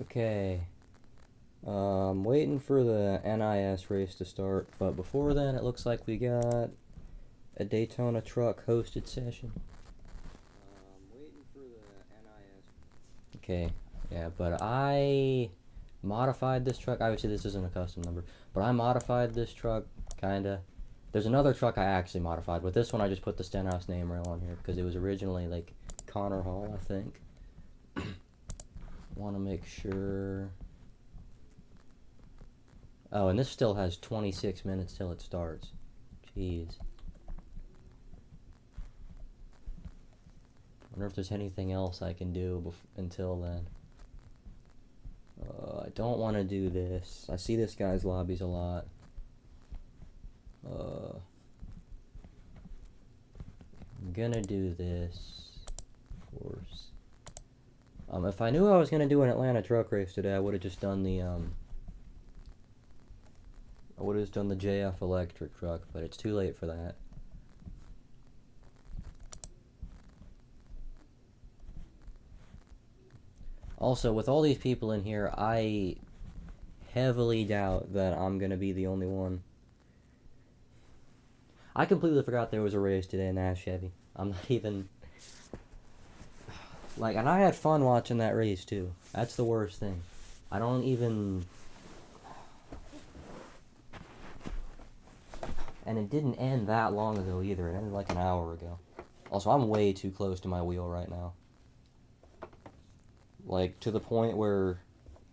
Okay. Waiting for the NIS race to start, but before then, it looks like we got a Daytona truck hosted session. Waiting for the NIS. Okay, yeah, but I modified this truck. Obviously, this isn't a custom number, but I modified this truck, kinda. There's another truck I actually modified, but this one I just put the Stenhouse name rail on here because it was originally like Connor Hall, I think. Want to make sure. Oh, and this still has 26 minutes till it starts. Jeez. Wonder if there's anything else I can do until then. I don't want to do this. I see this guy's lobbies a lot. I'm gonna do this, of course. If I knew I was gonna do an Atlanta truck race today, I would have just done the I would have just done the JF electric truck, but it's too late for that. Also, with all these people in here, I heavily doubt that I'm gonna be the only one. I completely forgot there was a race today in that Chevy. I'm not even... Like, and I had fun watching that race, too. That's the worst thing. I don't even... And it didn't end that long ago, either. It ended like an hour ago. Also, I'm way too close to my wheel right now. Like, to the point where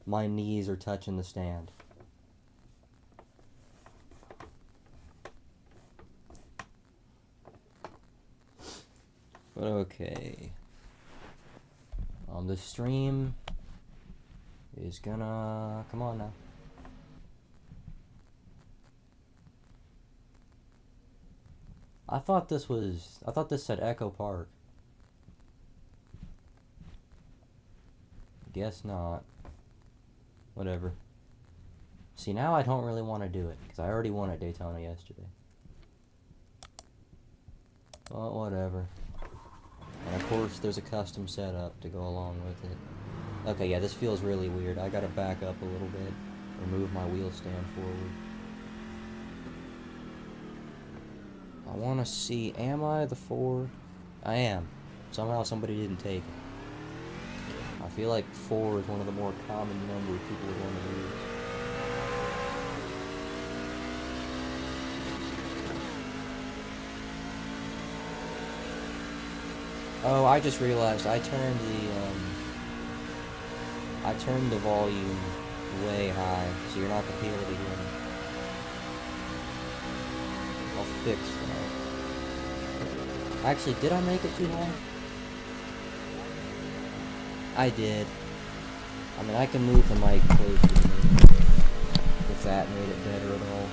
my knees are touching the stand. But okay. The stream is gonna... Come on now. I thought this said Echo Park. Guess not. Whatever. See, now I don't really want to do it, because I already won at Daytona yesterday. Well, whatever. And of course, there's a custom setup to go along with it. Okay, yeah, this feels really weird. I gotta back up a little bit, or move my wheel stand forward. I want to see, am I the 4? I am. Somehow somebody didn't take it. I feel like 4 is one of the more common numbers people would want to use. Oh, I just realized I turned the volume way high, so you're not gonna be able to hear me. I'll fix that. Actually, did I make it too high? I did. I mean, I can move the mic closer to me, if that made it better at all.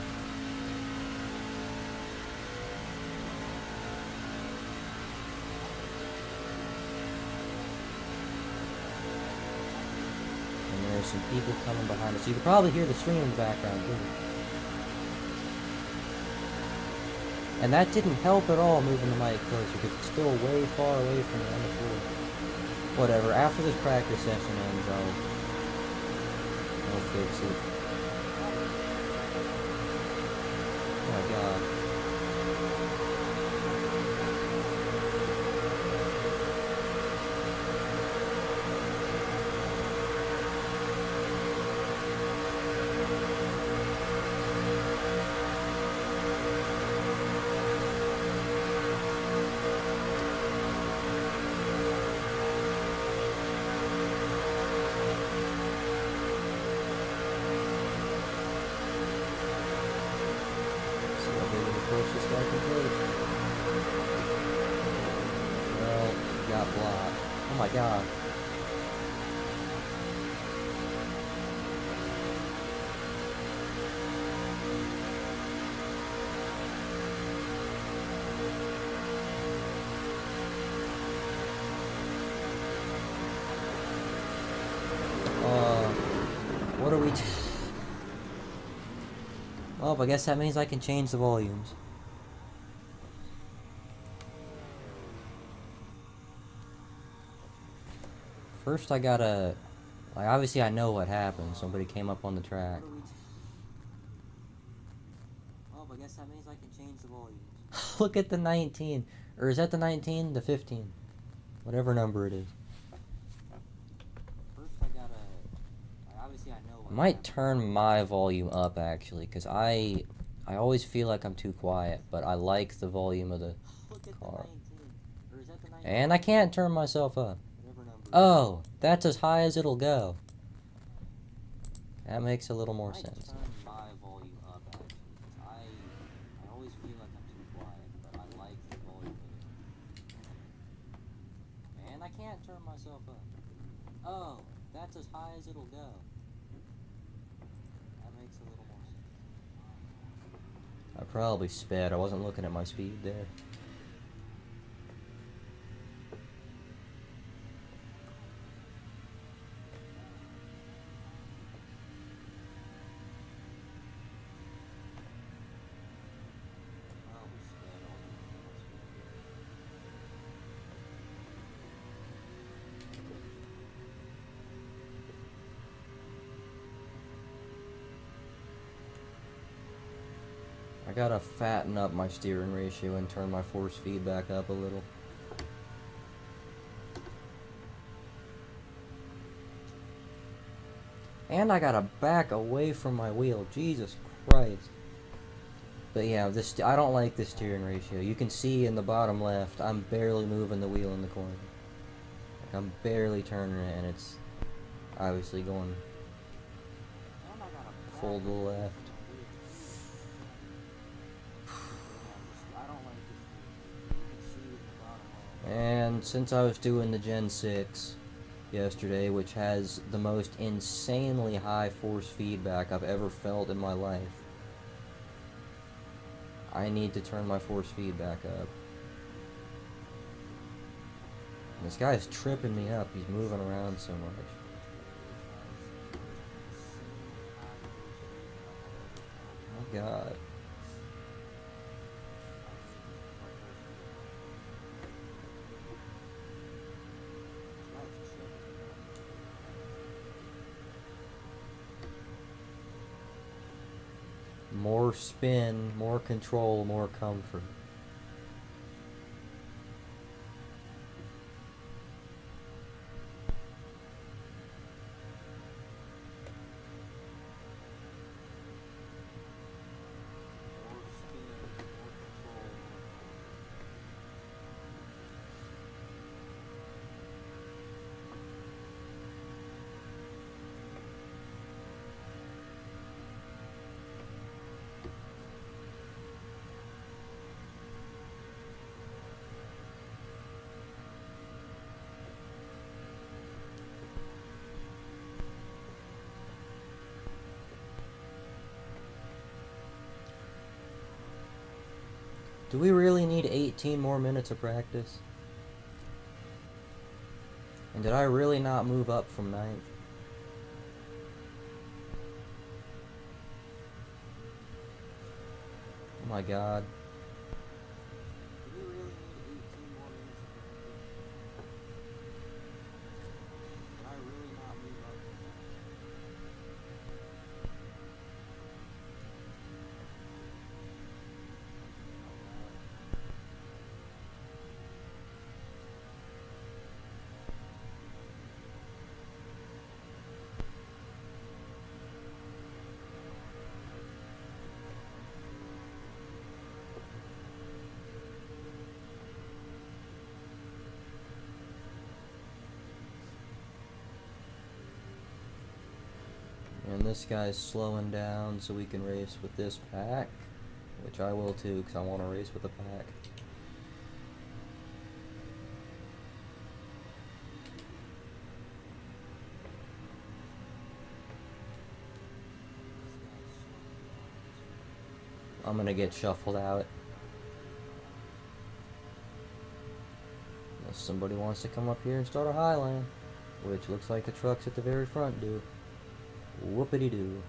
And there's some people coming behind us. You can probably hear the stream in the background, too. And that didn't help at all moving the mic closer, because it's still way far away from me on the floor. Whatever, after this practice session ends, I'll fix it. Oh my god. Well, got blocked. Oh my god. What are we doing? Well, I guess that means I can change the volumes. First I gotta... Like, obviously I know what happened. Somebody came up on the track. Oh, but I guess that means I can change the volumes. Look at the 19. Or is that the 19? The 15. Whatever number it is. First, I gotta. Obviously, I know what I might happened. turn my volume up, actually, because I always feel like I'm too quiet, but I like the volume of the Look at car. the 19. Or is that the 19? And I can't turn myself up. Whatever number. Oh, that's as high as it'll go. That makes a little more I might sense. turn my volume up, actually, because I always feel like I'm too quiet, but I like the volume of it. And I can't turn myself up. Oh, that's as high as it'll go. That makes a little more sense. I probably sped. I wasn't looking at my speed there. Probably sped. I wasn't looking at my speed. I gotta fatten up my steering ratio and turn my force feed back up a little. And I gotta back away from my wheel. Jesus Christ. But yeah, this I don't like this steering ratio. You can see in the bottom left, I'm barely moving the wheel in the corner. Like I'm barely turning it, and it's obviously going And I got a full to the left. I don't like this. You can see it in the bottom left. And since I was doing the Gen 6 yesterday, which has the most insanely high force feedback I've ever felt in my life, I need to turn my force feedback up. This guy's tripping me up. He's moving around so much. Oh God. More spin, more control, more comfort. Do we really need 18 more minutes of practice? And did I really not move up from 9th? Oh my God. Do we really need 18 more minutes of practice? Did I really not move up from that? And this guy's slowing down so we can race with this pack. Which I will too, because I want to race with the pack. I'm gonna get shuffled out. Unless somebody wants to come up here and start a highline. Which looks like the trucks at the very front do. Whoopity-doo.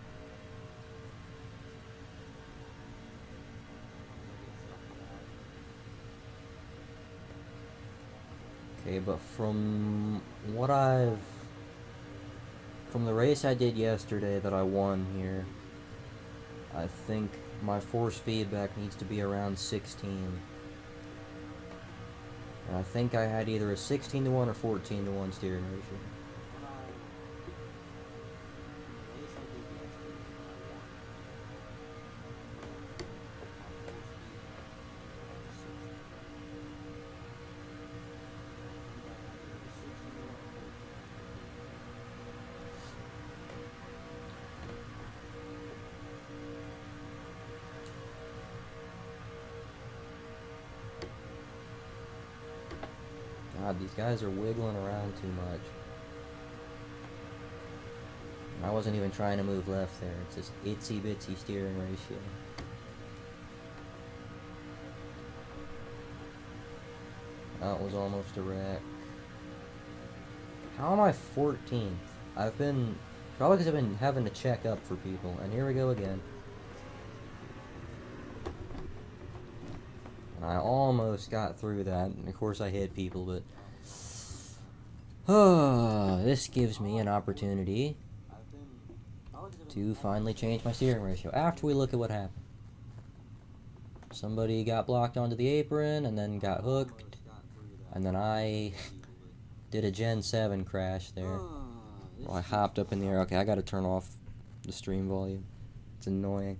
Okay, but from what I've from the race I did yesterday that I won here, I think my force feedback needs to be around 16. And I think I had either a 16-1 or 14-1 steering ratio. God, these guys are wiggling around too much. I wasn't even trying to move left there. It's just itsy bitsy steering ratio. That was almost a wreck. How am I 14th? I've been... Probably because I've been having to check up for people. And here we go again. I almost got through that. And of course I hit people, but... this gives me an opportunity to finally change my steering ratio. After we look at what happened. Somebody got blocked onto the apron and then got hooked. And then I did a Gen 7 crash there. Well, I hopped up in the air. Okay, I gotta turn off the stream volume. It's annoying.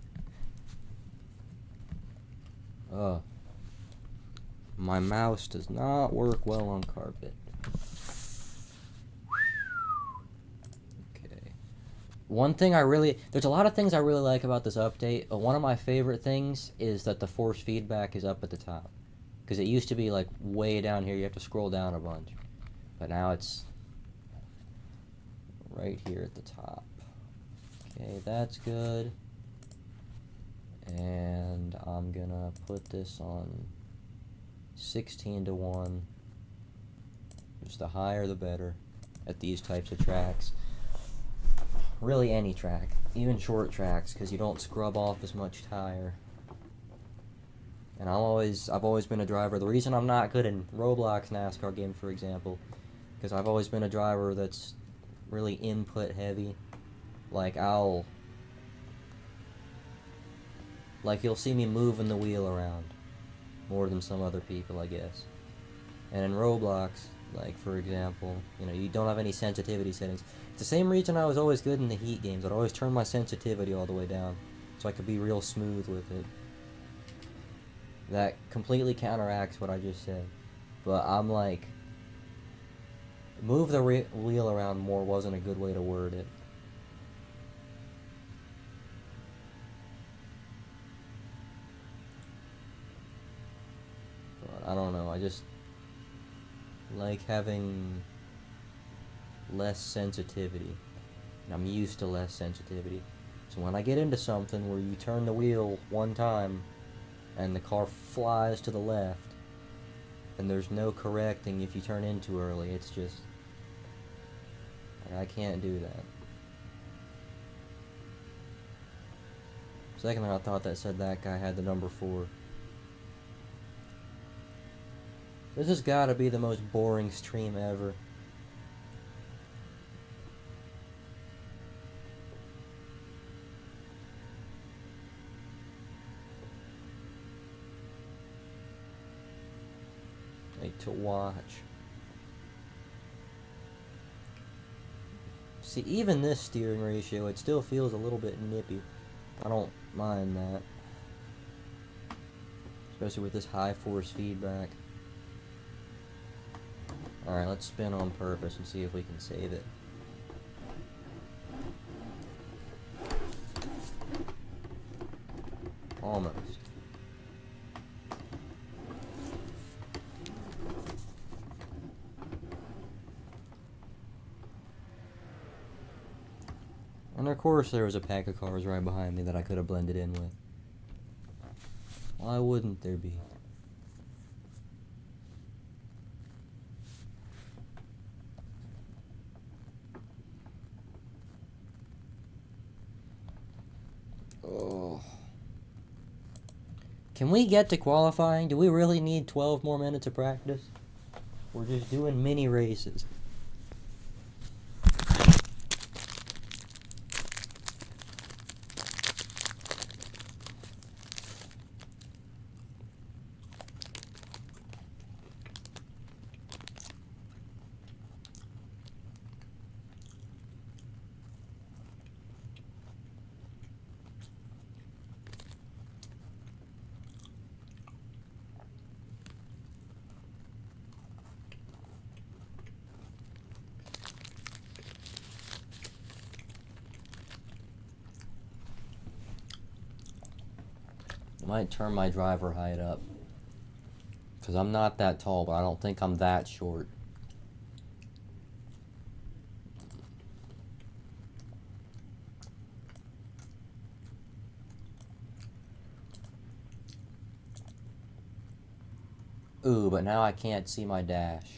My mouse does not work well on carpet. Okay. One thing there's a lot of things I really like about this update. One of my favorite things is that the force feedback is up at the top. Because it used to be like way down here, you have to scroll down a bunch. But now it's right here at the top. Okay, that's good. And I'm gonna put this on 16-1. Just the higher the better at these types of tracks. Really any track, even short tracks, because you don't scrub off as much tire. And I've always been a driver. The reason I'm not good in Roblox NASCAR game, for example, because I've always been a driver that's really input heavy. Like you'll see me moving the wheel around more than some other people, I guess. And in Roblox, like for example, you don't have any sensitivity settings. It's the same reason I was always good in the Heat games. I'd always turn my sensitivity all the way down so I could be real smooth with it. That completely counteracts what I just said. But I'm like, move the wheel around more wasn't a good way to word it. But I don't know, I just like having less sensitivity. And I'm used to less sensitivity. So when I get into something where you turn the wheel one time and the car flies to the left, and there's no correcting if you turn in too early, it's just... I can't do that. Secondly, I thought that said that guy had the number 4. This has got to be the most boring stream ever. To watch. See, even this steering ratio, it still feels a little bit nippy. I don't mind that. Especially with this high force feedback. Alright, let's spin on purpose and see if we can save it. Almost. And of course there was a pack of cars right behind me that I could have blended in with. Why wouldn't there be? Oh. Can we get to qualifying? Do we really need 12 more minutes of practice? We're just doing mini races. I might turn my driver height up. Because I'm not that tall, but I don't think I'm that short. Ooh, but now I can't see my dash.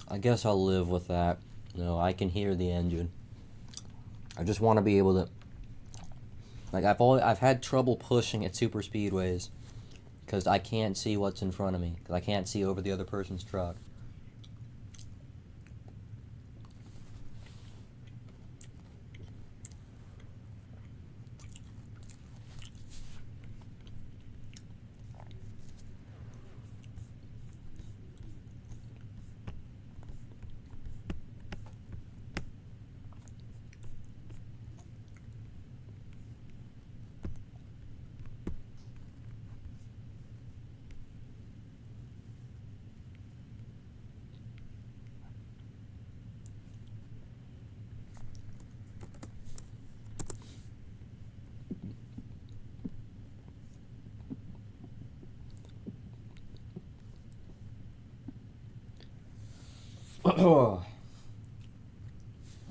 I guess I'll live with that. No, I can hear the engine. I just want to be able to, like, I've had trouble pushing at super speedways because I can't see what's in front of me, because I can't see over the other person's truck. I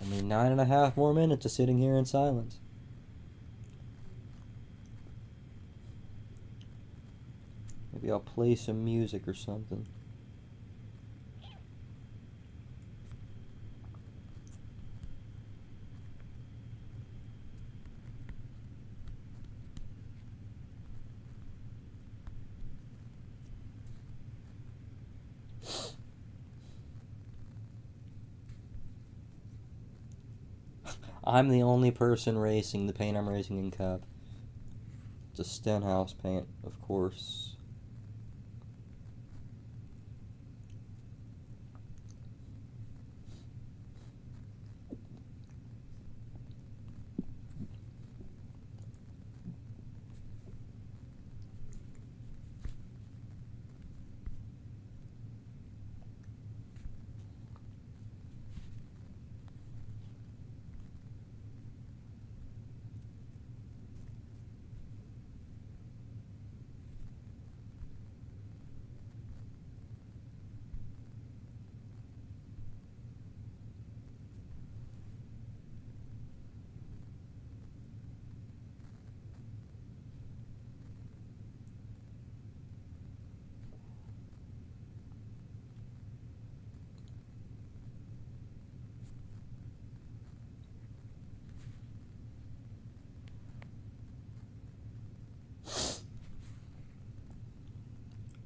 mean, 9.5 more minutes of sitting here in silence. Maybe I'll play some music or something. I'm the only person racing the paint I'm racing in Cup. It's a Stenhouse paint, of course.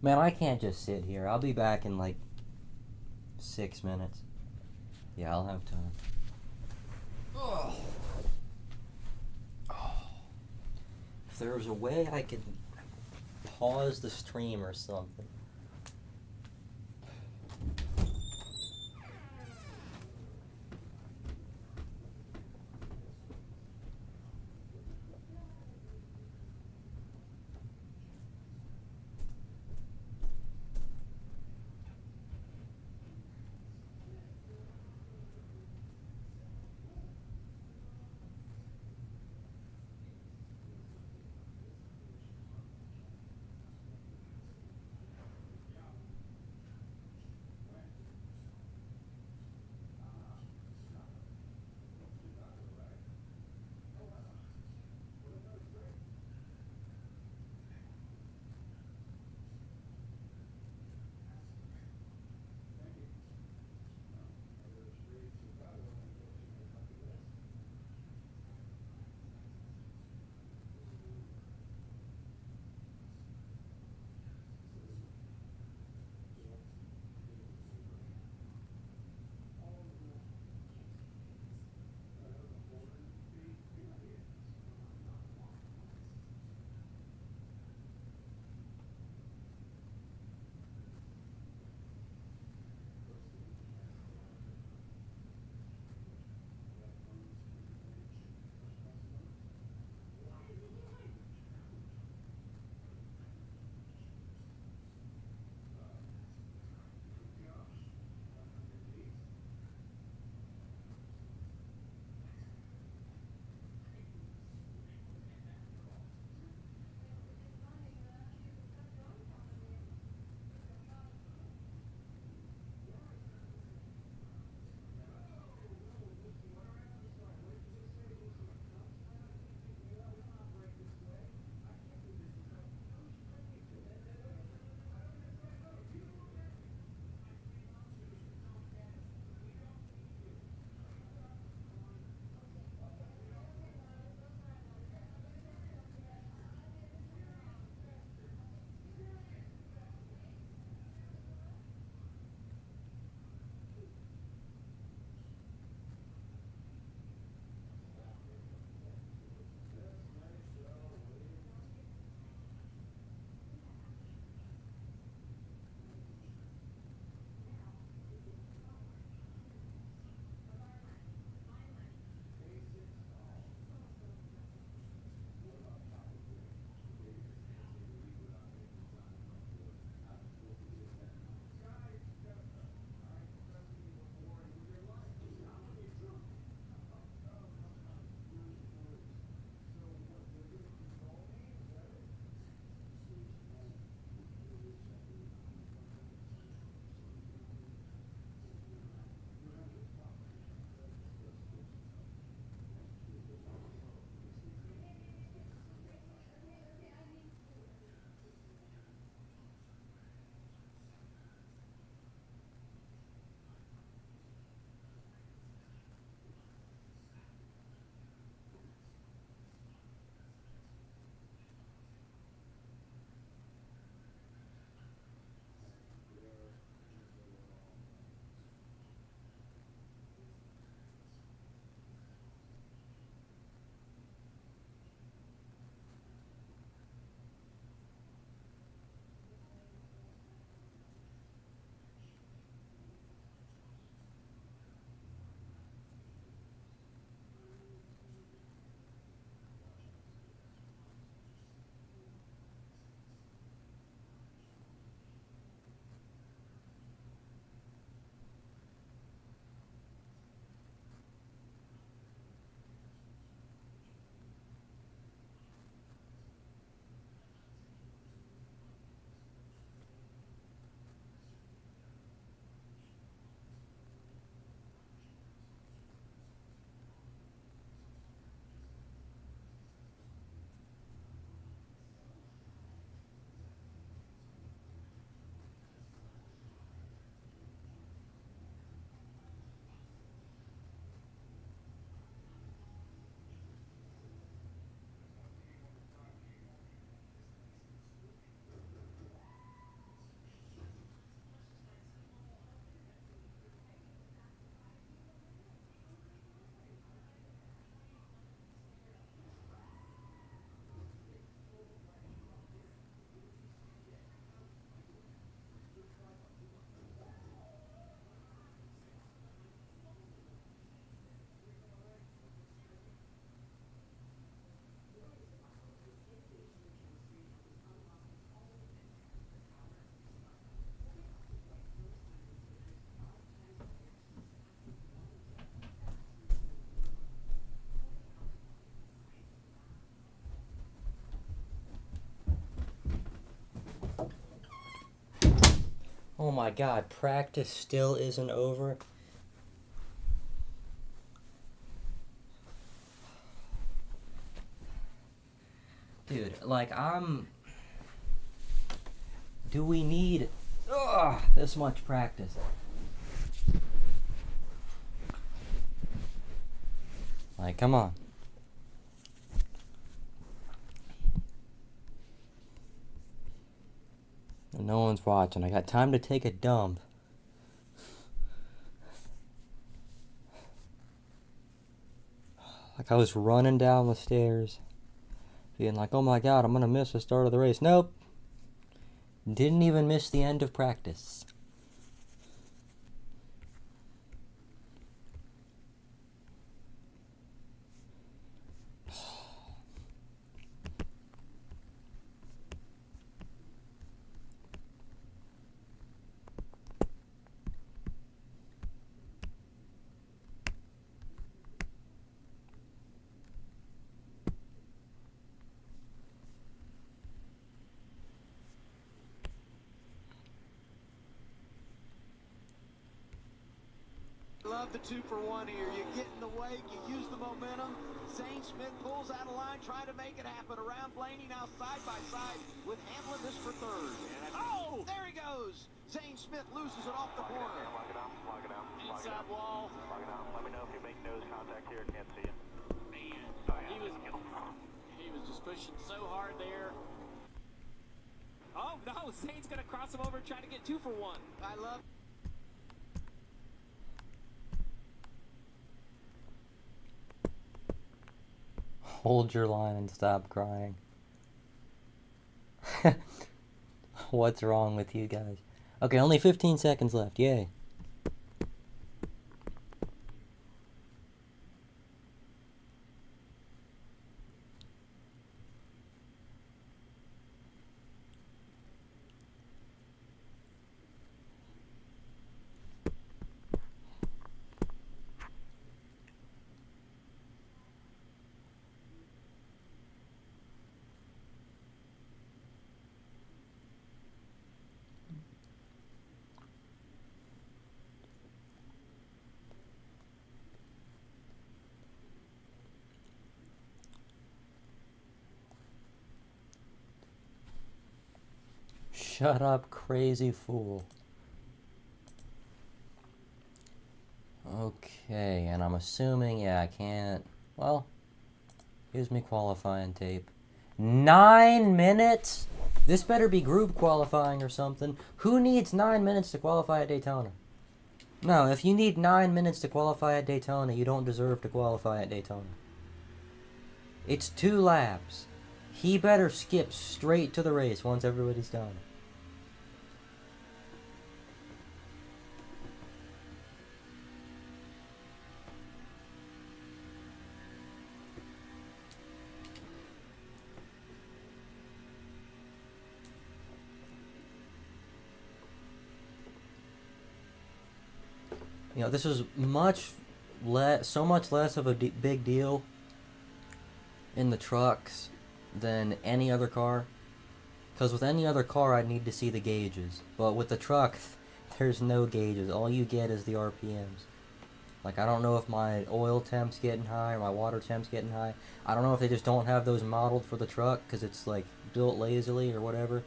Man, I can't just sit here. I'll be back in like 6 minutes. Yeah, I'll have time. Oh. If there was a way I could pause the stream or something. Oh my god, practice still isn't over? Dude, like, do we need this much practice? Like, come on. No one's watching. I got time to take a dump. Like, I was running down the stairs, being like, oh my god, I'm gonna miss the start of the race. Nope. Didn't even miss the end of practice. Love the 2-for-1 here. You get in the wake, you use the momentum. Zane Smith pulls out of line, trying to make it happen. Around Blaney now side by side with Hamlin, this for third. Oh, there he goes. Zane Smith loses it off the corner. Lock it down. Inside wall. Lock it down. Let me know if you make nose contact here. Can't see you. Man, he was just pushing so hard there. Oh no, Zane's gonna cross him over trying to get 2-for-1. I love Hold your line and stop crying. What's wrong with you guys? Okay, only 15 seconds left. Yay. Shut up, crazy fool. Okay, and I'm assuming, yeah, I can't. Well, here's me qualifying tape. 9 minutes? This better be group qualifying or something. Who needs 9 minutes to qualify at Daytona? No, if you need 9 minutes to qualify at Daytona, you don't deserve to qualify at Daytona. It's 2 laps. He better skip straight to the race once everybody's done. You know, this is so much less of a big deal in the trucks than any other car. Because with any other car, I'd need to see the gauges. But with the truck, there's no gauges. All you get is the RPMs. Like, I don't know if my oil temp's getting high or my water temp's getting high. I don't know if they just don't have those modeled for the truck because it's, like, built lazily or whatever.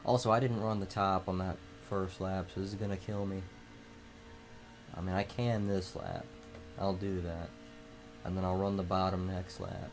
Also, I didn't run the top on that first lap, so this is going to kill me. I mean, I can this lap. I'll do that. And then I'll run the bottom next lap.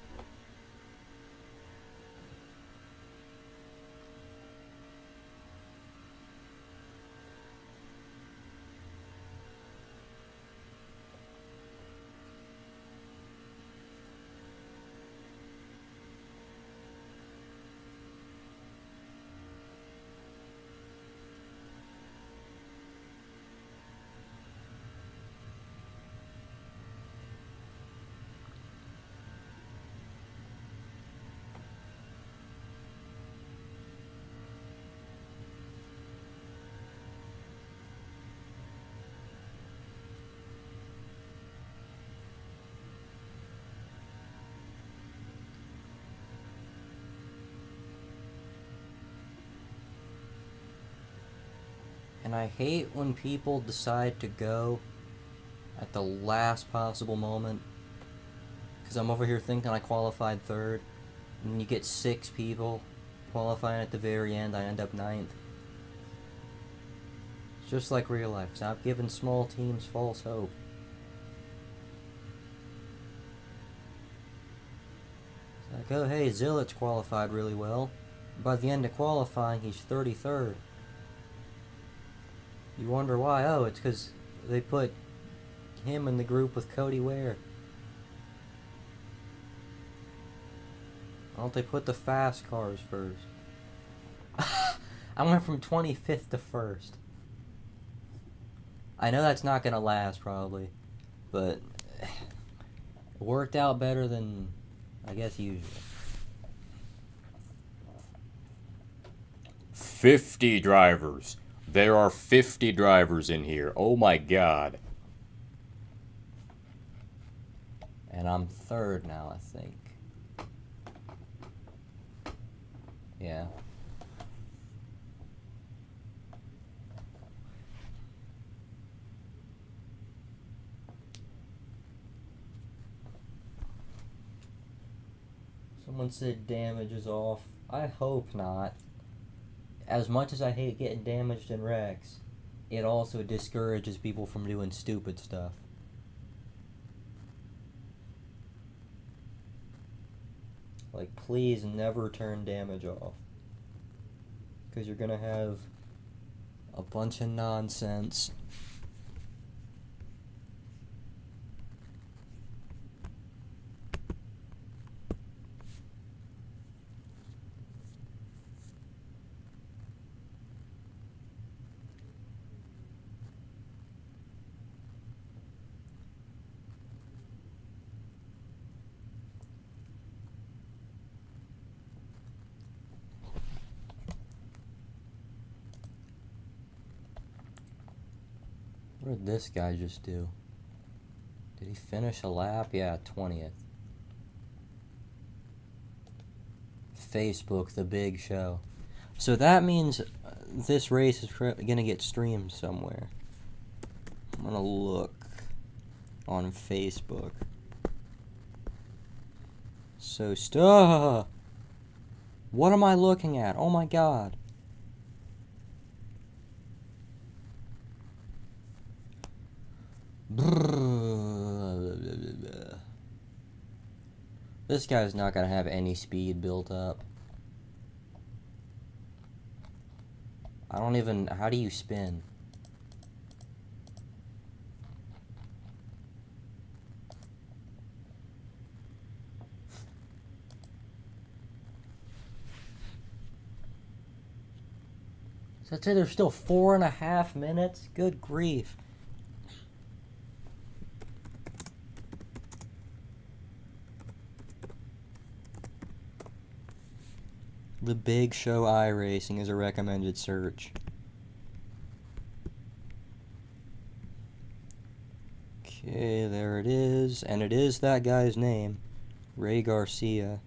I hate when people decide to go at the last possible moment. Because I'm over here thinking I qualified third. And you get 6 people qualifying at the very end, I end up 9th. It's just like real life. Stop giving small teams false hope. It's like, oh hey, Zillich qualified really well. By the end of qualifying, he's 33rd. You wonder why? Oh, it's because they put him in the group with Cody Ware. Why don't they put the fast cars first? I went from 25th to 1st. I know that's not gonna last probably, but it worked out better than I guess usual. 50 drivers. There are 50 drivers in here. Oh my god. And I'm 3rd now, I think. Yeah. Someone said damage is off. I hope not. As much as I hate getting damaged in wrecks, it also discourages people from doing stupid stuff. Like, please never turn damage off. Because you're gonna have a bunch of nonsense. What did this guy just do? Did he finish a lap? Yeah, 20th. Facebook, the big show. So that means this race is gonna get streamed somewhere. I'm gonna look on Facebook. So stuff. What am I looking at? Oh my god. This guy's not gonna have any speed built up. I don't even... How do you spin? So I'd say there's still 4.5 minutes? Good grief. The Big Show iRacing is a recommended search. Okay, there it is. And it is that guy's name. Ray Garcia.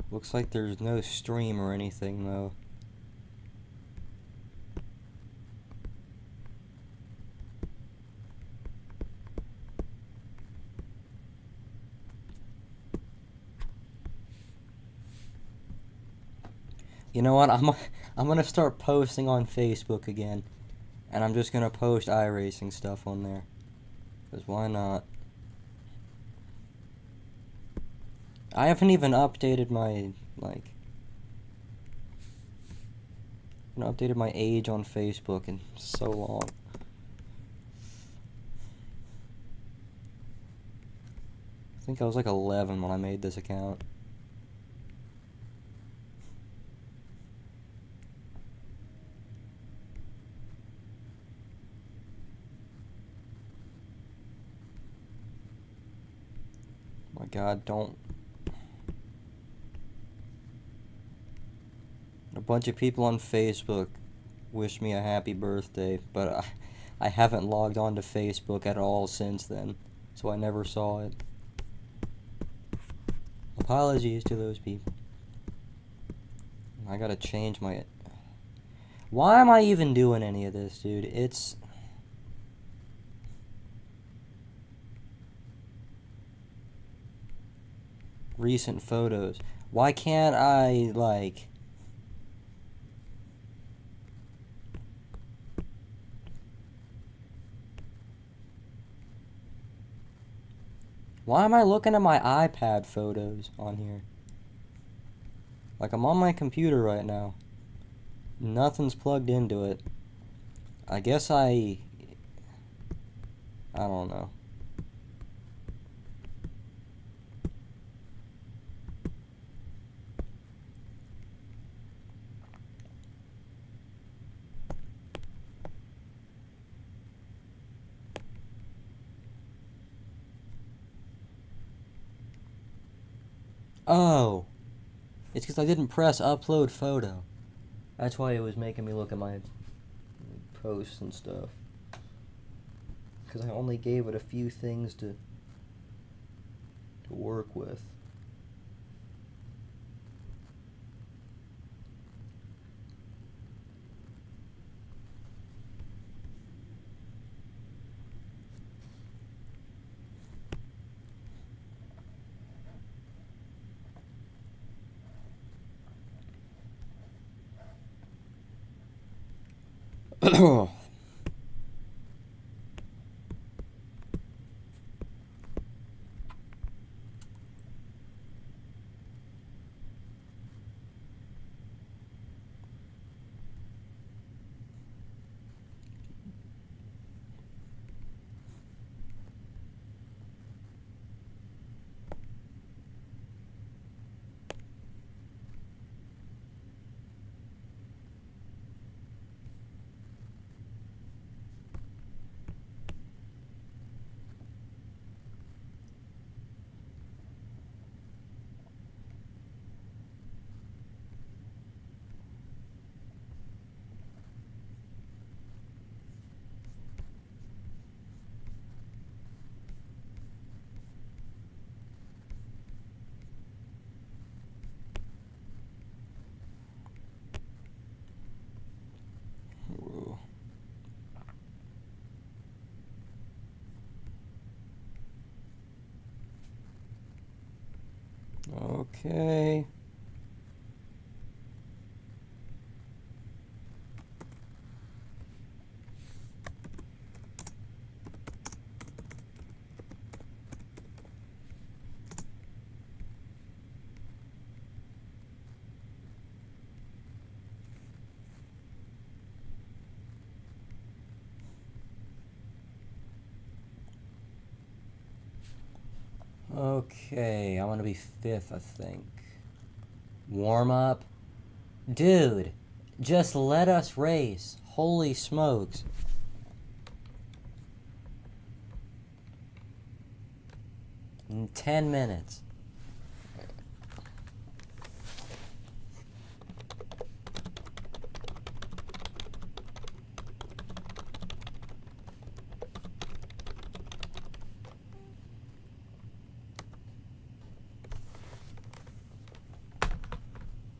Looks like there's no stream or anything, though. You know what? I'm gonna start posting on Facebook again, and I'm just gonna post iRacing stuff on there. 'Cause why not? I haven't even updated my, like... I haven't updated my age on Facebook in so long. I think I was like 11 when I made this account. Oh my god, don't... A bunch of people on Facebook wished me a happy birthday, but I haven't logged on to Facebook at all since then, so I never saw it. Apologies to those people. I gotta change my... Why am I even doing any of this, dude? It's... Recent photos. Why can't I, like... Why am I looking at my iPad photos on here? Like, I'm on my computer right now. Nothing's plugged into it. I guess I don't know. Oh! It's because I didn't press upload photo. That's why it was making me look at my posts and stuff. Because I only gave it a few things to work with. Okay. Okay, I'm gonna be 5th, I think. Warm up? Dude, just let us race. Holy smokes. In 10 minutes.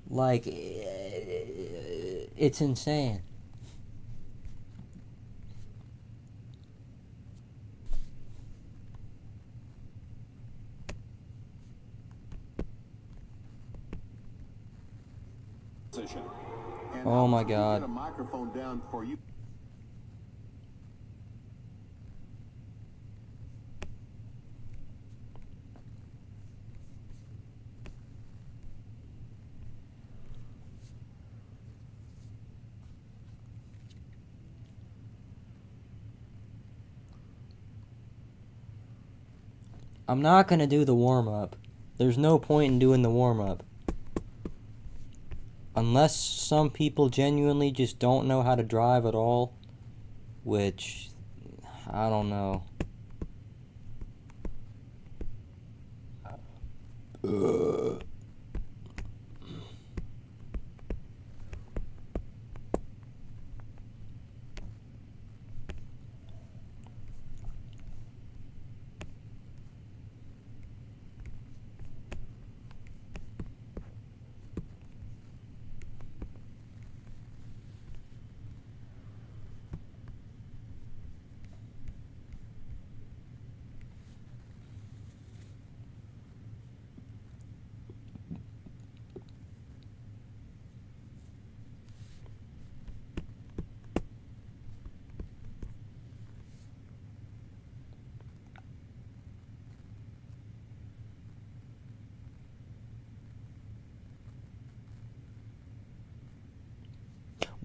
Like, it's insane. Oh my God. A microphone down for you. I'm not gonna do the warm-up. There's no point in doing the warm-up. Unless some people genuinely just don't know how to drive at all. Which, I don't know.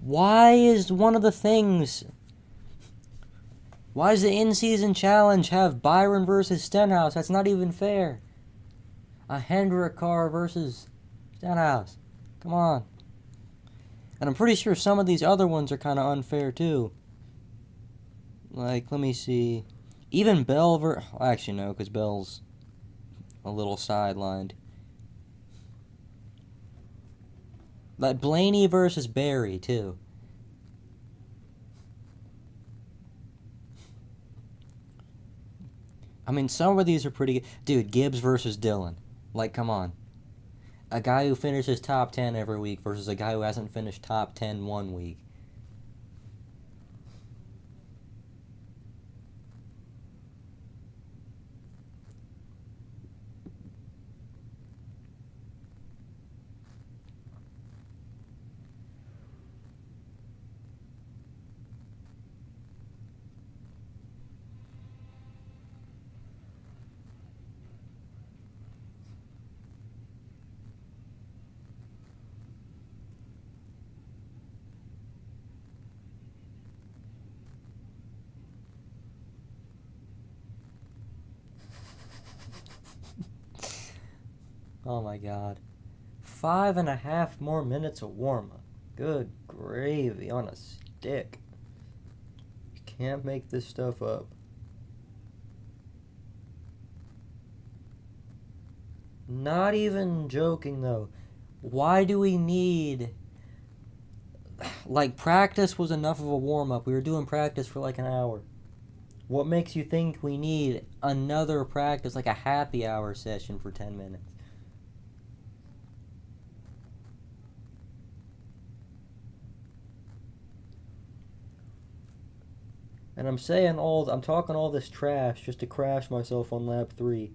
Why is one of the things... Why does the in-season challenge have Byron versus Stenhouse? That's not even fair. A Hendrick car versus Stenhouse. Come on. And I'm pretty sure some of these other ones are kind of unfair too. Like, let me see. Even Bell actually, no, because Bell's a little sidelined. Like, Blaney versus Barry, too. I mean, some of these are pretty good. Dude, Gibbs versus Dillon. Like, come on. A guy who finishes top 10 every week versus a guy who hasn't finished top 10 one week. Oh my god. 5.5 more minutes of warm-up. Good gravy on a stick. You can't make this stuff up. Not even joking though. Why do we need... Like, practice was enough of a warm-up. We were doing practice for like an hour. What makes you think we need another practice, like a happy hour session for 10 minutes? And I'm talking all this trash just to crash myself on lap 3.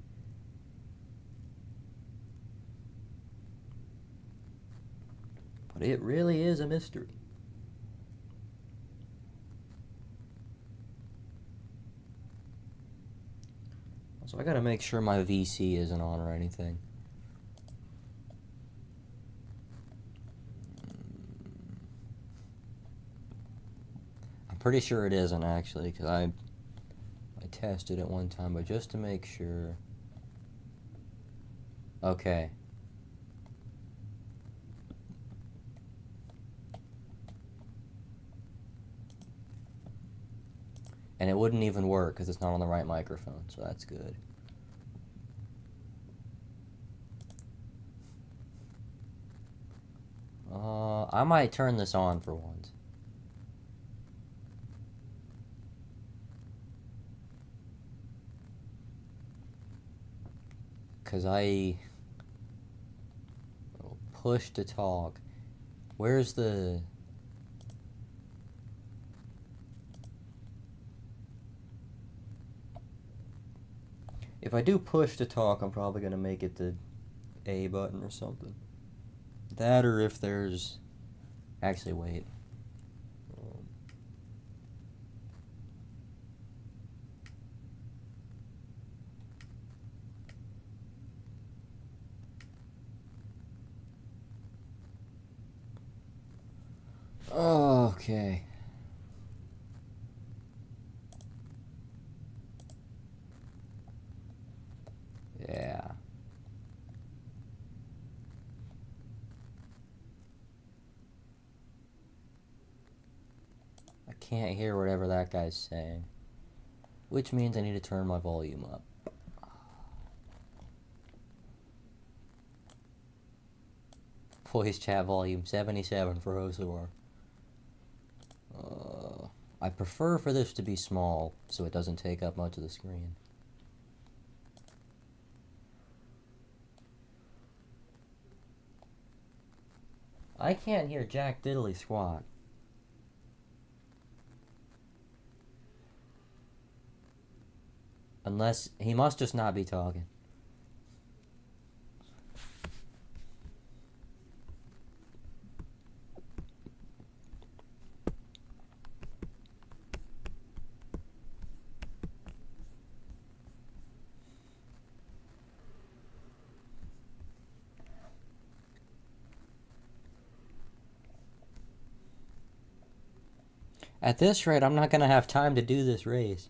But it really is a mystery. So I gotta make sure my VC isn't on or anything. I'm pretty sure it isn't actually, because I tested it one time, but just to make sure. Okay. And it wouldn't even work because it's not on the right microphone, so that's good. I might turn this on for once. Because I push to talk. Where's the... If I do push to talk, I'm probably going to make it the A button or something. That, or if there's... Actually, wait. Okay. Yeah. I can't hear whatever that guy's saying. Which means I need to turn my volume up. Voice chat volume 77 for Hosuar. I prefer for this to be small so it doesn't take up much of the screen. I can't hear Jack Diddley squat. Unless, he must just not be talking. At this rate, I'm not going to have time to do this race.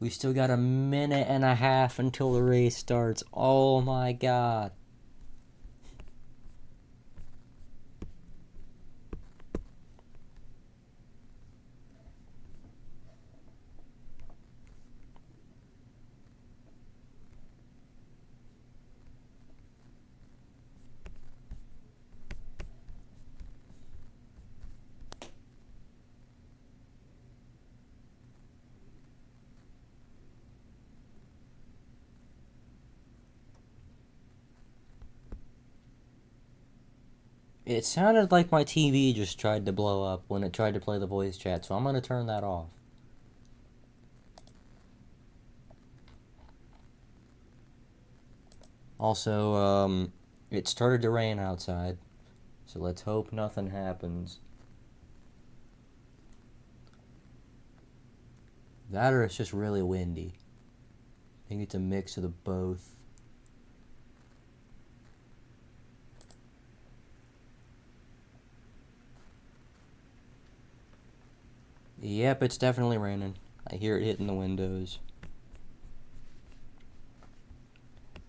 We still got a minute and a half until the race starts. Oh my god. It sounded like my TV just tried to blow up when it tried to play the voice chat, so I'm going to turn that off. Also, it started to rain outside, so let's hope nothing happens. That or it's just really windy. I think it's a mix of the both. Yep, it's definitely raining. I hear it hitting the windows.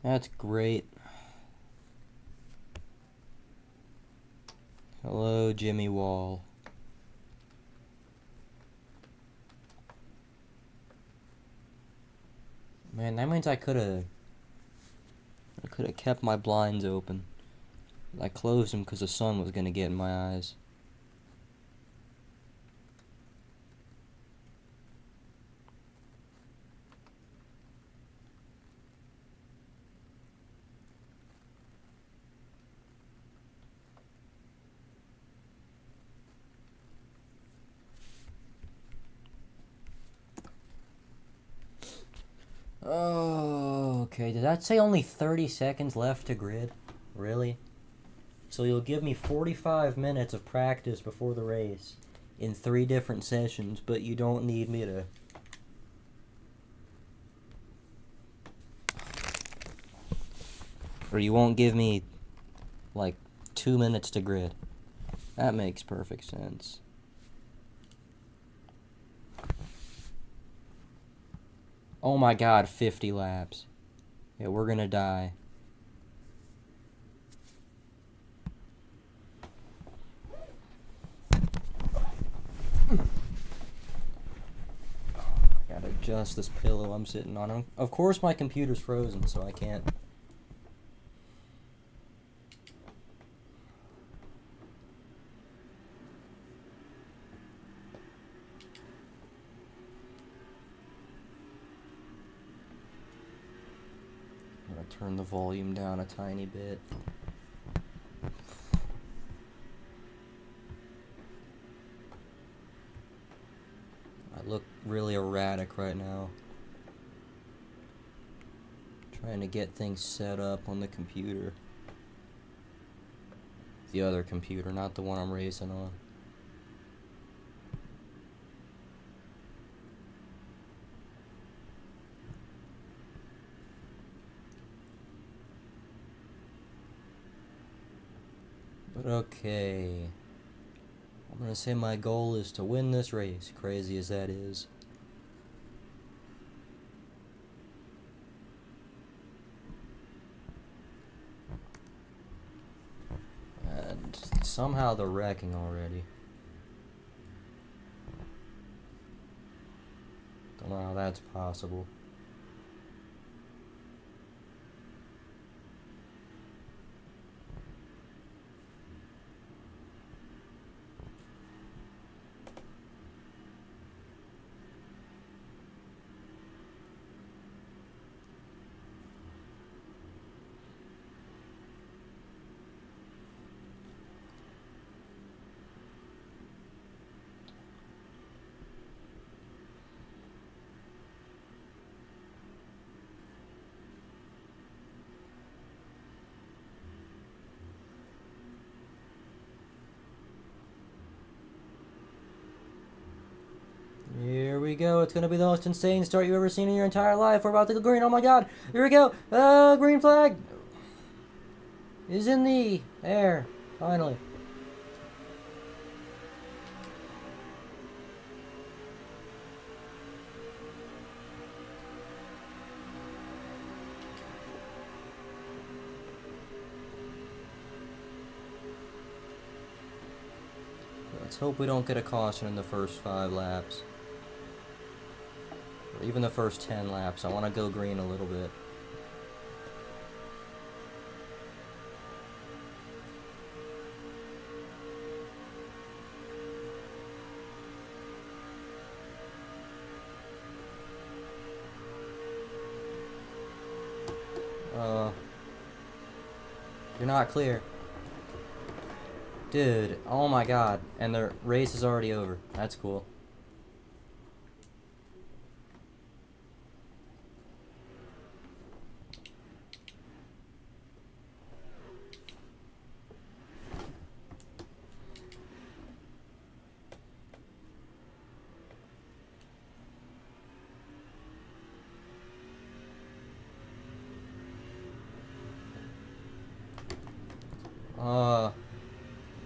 That's great. Hello, Jimmy Wall. Man, that means I could have kept my blinds open. I closed them because the sun was going to get in my eyes. Oh, okay. Did that say only 30 seconds left to grid? Really? So you'll give me 45 minutes of practice before the race in 3 different sessions, but you don't need me to... Or you won't give me, like, 2 minutes to grid. That makes perfect sense. Oh my god, 50 laps. Yeah, we're gonna die. I gotta adjust this pillow I'm sitting on. Of course my computer's frozen, so I can't... I'm gonna turn the volume down a tiny bit. I look really erratic right now. Trying to get things set up on the computer. The other computer, not the one I'm racing on. But okay. I'm gonna say my goal is to win this race, crazy as that is. And somehow they're wrecking already. Don't know how that's possible. go. It's going to be the most insane start you've ever seen in your entire life. We're about to go green. Oh my god. Here we go. Green flag is in the air. Finally. Let's hope we don't get a caution in the first 5 laps. Or even the first 10 laps. I want to go green a little bit. You're not clear. Dude, oh my god. And the race is already over. That's cool.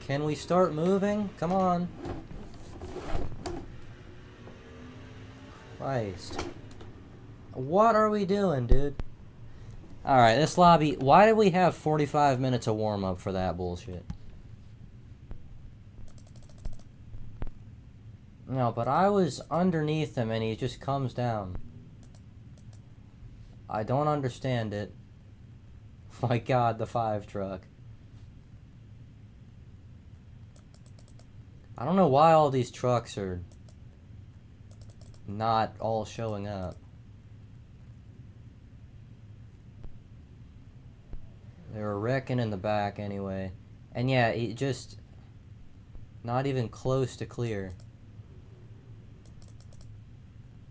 Can we start moving? Come on. Christ. What are we doing, dude? Alright, this lobby... Why did we have 45 minutes of warm-up for that bullshit? No, but I was underneath him and he just comes down. I don't understand it. My god, the 5 truck. I don't know why all these trucks are not all showing up. They were wrecking in the back anyway. And yeah, it just... Not even close to clear.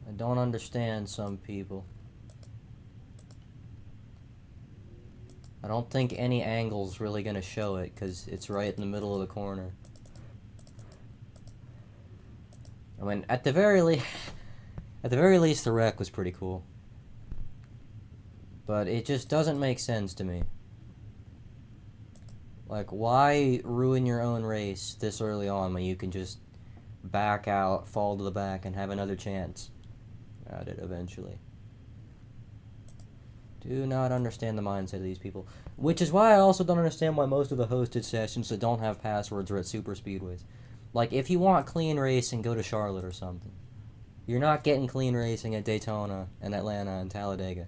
I don't understand some people. I don't think any angle's really gonna show it, because it's right in the middle of the corner. I mean, at the very least, the wreck was pretty cool. But it just doesn't make sense to me. Like, why ruin your own race this early on when you can just back out, fall to the back, and have another chance at it eventually? Do not understand the mindset of these people. Which is why I also don't understand why most of the hosted sessions that don't have passwords are at super speedways. Like, if you want clean racing, go to Charlotte or something. You're not getting clean racing at Daytona and Atlanta and Talladega.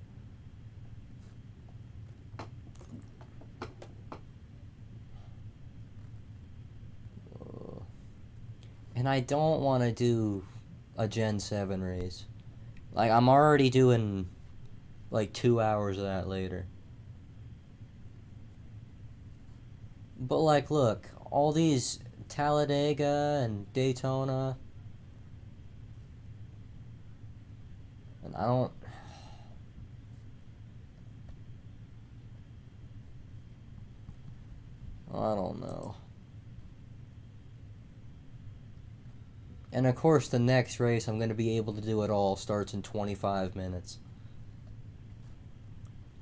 And I don't want to do a Gen 7 race. Like, I'm already doing, like, 2 hours of that later. But, like, look, all these Talladega and Daytona, and I don't know. And of course the next race I'm going to be able to do it all starts in 25 minutes.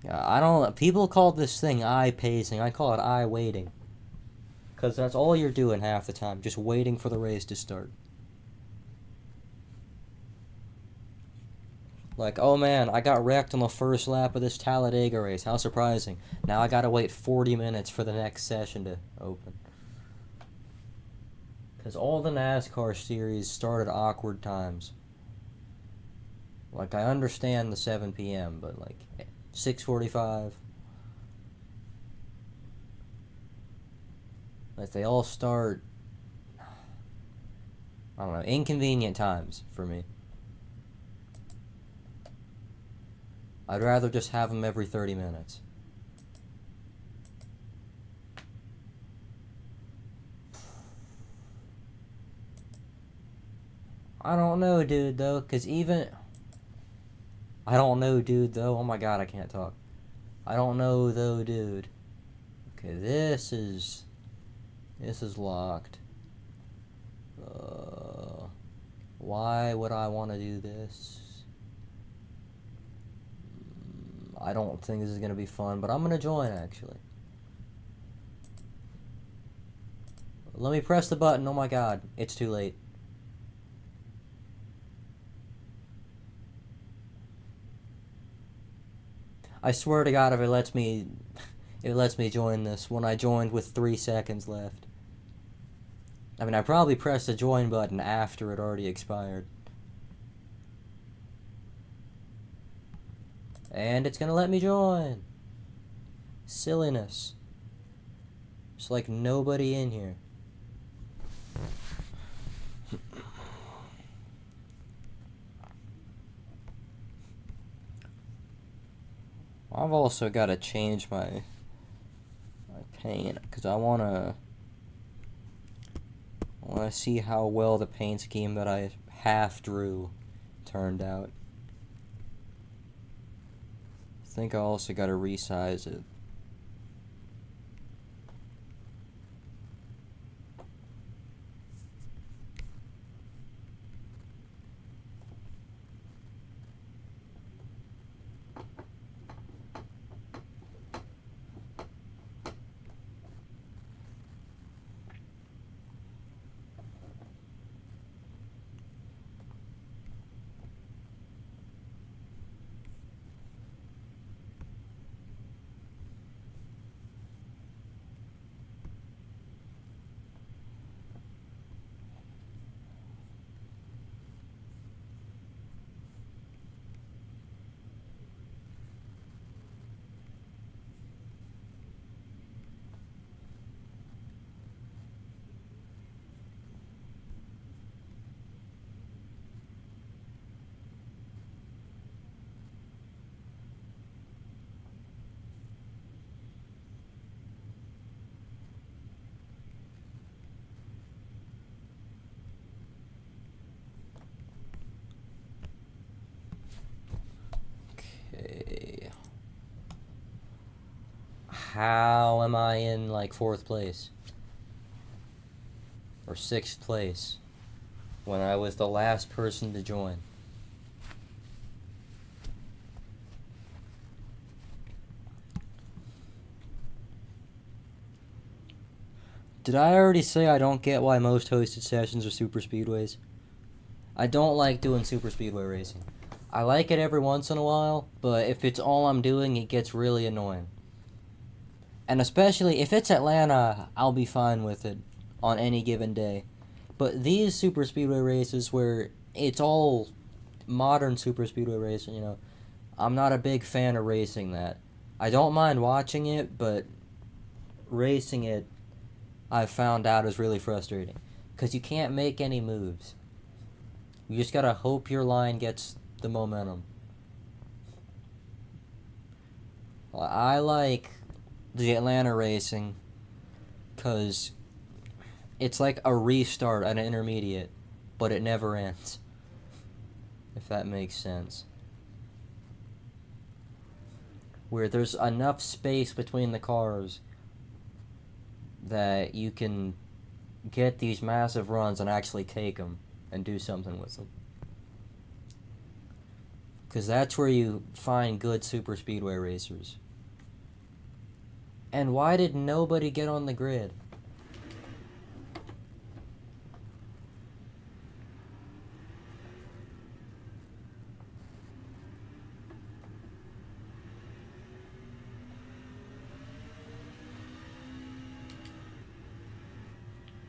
I don't... People call this thing I-pacing. I call it I-waiting. Because that's all you're doing half the time. Just waiting for the race to start. Like, oh man, I got wrecked on the first lap of this Talladega race. How surprising. Now I gotta wait 40 minutes for the next session to open. Because all the NASCAR series start at awkward times. Like, I understand the 7 p.m., but like 6:45. Like, they all start, I don't know, inconvenient times for me. I'd rather just have them every 30 minutes. I don't know, dude, though, because even... I don't know, dude, though. Oh my god, I can't talk. I don't know, though, dude. Okay, this is locked. Why would I want to do this? I don't think this is going to be fun, but I'm going to join, actually. Let me press the button. Oh my god, it's too late. I swear to god if it lets me join this when I joined with 3 seconds left. I mean, I probably pressed the join button after it already expired. And it's gonna let me join. Silliness. There's like nobody in here. I've also got to change my paint because I wanna see how well the paint scheme that I half drew turned out. I think I also got to resize it. Okay. How am I in like 4th place? Or 6th place? When I was the last person to join. Did I already say I don't get why most hosted sessions are super speedways? I don't like doing super speedway racing. I like it every once in a while, but if it's all I'm doing, it gets really annoying. And especially if it's Atlanta, I'll be fine with it on any given day. But these super speedway races where it's all modern super speedway racing, you know, I'm not a big fan of racing that. I don't mind watching it, but racing it, I've found out, is really frustrating. Because you can't make any moves. You just gotta hope your line gets the momentum. I like the Atlanta racing because it's like a restart at an intermediate, but it never ends. If that makes sense. Where there's enough space between the cars that you can get these massive runs and actually take them and do something with them. Because that's where you find good super speedway racers. And why did nobody get on the grid?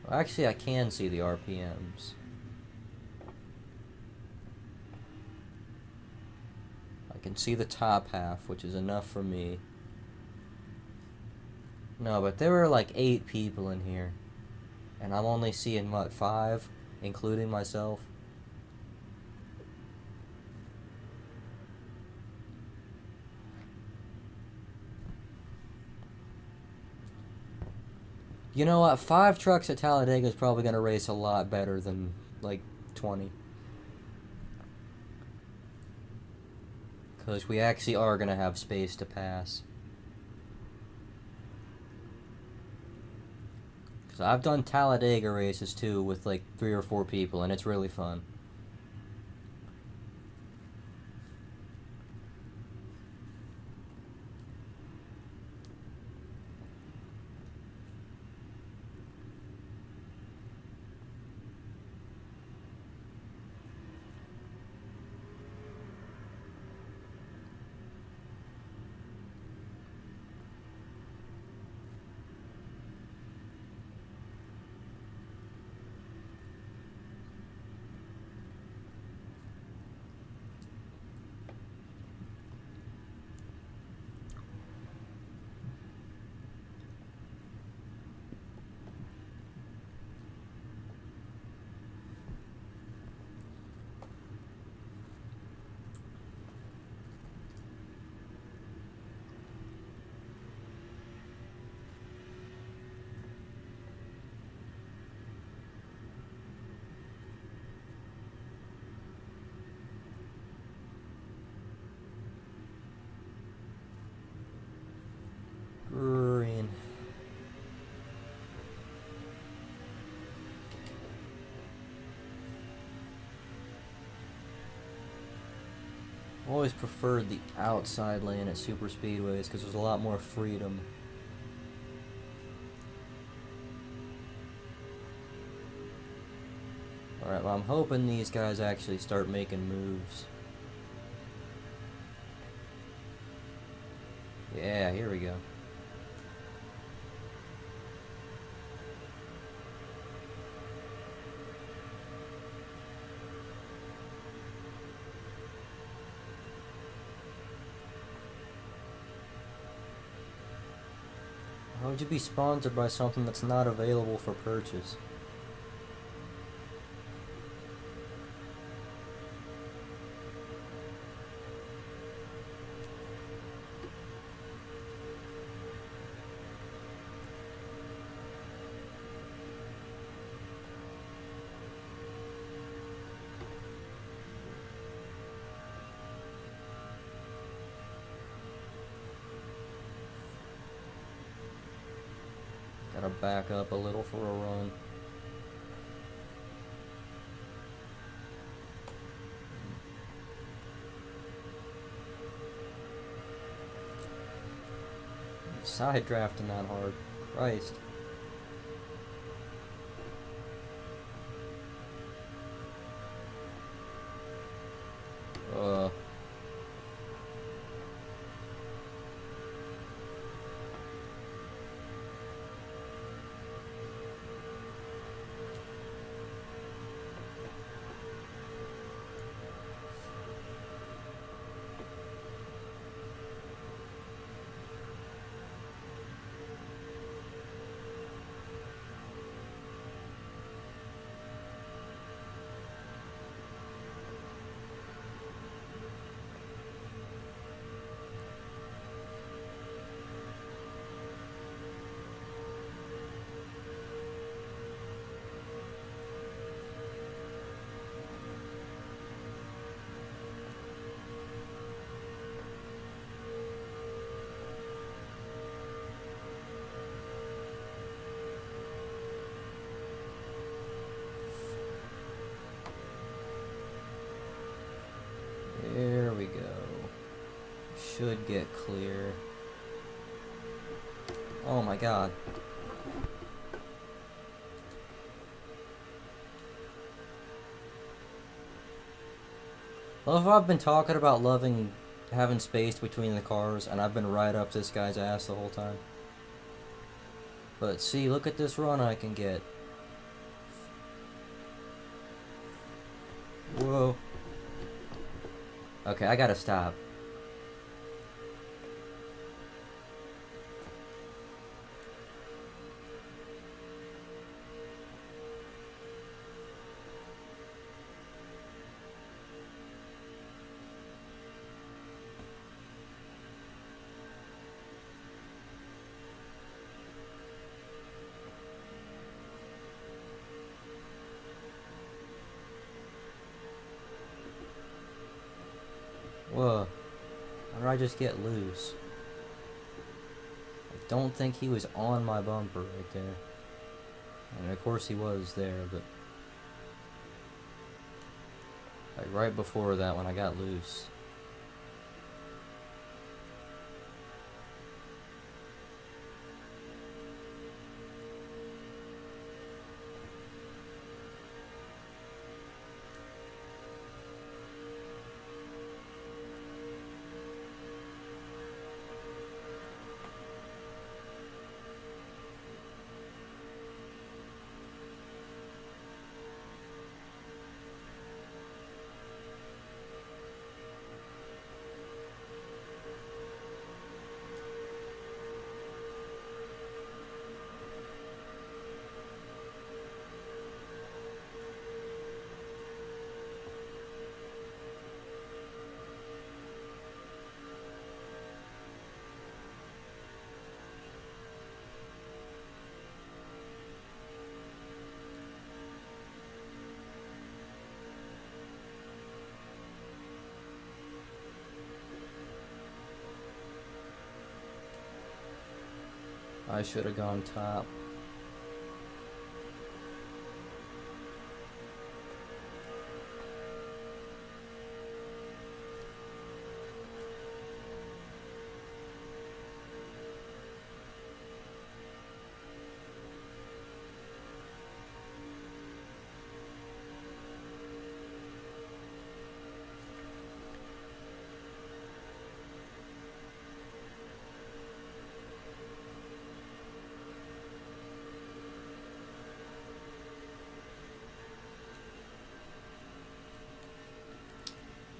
Well, actually, I can see the RPMs. I can see the top half, which is enough for me. No, but there were like 8 people in here. And I'm only seeing, what, 5? Including myself? You know what? 5 trucks at Talladega is probably going to race a lot better than, like, 20. Because we actually are going to have space to pass. Because I've done Talladega races, too, with, like, 3 or 4 people, and it's really fun. Always preferred the outside lane at super speedways because there's a lot more freedom. Alright, well, I'm hoping these guys actually start making moves. Yeah, here we go. How would you be sponsored by something that's not available for purchase? Gotta back up a little for a run. Side drafting that hard. Christ. Uh. There we go. Should get clear. Oh my god. Well, if I've been talking about loving having space between the cars, and I've been right up this guy's ass the whole time. But see, look at this run I can get. Whoa. Okay, I gotta stop. Whoa. How did I just get loose? I don't think he was on my bumper right there. And of course he was there, but... like right before that when I got loose. I should have gone top.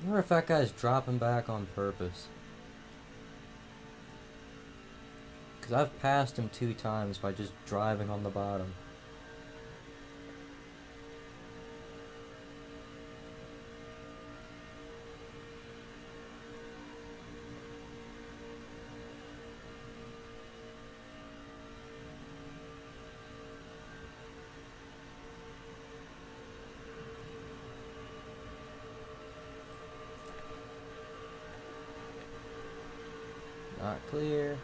wonder if that guy's dropping back on purpose. Because I've passed him 2 times by just driving on the bottom. Not clear.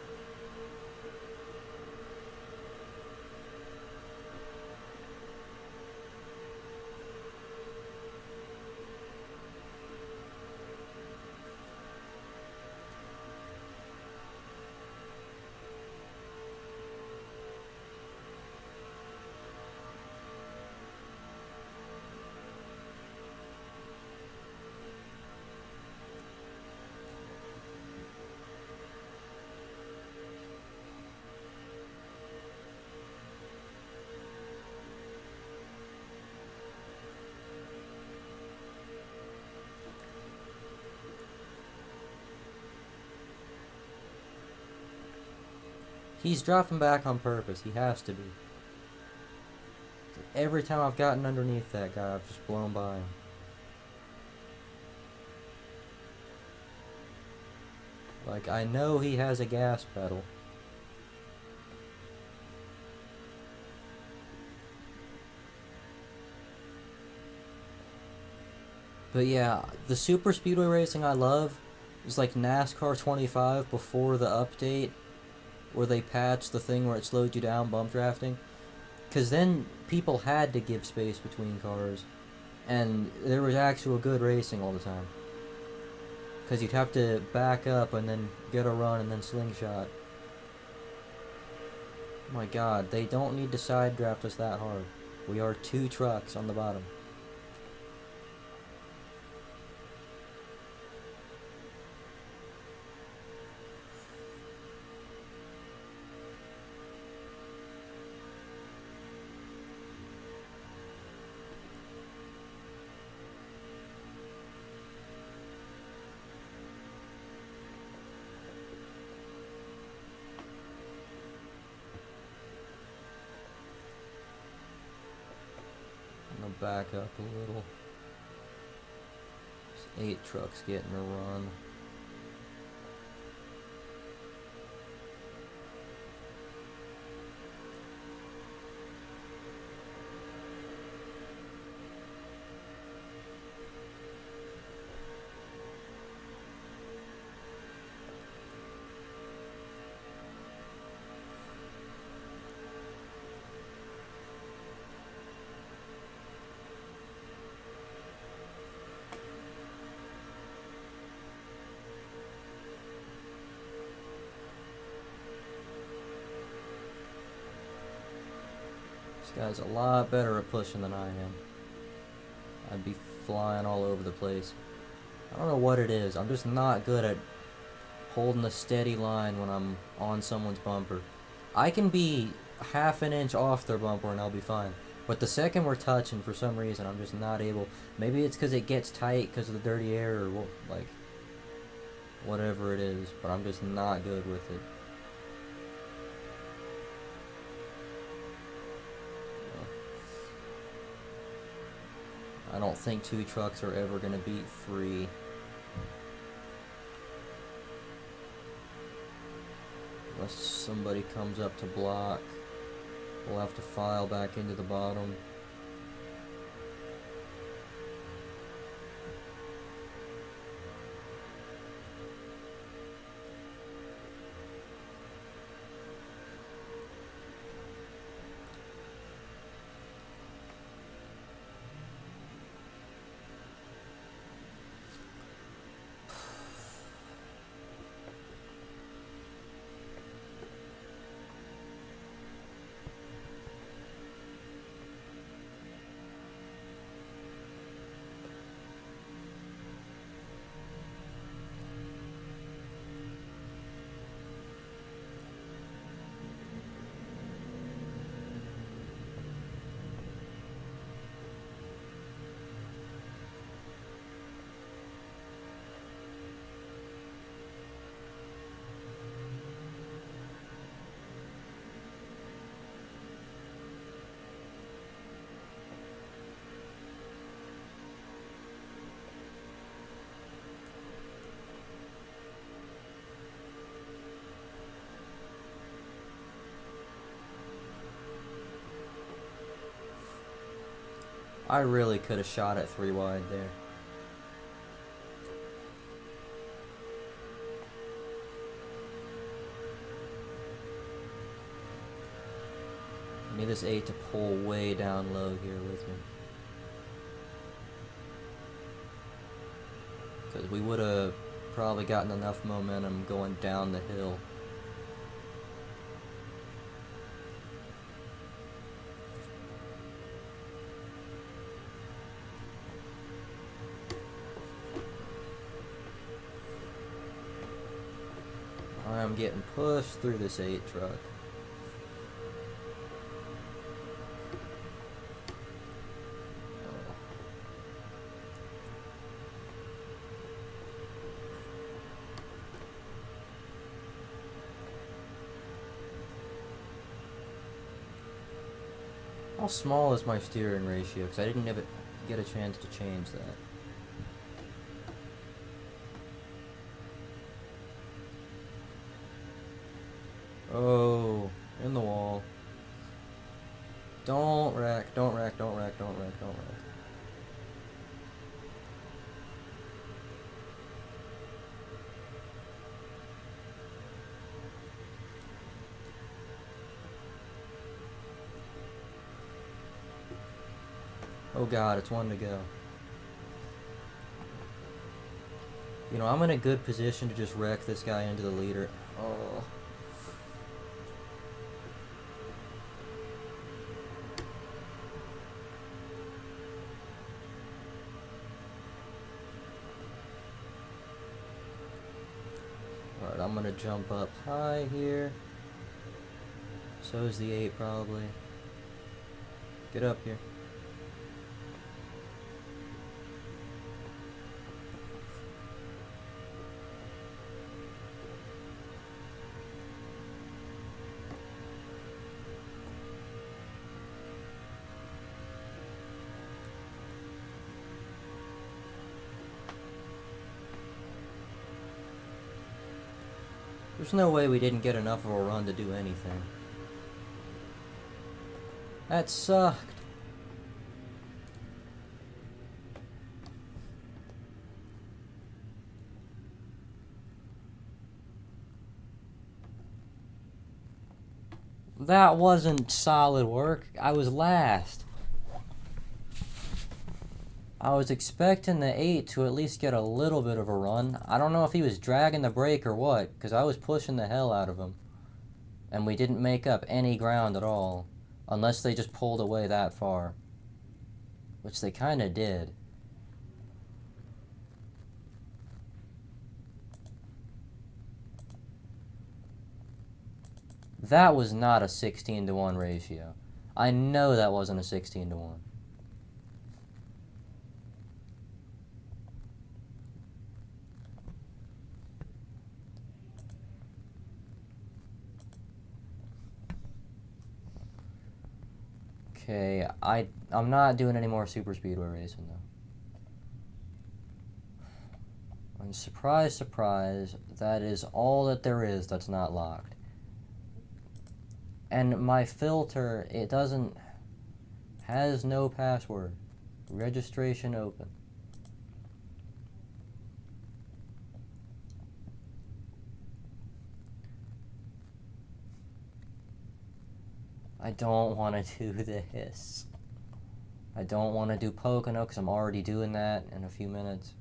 He's dropping back on purpose. He has to be. Every time I've gotten underneath that guy, I've just blown by him. Like, I know he has a gas pedal. But yeah, the super speedway racing I love is like NASCAR 25 before the update, where they patched the thing where it slowed you down, bump drafting. Because then people had to give space between cars, and there was actual good racing all the time. Because you'd have to back up and then get a run and then slingshot. Oh my god, they don't need to side draft us that hard. We are 2 trucks on the bottom. Back up a little. There's 8 trucks getting a run. This guy's a lot better at pushing than I am. I'd be flying all over the place. I don't know what it is. I'm just not good at holding a steady line when I'm on someone's bumper. I can be half an inch off their bumper and I'll be fine. But the second we're touching, for some reason, I'm just not able. Maybe it's because it gets tight because of the dirty air or like whatever it is. But I'm just not good with it. I don't think 2 trucks are ever going to beat 3. Unless somebody comes up to block, we'll have to file back into the bottom. I really could have shot it 3 wide there. I need this 8 to pull way down low here with me. Because we would have probably gotten enough momentum going down the hill. I'm getting pushed through this 8 truck. How small is my steering ratio? Because I didn't get a chance to change that. Oh, in the wall. Don't wreck, don't wreck, don't wreck, don't wreck, don't wreck. Oh god, it's 1 to go. You know, I'm in a good position to just wreck this guy into the leader. Oh. Alright, I'm gonna jump up high here. So is the 8 probably. Get up here. There's no way we didn't get enough of a run to do anything. That sucked. That wasn't solid work. I was last. I was expecting the 8 to at least get a little bit of a run. I don't know if he was dragging the brake or what, because I was pushing the hell out of him. And we didn't make up any ground at all, unless they just pulled away that far. Which they kind of did. That was not a 16-to-1 ratio. I know that wasn't a 16-to-1. Okay, I'm not doing any more super speedway racing though. And surprise, surprise, that is all that there is that's not locked. And my filter, has no password. Registration open. I don't want to do this. I don't want to do Pocono because I'm already doing that in a few minutes.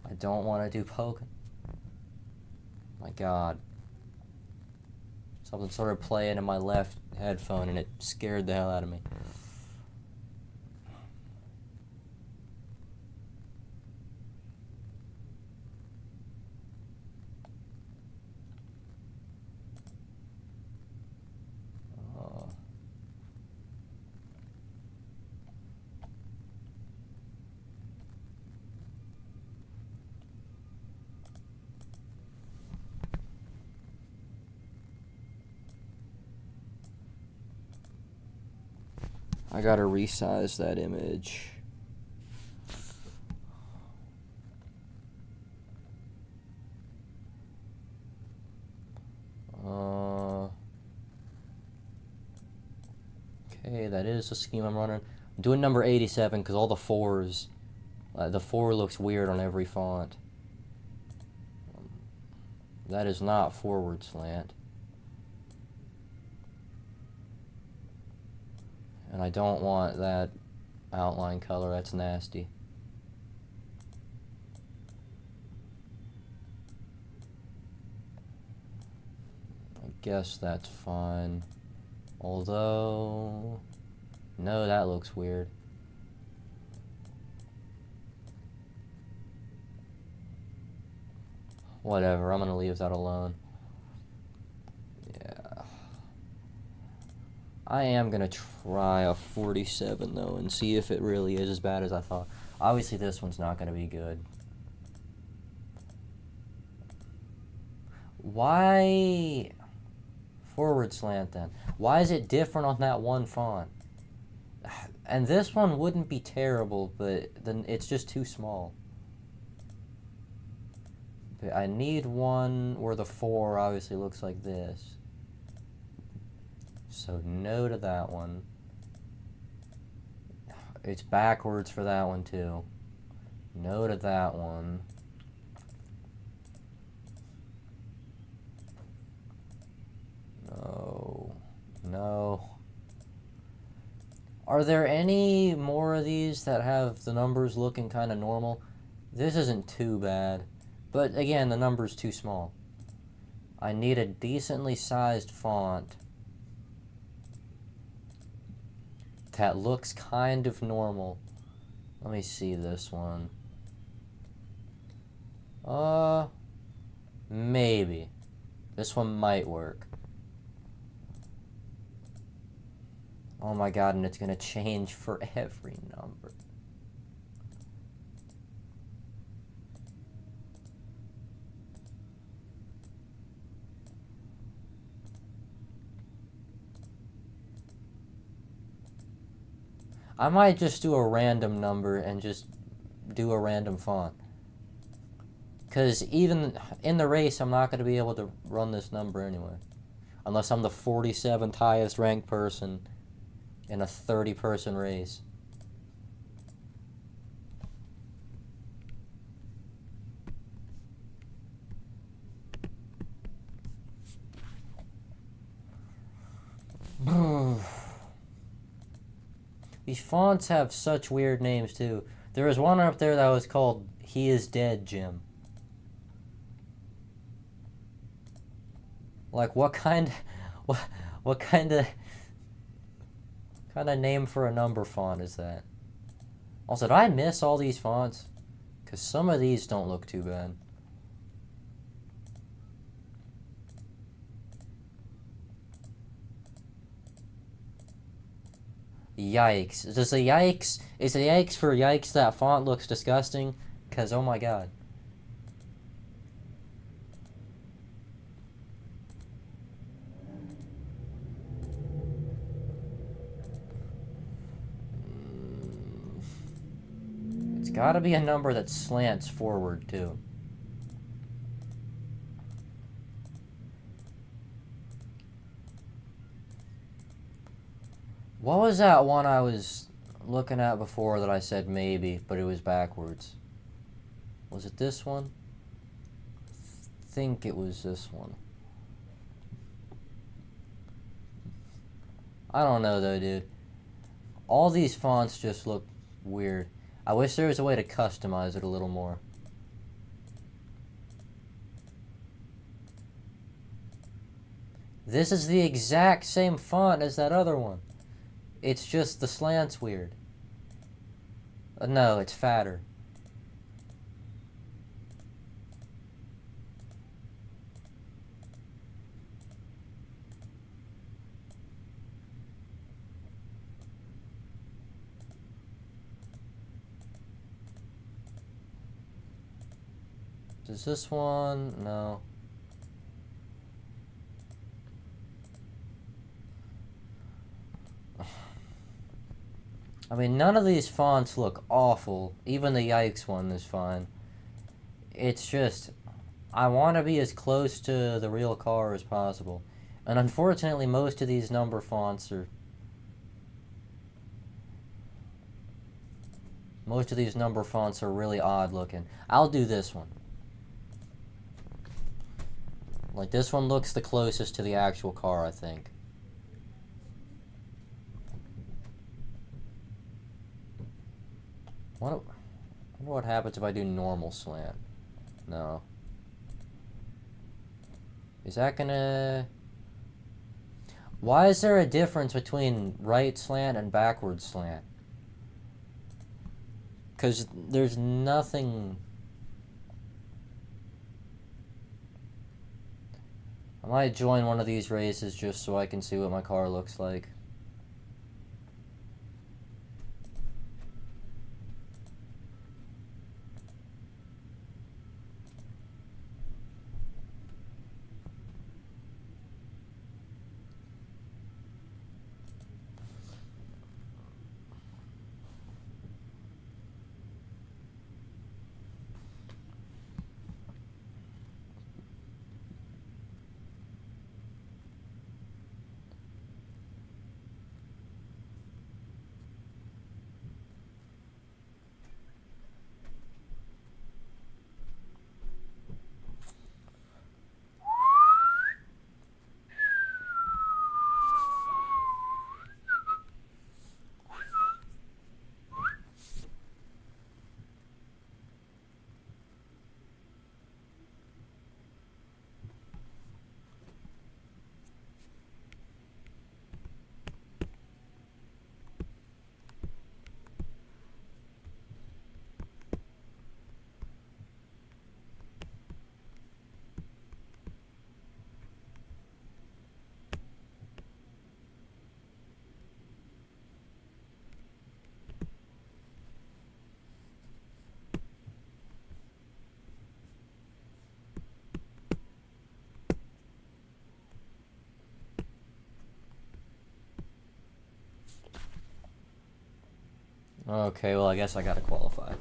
I don't want to do Pocono. My god. Something started playing in my left headphone and it scared the hell out of me. I gotta resize that image. Okay, that is the scheme I'm running. I'm doing number 87 because all the 4s, the 4 looks weird on every font. That is not forward slant. And I don't want that outline color, that's nasty. I guess that's fine. Although, no, that looks weird. Whatever, I'm gonna leave that alone. Yeah. I am gonna try a 47 though and see if it really is as bad as I thought. Obviously this one's not gonna be good. Why forward slant then? Why is it different on that one font? And this one wouldn't be terrible, but then it's just too small. I need one where the 4 obviously looks like this. So no to that one. It's backwards for that one too. No to that one. No. No. Are there any more of these that have the numbers looking kind of normal? This isn't too bad. But again, the number's too small. I need a decently sized font that looks kind of normal. Let me see this one. Maybe. This one might work. Oh my god, and it's gonna change for every number. I might just do a random number and just do a random font. Because even in the race, I'm not going to be able to run this number anyway. Unless I'm the 47th highest ranked person in a 30-person race. These fonts have such weird names too. There was one up there that was called "He is Dead, Jim." Like what kind of name for a number font is that? Also, did I miss all these fonts? Cause some of these don't look too bad. Yikes. Is the yikes for yikes that font looks disgusting? Cause oh my god. It's gotta be a number that slants forward too. What was that one I was looking at before that I said maybe, but it was backwards? Was it this one? I think it was this one. I don't know though, dude. All these fonts just look weird. I wish there was a way to customize it a little more. This is the exact same font as that other one. It's just the slant's weird. No, it's fatter. Does this one? No. I mean, none of these fonts look awful. Even the yikes one is fine. It's just, I want to be as close to the real car as possible. And unfortunately, most of these number fonts are Most of these number fonts are really odd looking. I'll do this one. Like, this one looks the closest to the actual car, I think. I wonder what happens if I do normal slant. No. Is that gonna... Why is there a difference between right slant and backward slant? Because there's nothing... I might join one of these races just so I can see what my car looks like. Okay, well, I guess I gotta qualify.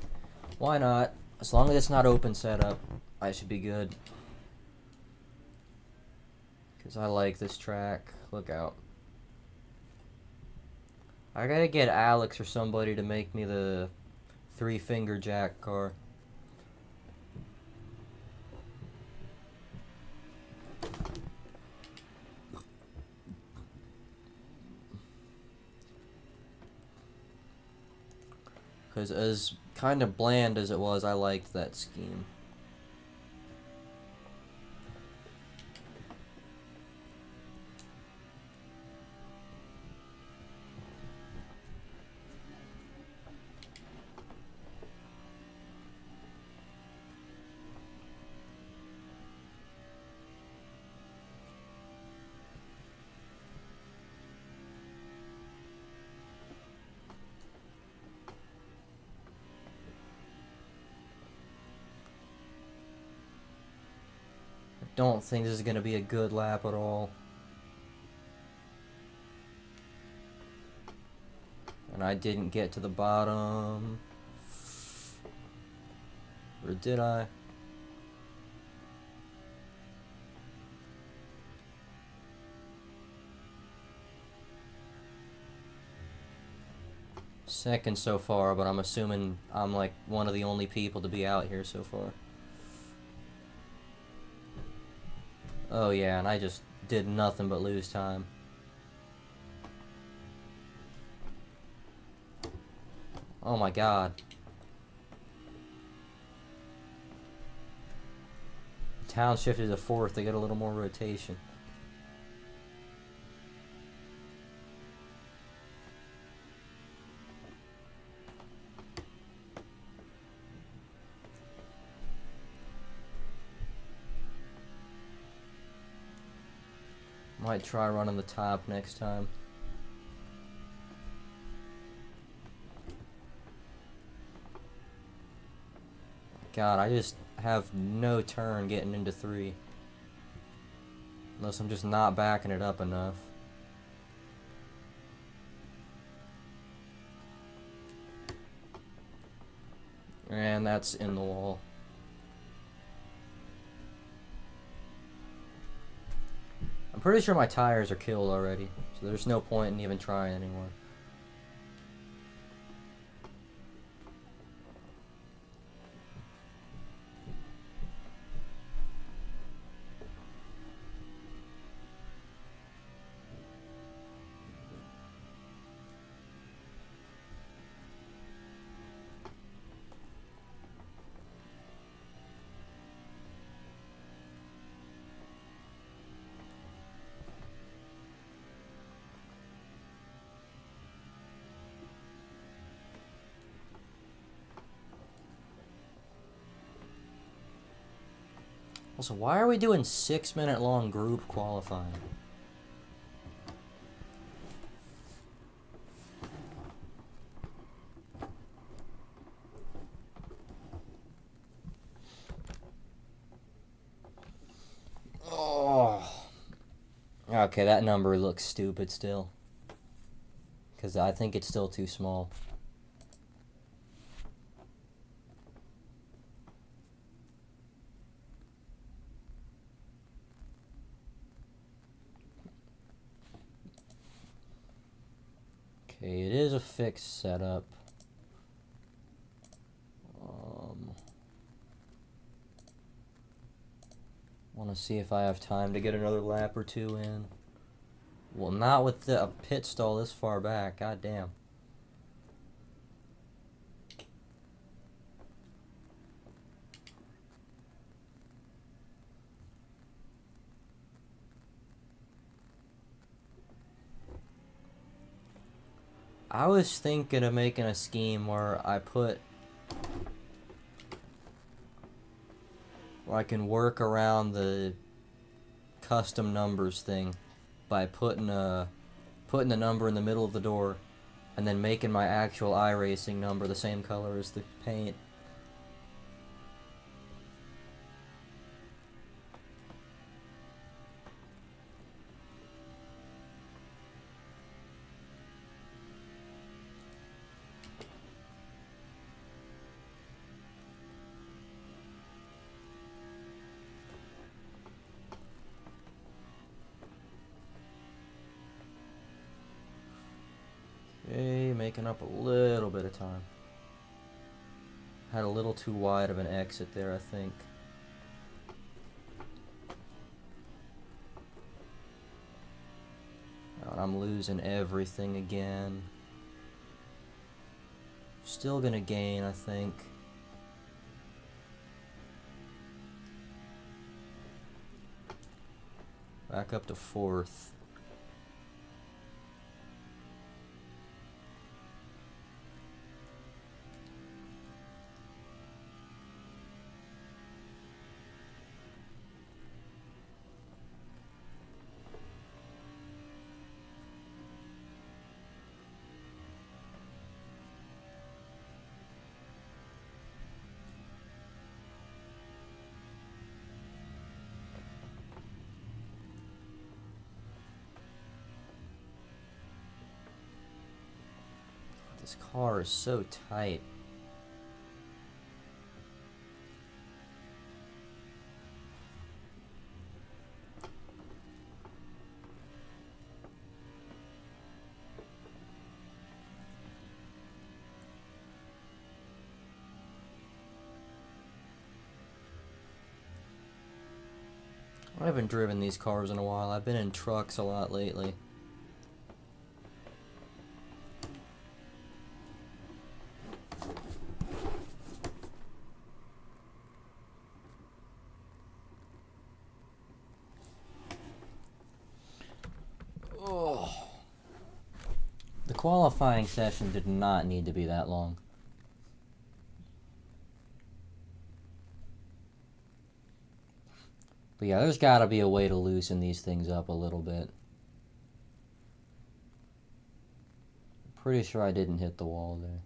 Why not? As long as it's not open setup, I should be good. Because I like this track. Look out. I gotta get Alex or somebody to make me the 3-finger jack car. Because as kind of bland as it was, I liked that scheme. Don't think this is going to be a good lap at all. And I didn't get to the bottom. Or did I? Second so far, but I'm assuming I'm like one of the only people to be out here so far. Oh yeah, and I just did nothing but lose time. Oh my god. Town shifted to 4th, they get a little more rotation. Might try running the top next time. God, I just have no turn getting into 3. Unless I'm just not backing it up enough. And that's in the wall. I'm pretty sure my tires are killed already, so there's no point in even trying anymore. Also, why are we doing 6-minute long group qualifying? Oh. Okay, that number looks stupid still. Because I think it's still too small. Okay, it is a fixed setup. Want to see if I have time to get another lap or two in. Well, not with a pit stall this far back. God damn. I was thinking of making a scheme where I can work around the custom numbers thing by putting the number in the middle of the door and then making my actual iRacing number the same color as the paint. Okay, making up a little bit of time. Had a little too wide of an exit there, I think. God, I'm losing everything again. Still gonna gain, I think. Back up to 4th. This car is so tight. I haven't driven these cars in a while. I've been in trucks a lot lately. Oh. The qualifying session did not need to be that long. But yeah, there's gotta be a way to loosen these things up a little bit. Pretty sure I didn't hit the wall there.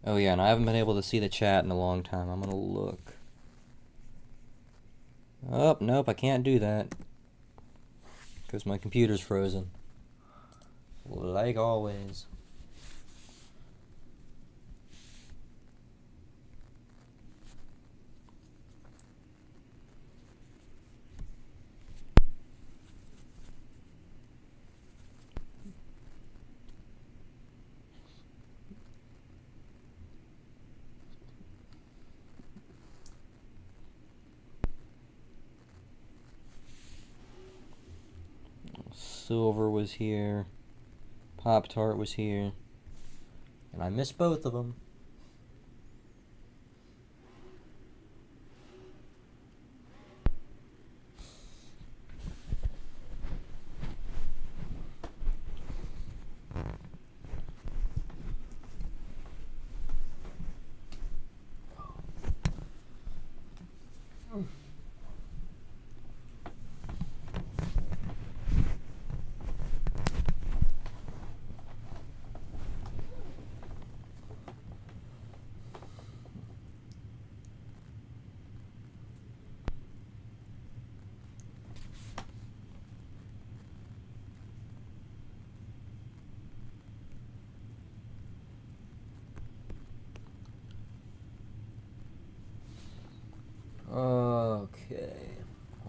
Oh yeah, and I haven't been able to see the chat in a long time. I'm gonna look. Oh, nope, I can't do that. Because my computer's frozen. Like always. Silver was here. Pop-Tart was here. And I missed both of them.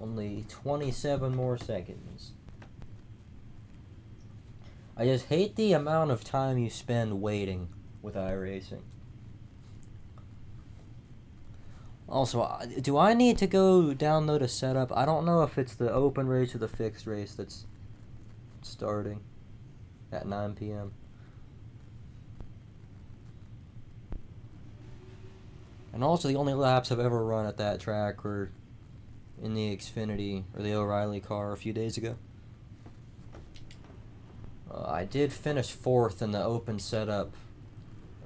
Only 27 more seconds. I just hate the amount of time you spend waiting with iRacing. Also, do I need to go download a setup? I don't know if it's the open race or the fixed race that's starting at 9 p.m. And also, the only laps I've ever run at that track were in the Xfinity or the O'Reilly car a few days ago. I did finish 4th in the open setup,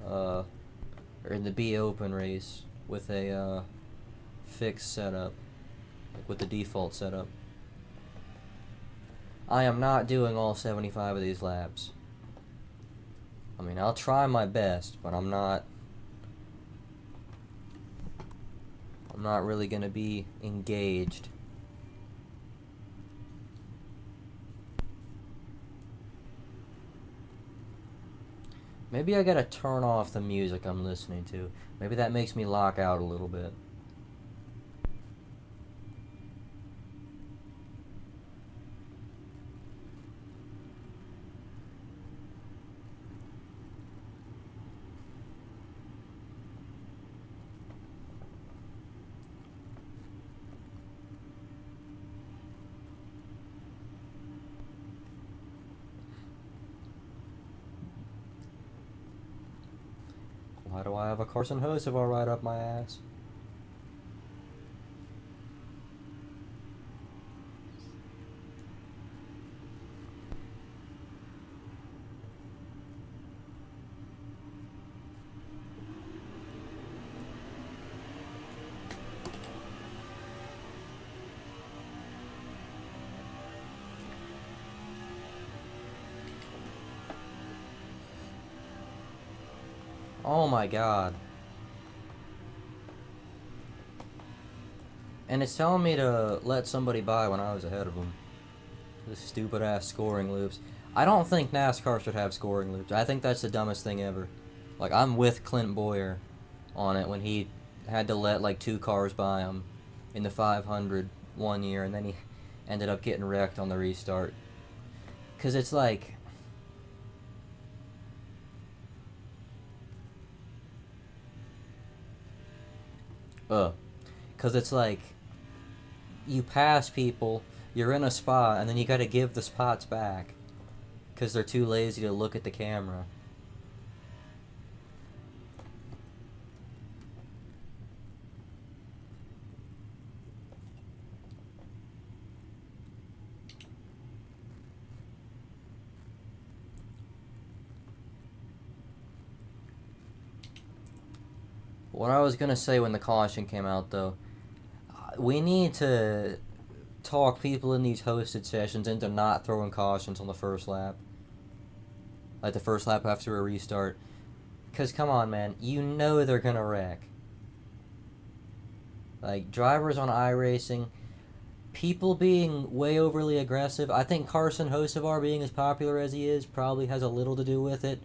or in the B open race with a fixed setup, like with the default setup. I am not doing all 75 of these laps. I mean, I'll try my best, but I'm not really gonna be engaged. Maybe I gotta turn off the music I'm listening to. Maybe that makes me lock out a little bit. Why do I have a Carson Hocevar right up my ass? Oh my god. And it's telling me to let somebody by when I was ahead of them. This stupid ass scoring loops. I don't think NASCAR should have scoring loops. I think that's the dumbest thing ever. Like, I'm with Clint Boyer on it when he had to let like 2 cars by him in the 500 one year, and then he ended up getting wrecked on the restart. Cause it's like, cause it's like, you pass people, you're in a spot, and then you gotta give the spots back, cause they're too lazy to look at the camera. What I was gonna say when the caution came out, though, we need to talk people in these hosted sessions into not throwing cautions on the first lap. Like the first lap after a restart. Because, come on, man, you know they're gonna wreck. Like, drivers on iRacing, people being way overly aggressive. I think Carson Hocevar being as popular as he is probably has a little to do with it.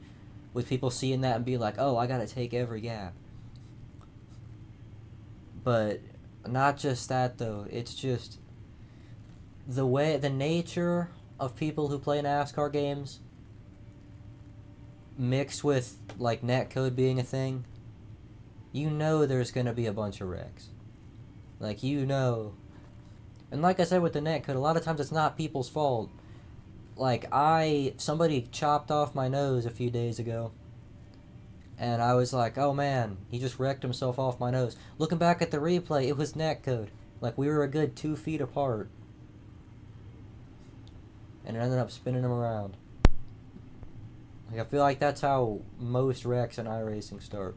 With people seeing that and be like, oh, I gotta take every gap. But not just that, though. It's just the nature of people who play NASCAR games mixed with like netcode being a thing. You know there's gonna be a bunch of wrecks. Like, you know. And like I said with the netcode, a lot of times it's not people's fault. Like, somebody chopped off my nose a few days ago. And I was like, oh man, he just wrecked himself off my nose. Looking back at the replay, it was netcode. Like, we were a good 2 feet apart. And it ended up spinning him around. Like, I feel like that's how most wrecks in iRacing start.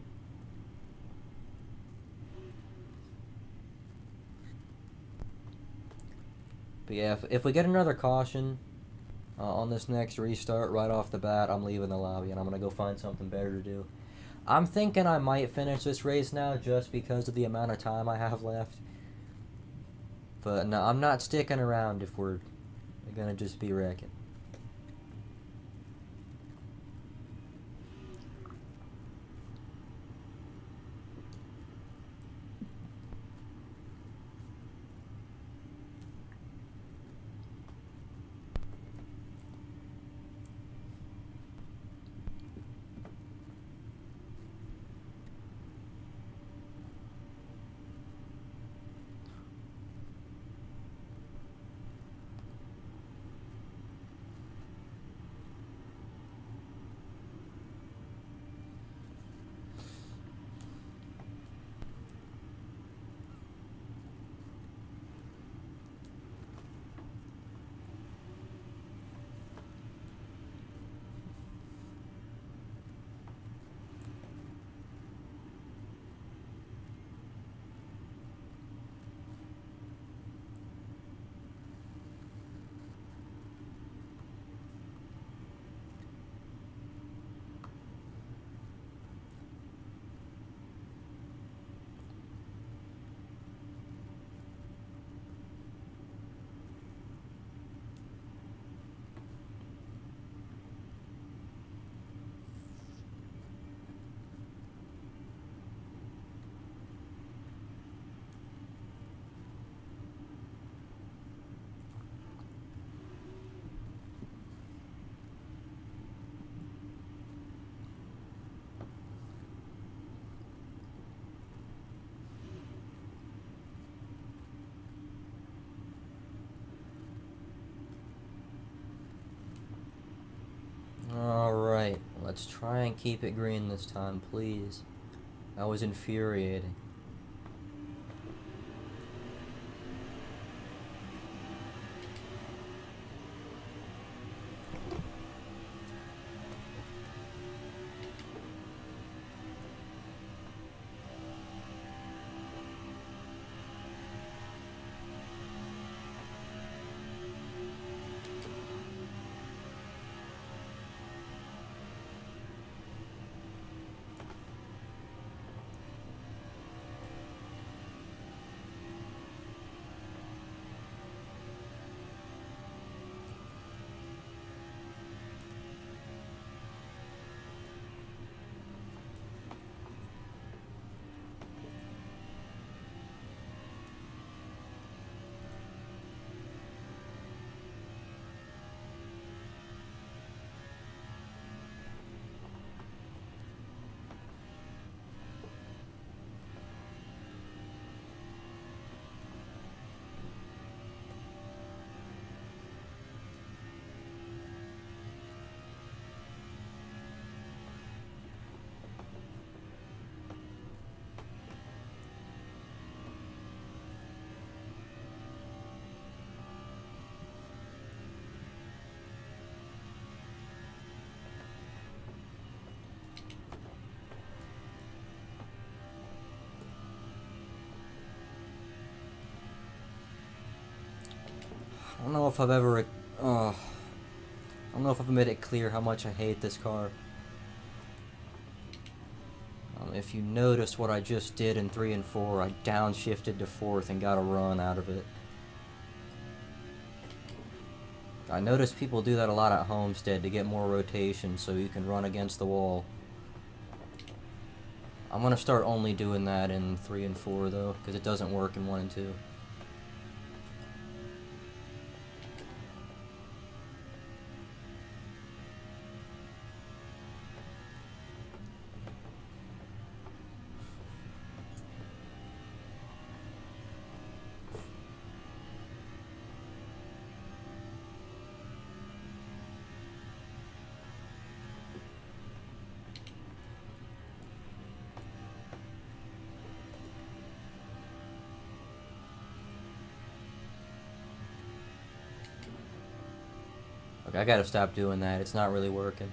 But yeah, if we get another caution on this next restart right off the bat, I'm leaving the lobby and I'm going to go find something better to do. I'm thinking I might finish this race now just because of the amount of time I have left. But no, I'm not sticking around if we're going to just be wrecking. and keep it green this time, please. That was infuriating. I don't know if I've ever, I don't know if I've made it clear how much I hate this car. If you noticed what I just did in 3 and 4, I downshifted to 4th and got a run out of it. I noticed people do that a lot at Homestead to get more rotation so you can run against the wall. I'm gonna start only doing that in 3 and 4 though, because it doesn't work in 1 and 2. Okay, I gotta stop doing that. It's not really working.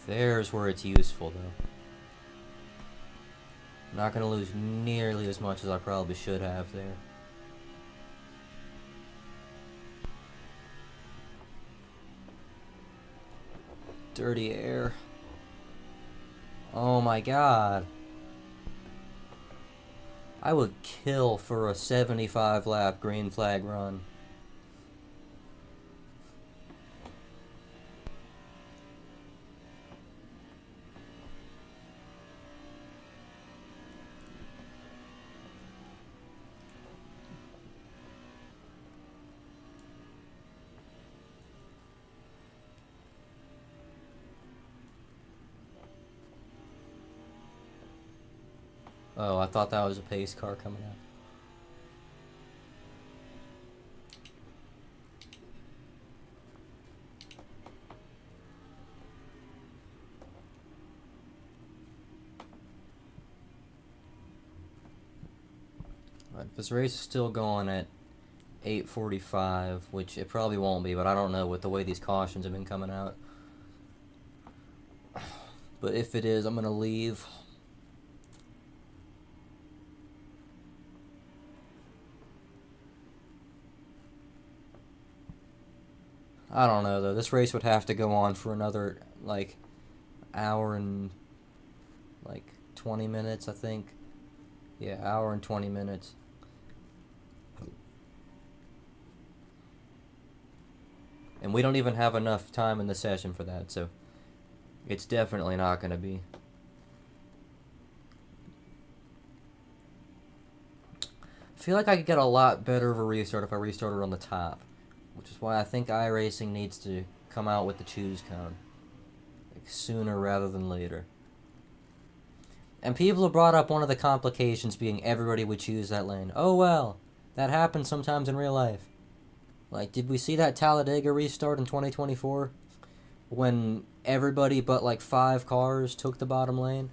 There's where it's useful, though. I'm not going to lose nearly as much as I probably should have there. Dirty air. Oh my god. I would kill for a 75 lap green flag run. Oh, I thought that was a pace car coming out. Right, if this race is still going at 8:45, which it probably won't be, but I don't know with the way these cautions have been coming out. But if it is, I'm gonna leave. I don't know though. This race would have to go on for another like hour and like 20 minutes, I think. Yeah, hour and 20 minutes. And we don't even have enough time in the session for that, so it's definitely not going to be. I feel like I could get a lot better of a restart if I restarted on the top. Which is why I think iRacing needs to come out with the choose cone. Like, sooner rather than later. And people have brought up one of the complications being everybody would choose that lane. Oh well, that happens sometimes in real life. Like, did we see that Talladega restart in 2024? When everybody but like 5 cars took the bottom lane?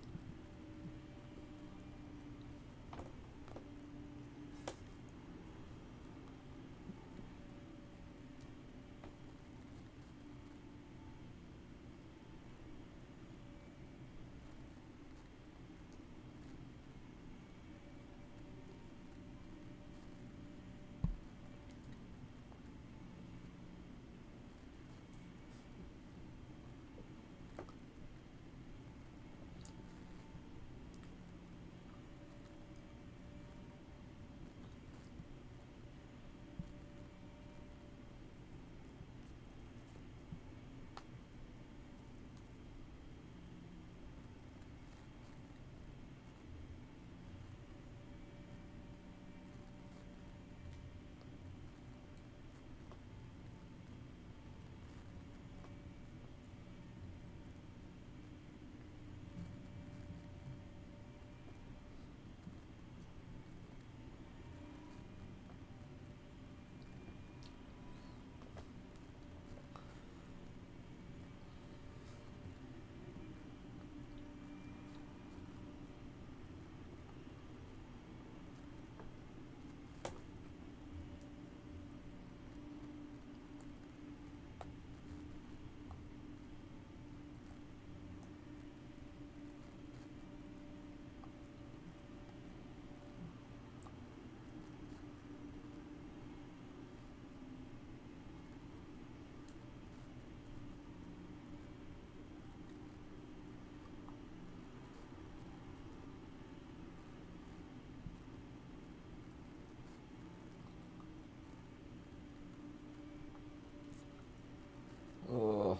Oh.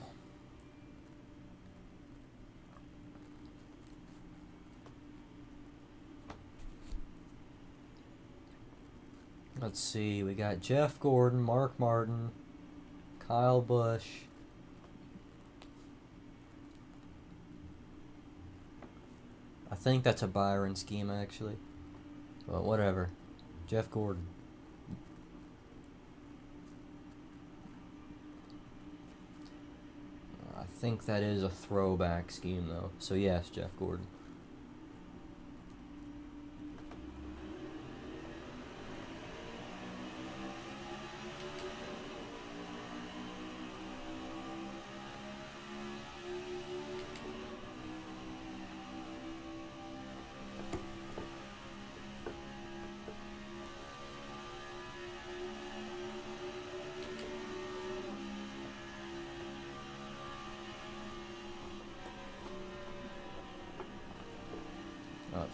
Let's see, we got Jeff Gordon, Mark Martin, Kyle Busch. I think that's a Byron scheme, actually. But whatever. Jeff Gordon. I think that is a throwback scheme, though. So yes, Jeff Gordon.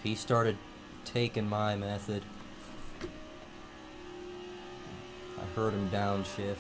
He started taking my method. I heard him downshift.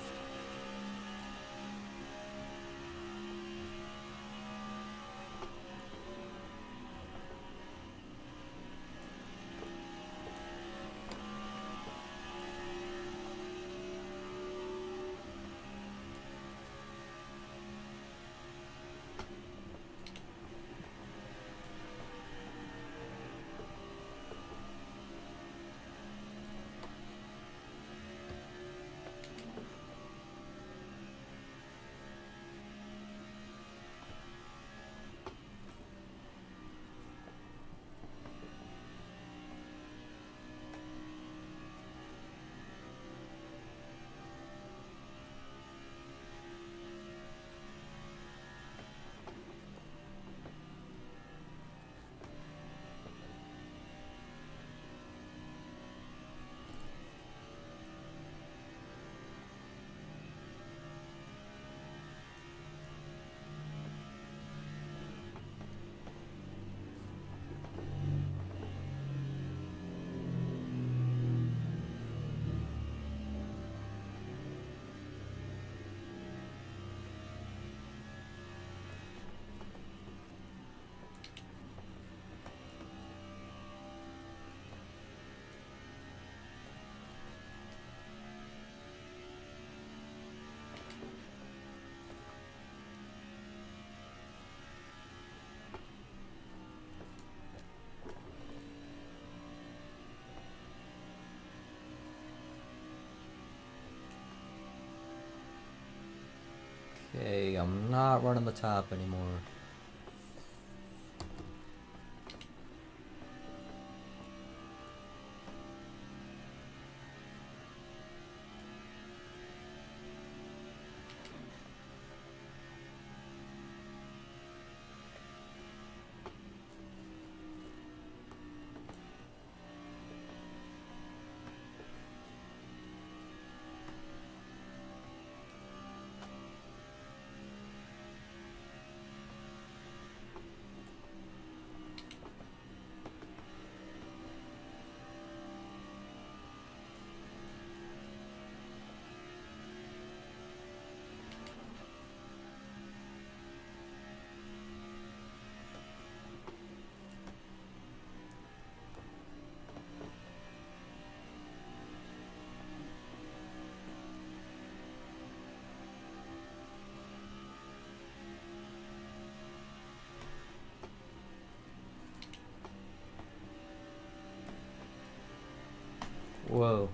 not running the top anymore. Whoa.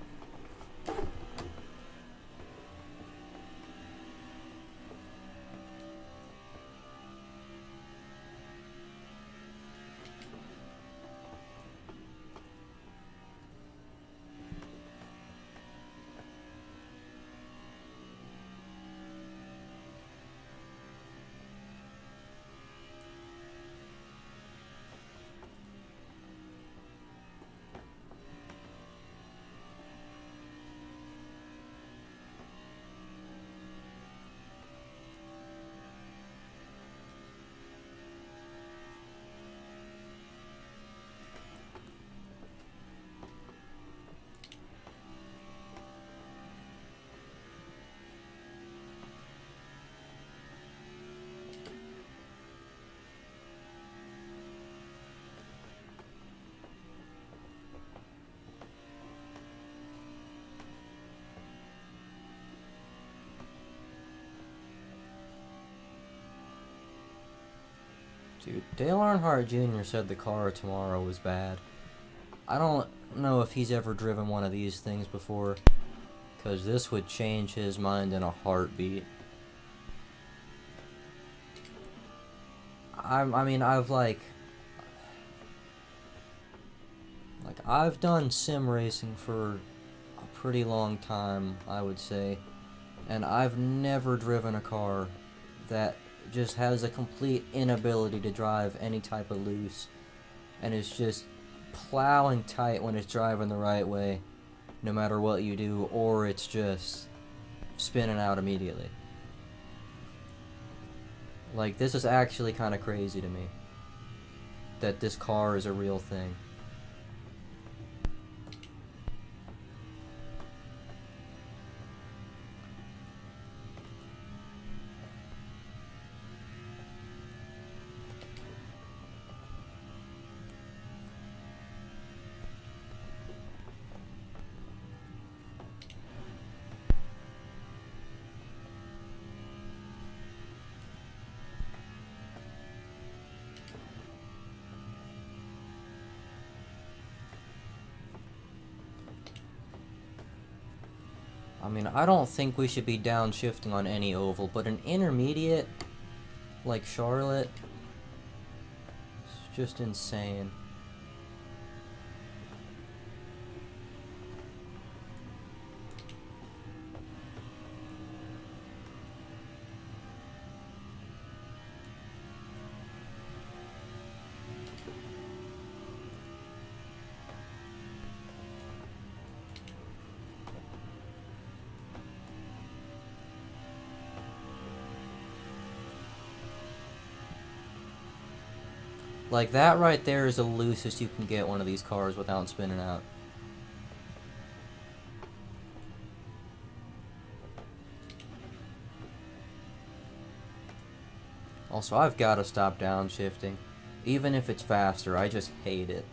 Dude, Dale Earnhardt Jr. said the car tomorrow was bad. I don't know if he's ever driven one of these things before, because this would change his mind in a heartbeat. I mean, I've done sim racing for a pretty long time, I would say, and I've never driven a car that just has a complete inability to drive any type of loose, and is just plowing tight when it's driving the right way, no matter what you do, or it's just spinning out immediately. Like, this is actually kind of crazy to me, that this car is a real thing. I mean, I don't think we should be downshifting on any oval, but an intermediate like Charlotte, it's just insane. Like, that right there is the loosest you can get one of these cars without spinning out. Also, I've got to stop downshifting. Even if it's faster, I just hate it.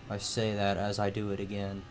I say that as I do it again.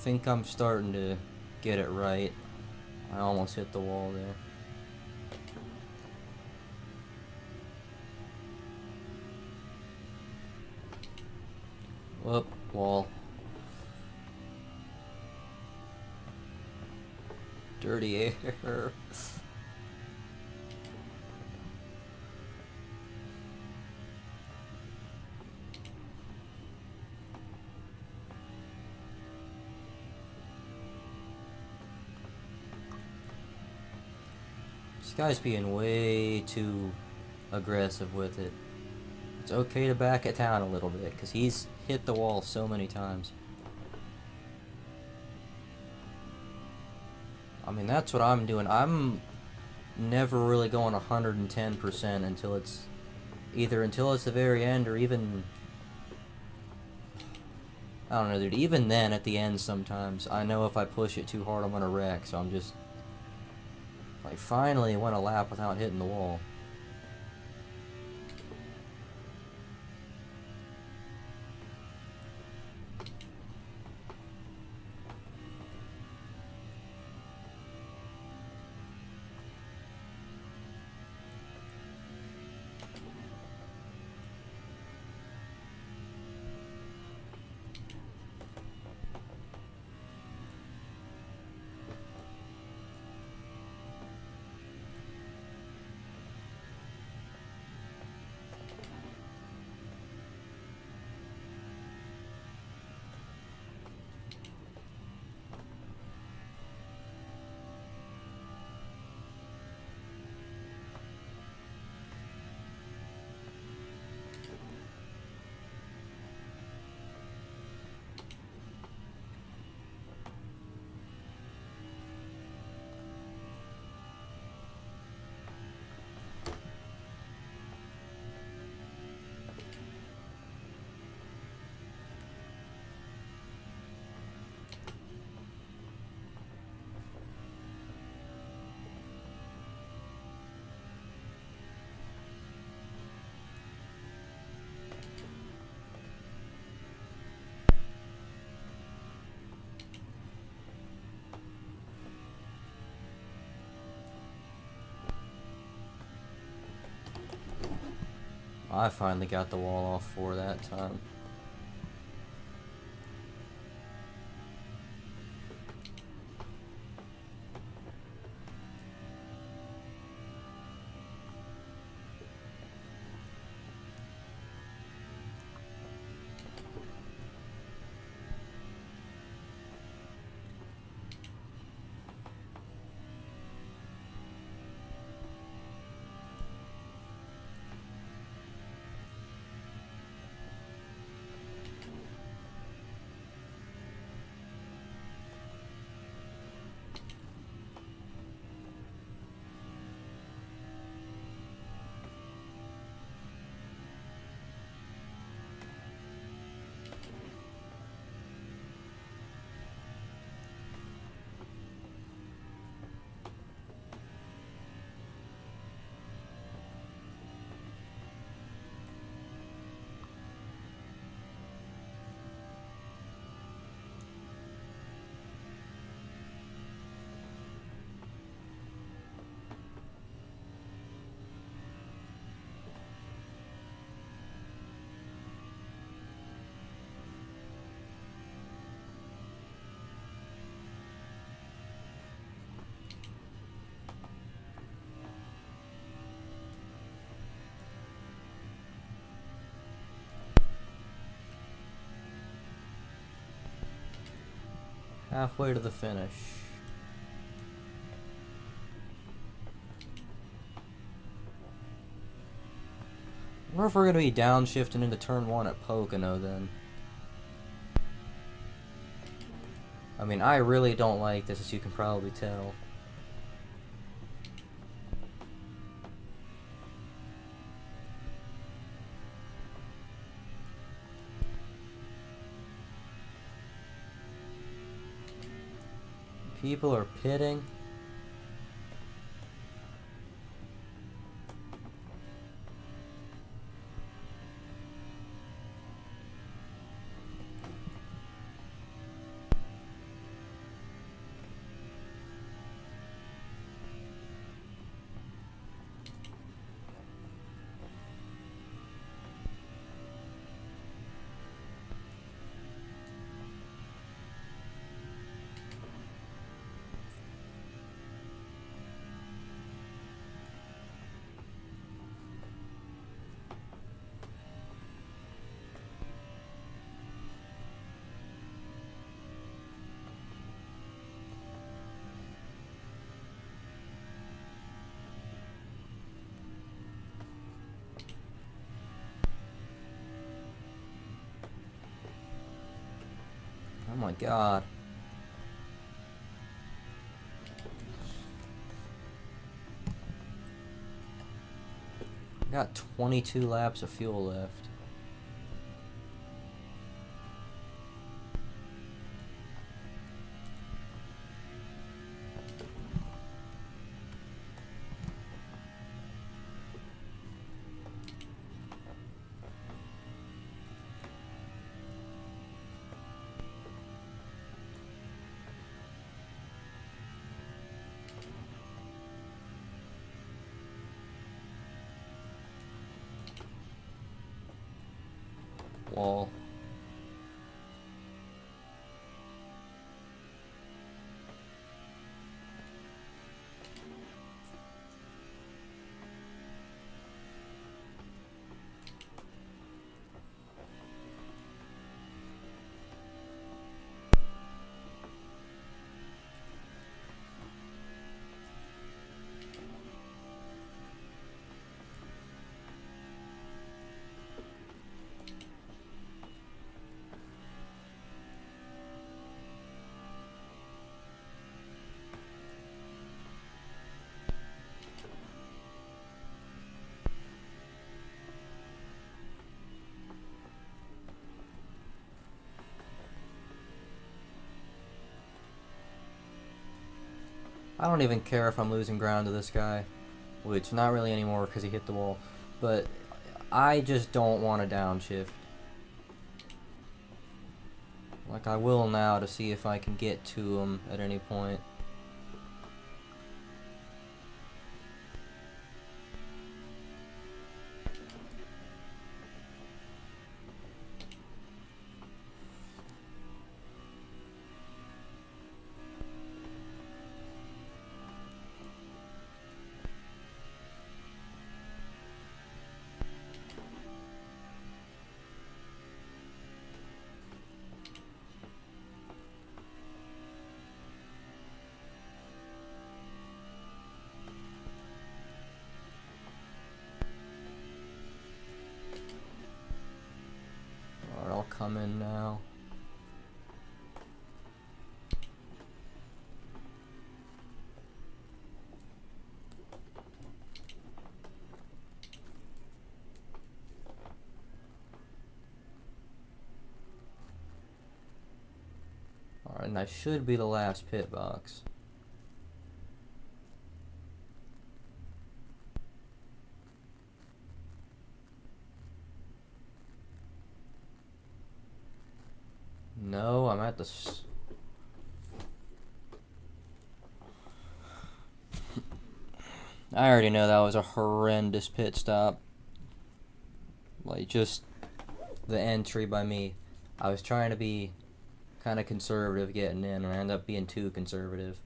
think I'm starting to get it right. I almost hit the wall there. Whoop, wall. Dirty air. This guy's being way too aggressive with it. It's okay to back it down a little bit, because he's hit the wall so many times. I mean, that's what I'm doing. I'm never really going 110% until it's the very end, or even, I don't know, dude. Even then, at the end, sometimes I know if I push it too hard, I'm gonna wreck. So I'm just like, finally went a lap without hitting the wall. I finally got the wall off for that time. Halfway to the finish. I wonder if we're going to be downshifting into turn 1 at Pocono then. I mean, I really don't like this, as you can probably tell. People are pitting. my god. Got 22 laps of fuel left. Wall. I don't even care if I'm losing ground to this guy, which not really anymore because he hit the wall, but I just don't want to downshift. Like I will now to see if I can get to him at any point. Alright, I'll come in now. Alright, and I should be the last pit box. No, I'm at the I already know that was a horrendous pit stop. Like, just the entry by me. I was trying to be kind of conservative getting in, and I ended up being too conservative.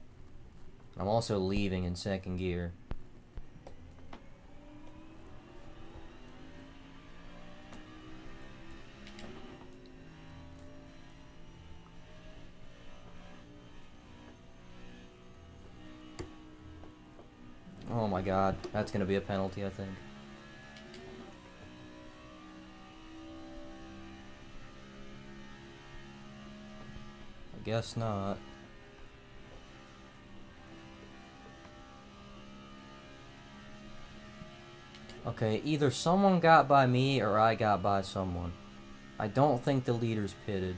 I'm also leaving in second gear. Oh my god, that's gonna be a penalty, I think. I guess not. Okay, either someone got by me or I got by someone. I don't think the leader's pitted.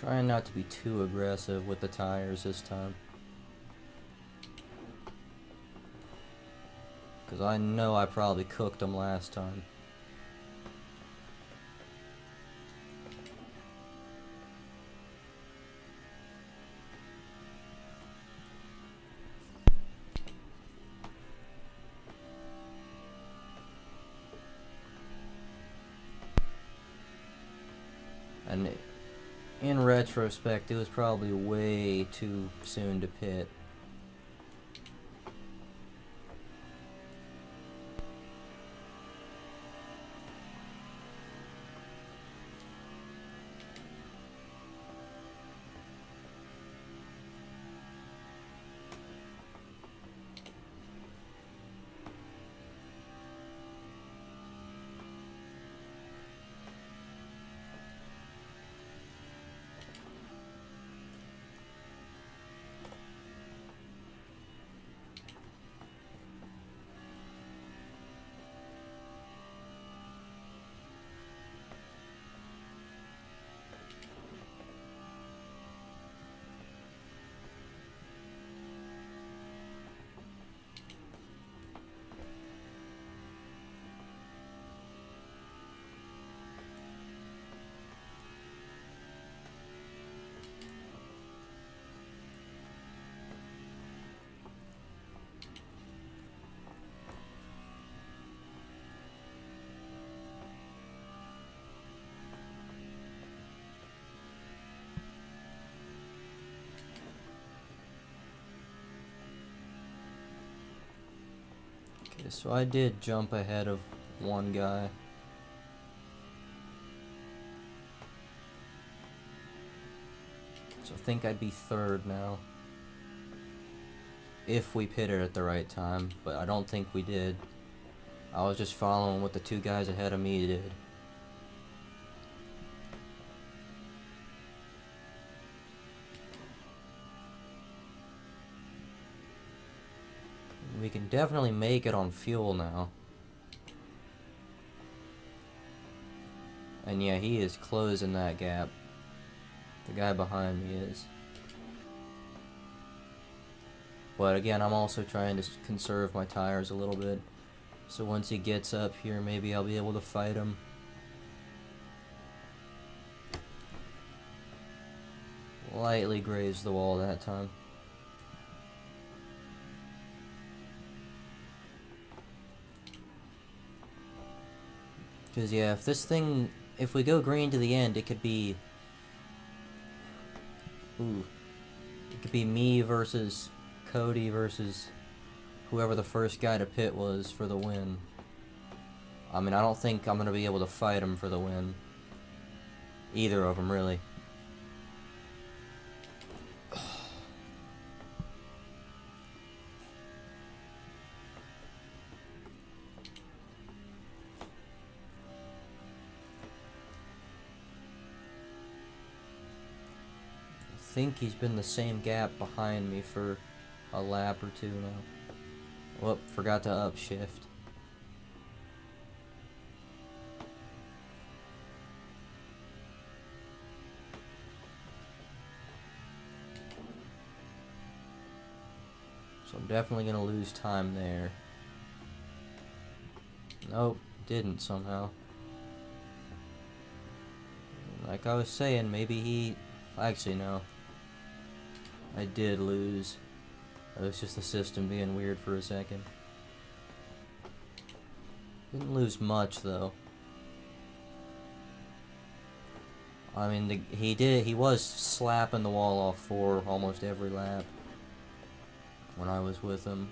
Trying not to be too aggressive with the tires this time. Because I know I probably cooked them last time. And in retrospect, it was probably way too soon to pit. Okay, so I did jump ahead of one guy. So I think I'd be third now. If we pitted at the right time, but I don't think we did. I was just following what the two guys ahead of me did. We can definitely make it on fuel now. And yeah, he is closing that gap. The guy behind me is. But again, I'm also trying to conserve my tires a little bit. So once he gets up here, maybe I'll be able to fight him. Lightly grazed the wall that time. Because yeah, if we go green to the end, it could be... Ooh. It could be me versus Cody versus whoever the first guy to pit was for the win. I mean, I don't think I'm going to be able to fight him for the win. Either of them, really. I think he's been the same gap behind me for a lap or two now. Whoop, forgot to upshift. So I'm definitely going to lose time there. Nope, didn't somehow. Like I was saying, maybe he... Actually, no. I did lose. It was just the system being weird for a second. Didn't lose much, though. I mean, he was slapping the wall off for almost every lap when I was with him.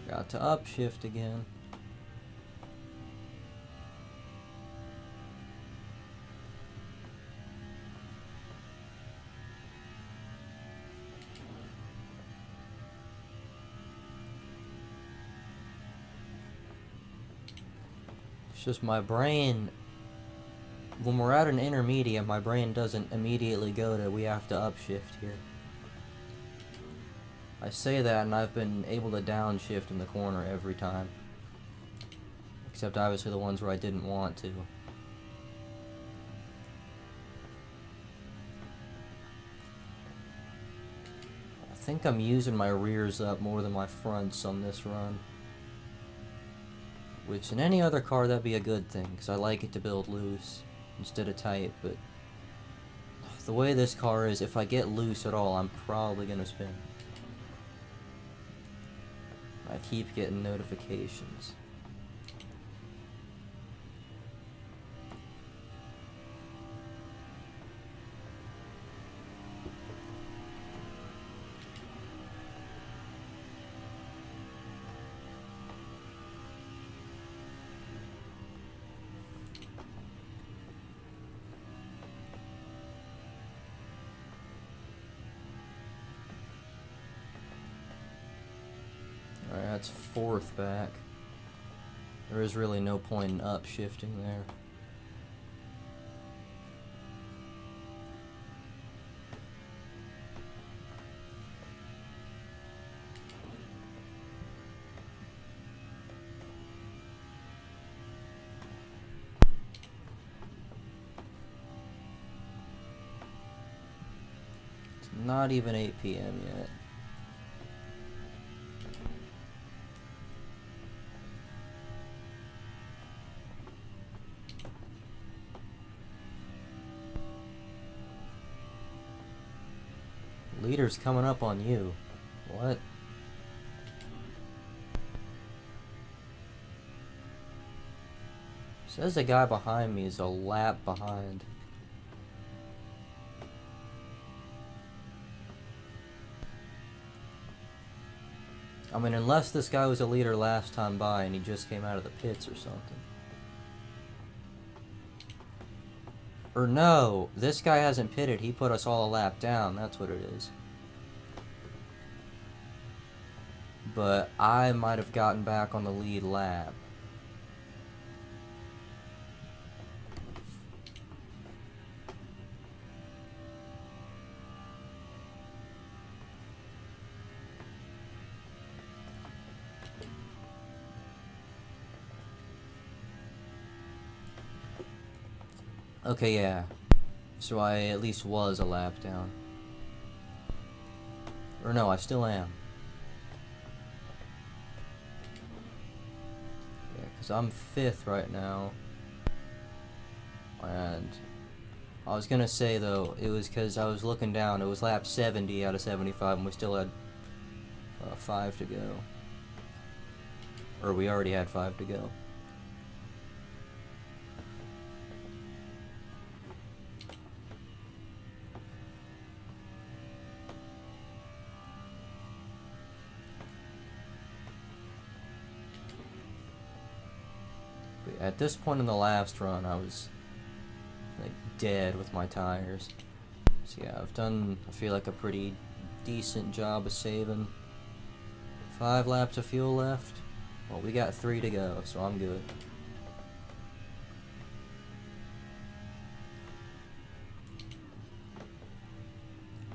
Forgot to upshift again. It's just my brain, when we're at an intermediate, my brain doesn't immediately go to, we have to upshift here. I say that, and I've been able to downshift in the corner every time. Except obviously the ones where I didn't want to. I think I'm using my rears up more than my fronts on this run. Which in any other car that'd be a good thing, because I like it to build loose instead of tight, but the way this car is, if I get loose at all, I'm probably gonna spin. I keep getting notifications. Alright, that's fourth back. There is really no point in upshifting there. It's not even 8 p.m. yet. Leader's coming up on you. What? Says the guy behind me is a lap behind. I mean, unless this guy was a leader last time by and he just came out of the pits or something. Or no, this guy hasn't pitted, he put us all a lap down, that's what it is. But I might have gotten back on the lead lap. Okay, yeah. So I at least was a lap down. Or no, I still am. Yeah, because I'm 5th right now. And I was gonna say, though, it was because I was looking down. It was lap 70 out of 75, and we still had 5 to go. Or we already had 5 to go. At this point in the last run, I was like dead with my tires. So yeah, I've done, I feel like, a pretty decent job of saving. 5 laps of fuel left. Well, we got 3 to go, so I'm good.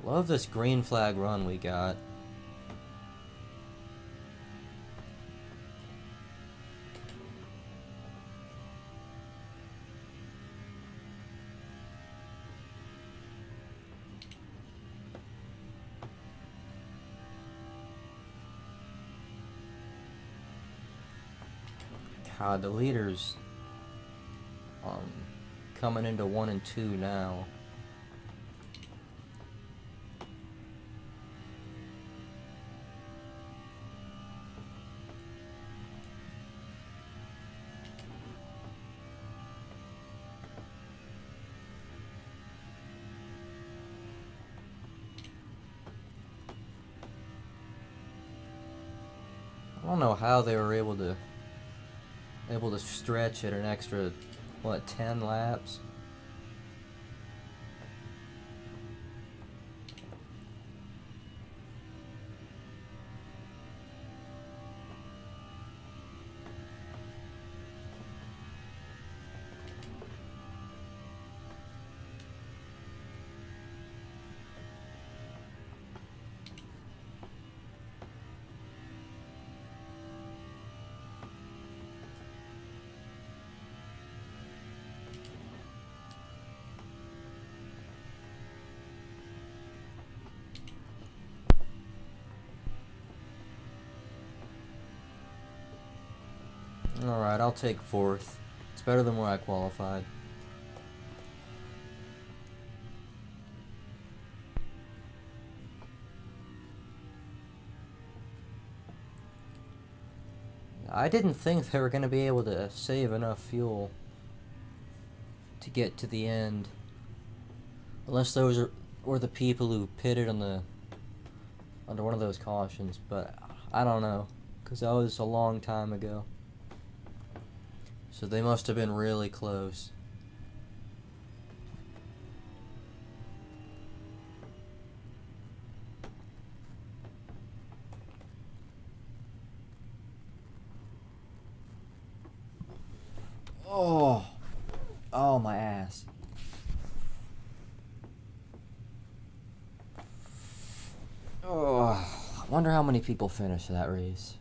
Love this green flag run we got. God, the leaders coming into 1 and 2 now. I don't know how they were able to stretch it an extra, what, 10 laps? Alright, I'll take 4th. It's better than where I qualified. I didn't think they were going to be able to save enough fuel to get to the end. Unless those were the people who pitted under one of those cautions, but I don't know, because that was a long time ago. So they must have been really close. Oh, my ass. Oh, I wonder how many people finished that race.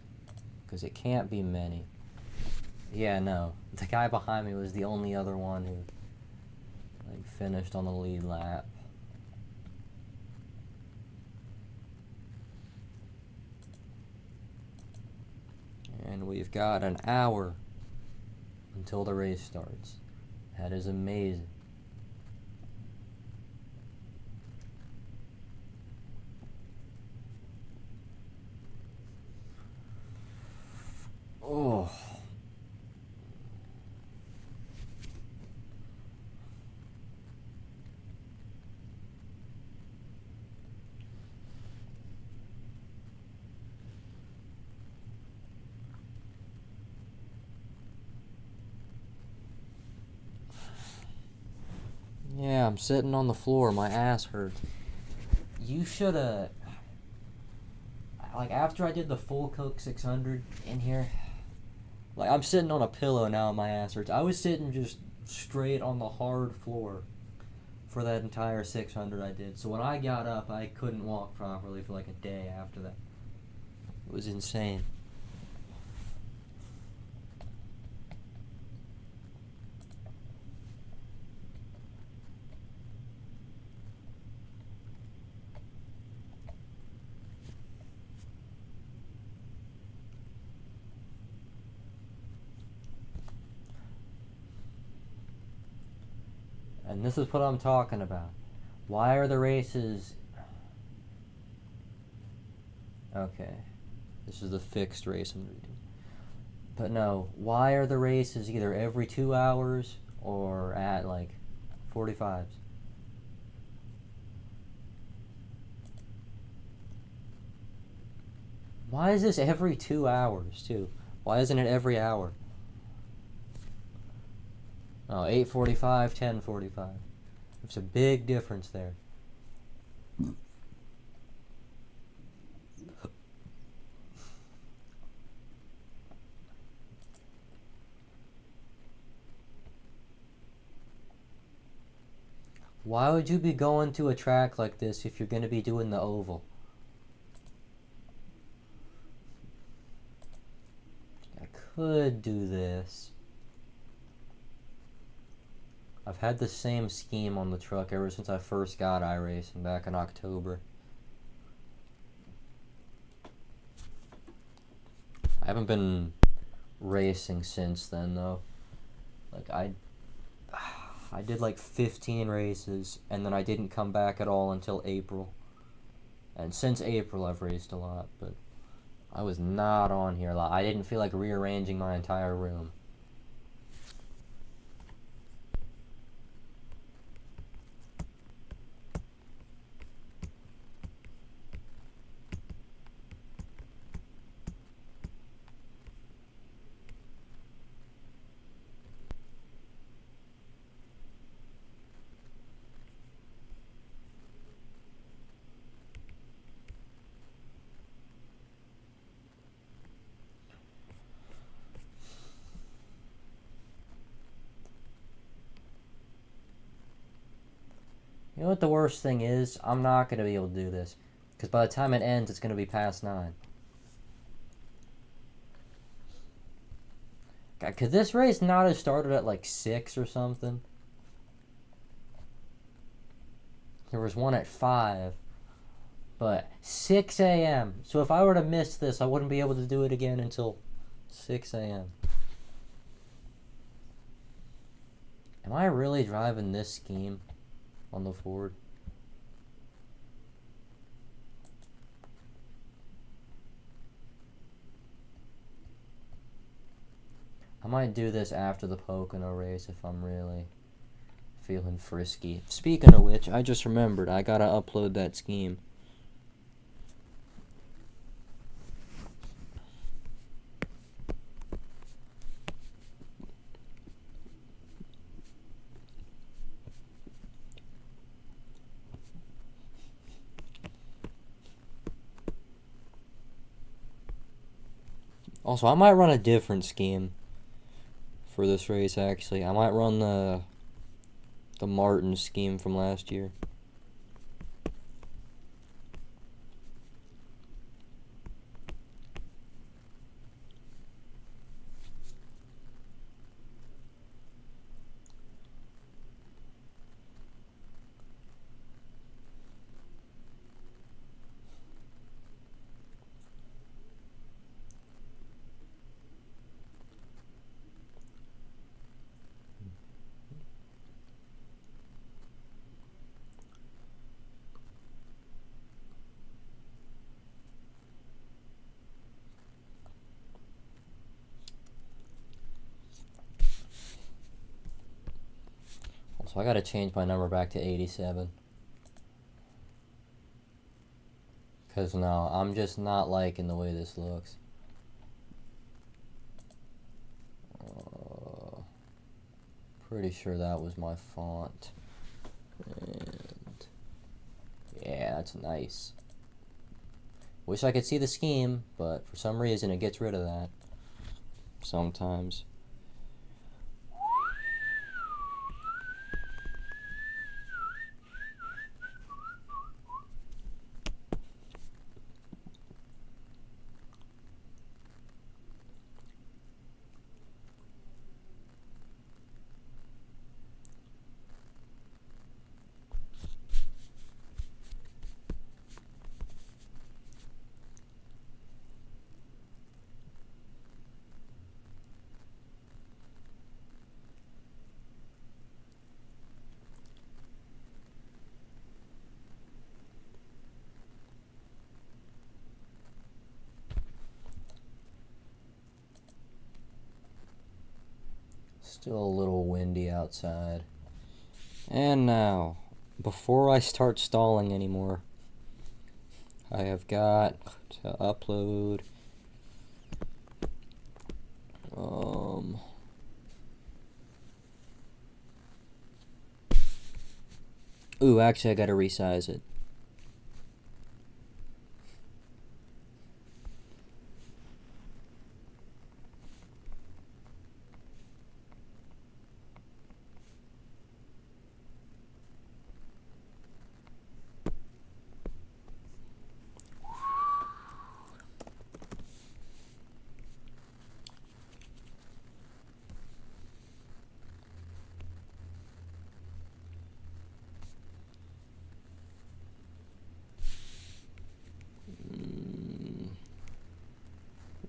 Because it can't be many. Yeah, no. The guy behind me was the only other one who finished on the lead lap. And we've got an hour until the race starts. That is amazing. Oh. Yeah, I'm sitting on the floor. My ass hurts. You shoulda... after I did the full Coke 600 in here... I'm sitting on a pillow now and my ass hurts. I was sitting just straight on the hard floor for that entire 600 I did. So when I got up, I couldn't walk properly for a day after that. It was insane. And this is what I'm talking about. Why are the races... Okay. This is the fixed race I'm reading. But no, why are the races either every 2 hours or at 45s? Why is this every 2 hours too? Why isn't it every hour? Oh, 8:45, 10:45. There's a big difference there. Why would you be going to a track like this if you're going to be doing the oval? I could do this. I've had the same scheme on the truck ever since I first got iRacing back in October. I haven't been racing since then though. I did 15 races and then I didn't come back at all until April. And since April I've raced a lot, but I was not on here a lot. I didn't feel like rearranging my entire room. know what the worst thing is? I'm not going to be able to do this. Because by the time it ends, it's going to be past 9. God, could this race not have started at like 6 or something? There was one at 5. But 6 a.m. So if I were to miss this, I wouldn't be able to do it again until 6 a.m. Am I really driving this scheme on the Ford? I might do this after the Pocono race if I'm really feeling frisky. Speaking of which, I just remembered I gotta upload that scheme. Also, I might run a different scheme for this race, actually. I might run the Martin scheme from last year. So I gotta change my number back to 87. Because no, I'm just not liking the way this looks. Pretty sure that was my font. And yeah, that's nice. Wish I could see the scheme, but for some reason it gets rid of that. Sometimes. Still a little windy outside. And now, before I start stalling anymore, I have got to upload ooh, actually I gotta resize it.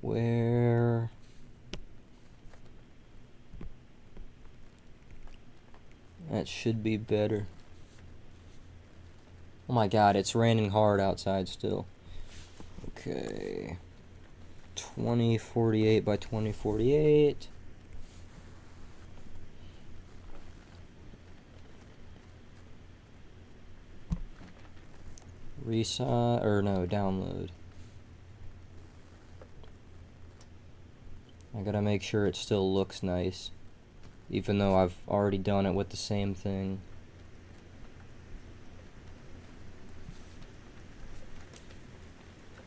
Where? That should be better. Oh my god, it's raining hard outside still. Okay. 2048 by 2048. Resize, or no, download. I gotta make sure it still looks nice, even though I've already done it with the same thing.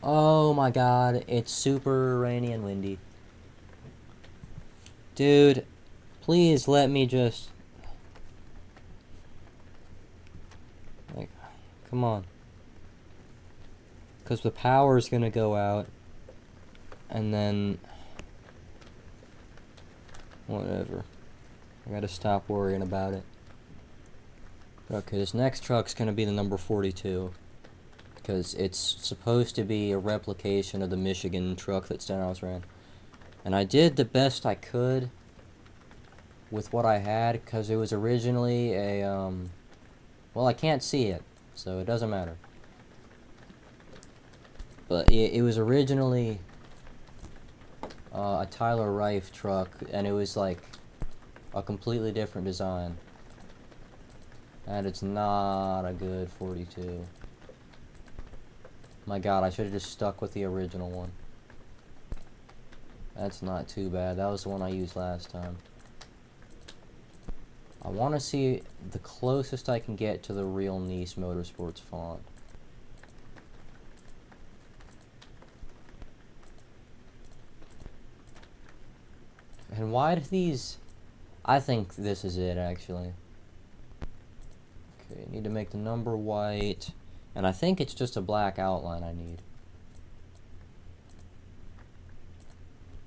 Oh my god, it's super rainy and windy. Dude, please let me just... Come on. Because the power's gonna go out. And then... whatever. I gotta stop worrying about it. Okay, this next truck's gonna be the number 42. Because it's supposed to be a replication of the Michigan truck that Stenhouse ran. And I did the best I could with what I had, because it was originally a, well, I can't see it, so it doesn't matter. But it was originally a Tyler Reif truck, and it was like a completely different design. And it's not a good 42. My god, I should have just stuck with the original one. That's not too bad. That was the one I used last time. I want to see the closest I can get to the real Nice Motorsports font. And why do these... I think this is it, actually. Okay, need to make the number white. And I think it's just a black outline I need.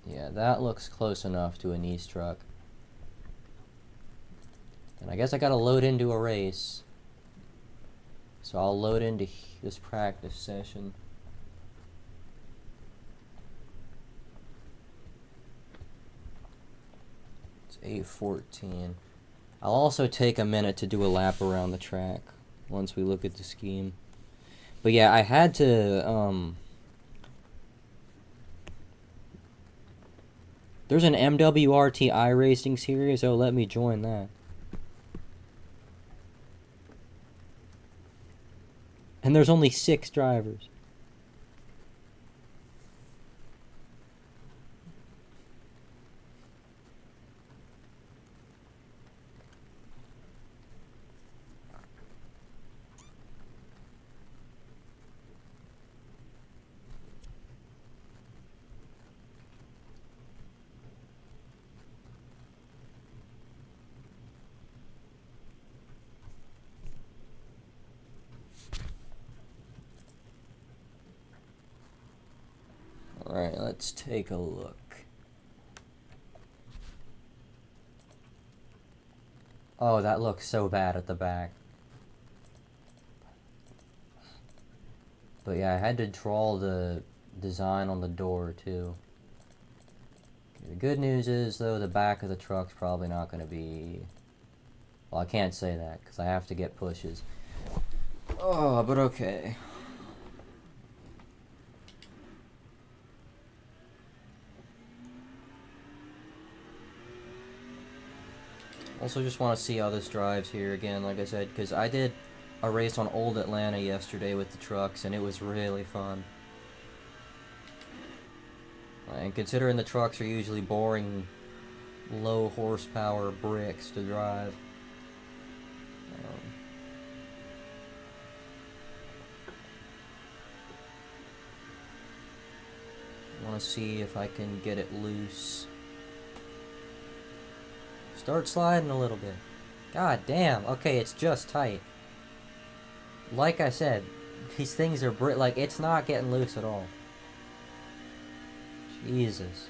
Yeah, that looks close enough to a Nice truck. And I guess I gotta load into a race. So I'll load into this practice session. It's 8:14. I'll also take a minute to do a lap around the track once we look at the scheme. But yeah, I had to, there's an MWRT iRacing series, oh, let me join that. And there's only 6 drivers. Alright, let's take a look. Oh, that looks so bad at the back. But yeah, I had to draw the design on the door, too. Okay, the good news is, though, the back of the truck's probably not going to be... Well, I can't say that, because I have to get pushes. Oh, but okay. Also just want to see how this drives here again, like I said, because I did a race on Old Atlanta yesterday with the trucks, and it was really fun. And considering the trucks are usually boring, low horsepower bricks to drive. I want to see if I can get it loose. Start sliding a little bit. God damn. Okay, it's just tight. Like I said, these things are like, it's not getting loose at all. Jesus.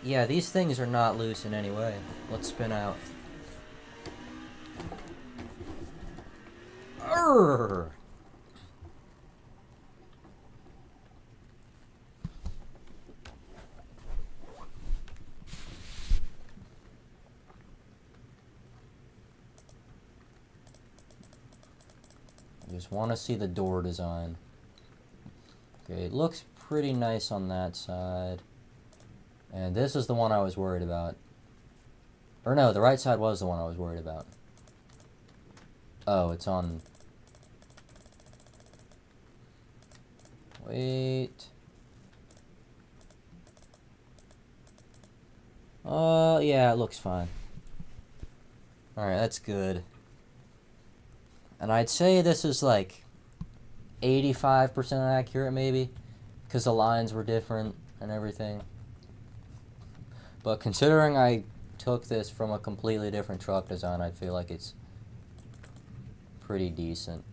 Yeah, these things are not loose in any way. Let's spin out. Urgh! I just want to see the door design. Okay, it looks pretty nice on that side. And this is the one I was worried about. Or no, the right side was the one I was worried about. Oh, it's on... Wait... yeah, it looks fine. Alright, that's good. And I'd say this is like 85% accurate maybe, because the lines were different and everything. But considering I took this from a completely different truck design, I feel like it's pretty decent.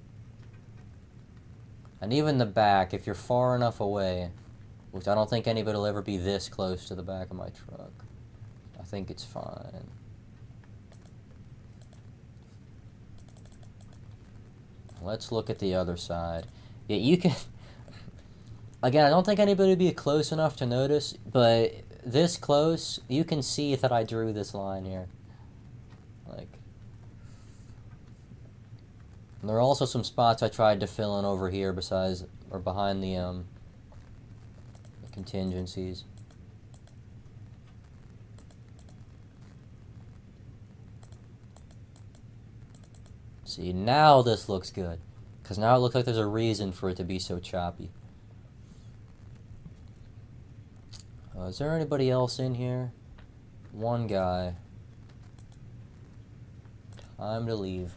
And even the back, if you're far enough away, which I don't think anybody will ever be this close to the back of my truck, I think it's fine. Let's look at the other side. Yeah, you can... Again, I don't think anybody would be close enough to notice, but this close, you can see that I drew this line here. Like... And there are also some spots I tried to fill in over here besides, or behind the contingencies. See, now this looks good. Because now it looks like there's a reason for it to be so choppy. Is there anybody else in here? One guy. Time to leave.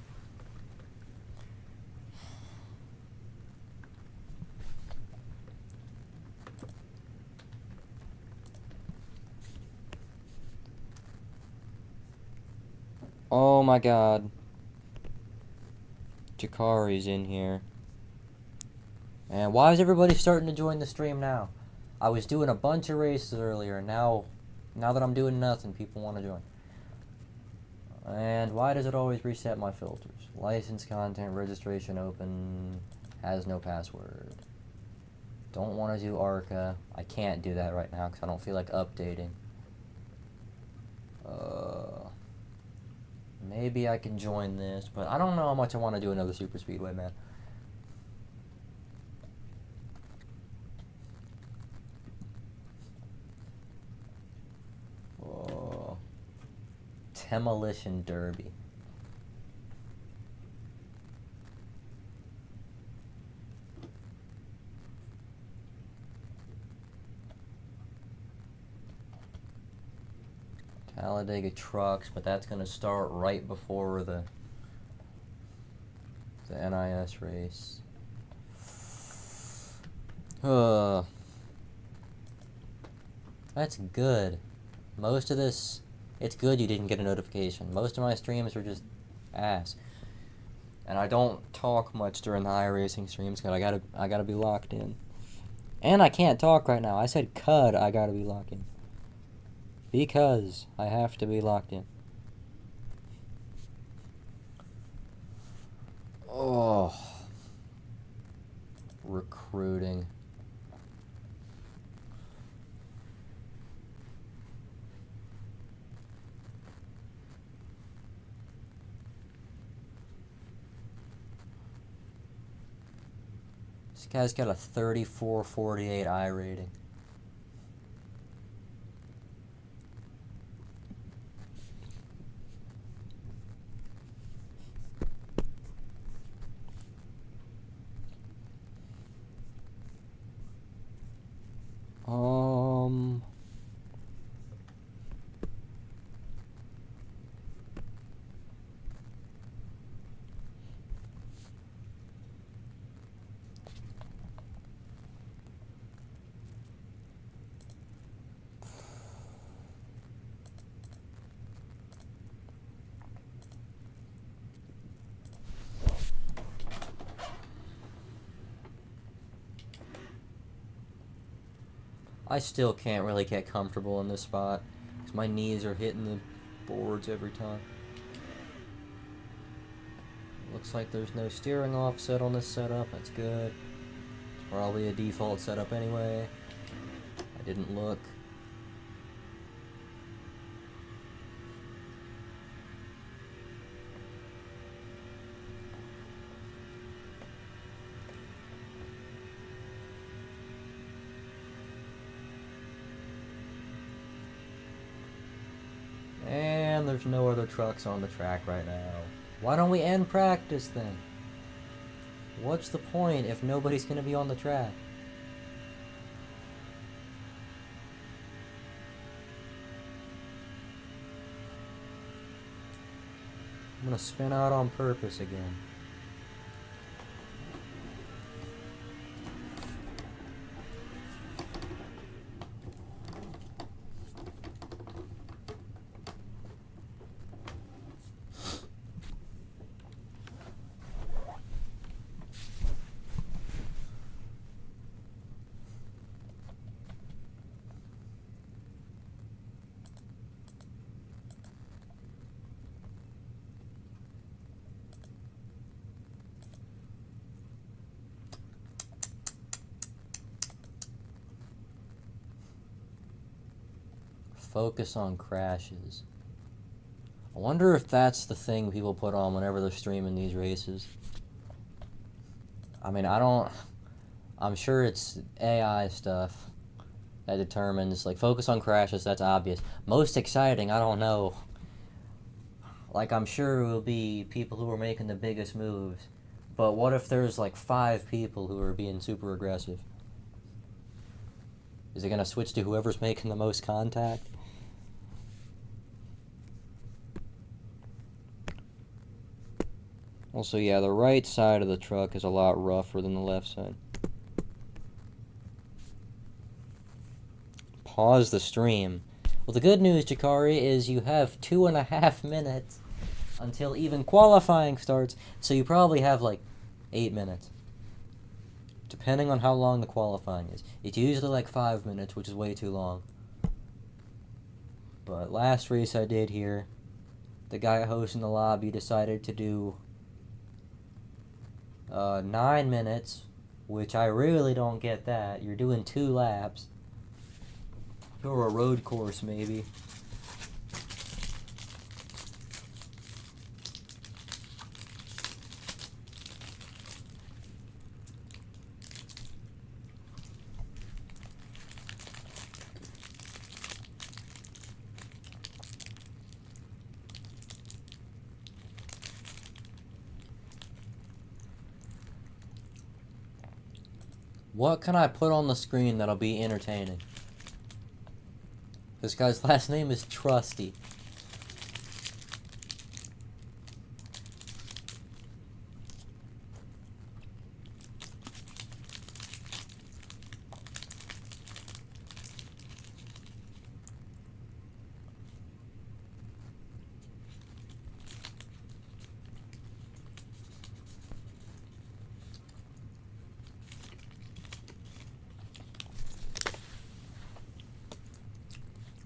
Oh my god. Jakari's in here. And why is everybody starting to join the stream now? I was doing a bunch of races earlier, and now that I'm doing nothing, people want to join. And why does it always reset my filters? License, content, registration, open, has no password. Don't want to do ARCA. I can't do that right now because I don't feel like updating. Maybe I can join this, but I don't know how much I want to do another Super Speedway, man. Oh. Demolition Derby. Talladega trucks, but that's going to start right before the NIS race. That's good. Most of this, it's good you didn't get a notification. Most of my streams were just ass. And I don't talk much during the iRacing streams because I gotta be locked in. And I can't talk right now. I said cud, I gotta be locked in. Because I have to be locked in. Oh. Recruiting. This guy's got a 3448 I rating. I still can't really get comfortable in this spot because my knees are hitting the boards every time. Looks like there's no steering offset on this setup. That's good. It's probably a default setup anyway. I didn't look. And there's no other trucks on the track right now. Why don't we end practice then? What's the point if nobody's going to be on the track? I'm going to spin out on purpose again. Focus on crashes. I wonder if that's the thing people put on whenever they're streaming these races. I mean, I'm sure it's AI stuff that determines, like, focus on crashes, that's obvious. Most exciting, I don't know. Like, I'm sure it will be people who are making the biggest moves. But what if there's, like, 5 people who are being super aggressive? Is it going to switch to whoever's making the most contact? Also, yeah, the right side of the truck is a lot rougher than the left side. Pause the stream. Well, the good news, Jakari, is you have 2.5 minutes until even qualifying starts, so you probably have like 8 minutes. Depending on how long the qualifying is. It's usually like 5 minutes, which is way too long. But last race I did here, the guy hosting the lobby decided to do 9 minutes, which I really don't get that. You're doing 2 laps. Or a road course, maybe. What can I put on the screen that'll be entertaining? This guy's last name is Trusty.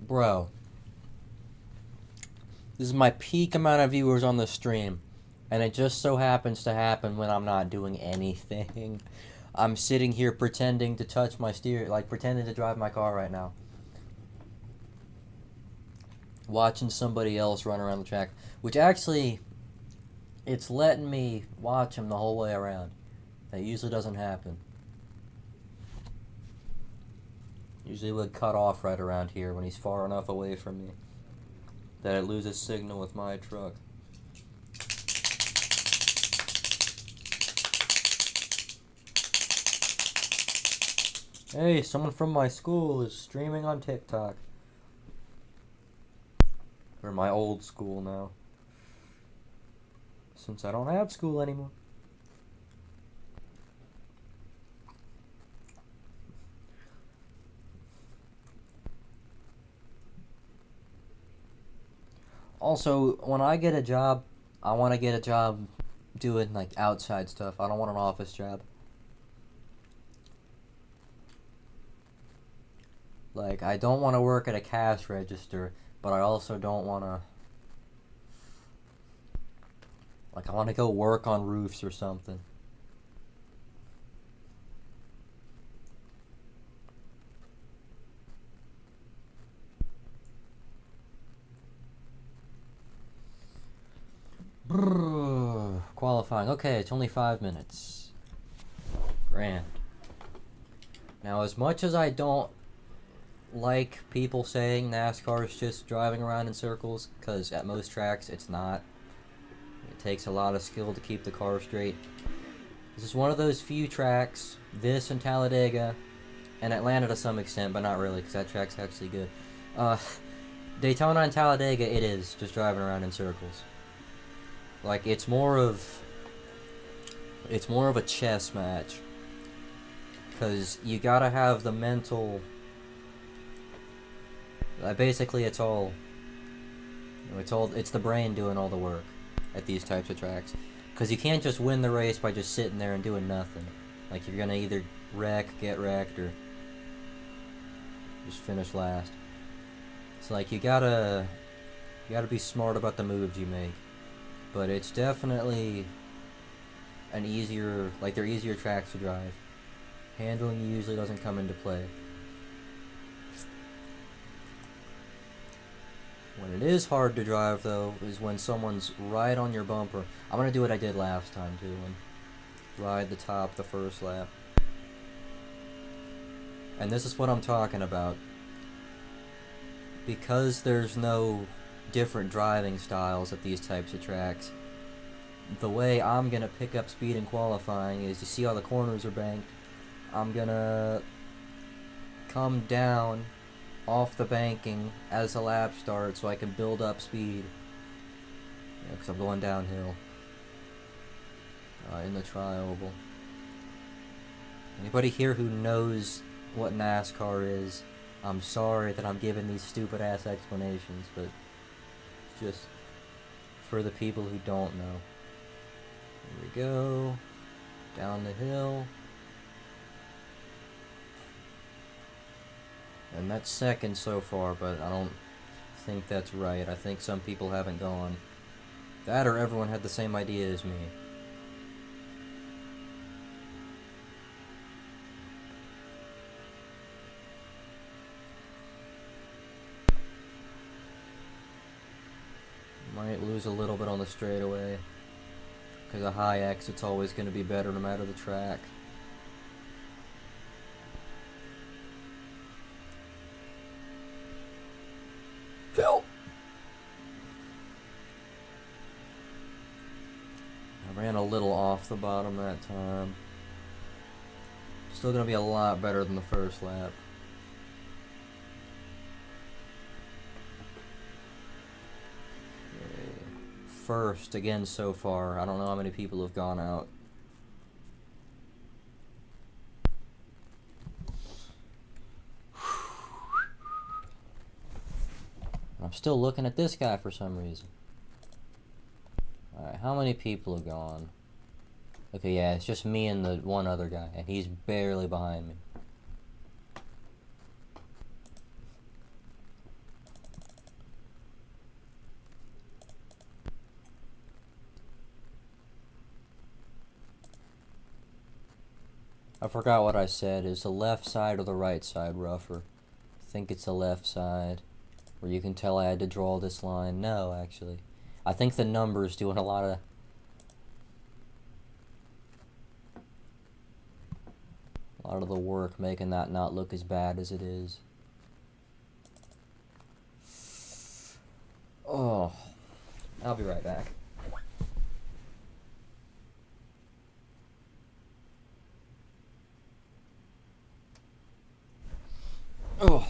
Bro. This is my peak amount of viewers on the stream. And it just so happens to happen when I'm not doing anything. I'm sitting here pretending to touch my steering, like pretending to drive my car right now. Watching somebody else run around the track. Which actually, it's letting me watch him the whole way around. That usually doesn't happen. Usually would cut off right around here when he's far enough away from me that it loses signal with my truck. Hey, someone from my school is streaming on TikTok. Or my old school now. Since I don't have school anymore. Also, when I get a job, I want to get a job doing, like, outside stuff. I don't want an office job. Like, I don't want to work at a cash register, but I also don't want to... Like, I want to go work on roofs or something. Qualifying. Okay, it's only 5 minutes. Grand. Now, as much as I don't like people saying NASCAR is just driving around in circles, because at most tracks it's not. It takes a lot of skill to keep the car straight. This is one of those few tracks, this and Talladega, and Atlanta to some extent, but not really, because that track's actually good. Daytona and Talladega, it is just driving around in circles. Like, it's more of a chess match, because you gotta have the mental. Basically, it's the brain doing all the work at these types of tracks, because you can't just win the race by just sitting there and doing nothing. Like, you're gonna either get wrecked, or just finish last. It's like you gotta be smart about the moves you make. But it's definitely they're easier tracks to drive. Handling usually doesn't come into play. When it is hard to drive, though, is when someone's right on your bumper. I'm gonna do what I did last time, too, and ride the top the first lap. And this is what I'm talking about. Because there's no different driving styles at these types of tracks, the way I'm gonna pick up speed in qualifying is, you see how the corners are banked? I'm gonna come down off the banking as the lap starts so I can build up speed. Yeah, because I'm going downhill in the tri-oval. Anybody here who knows what NASCAR is, I'm sorry that I'm giving these stupid ass explanations, but it's just for the people who don't know. Here we go. Down the hill. And that's second so far, but I don't think that's right. I think some people haven't gone. That or everyone had the same idea as me. Might lose a little bit on the straightaway, because a high exit's always going to be better no matter the track. Help! I ran a little off the bottom that time. Still going to be a lot better than the first lap. First again so far. I don't know how many people have gone out. I'm still looking at this guy for some reason. Alright, how many people have gone? Okay, yeah, it's just me and the one other guy, and he's barely behind me. I forgot what I said. Is the left side or the right side rougher? I think it's the left side. Where you can tell I had to draw this line. No, actually. I think the number's doing a lot of the work, making that not look as bad as it is. Oh, I'll be right back. Oh.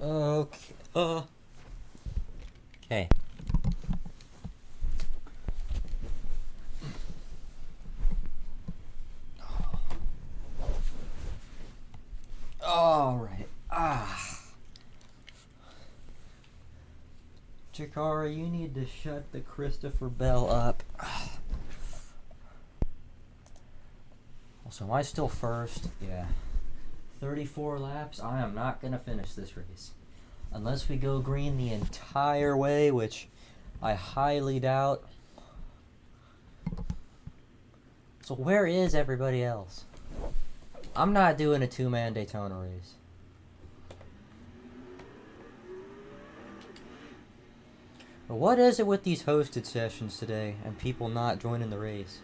Okay. Okay. All right. Chikara, you need to shut the Christopher Bell up. So am I still first? Yeah. 34 laps. I am not going to finish this race. Unless we go green the entire way, which I highly doubt. So where is everybody else? I'm not doing a two-man Daytona race. But what is it with these hosted sessions today and people not joining the race?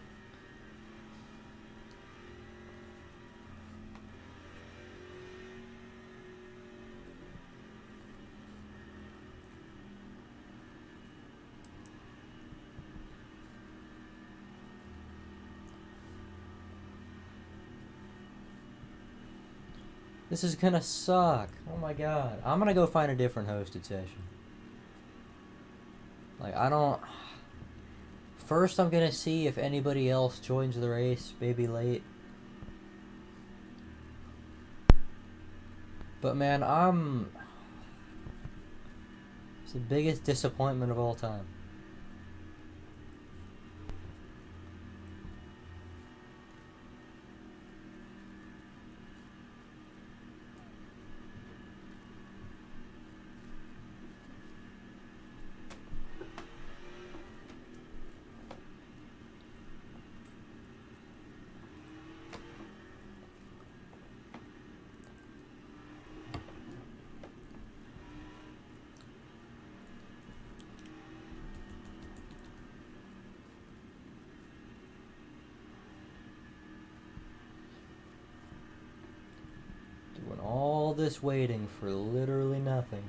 This is gonna suck. Oh my god. I'm gonna go find a different hosted session. Like, I don't... First, I'm gonna see if anybody else joins the race, maybe late. But man, it's the biggest disappointment of all time. Doing all this waiting for literally nothing.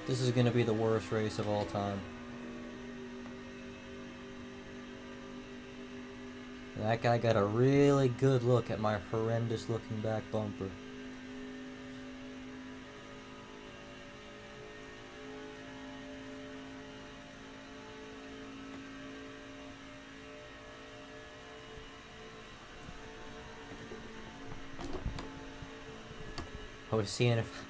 This is gonna be the worst race of all time. That guy got a really good look at my horrendous looking back bumper. I was seeing if...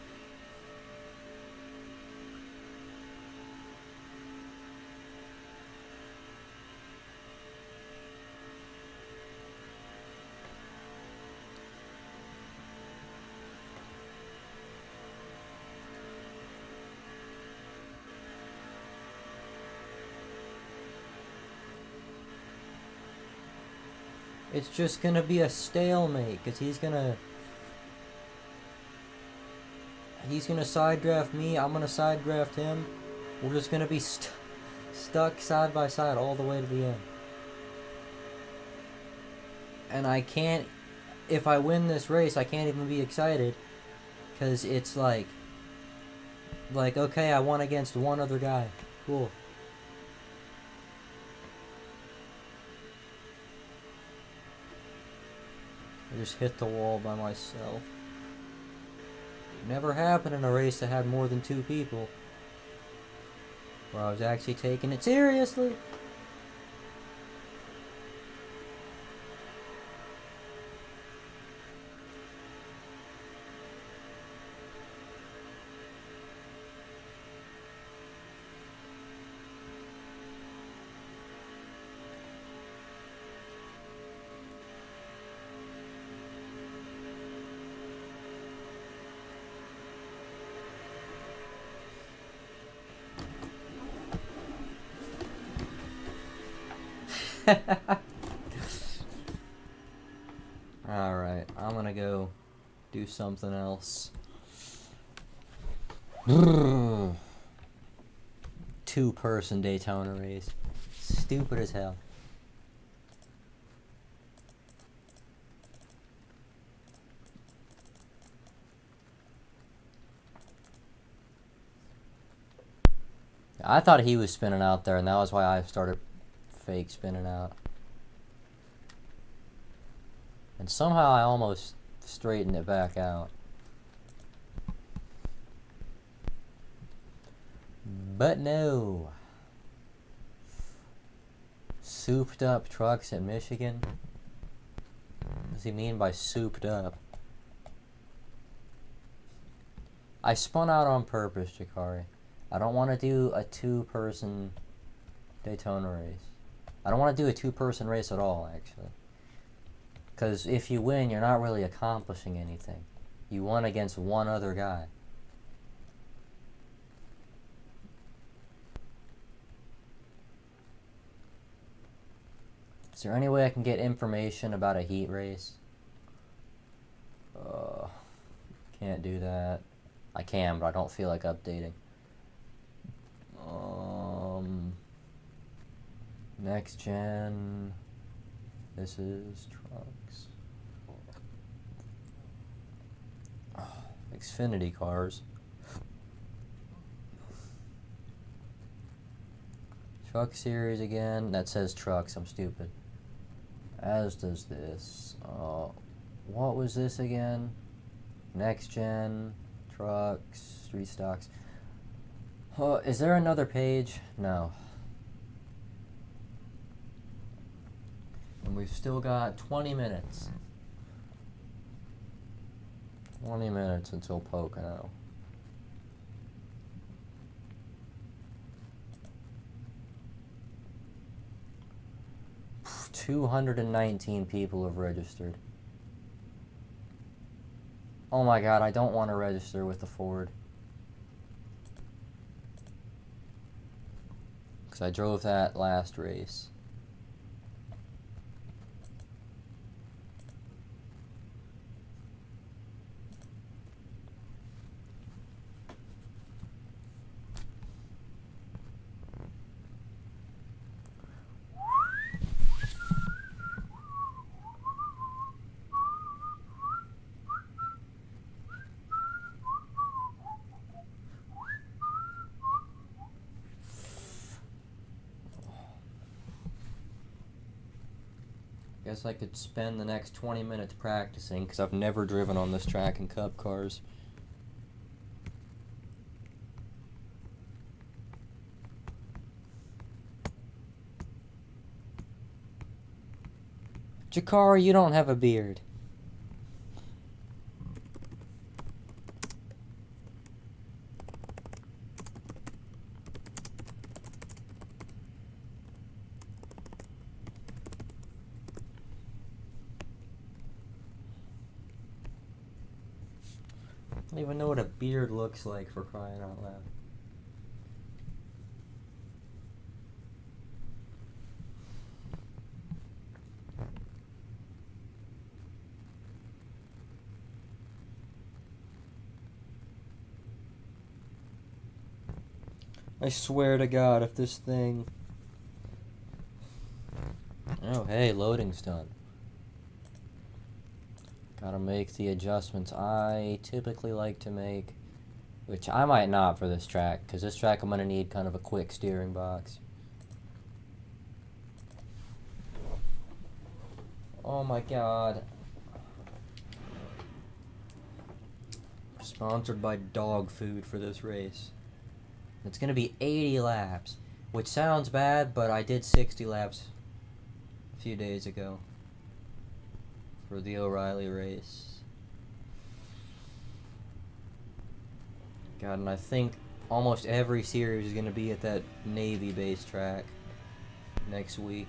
It's just gonna be a stalemate, because he's gonna side draft me, I'm gonna side draft him. We're just gonna be stuck side by side all the way to the end. And I can't, if I win this race, I can't even be excited, because it's like, okay, I won against one other guy. Cool. I just hit the wall by myself. Never happened in a race that had more than 2 people, where I was actually taking it seriously. Alright, I'm gonna go do something else. 2-person Daytona race. Stupid as hell. I thought he was spinning out there, and that was why I started fake spinning out. And somehow I almost straightened it back out. But no. Souped up trucks in Michigan? What does he mean by souped up? I spun out on purpose, Jakari. I don't want to do a two-person Daytona race. I don't want to do a two-person race at all, actually. Because if you win, you're not really accomplishing anything. You won against one other guy. Is there any way I can get information about a heat race? Can't do that. I can, but I don't feel like updating. Next gen. This is trucks. Xfinity cars. Truck series again. That says trucks. I'm stupid. As does this. What was this again? Next gen. Trucks. Street stocks. Is there another page? No. And we've still got 20 minutes. 20 minutes until Pocono. Phew, 219 people have registered. Oh my god, I don't want to register with the Ford. Because I drove that last race. Guess I could spend the next 20 minutes practicing, because I've never driven on this track in Cup cars. Jakar, you don't have a beard. I don't even know what a beard looks like, for crying out loud. I swear to God, if this thing... Oh, hey, loading's done. Gotta make the adjustments I typically like to make, which I might not for this track, because this track I'm gonna need kind of a quick steering box. Oh my god. Sponsored by dog food for this race. It's gonna be 80 laps, which sounds bad, but I did 60 laps a few days ago for the O'Reilly race. God, and I think almost every series is gonna be at that Navy base track next week.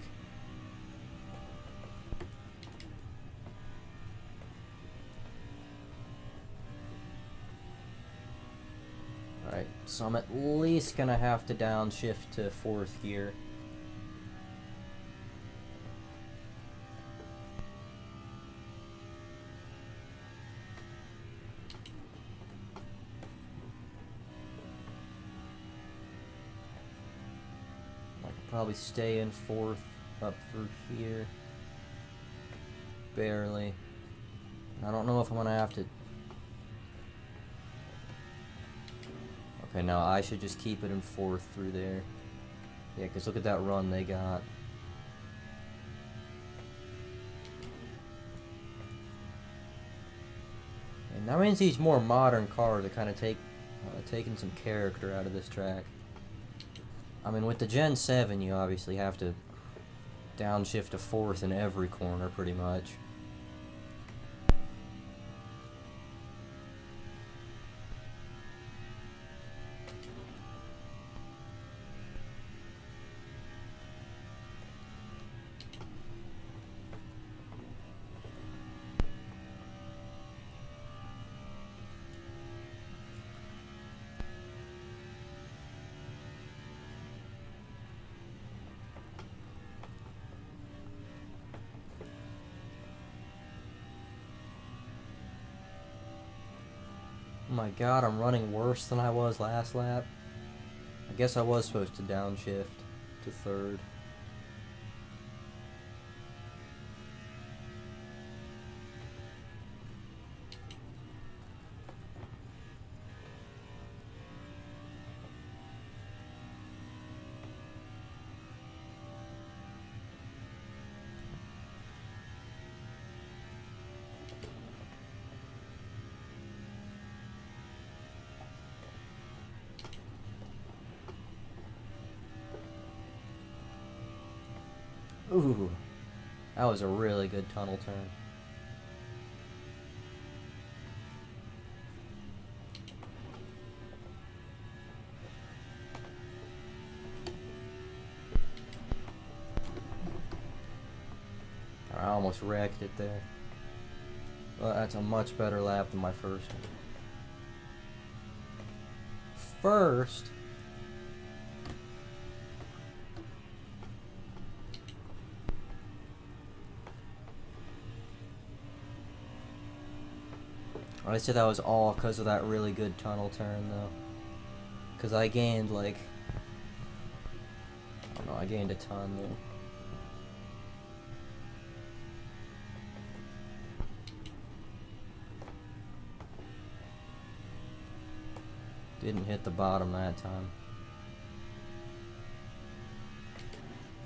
Alright, so I'm at least gonna have to downshift to 4th gear. I could probably stay in 4th up through here. Barely. I don't know if I'm gonna have to... Okay, now I should just keep it in 4th through there. Yeah, because look at that run they got. And that means these more modern cars are kind of taking some character out of this track. I mean, with the Gen 7, you obviously have to downshift to 4th in every corner, pretty much. Oh my god, I'm running worse than I was last lap. I guess I was supposed to downshift to 3rd. Ooh, that was a really good tunnel turn. I almost wrecked it there. Well, that's a much better lap than my first one. First, I said that was all because of that really good tunnel turn, though. Because I gained, like, I don't know, I gained a ton there. Didn't hit the bottom that time.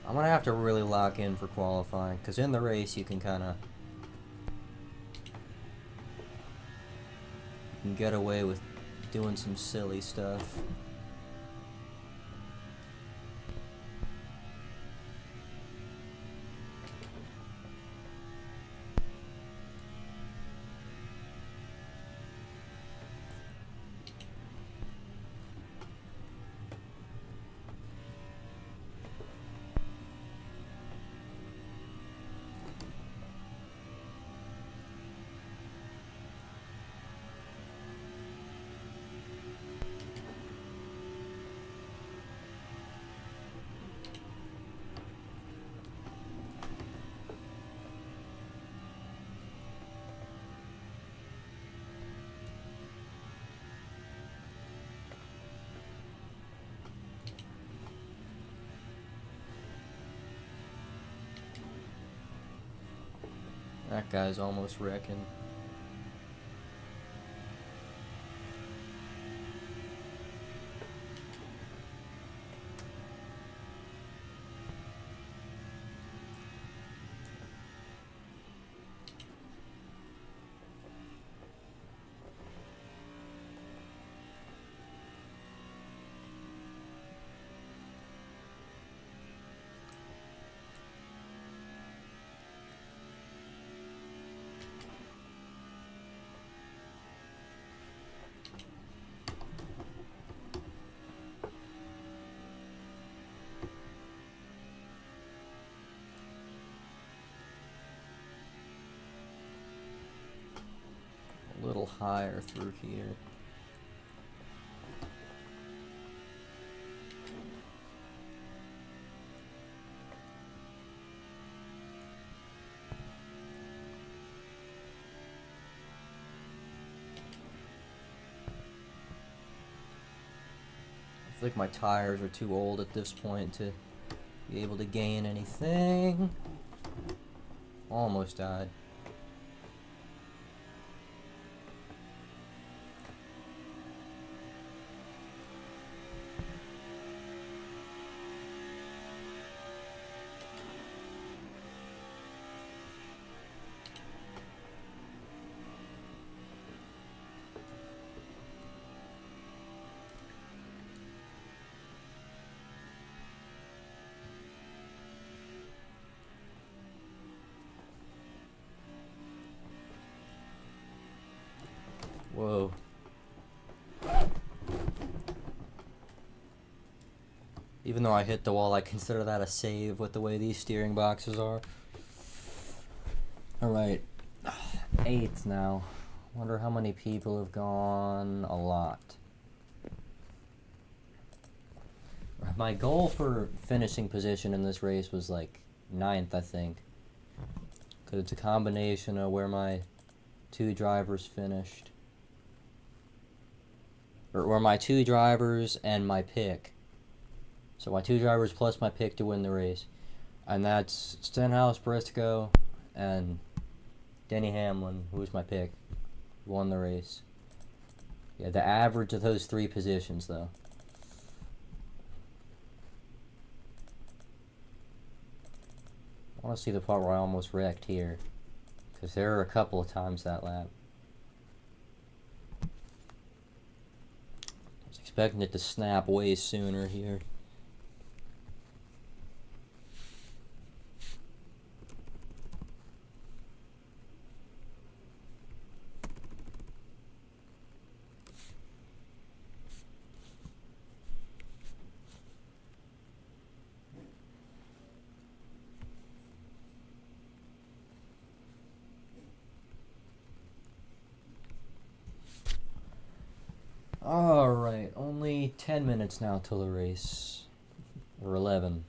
I'm gonna have to really lock in for qualifying, because in the race you can kind of get away with doing some silly stuff. That guy's almost wrecking. A little higher through here. I think my tires are too old at this point to be able to gain anything. Almost died. Whoa. Even though I hit the wall, I consider that a save with the way these steering boxes are. Alright. 8th now. Wonder how many people have gone. A lot. My goal for finishing position in this race was like 9th, I think. Because it's a combination of where my 2 drivers finished. Or where my 2 drivers and my pick. So my 2 drivers plus my pick to win the race. And that's Stenhouse, Briscoe, and Denny Hamlin, who was my pick, won the race. Yeah, the average of those 3 positions, though. I want to see the part where I almost wrecked here. Because there are a couple of times that lap. I was expecting it to snap way sooner here. Alright, only 10 minutes now till the race. Or 11.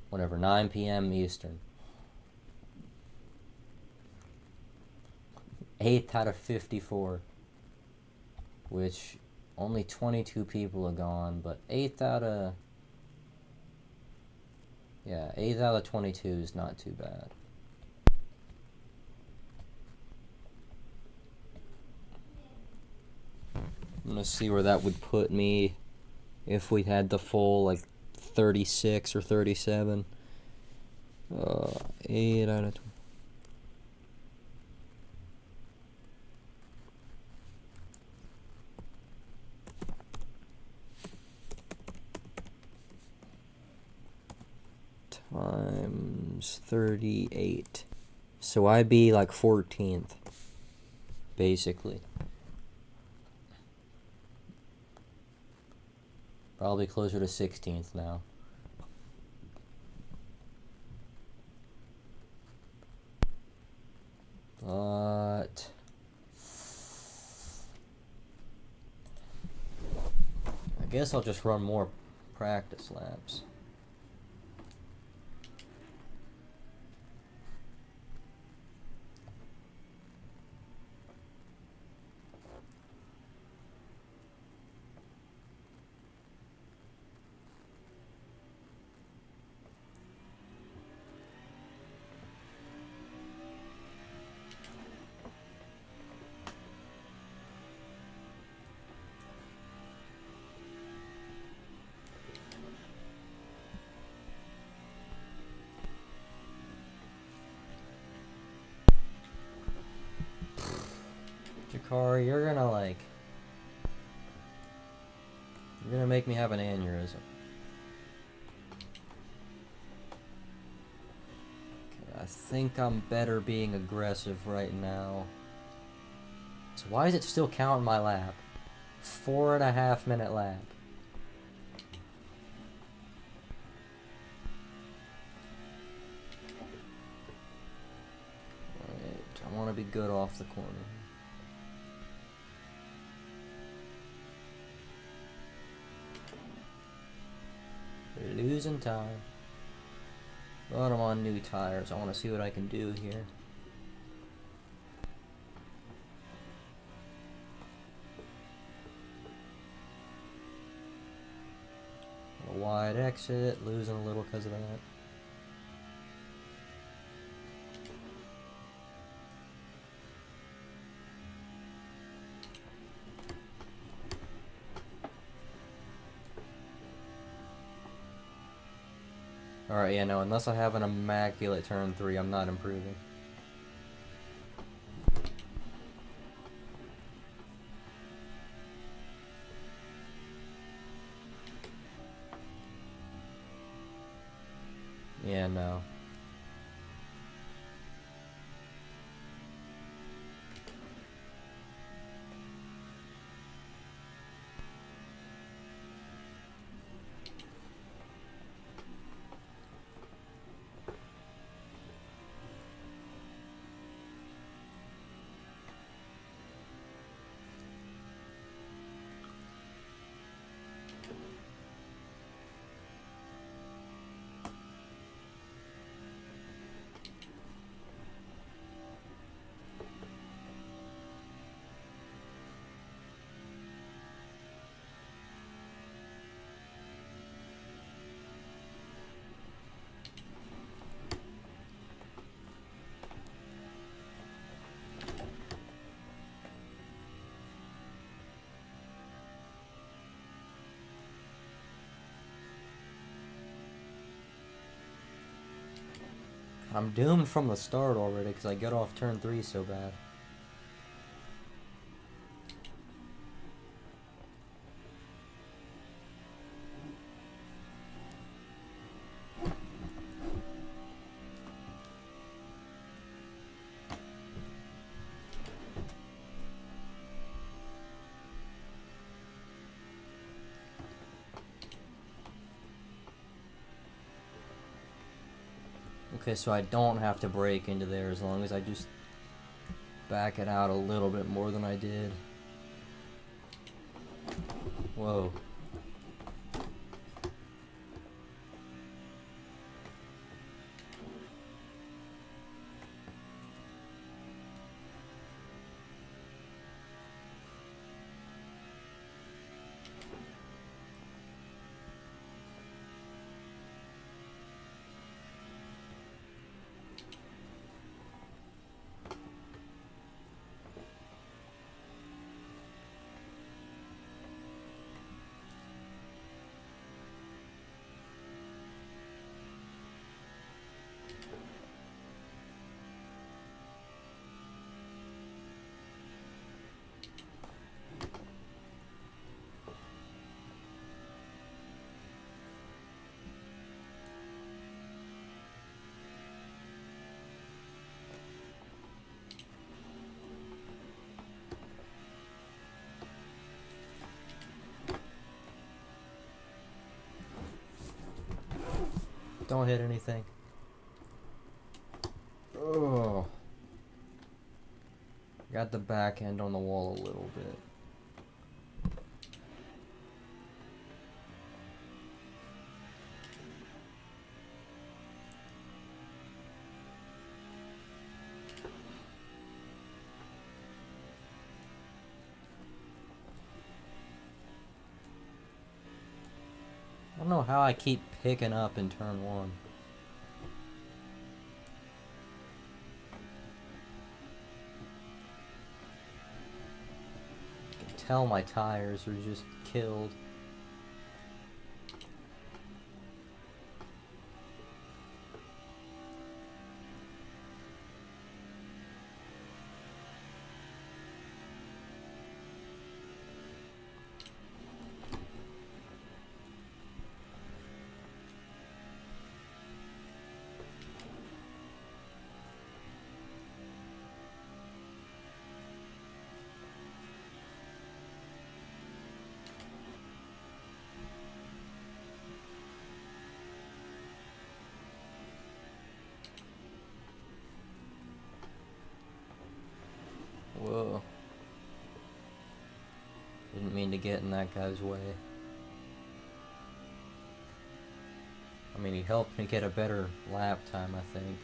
Whatever, 9 p.m. Eastern. 8th out of 54. Which only 22 people have gone, but 8th out of... Yeah, 8th out of 22 is not too bad. I'm gonna see where that would put me if we had the full, like, 36 or 37. 8 out of 20. Times 38. So I'd be like 14th, basically. Probably closer to 16th now. But I guess I'll just run more practice laps. Jakari, you're gonna make me have an aneurysm. Okay, I think I'm better being aggressive right now. So why is it still counting my lap? 4.5 minute lap. Alright, I want to be good off the corner. Losing time. But I'm on new tires. I want to see what I can do here. A wide exit. Losing a little because of that. Alright, yeah, no, unless I have an immaculate turn 3, I'm not improving. Yeah, no. I'm doomed from the start already because I get off turn 3 so bad. Okay, so I don't have to break into there as long as I just back it out a little bit more than I did. Whoa. Don't hit anything. Oh. Got the back end on the wall a little bit. I don't know how I keep picking up in turn 1. I can tell my tires are just killed. Whoa. Didn't mean to get in that guy's way. I mean, he helped me get a better lap time, I think.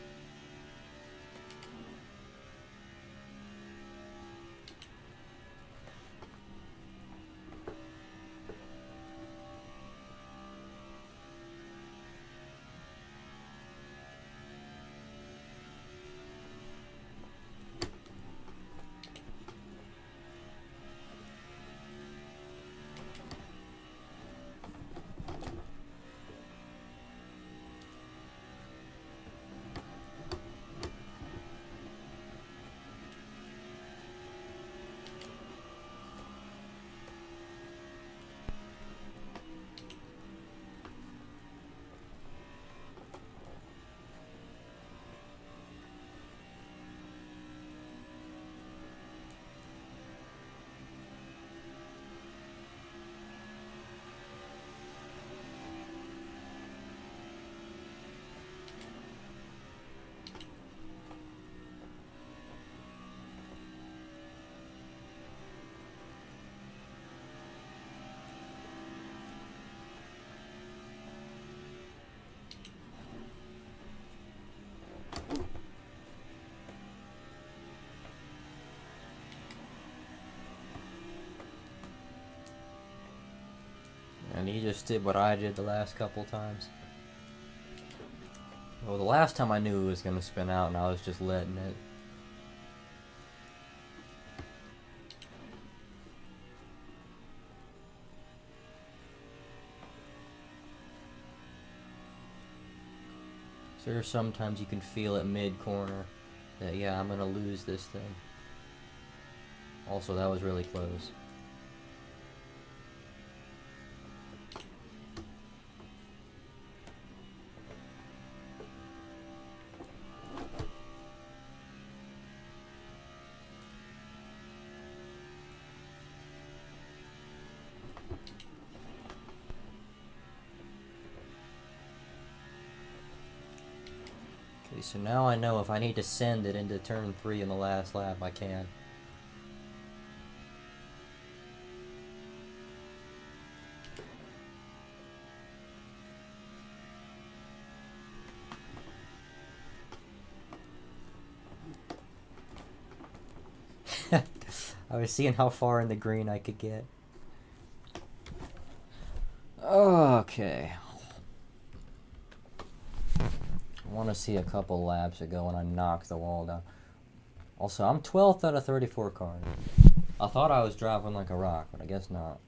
And he just did what I did the last couple times. Well, the last time I knew it was gonna spin out and I was just letting it. There are sometimes you can feel it mid-corner that, yeah, I'm going to lose this thing. Also, that was really close. Okay, so now I know if I need to send it into turn 3 in the last lap, I can. I was seeing how far in the green I could get. Okay. I want to see a couple laps ago when I knocked the wall down. Also, I'm 12th out of 34 cars. I thought I was dropping like a rock, but I guess not.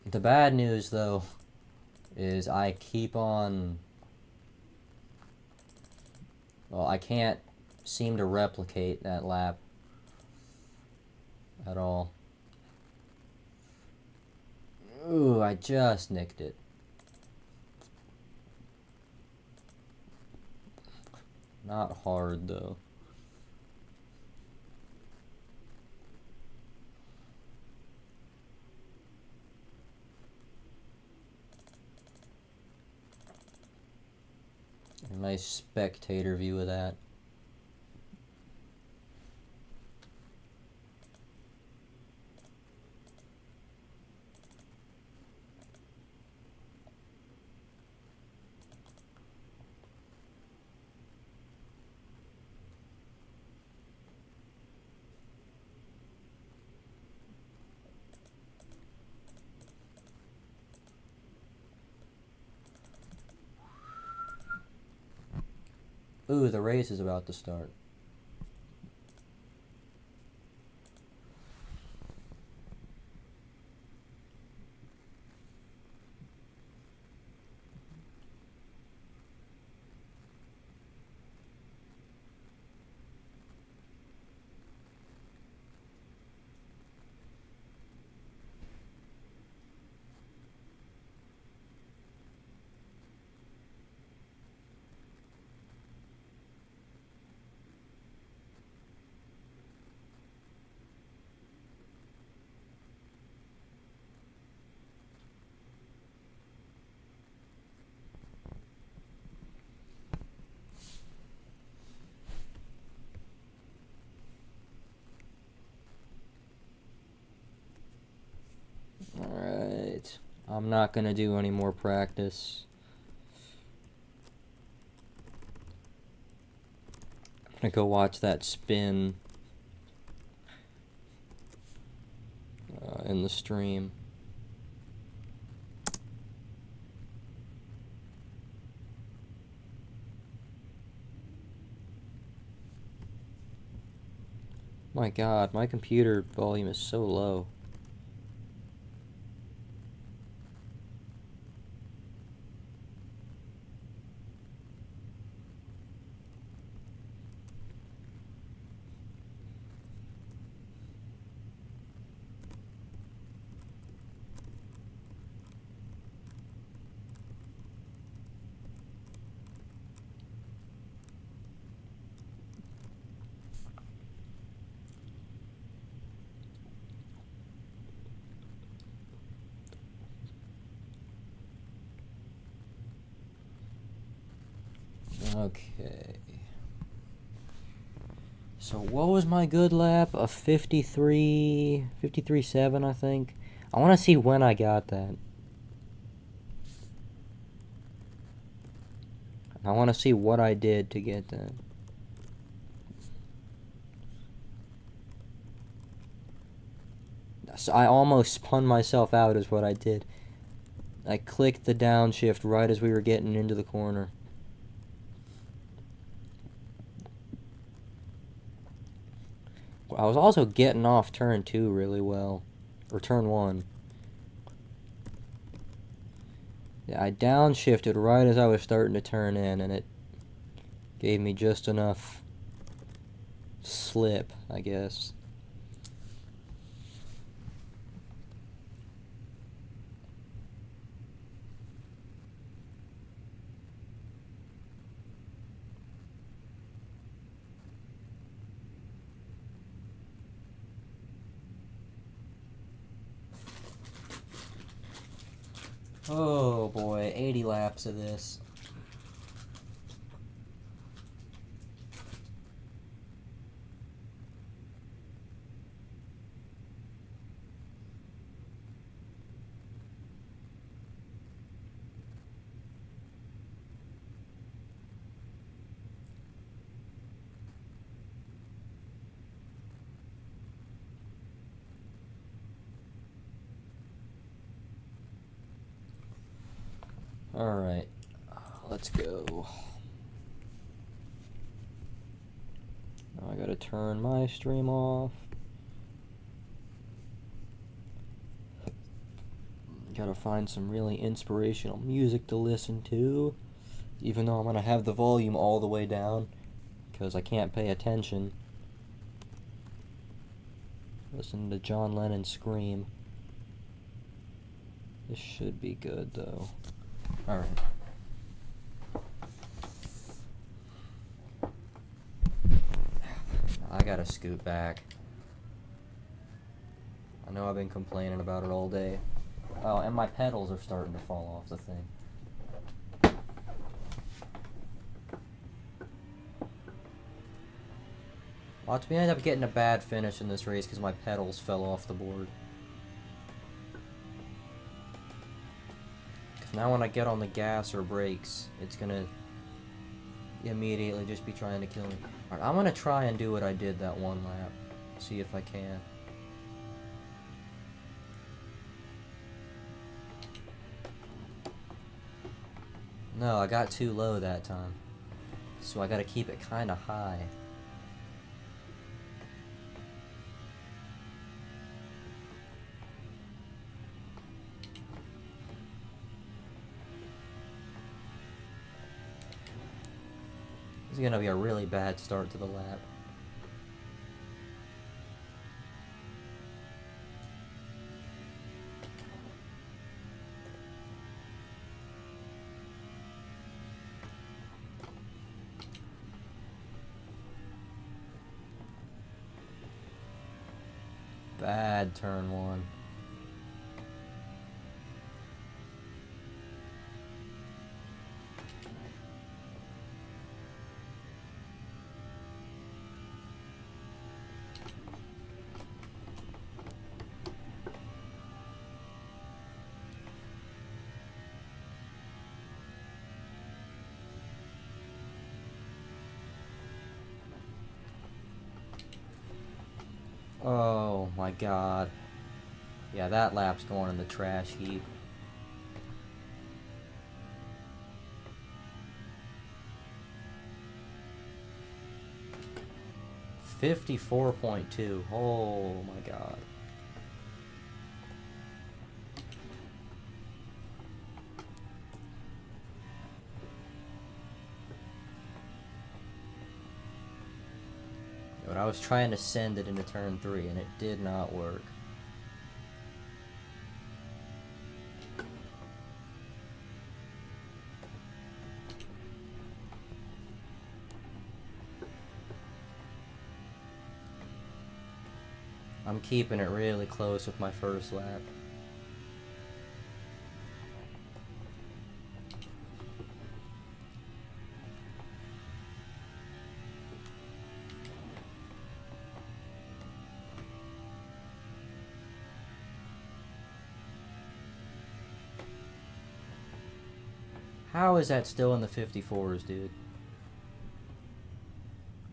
The bad news, though, is I keep on... Well, I can't seem to replicate that lap at all. Ooh, I just nicked it. Not hard, though. A nice spectator view of that. Ooh, the race is about to start. Alright. I'm not gonna do any more practice. I'm gonna go watch that spin in the stream. My god, my computer volume is so low. Okay. So what was my good lap? A 53.7, I think. I want to see when I got that. I want to see what I did to get that. So I almost spun myself out is what I did. I clicked the downshift right as we were getting into the corner. I was also getting off turn 2 really well. Or turn 1. Yeah, I downshifted right as I was starting to turn in, and it gave me just enough slip, I guess. Oh boy, 80 laps of this. Alright, let's go. Now I gotta turn my stream off. Gotta find some really inspirational music to listen to, even though I'm gonna have the volume all the way down, because I can't pay attention. Listen to John Lennon scream. This should be good, though. Alright. I gotta scoot back. I know I've been complaining about it all day. Oh, and my pedals are starting to fall off the thing. Watch me end up getting a bad finish in this race because my pedals fell off the board. Because now when I get on the gas or brakes, it's gonna immediately just be trying to kill me. Alright, I'm gonna try and do what I did that one lap. See if I can. No, I got too low that time. So I gotta keep it kinda high. This is gonna be a really bad start to the lap. Bad turn one. Oh my god. Yeah, that lap's going in the trash heap. $54.2. Oh my god. But I was trying to send it into turn 3 and it did not work. I'm keeping it really close with my first lap. How is that still in the 54s, dude?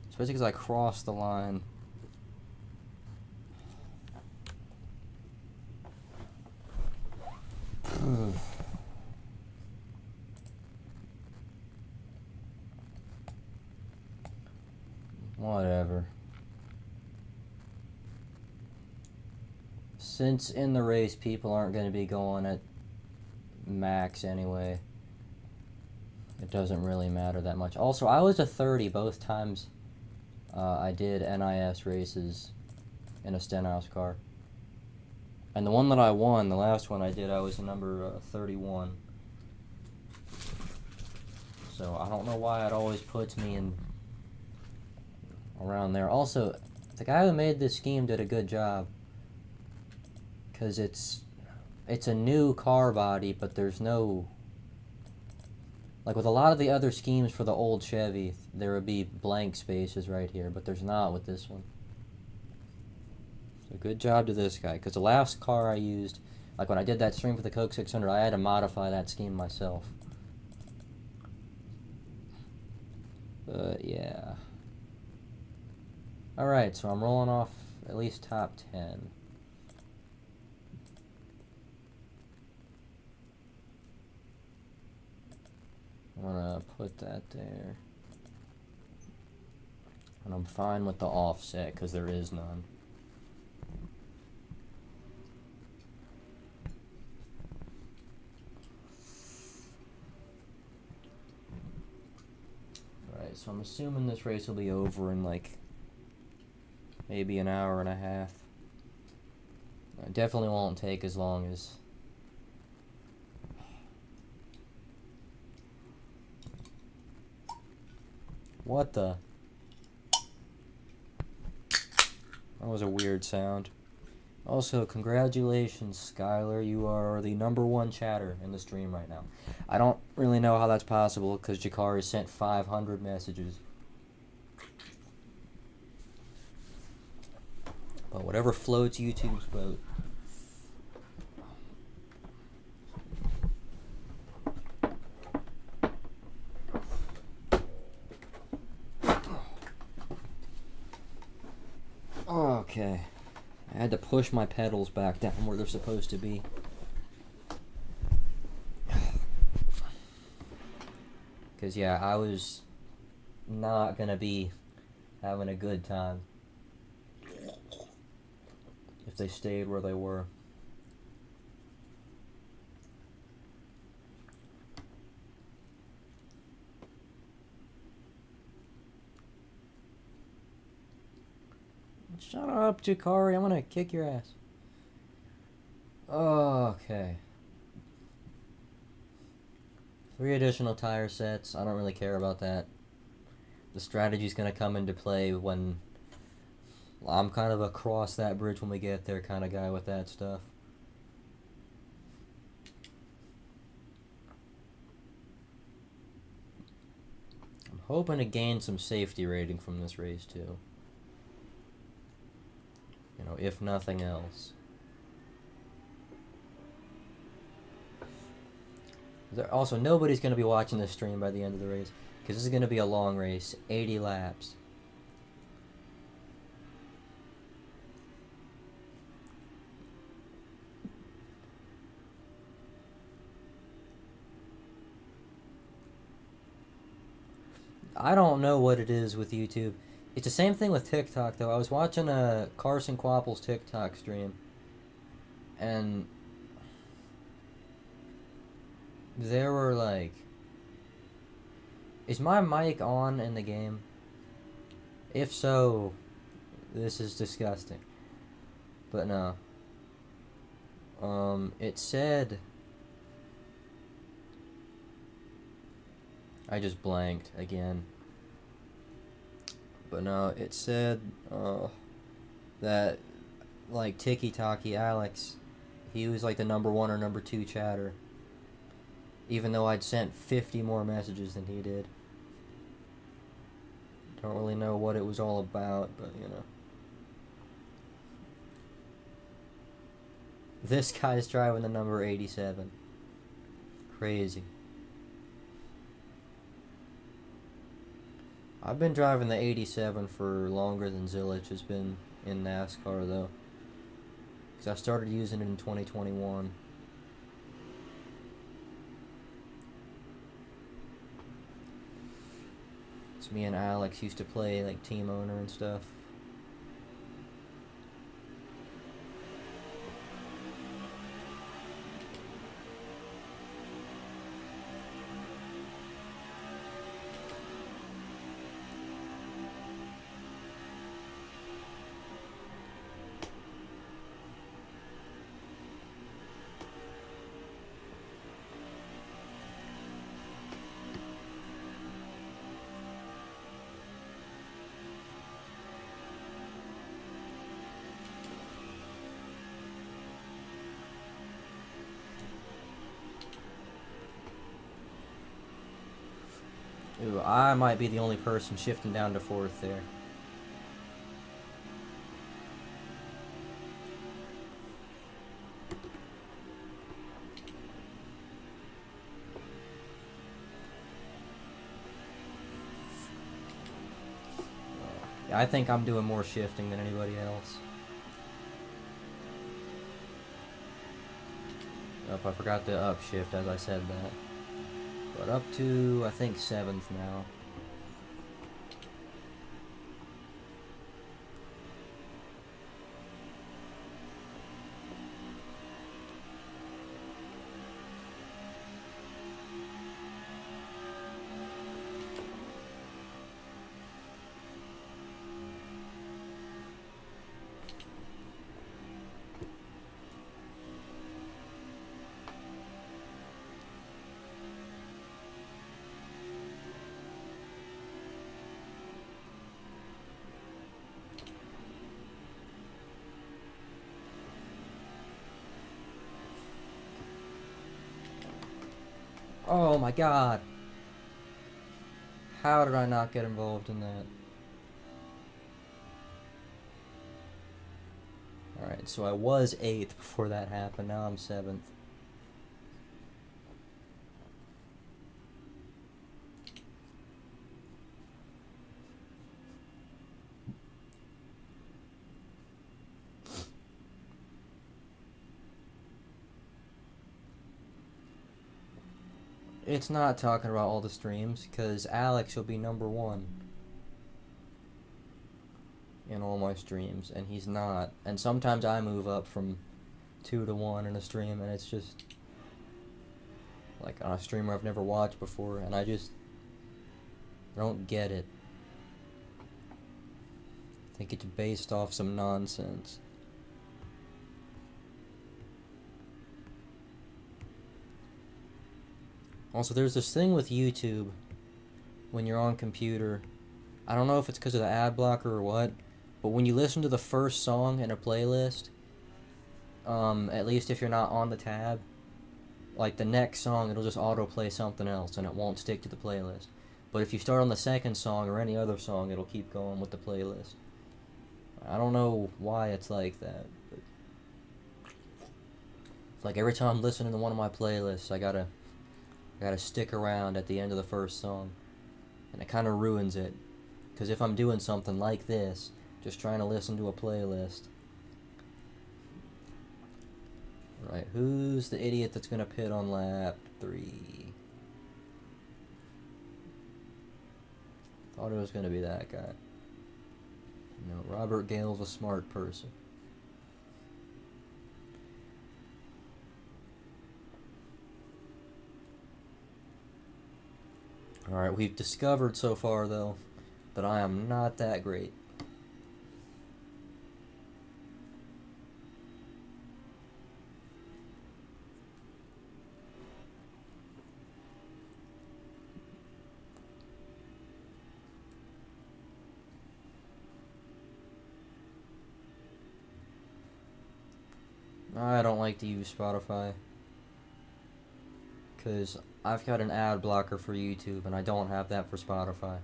Especially because I crossed the line. Whatever. Since in the race people aren't going to be going at max anyway. It doesn't really matter that much. Also, I was a 30 both times I did NIS races in a Stenhouse car. And the one that I won, the last one I did, I was a number 31. So I don't know why it always puts me in around there. Also, the guy who made this scheme did a good job. Because it's a new car body, but there's no... Like with a lot of the other schemes for the old Chevy, there would be blank spaces right here, but there's not with this one. So good job to this guy, because the last car I used, like when I did that stream for the Coke 600, I had to modify that scheme myself. But yeah. Alright, so I'm rolling off at least top 10. I'm gonna put that there. And I'm fine with the offset, because there is none. Alright, so I'm assuming this race will be over in like maybe an hour and a half. It definitely won't take as long as... What the? That was a weird sound. Also, congratulations, Skylar. You are the #1 chatter in the stream right now. I don't really know how that's possible because Jakari sent 500 messages. But whatever floats YouTube's boat. Okay. I had to push my pedals back down where they're supposed to be. Because, yeah, I was not going to be having a good time if they stayed where they were. Shut up, Jakari. I'm gonna kick your ass. Okay. 3 additional tire sets. I don't really care about that. The strategy's gonna come into play when... I'm kind of a cross that bridge when we get there kind of guy with that stuff. I'm hoping to gain some safety rating from this race too. You know, if nothing else. Also, nobody's going to be watching this stream by the end of the race, because this is going to be a long race, 80 laps. I don't know what it is with YouTube. It's the same thing with TikTok, though. I was watching a Carson Quapple's TikTok stream, and there were like... Is my mic on in the game? If so, this is disgusting. But no. It said... I just blanked again. But no, it said that, like, Tiki Taki Alex, he was like the #1 or #2 chatter. Even though I'd sent 50 more messages than he did. Don't really know what it was all about, but you know. This guy's driving the number 87. Crazy. I've been driving the 87 for longer than Zilich has been in NASCAR, though. Because I started using it in 2021. So me and Alex used to play, like, Team Owner and stuff. Ooh, I might be the only person shifting down to 4th there. Yeah, I think I'm doing more shifting than anybody else. Oh, I forgot to upshift as I said that. But up to, I think, 7th now. Oh my god! How did I not get involved in that? Alright, so I was 8th before that happened, now I'm 7th. It's not talking about all the streams, because Alex will be number 1 in all my streams, and he's not. And sometimes I move up from 2 to 1 in a stream, and it's just like on a streamer I've never watched before, and I don't get it. I think it's based off some nonsense. Also, there's this thing with YouTube when you're on computer. I don't know if it's because of the ad blocker or what, but when you listen to the first song in a playlist, at least if you're not on the tab, like the next song, it'll just autoplay something else and it won't stick to the playlist. But if you start on the second song or any other song, it'll keep going with the playlist. I don't know why it's like that, but it's like every time I'm listening to one of my playlists, I gotta stick around at the end of the first song, and it kind of ruins it, because if I'm doing something like this, just trying to listen to a playlist. Right, who's the idiot that's gonna pit on lap 3? Thought it was gonna be that guy. No, Robert Gale's a smart person. Alright, we've discovered so far, though, that I am not that great. I don't like to use Spotify, because I've got an ad blocker for YouTube, and I don't have that for Spotify.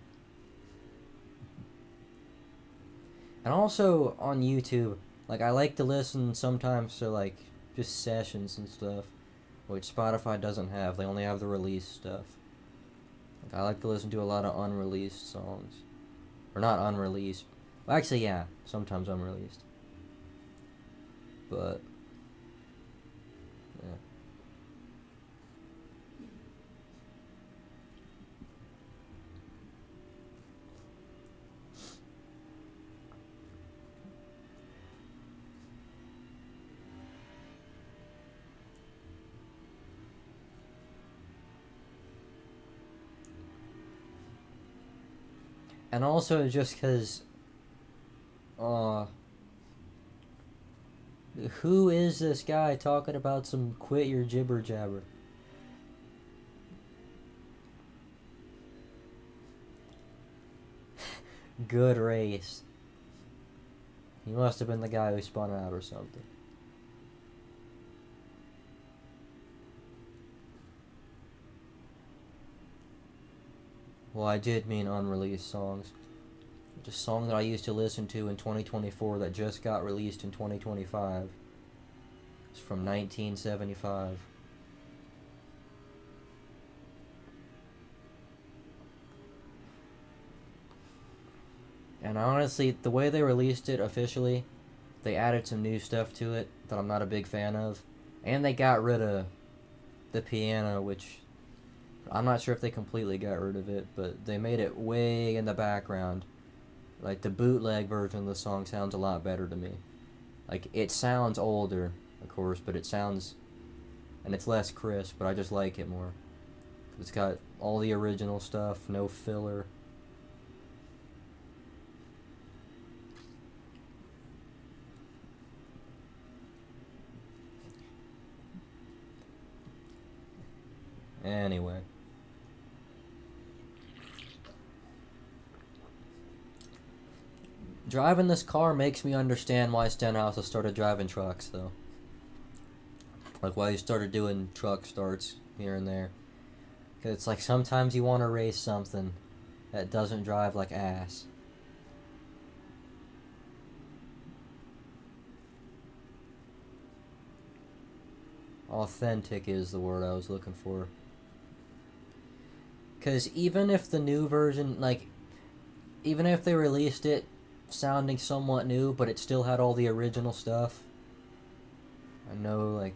And also, on YouTube, like, I like to listen sometimes to, like, just sessions and stuff, which Spotify doesn't have. They only have the release stuff. Like, I like to listen to a lot of unreleased songs. Or not unreleased. Well, actually, yeah, sometimes unreleased. But yeah. And also just because, who is this guy talking about some quit your jibber jabber? Good race. He must have been the guy who spun out or something. Well, I did mean unreleased songs. It's a song that I used to listen to in 2024 that just got released in 2025. It's from 1975. And honestly, the way they released it officially, they added some new stuff to it that I'm not a big fan of. And they got rid of the piano, which I'm not sure if they completely got rid of it, but they made it way in the background. Like, the bootleg version of the song sounds a lot better to me. Like, it sounds older, of course, but it sounds... and it's less crisp, but I just like it more. It's got all the original stuff, no filler. Anyway. Driving this car makes me understand why Stenhouse started driving trucks, though. Like, why he started doing truck starts here and there. Because it's like sometimes you want to race something that doesn't drive like ass. Authentic is the word I was looking for. Because even if the new version, like, even if they released it sounding somewhat new, but it still had all the original stuff, I know, like,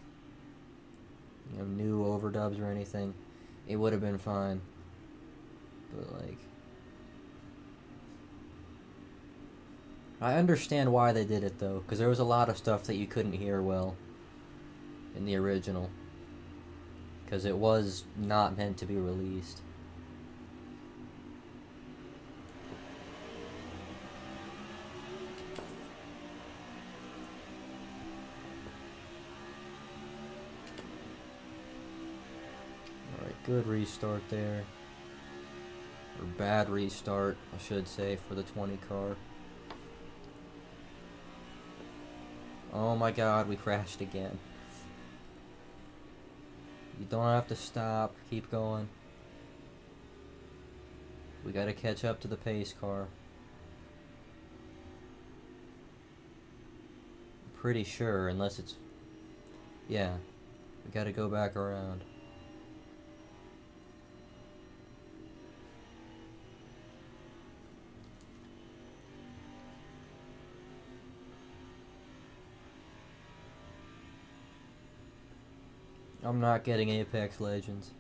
you know, new overdubs or anything, it would have been fine. But, like, I understand why they did it, though, because there was a lot of stuff that you couldn't hear well in the original, because it was not meant to be released. Alright, good restart there. Or bad restart, I should say, for the 20 car. Oh my god, we crashed again. You don't have to stop, keep going. We gotta catch up to the pace car. I'm pretty sure, unless it's... yeah, we gotta go back around. I'm not getting Apex Legends.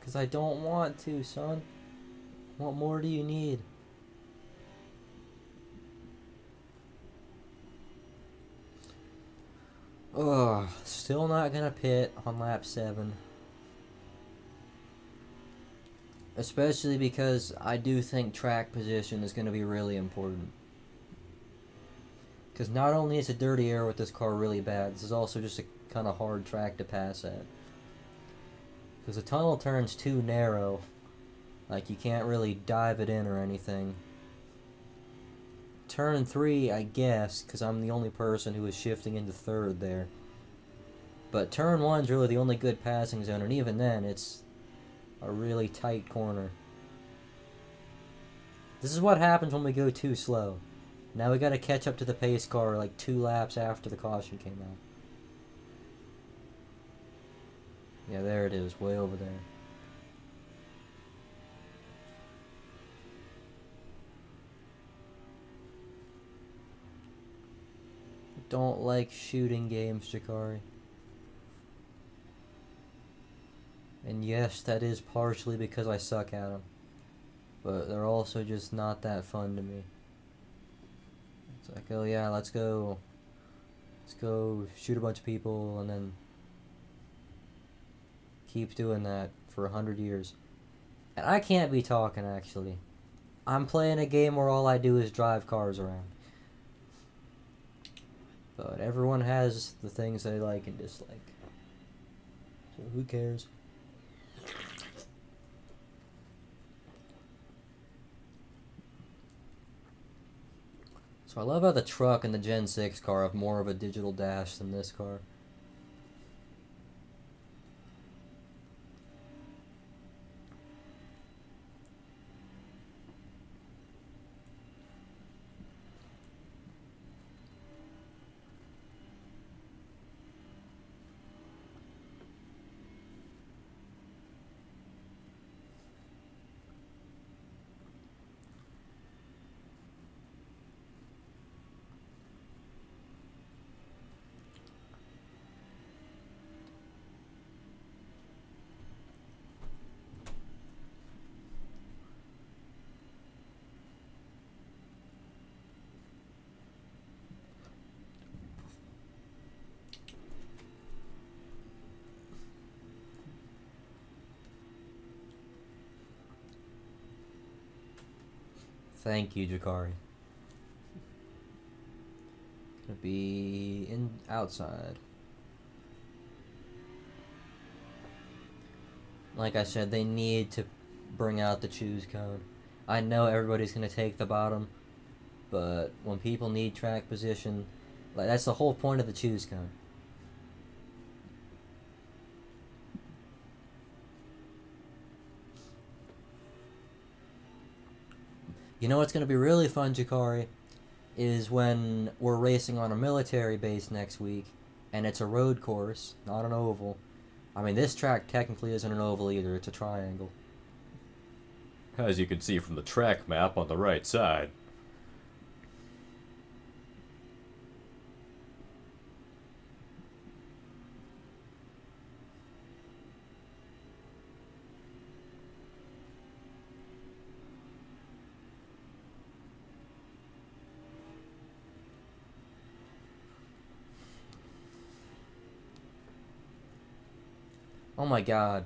Cause I don't want to, son. What more do you need? Ugh, still not gonna pit on lap 7. Especially because I do think track position is gonna be really important. Because not only is the dirty air with this car really bad, this is also just a kind of hard track to pass at. Because the tunnel turns too narrow. Like, you can't really dive it in or anything. Turn 3, I guess, because I'm the only person who is shifting into third there. But turn 1's really the only good passing zone, and even then, it's a really tight corner. This is what happens when we go too slow. Now we gotta catch up to the pace car like 2 laps after the caution came out. Yeah, there it is, way over there. Don't like shooting games, Jakari. And yes, that is partially because I suck at them. But they're also just not that fun to me. It's like, oh yeah, let's go shoot a bunch of people and then keep doing that for 100 years. And I can't be talking, actually. I'm playing a game where all I do is drive cars around. But everyone has the things they like and dislike. So who cares? So I love how the truck and the Gen 6 car have more of a digital dash than this car. Thank you, Jakari. Gonna be in outside. Like I said, they need to bring out the choose cone. I know everybody's gonna take the bottom, but when people need track position, like that's the whole point of the choose cone. You know what's gonna be really fun, Jakari, is when we're racing on a military base next week, and it's a road course, not an oval. I mean, this track technically isn't an oval either, it's a triangle. As you can see from the track map on the right side. Oh my god.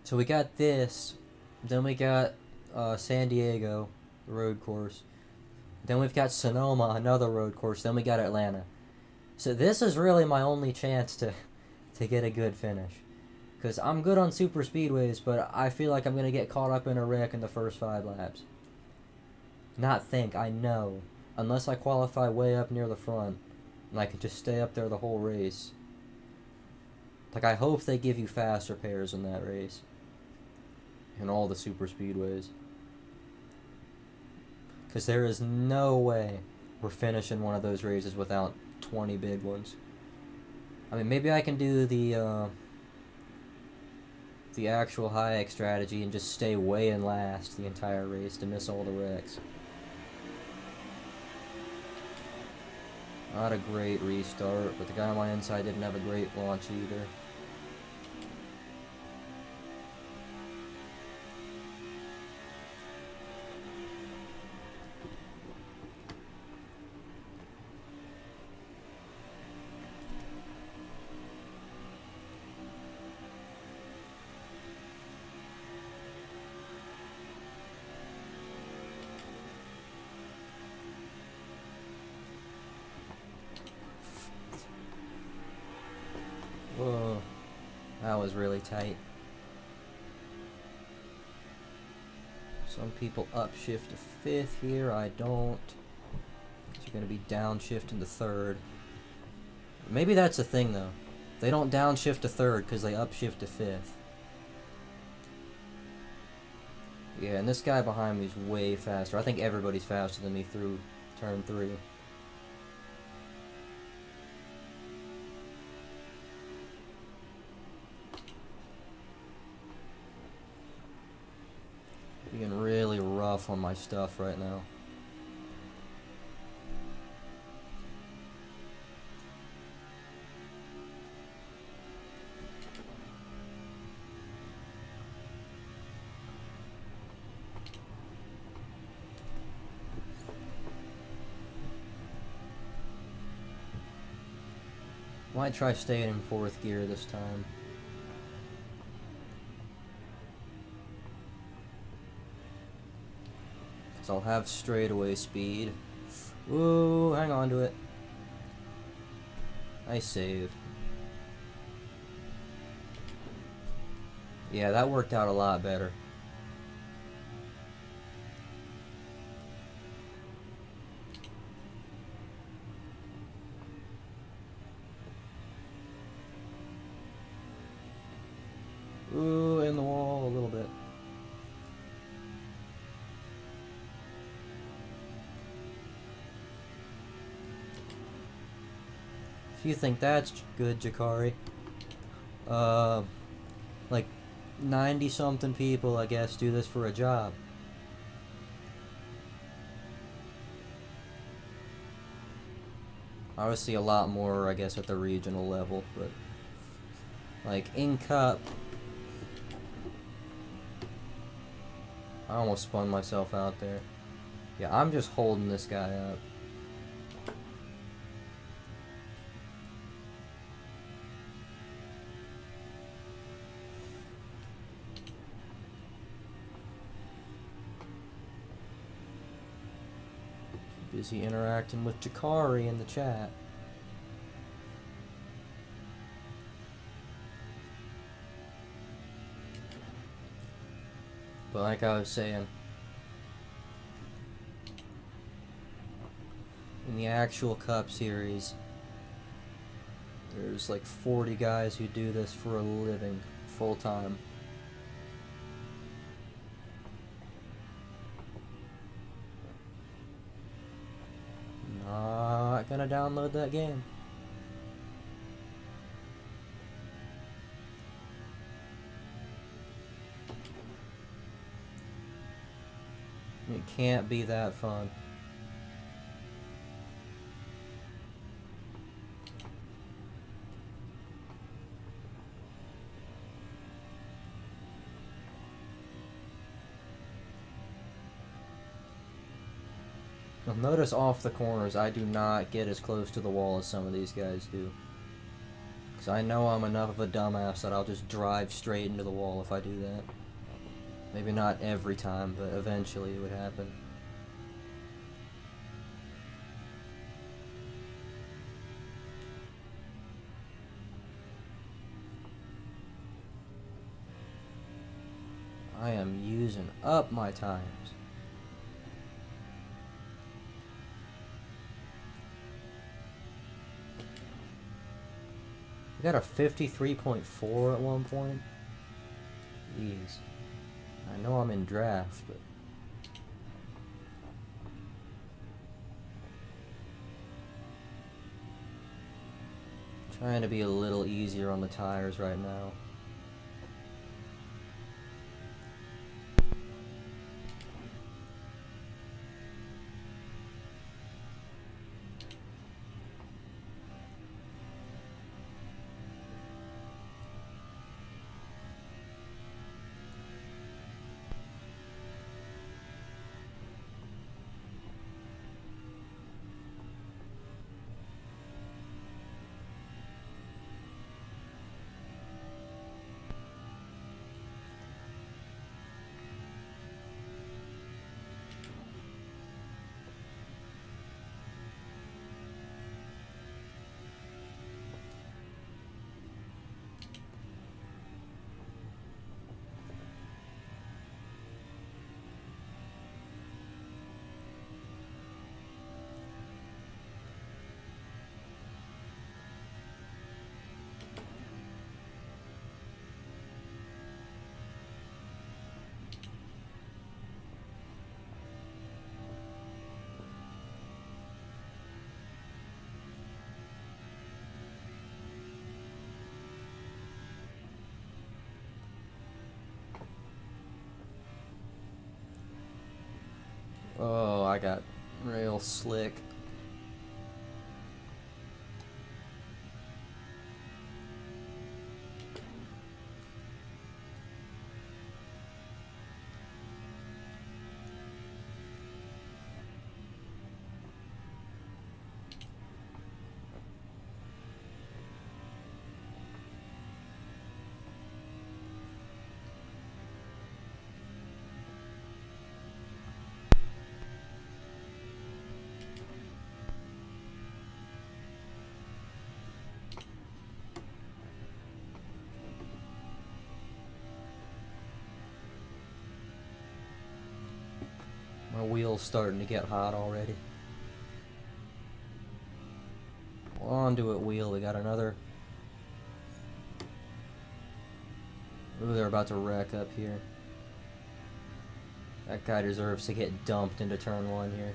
So we got this, then we got San Diego, the road course. Then we've got Sonoma, another road course. Then we got Atlanta. So this is really my only chance to get a good finish. Because I'm good on super speedways, but I feel like I'm going to get caught up in a wreck in the first 5 laps. Not think, I know. Unless I qualify way up near the front, and I can just stay up there the whole race. Like, I hope they give you faster pairs in that race. In all the super speedways. Because there is no way we're finishing one of those races without 20 big ones. I mean, maybe I can do the actual high-X strategy and just stay way in last the entire race to miss all the wrecks. Not a great restart, but the guy on my inside didn't have a great launch either. Whoa, that was really tight. Some people upshift to 5th here, I don't. So you're going to be downshift into 3rd. Maybe that's the thing though. They don't downshift to 3rd because they upshift to 5th. Yeah, and this guy behind me is way faster. I think everybody's faster than me through turn 3. Being really rough on my stuff right now. Might try staying in 4th gear this time. So I'll have straightaway speed. Ooh, hang on to it. Nice save. Yeah, that worked out a lot better. Ooh, in the wall a little bit. If you think that's good, Jakari. Like 90 something people, I guess, do this for a job. Obviously a lot more, I guess, at the regional level, but like in Cup, I almost spun myself out there. Yeah, I'm just holding this guy up. Busy interacting with Jakari in the chat. But like I was saying, in the actual Cup series, there's like 40 guys who do this for a living, full time. Not gonna download that game. It can't be that fun. Now notice off the corners, I do not get as close to the wall as some of these guys do. Because I know I'm enough of a dumbass that I'll just drive straight into the wall if I do that. Maybe not every time, but eventually it would happen. I am using up my tires. We got a 53.4 at one point. Jeez. I know I'm in draft, but... trying to be a little easier on the tires right now. Oh, I got real slick. My wheel's starting to get hot already. Onto it, wheel. We got another. Ooh, they're about to wreck up here. That guy deserves to get dumped into turn 1 here.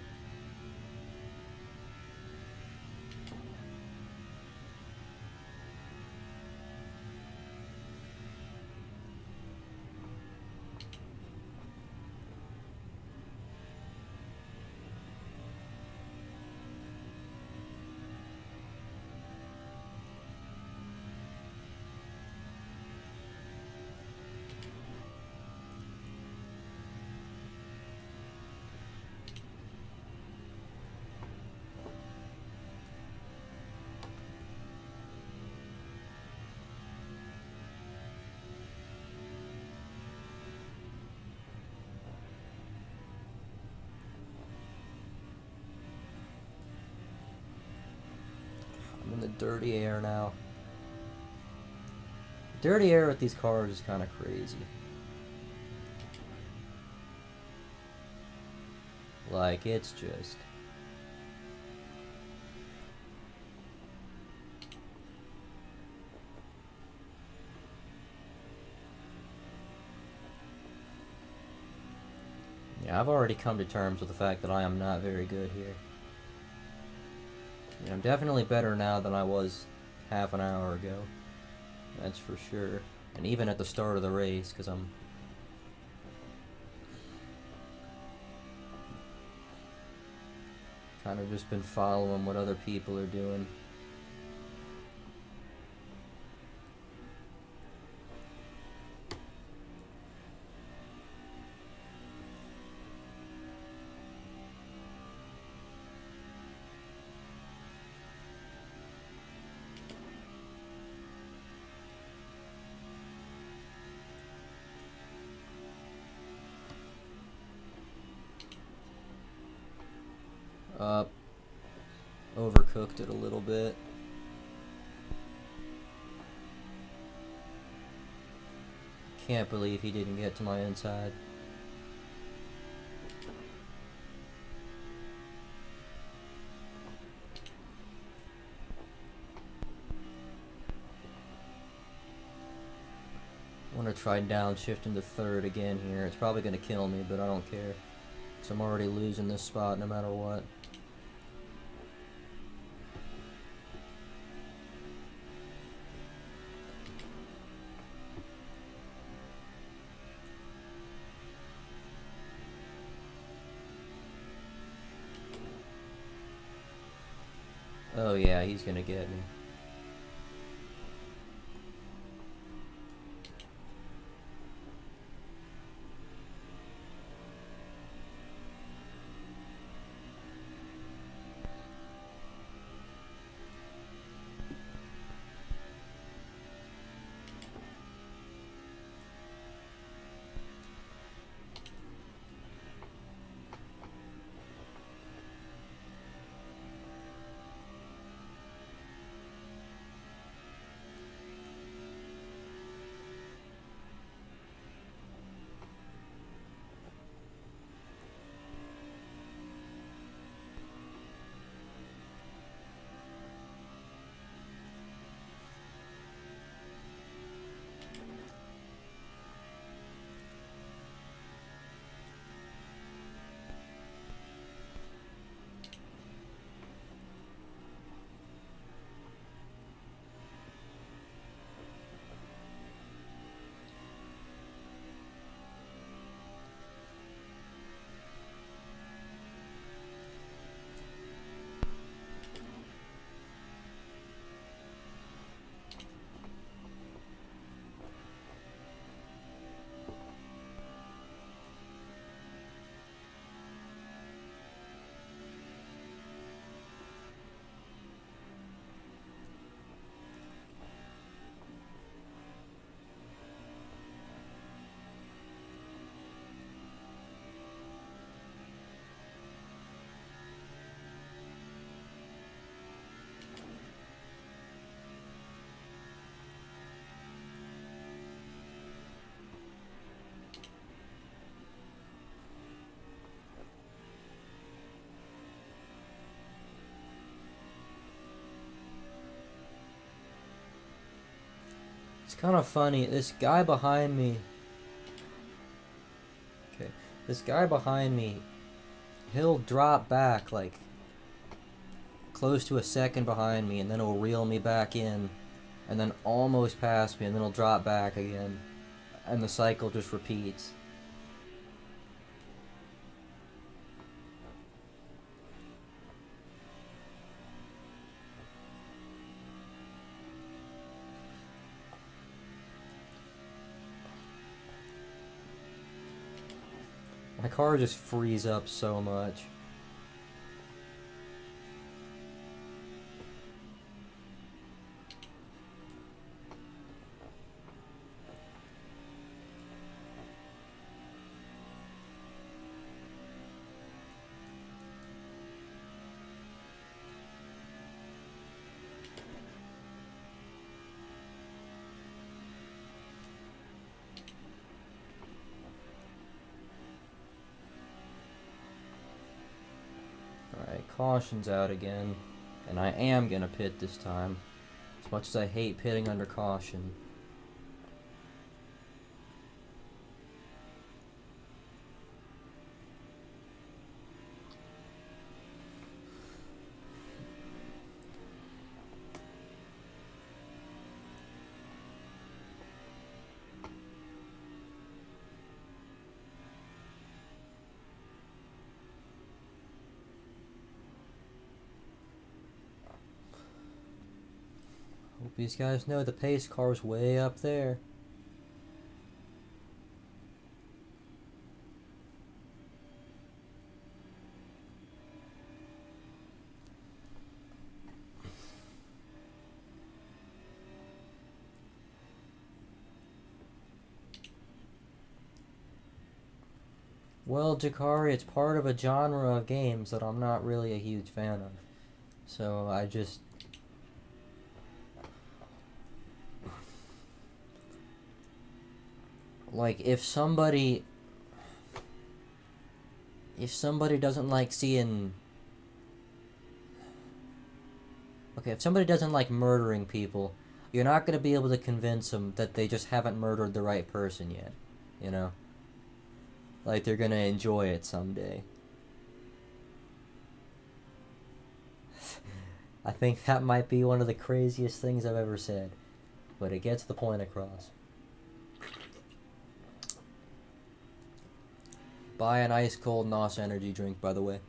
I'm in the dirty air now. Dirty air with these cars is kind of crazy. Like, it's just... Yeah, I've already come to terms with the fact that I am not very good here. I mean, I'm definitely better now than I was half an hour ago. That's for sure. And even at the start of the race, because I'm... kind of just been following what other people are doing. Overcooked it a little bit. Can't believe he didn't get to my inside. I want to try downshifting to third again here. It's probably going to kill me, but I don't care. So I'm already losing this spot no matter what. Oh yeah, he's gonna get me. It's kind of funny. This guy behind me. Okay. This guy behind me, he'll drop back like close to a second behind me, and then he'll reel me back in, and then almost past me, and then he'll drop back again. And the cycle just repeats. My car just frees up so much. Alright, caution's out again. And I am gonna pit this time. As much as I hate pitting under caution. Hope these guys know the pace car's way up there. Well, Jakari, it's part of a genre of games that I'm not really a huge fan of. So I just... Like, if somebody doesn't like seeing... Okay, if somebody doesn't like murdering people, you're not going to be able to convince them that they just haven't murdered the right person yet, you know? Like, they're going to enjoy it someday. I think that might be one of the craziest things I've ever said, but it gets the point across. Buy an ice cold NOS energy drink, by the way.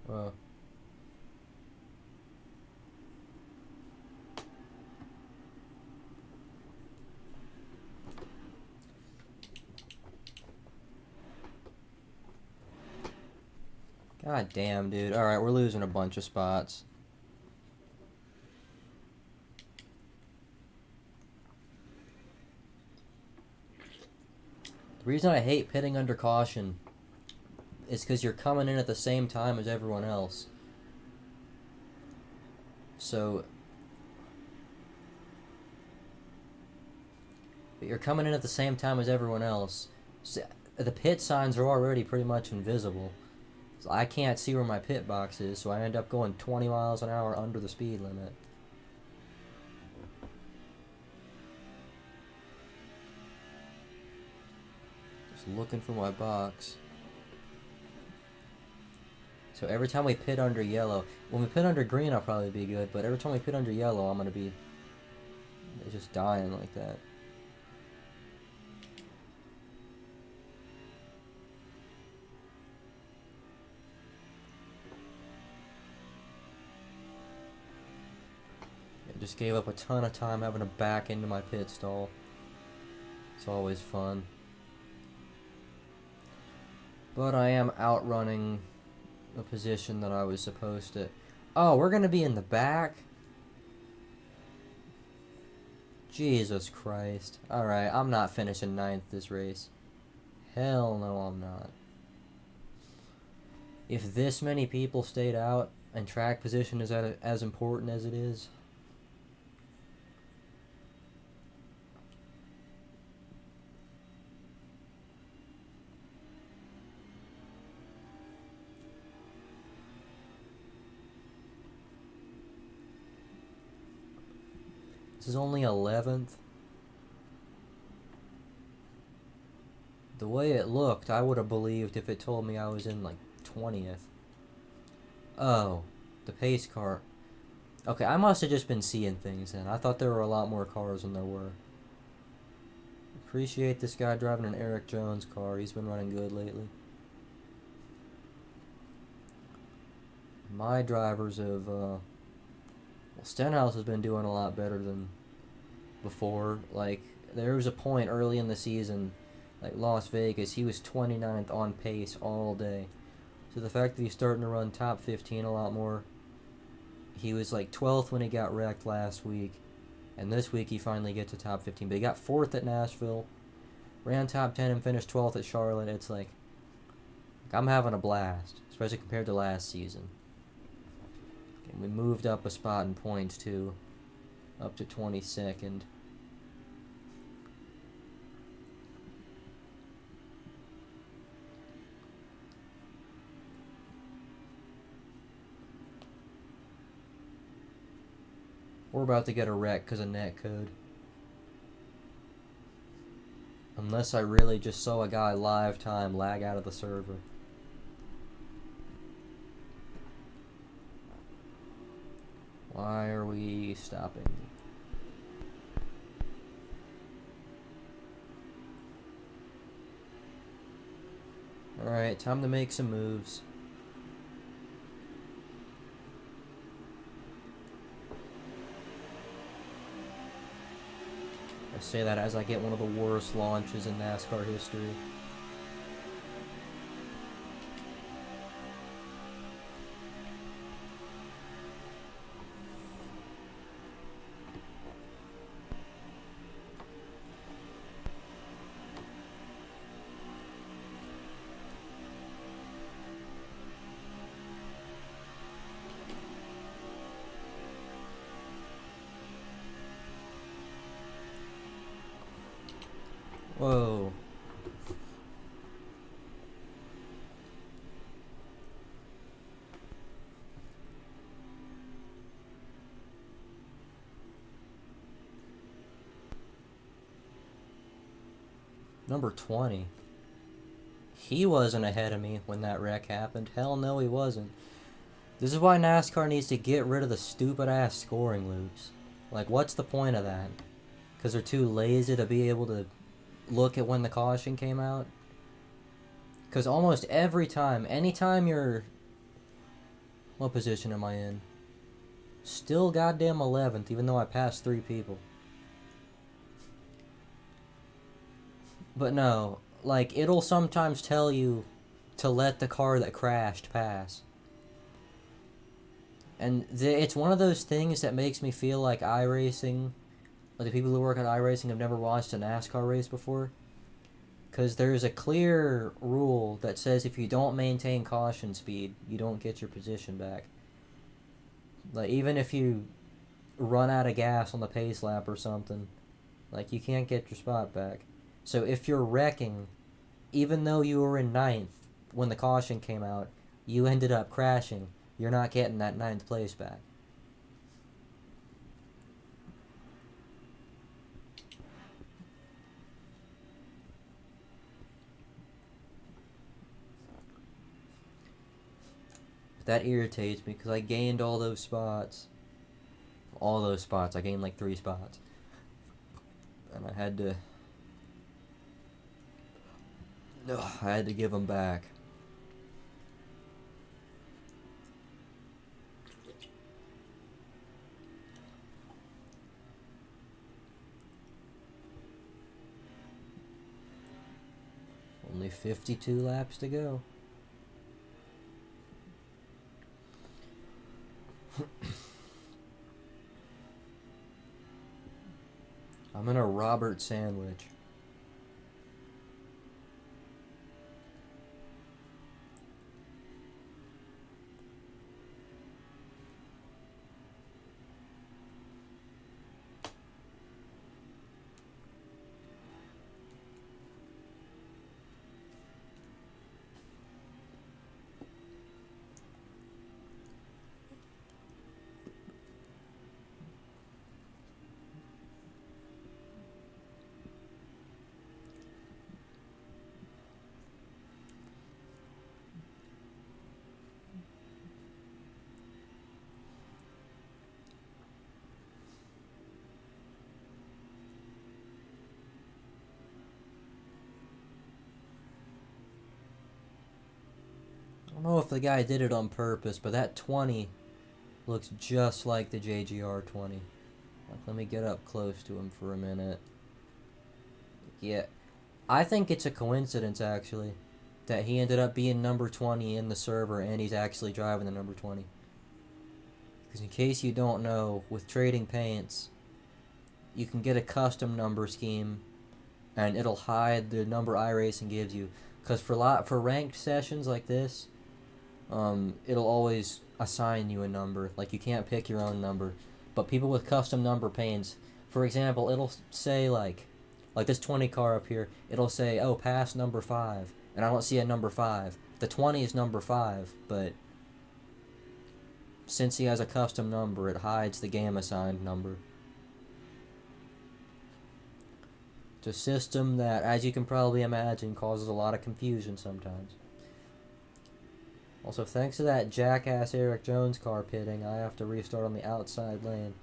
Well, god damn, dude. Alright, we're losing a bunch of spots. The reason I hate pitting under caution is because you're coming in at the same time as everyone else. So... But you're coming in at the same time as everyone else. So the pit signs are already pretty much invisible. So I can't see where my pit box is, so I end up going 20 miles an hour under the speed limit. Just looking for my box. So every time we pit under yellow, when we pit under green I'll probably be good, but every time we pit under yellow I'm gonna be just dying like that. I just gave up a ton of time having to back into my pit stall. It's always fun. But I am outrunning a position that I was supposed to... Oh, we're gonna be in the back? Jesus Christ. Alright, I'm not finishing 9th this race. Hell no, I'm not. If this many people stayed out and track position is as important as it is, this is only 11th. The way it looked, I would have believed if it told me I was in like 20th. Oh, the pace car. Okay, I must have just been seeing things then. I thought there were a lot more cars than there were. Appreciate this guy driving an Eric Jones car. He's been running good lately. My drivers have, well, Stenhouse has been doing a lot better than before. Like, there was a point early in the season, like Las Vegas, he was 29th on pace all day. So the fact that he's starting to run top 15 a lot more, he was like 12th when he got wrecked last week, and this week he finally gets to top 15. But he got 4th at Nashville, ran top 10 and finished 12th at Charlotte. It's like, I'm having a blast, especially compared to last season. And we moved up a spot in points too, up to 22nd. We're about to get a wreck because of netcode. Unless I really just saw a guy live time lag out of the server. Why are we stopping? Alright, time to make some moves. I say that as I get one of the worst launches in NASCAR history. Whoa. Number 20. He wasn't ahead of me when that wreck happened. Hell no, he wasn't. This is why NASCAR needs to get rid of the stupid ass scoring loops. Like, what's the point of that? Because they're too lazy to be able to look at when the caution came out? Because almost every time, anytime you're... What position am I in? Still goddamn 11th, even though I passed 3 people. But no, like, it'll sometimes tell you to let the car that crashed pass. And it's one of those things that makes me feel like iRacing, like the people who work at iRacing have never watched a NASCAR race before. Because there's a clear rule that says if you don't maintain caution speed, you don't get your position back. Like, even if you run out of gas on the pace lap or something, like, you can't get your spot back. So if you're wrecking, even though you were in 9th when the caution came out, you ended up crashing, you're not getting that 9th place back. That irritates me because I gained all those spots. All those spots. I gained like 3 spots. And I had to... I had to give them back. Only 52 laps to go. I'm in a Robert sandwich. I don't know if the guy did it on purpose, but that 20 looks just like the JGR 20. Like, let me get up close to him for a minute. Yeah, I think it's a coincidence, actually, that he ended up being number 20 in the server and he's actually driving the number 20. Because in case you don't know, with trading paints, you can get a custom number scheme and it'll hide the number iRacing gives you. Because for ranked sessions like this, it'll always assign you a number. Like, you can't pick your own number. But people with custom number paints, for example, it'll say like this 20 car up here, it'll say, oh, pass number 5. And I don't see a number 5. The 20 is number 5, but since he has a custom number, it hides the game assigned number. It's a system that, as you can probably imagine, causes a lot of confusion sometimes. Also, thanks to that jackass Eric Jones car pitting, I have to restart on the outside lane.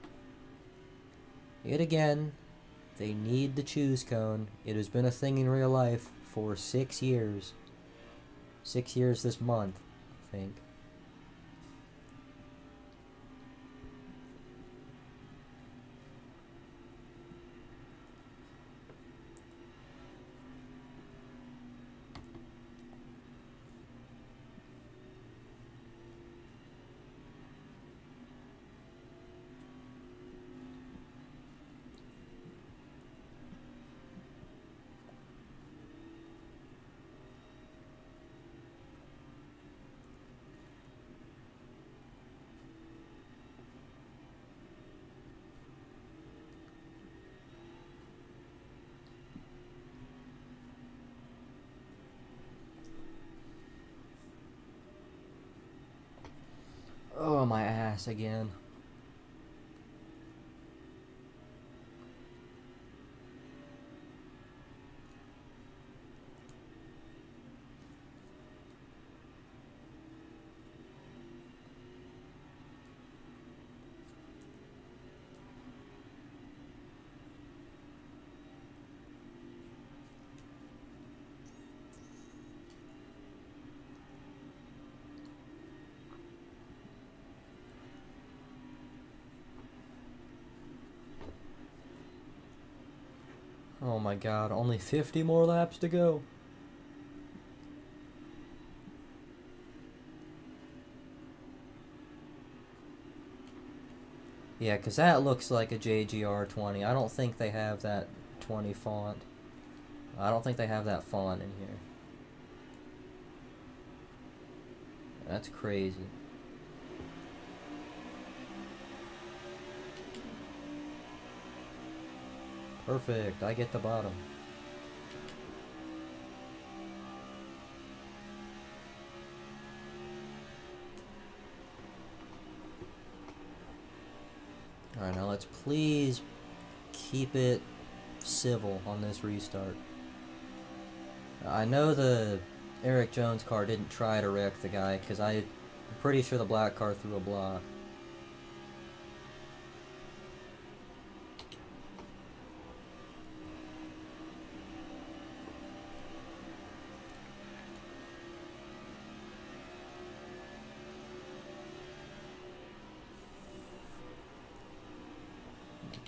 Yet again, they need the choose cone. It has been a thing in real life for 6 years. 6 years this month, I think. Oh, my ass again. Oh my god, only 50 more laps to go. Yeah, because that looks like a JGR 20. I don't think they have that 20 font. I don't think they have that font in here. That's crazy. Perfect, I get the bottom. Alright, now let's please keep it civil on this restart. I know the Eric Jones car didn't try to wreck the guy, because I'm pretty sure the black car threw a block.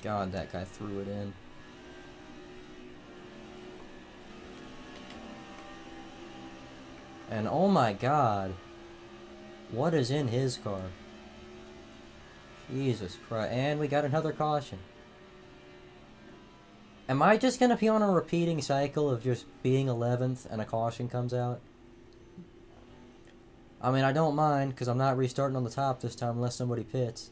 God, that guy threw it in. And oh my god, what is in his car? Jesus Christ. And we got another caution. Am I just gonna be on a repeating cycle of just being 11th and a caution comes out? I mean, I don't mind, because I'm not restarting on the top this time unless somebody pits.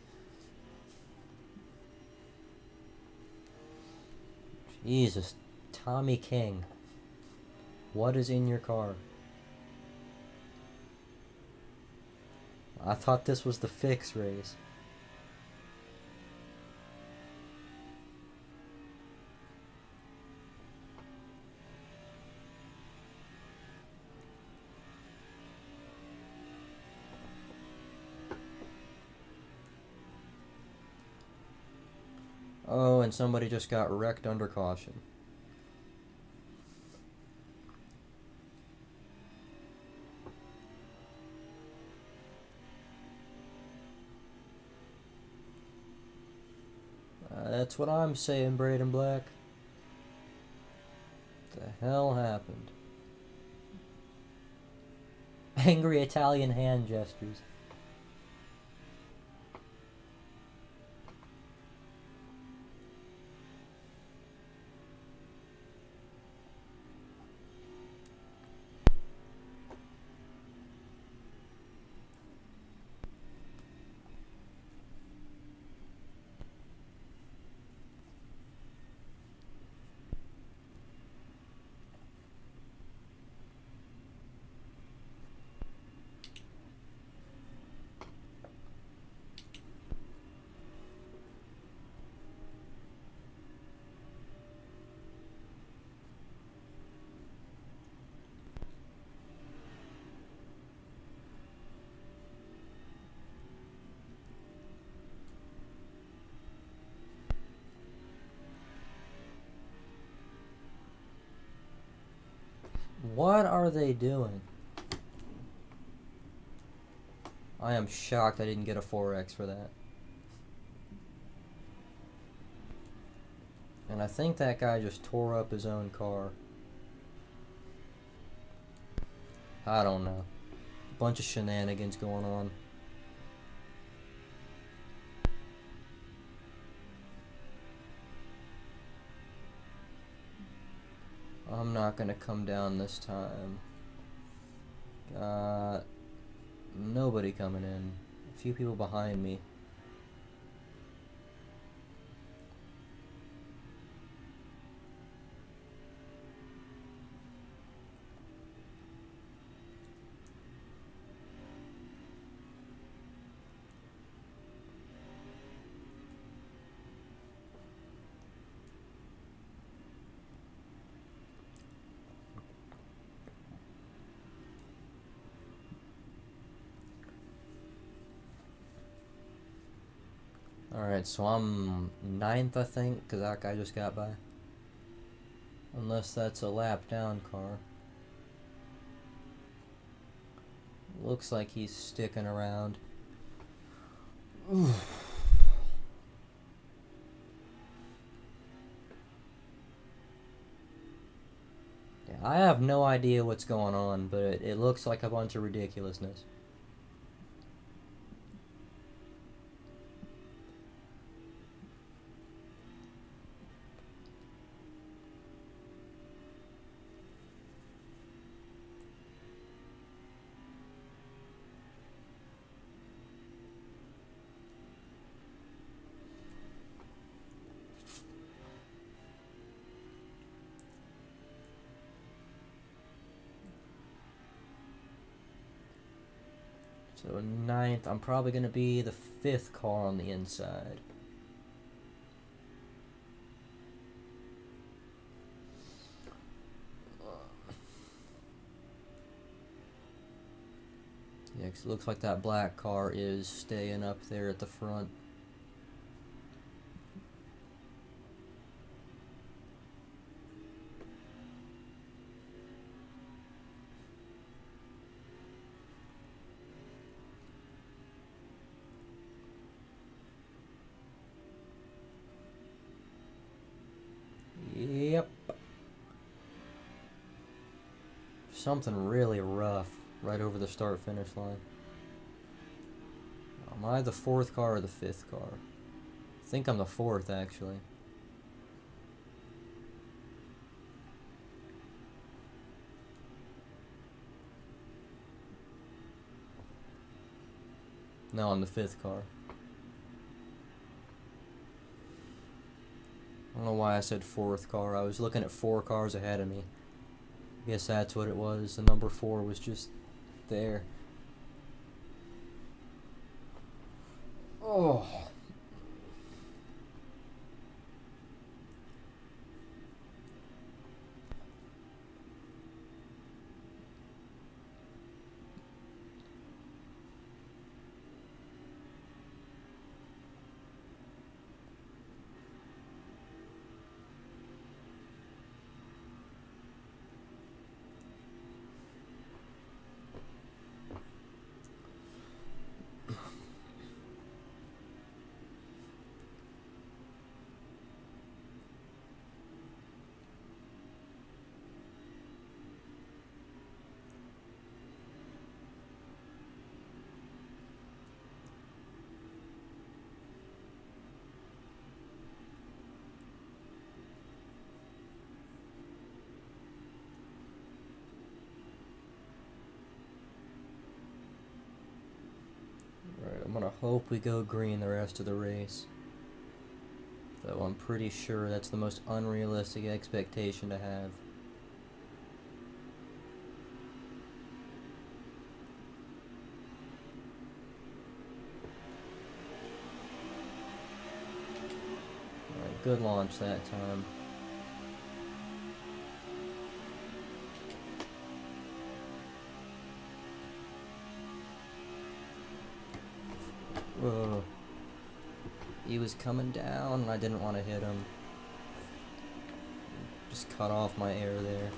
Jesus. Tommy King. What is in your car? I thought this was the fix race. Oh, and somebody just got wrecked under caution. That's what I'm saying, Braden Black. What the hell happened? Angry Italian hand gestures. What are they doing? I am shocked I didn't get a 4X for that. And I think that guy just tore up his own car. I don't know. Bunch of shenanigans going on. I'm not gonna come down this time. Got nobody coming in. A few people behind me. Alright, so I'm 9th, I think, because that guy just got by. Unless that's a lap down car. Looks like he's sticking around. Oof. Yeah, I have no idea what's going on, but it looks like a bunch of ridiculousness. So 9th, I'm probably going to be the 5th car on the inside. Yeah, 'cause it looks like that black car is staying up there at the front. Yep. Something really rough right over the start-finish line. Am I the 4th car or the 5th car? I think I'm the 4th, actually. No, I'm the 5th car. I don't know why I said 4th car. I was looking at 4 cars ahead of me. I guess that's what it was. The number 4 was just there. Oh. Right, I'm gonna hope we go green the rest of the race. Though I'm pretty sure that's the most unrealistic expectation to have. Alright, good launch that time. Whoa. He was coming down and I didn't want to hit him. Just cut off my air there.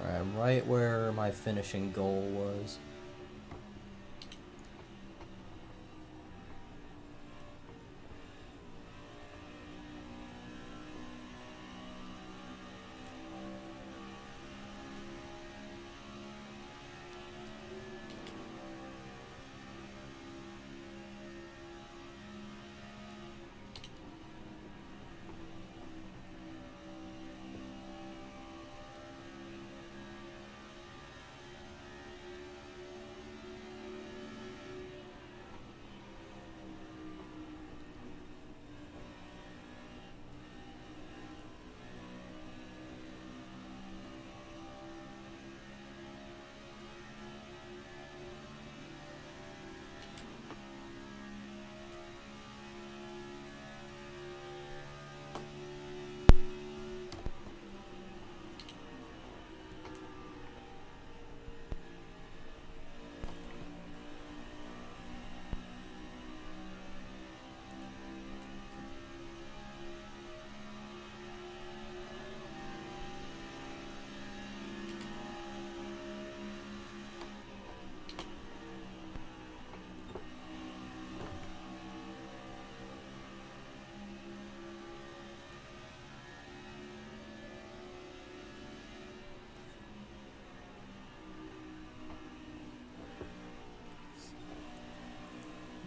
Alright, I'm right where my finishing goal was.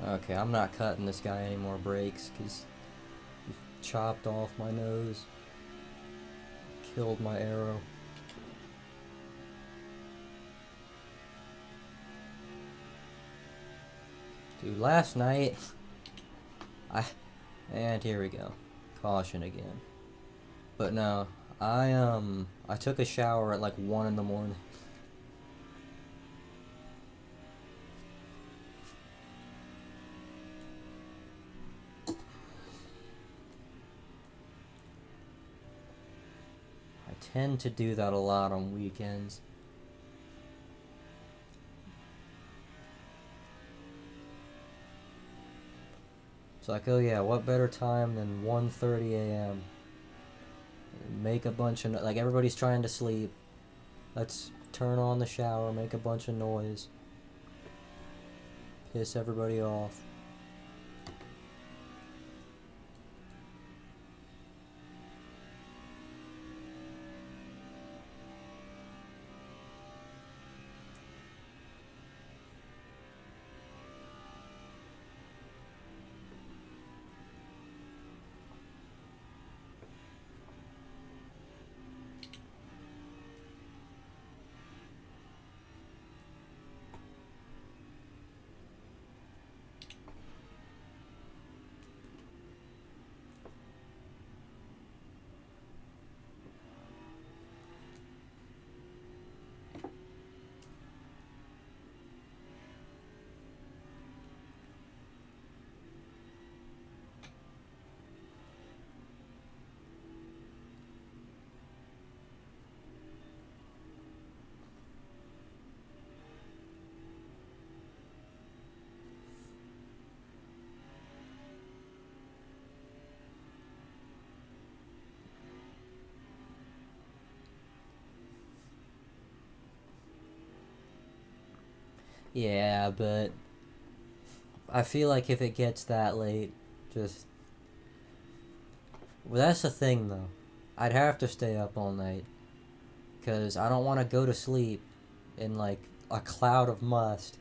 Okay, I'm not cutting this guy any more breaks because he chopped off my nose, killed my arrow. Dude, last night, and here we go, caution again. But no, I took a shower at like 1 in the morning. I tend to do that a lot on weekends. It's like, oh yeah, what better time than 1:30 a.m. Make a bunch of like everybody's trying to sleep. Let's turn on the shower, make a bunch of noise, piss everybody off. Yeah, but I feel like if it gets that late, just... Well, that's the thing, though. I'd have to stay up all night. Because I don't want to go to sleep in, like, a cloud of must.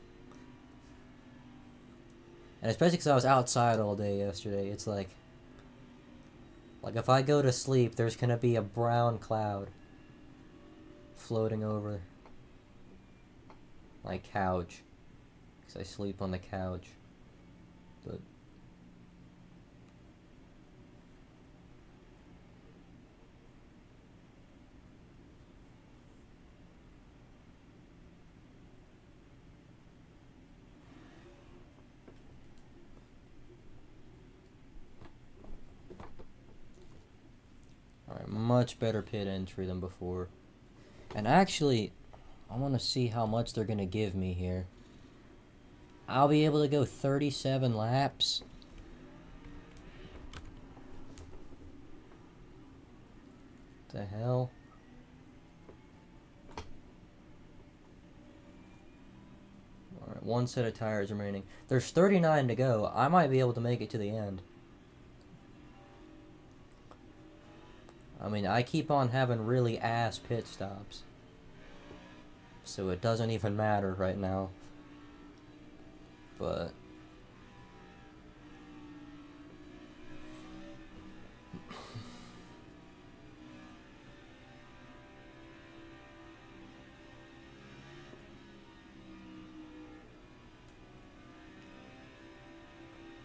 And especially because I was outside all day yesterday, it's like... Like, if I go to sleep, there's gonna be a brown cloud floating over my couch. Because I sleep on the couch. But... Alright, much better pit entry than before. And actually, I want to see how much they're going to give me here. I'll be able to go 37 laps. The hell? Alright, one set of tires remaining. There's 39 to go. I might be able to make it to the end. I mean, I keep on having really ass pit stops. So it doesn't even matter right now. But...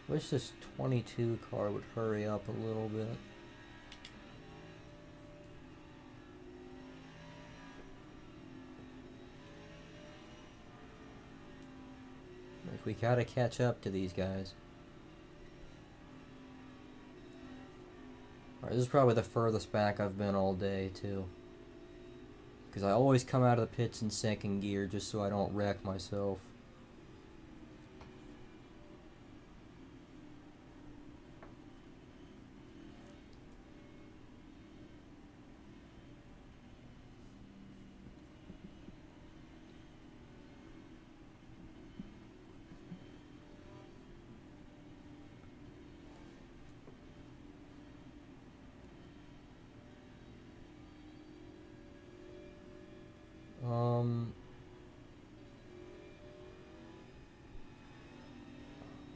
Wish this 22 car would hurry up a little bit. Like, we gotta catch up to these guys. Alright, this is probably the furthest back I've been all day, too. Because I always come out of the pits in second gear just so I don't wreck myself.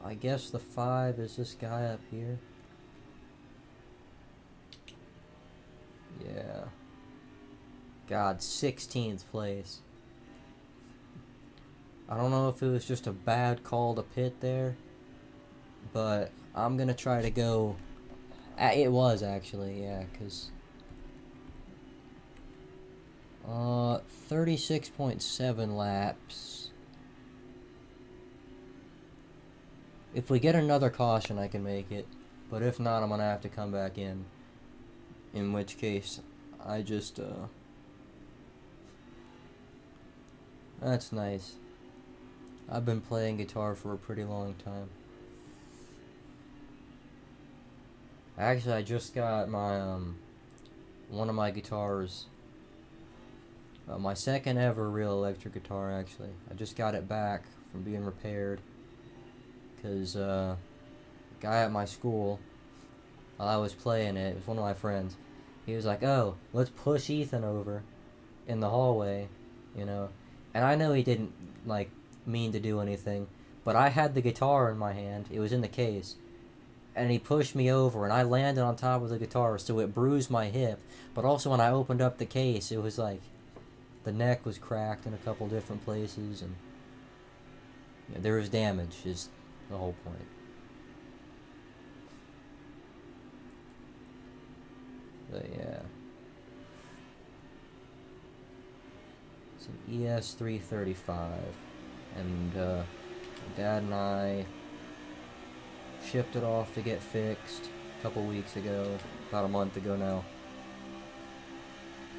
I guess the 5 is this guy up here. Yeah. God, 16th place. I don't know if it was just a bad call to pit there, but I'm gonna try to go... It was, actually, yeah, because... 36.7 laps. If we get another caution, I can make it. But if not, I'm gonna have to come back in. In which case, I just, That's nice. I've been playing guitar for a pretty long time. Actually, I just got my one of my guitars, my second ever real electric guitar. Actually, I just got it back from being repaired because a guy at my school, while I was playing it, it was one of my friends. He was like, "Oh, let's push Ethan over in the hallway," you know. And I know he didn't like mean to do anything, but I had the guitar in my hand. It was in the case. And he pushed me over, and I landed on top of the guitar, so it bruised my hip. But also, when I opened up the case, it was like the neck was cracked in a couple different places, and there was damage. Is the whole point. But yeah, it's an ES335, and Dad and I shipped it off to get fixed a couple weeks ago, about a month ago now.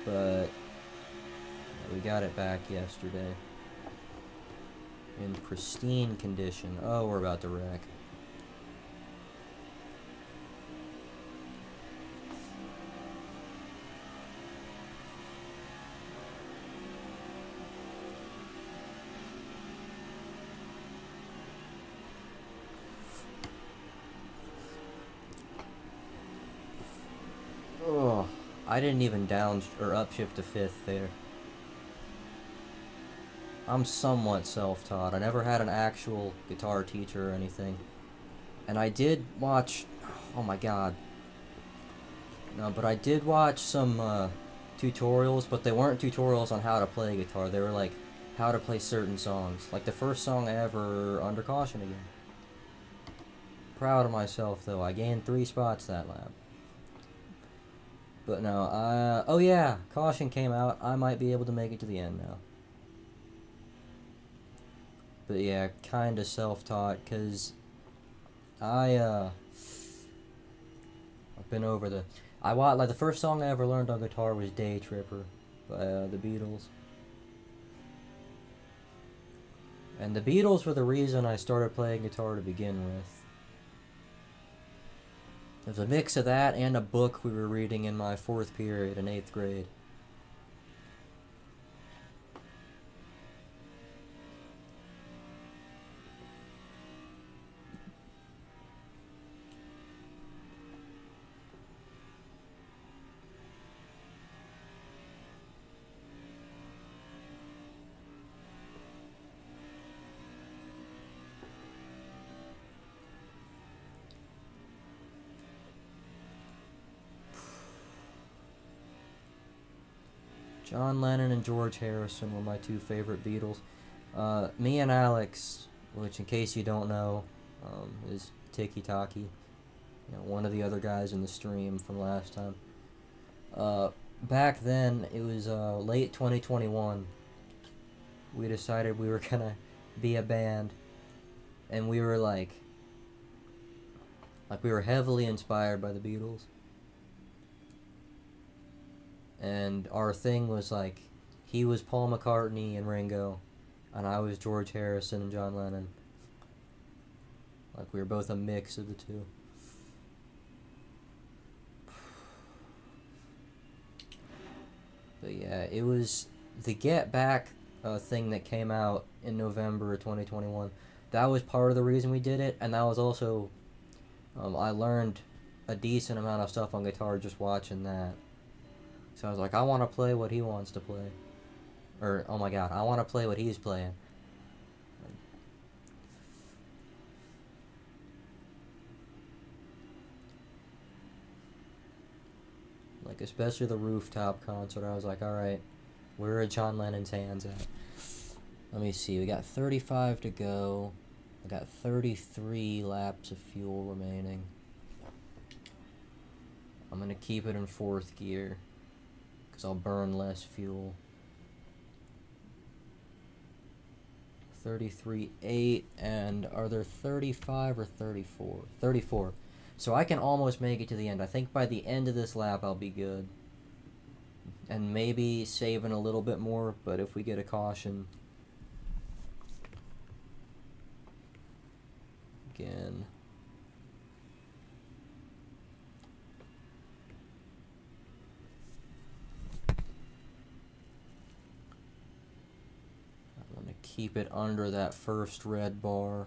But we got it back yesterday in pristine condition. Oh, we're about to wreck. Oh, I didn't even down or upshift to 5th there. I'm somewhat self-taught. I never had an actual guitar teacher or anything. And I did watch... Oh my god. No, but I did watch some tutorials, but they weren't tutorials on how to play guitar. They were like, how to play certain songs. Like the first song I ever... Under Caution again. Proud of myself, though. I gained 3 spots that lap. But no, oh yeah, Caution came out. I might be able to make it to the end now. But yeah, kinda self-taught, cause I've been over the... like the first song I ever learned on guitar was Day Tripper by the Beatles. And the Beatles were the reason I started playing guitar to begin with. There's a mix of that and a book we were reading in my 4th period in 8th grade. John Lennon and George Harrison were my 2 favorite Beatles. Me and Alex, which in case you don't know, is Tiki Taki, one of the other guys in the stream from last time. Back then, it was late 2021. We decided we were gonna be a band, and we were like we were heavily inspired by the Beatles. And our thing was like, he was Paul McCartney and Ringo, and I was George Harrison and John Lennon. Like we were both a mix of the two. But yeah, it was the Get Back thing that came out in November of 2021. That was part of the reason we did it, and that was also, I learned a decent amount of stuff on guitar just watching that. So I was like, I want to play what he wants to play. Or, oh my god, I want to play what he's playing. Like, especially the rooftop concert, I was like, alright, where are John Lennon's hands at? Let me see, we got 35 to go. I got 33 laps of fuel remaining. I'm gonna keep it in 4th gear, because I'll burn less fuel. 33.8, and are there 35 or 34? 34. So I can almost make it to the end. I think by the end of this lap I'll be good. And maybe saving a little bit more, but if we get a caution... Again... keep it under that first red bar.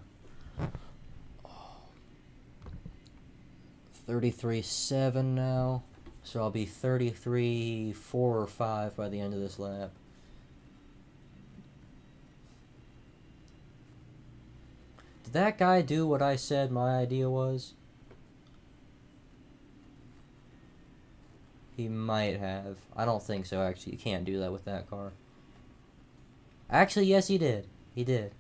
33.7 now. So I'll be 33.4 or 5 by the end of this lap. Did that guy do what I said my idea was? He might have. I don't think so, actually. You can't do that with that car. Actually, yes, he did. He did.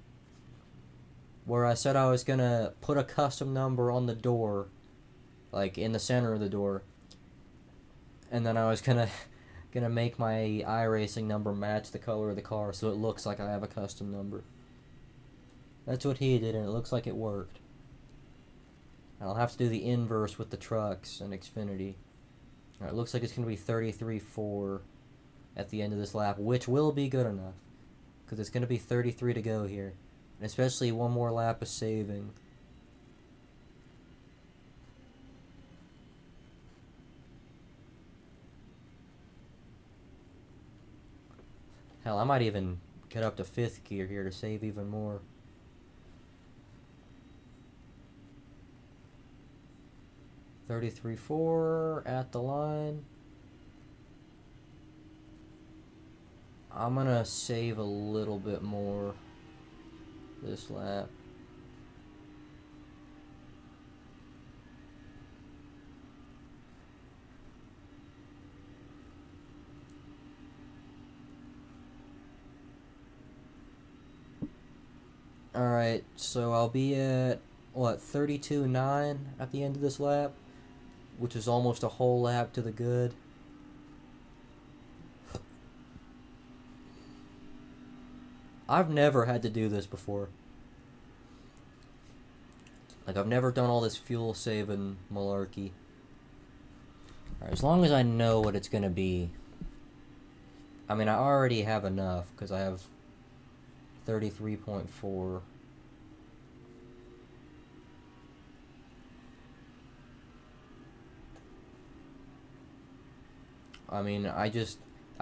Where I said I was gonna put a custom number on the door, like in the center of the door, and then I was gonna make my iRacing number match the color of the car so it looks like I have a custom number. That's what he did, and it looks like it worked. I'll have to do the inverse with the trucks and Xfinity. Alright, it looks like it's going to be 33.4 at the end of this lap, which will be good enough. Because it's going to be 33 to go here. And especially one more lap of saving. Hell, I might even get up to 5th gear here to save even more. $33.4 at the line. I'm gonna save a little bit more this lap. Alright, so I'll be at, what, 32.9 at the end of this lap? Which is almost a whole lap to the good. I've never had to do this before. Like, I've never done all this fuel saving malarkey. Alright, as long as I know what it's gonna be. I mean, I already have enough, because I have 33.4. I mean, I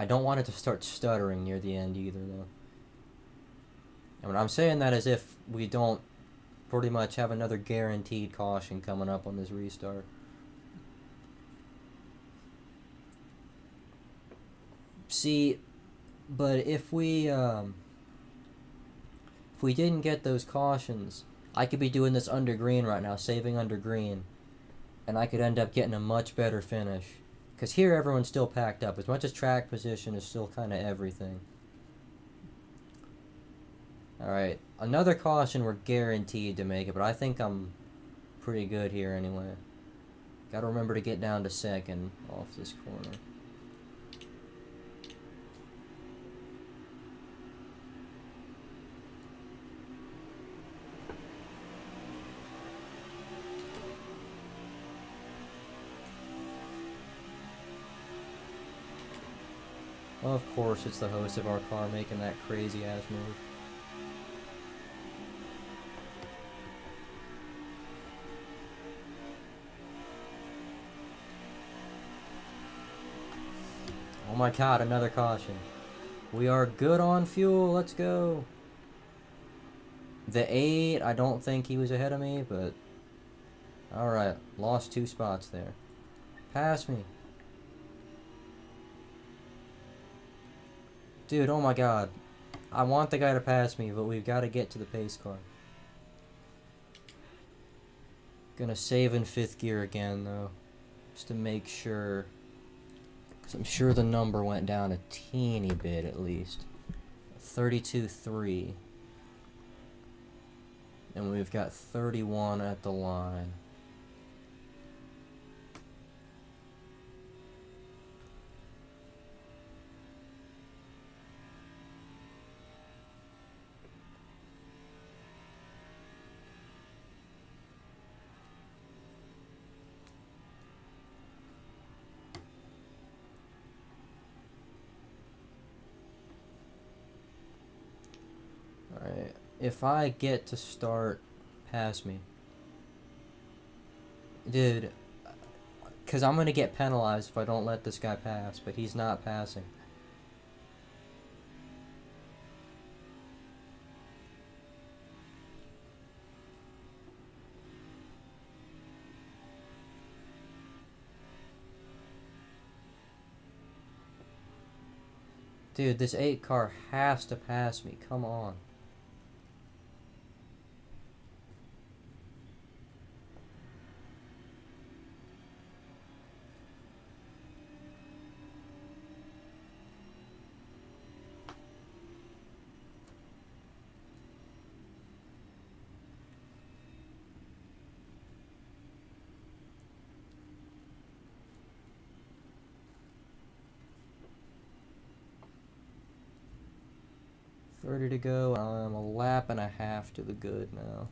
don't want it to start stuttering near the end either, though. I mean, I'm saying that as if we don't pretty much have another guaranteed caution coming up on this restart. See, but if we didn't get those cautions, I could be doing this under green right now, saving under green, and I could end up getting a much better finish. Because here everyone's still packed up, as much as track position is still kind of everything. Alright, another caution we're guaranteed to make it, but I think I'm pretty good here anyway. Gotta remember to get down to second off this corner. Of course, it's the host of our car making that crazy ass move. Oh my god, another caution. We are good on fuel, let's go. The 8, I don't think he was ahead of me, but... Alright, lost 2 spots there. Pass me. Dude, oh my god. I want the guy to pass me, but we've got to get to the pace car. Gonna save in 5th gear again, though. Just to make sure. Because I'm sure the number went down a teeny bit, at least. 32.3. And we've got 31 at the line. Alright, if I get to start, pass me. Dude, because I'm going to get penalized if I don't let this guy pass, but he's not passing. Dude, this 8 car has to pass me. Come on. Ready to go. I'm a lap and a half to the good now.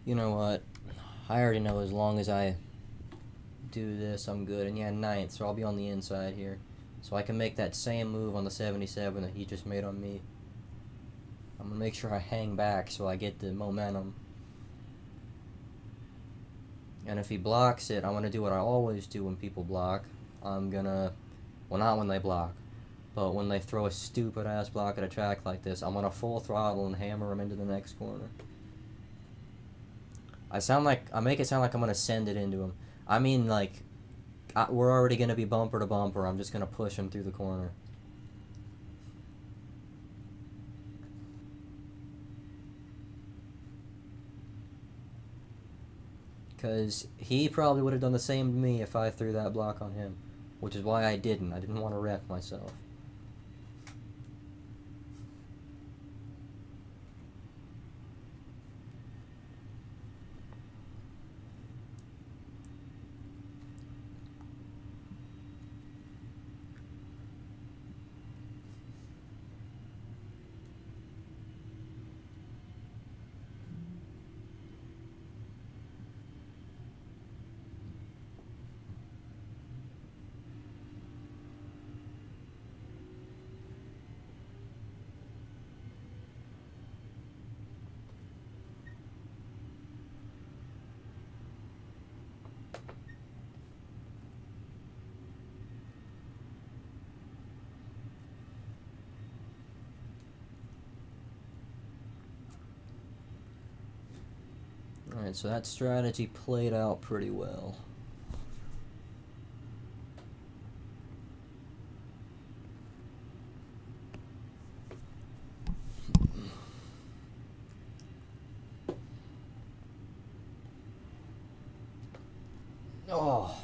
You know what? I already know as long as I do this, I'm good. And yeah, 9th, so I'll be on the inside here. So I can make that same move on the 77 that he just made on me. I'm going to make sure I hang back so I get the momentum. And if he blocks it, I'm going to do what I always do when people block. I'm going to... Well, not when they block. But when they throw a stupid-ass block at a track like this, I'm going to full throttle and hammer him into the next corner. I make it sound like I'm going to send it into him. I mean, like, we're already going to be bumper to bumper. I'm just going to push him through the corner. Because he probably would have done the same to me if I threw that block on him. Which is why I didn't. I didn't want to wreck myself. Alright, so that strategy played out pretty well. Oh.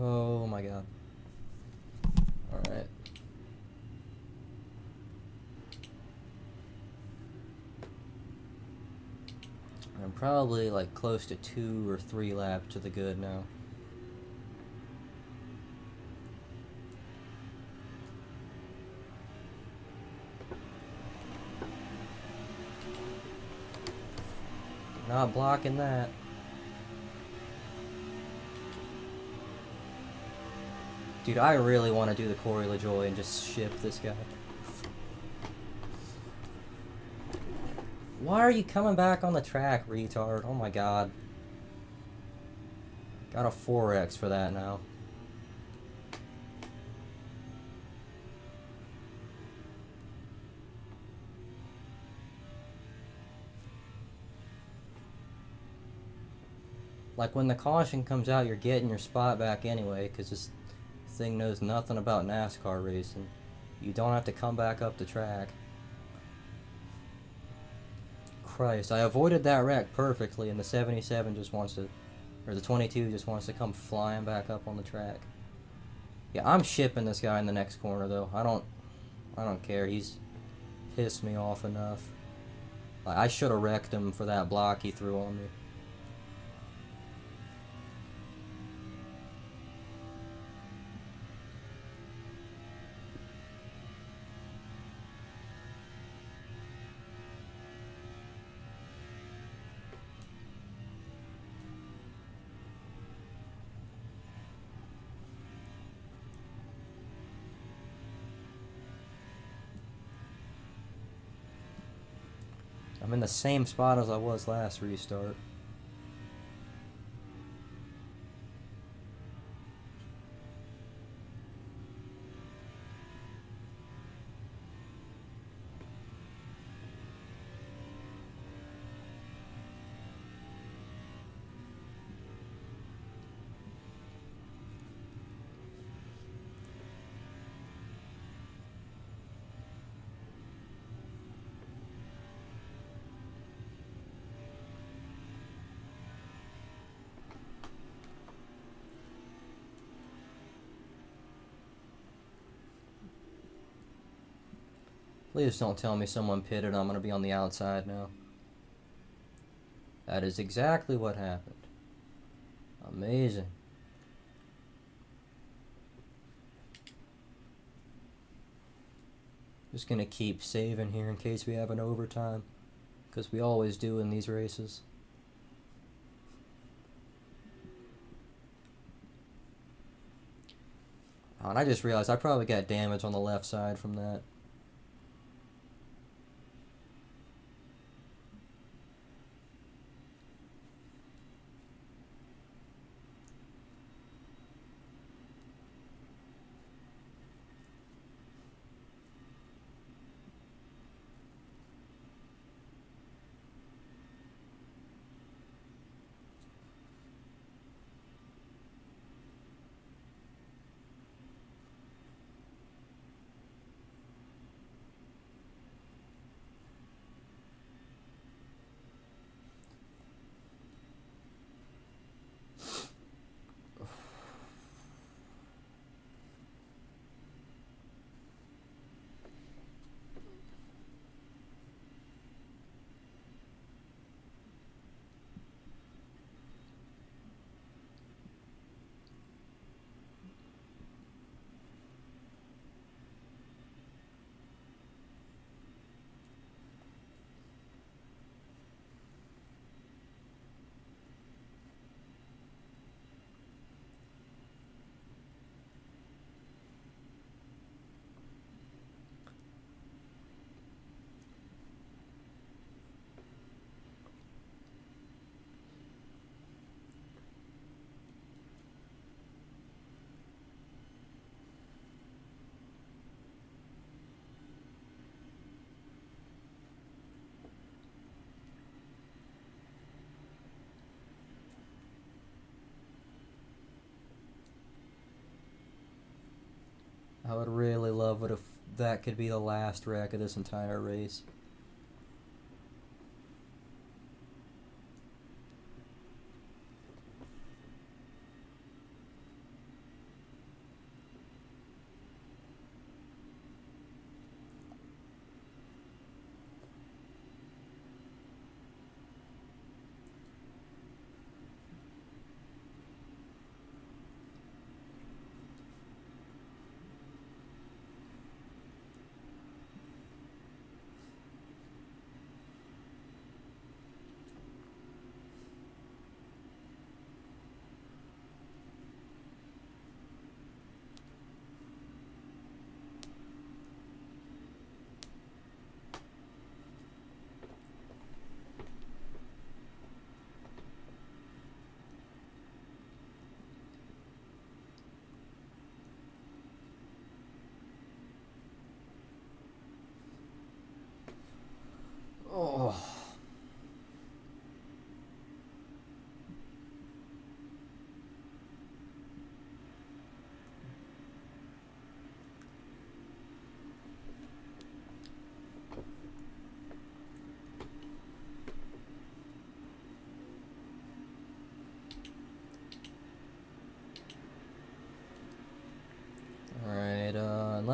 Oh my god. Alright. I'm probably like close to 2 or 3 laps to the good now. Not blocking that. Dude, I really want to do the Corey LaJoy and just ship this guy. Why are you coming back on the track, retard? Oh my god. Got a 4X for that now. Like, when the caution comes out, you're getting your spot back anyway, because this thing knows nothing about NASCAR racing. You don't have to come back up the track. Christ. I avoided that wreck perfectly, and the 77 just wants to, or the 22 just wants to come flying back up on the track. Yeah, I'm shipping this guy in the next corner, though. I don't care. He's pissed me off enough. Like, I should have wrecked him for that block he threw on me. I'm in the same spot as I was last restart. Please don't tell me someone pitted. I'm going to be on the outside now. That is exactly what happened. Amazing. Just going to keep saving here in case we have an overtime, because we always do in these races. Oh, and I just realized I probably got damage on the left side from that. I would really love it if that could be the last wreck of this entire race.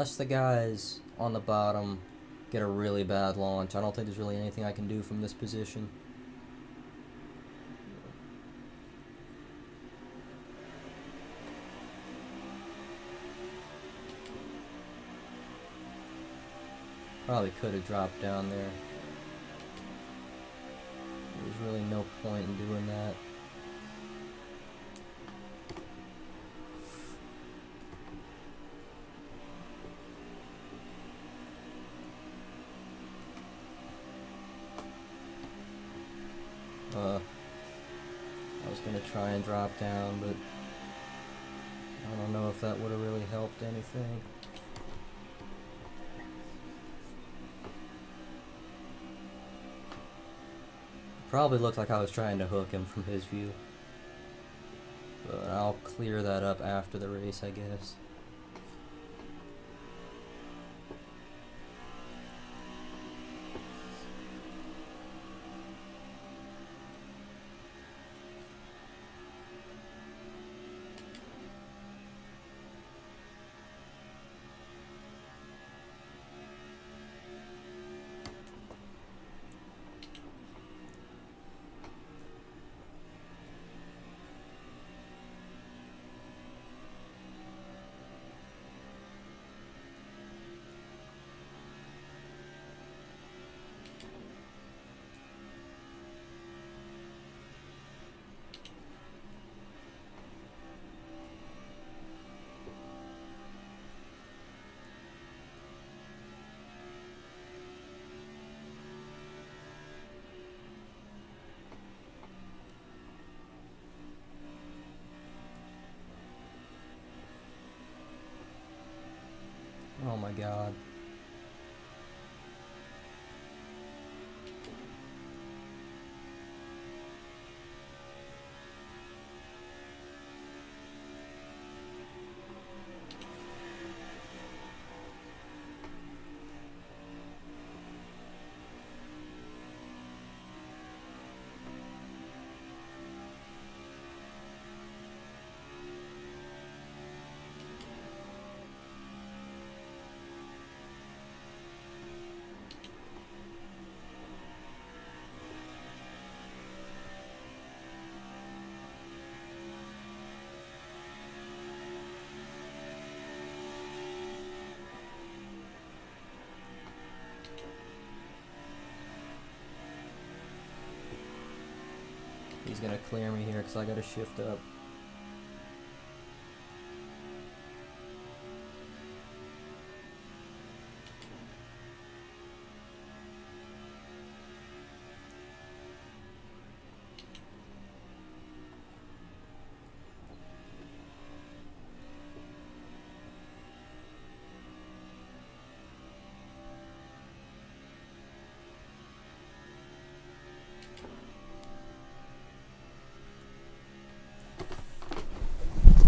unless the guys on the bottom get a really bad launch, I don't think there's really anything I can do from this position. Probably could have dropped down there. There's really no point in doing that. I was gonna try and drop down, but I don't know if that would have really helped anything. Probably looked like I was trying to hook him from his view. But I'll clear that up after the race, I guess. Oh my god. He's gonna clear me here because I gotta shift up.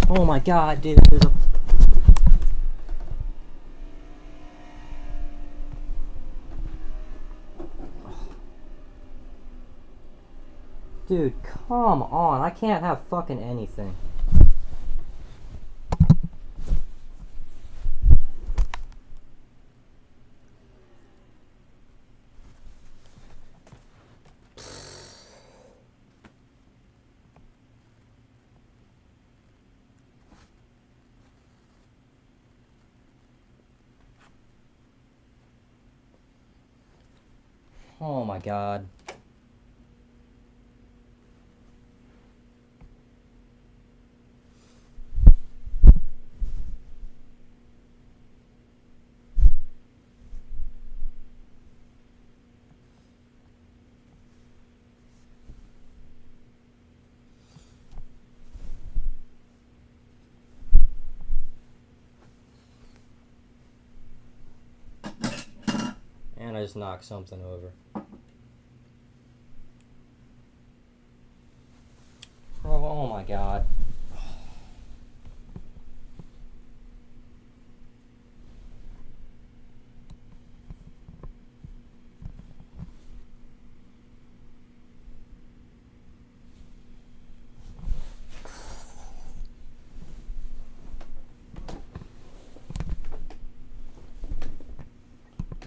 Oh my god, dude, there's a... Dude, come on, I can't have fucking anything. Oh my god. And I just knocked something over. Oh my god.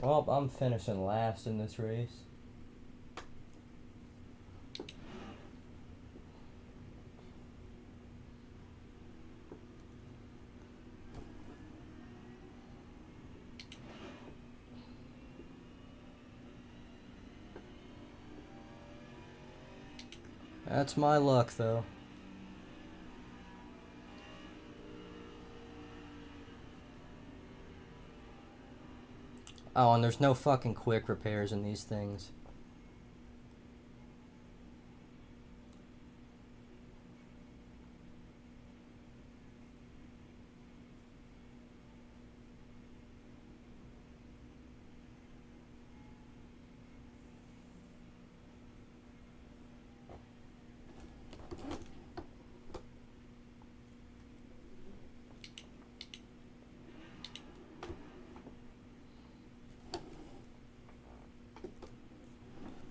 Well, I'm finishing last in this race. That's my luck, though. Oh, and there's no fucking quick repairs in these things.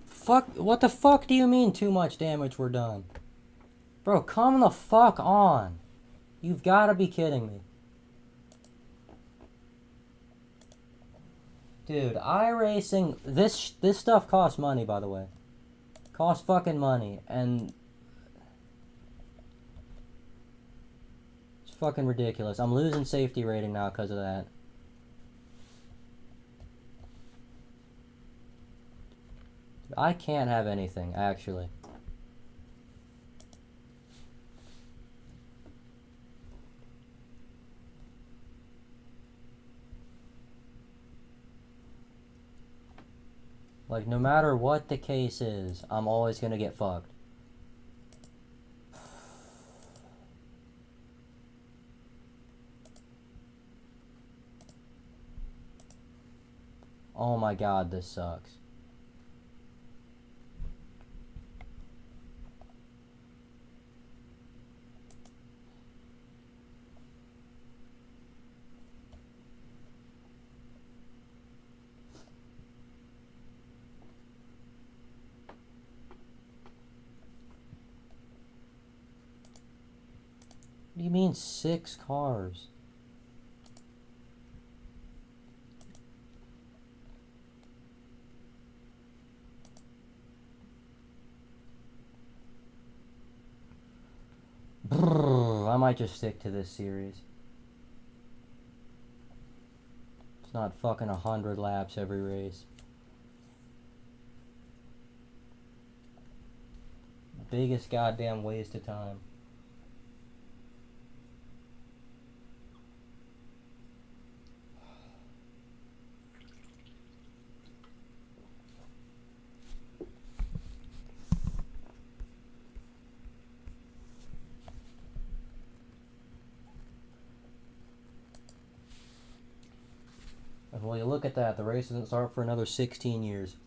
Fuck, what the fuck do you mean too much damage, we're done? Bro, come the fuck on. You've gotta be kidding me. Dude, iRacing, this stuff costs money, by the way. Costs fucking money, and it's fucking ridiculous. I'm losing safety rating now because of that. I can't have anything, actually. Like, no matter what the case is, I'm always gonna get fucked. Oh my god, this sucks. What do you mean 6 cars? Brrr, I might just stick to this series. It's not fucking 100 laps every race. Biggest goddamn waste of time. And well, you look at that, the race doesn't start for another 16 years.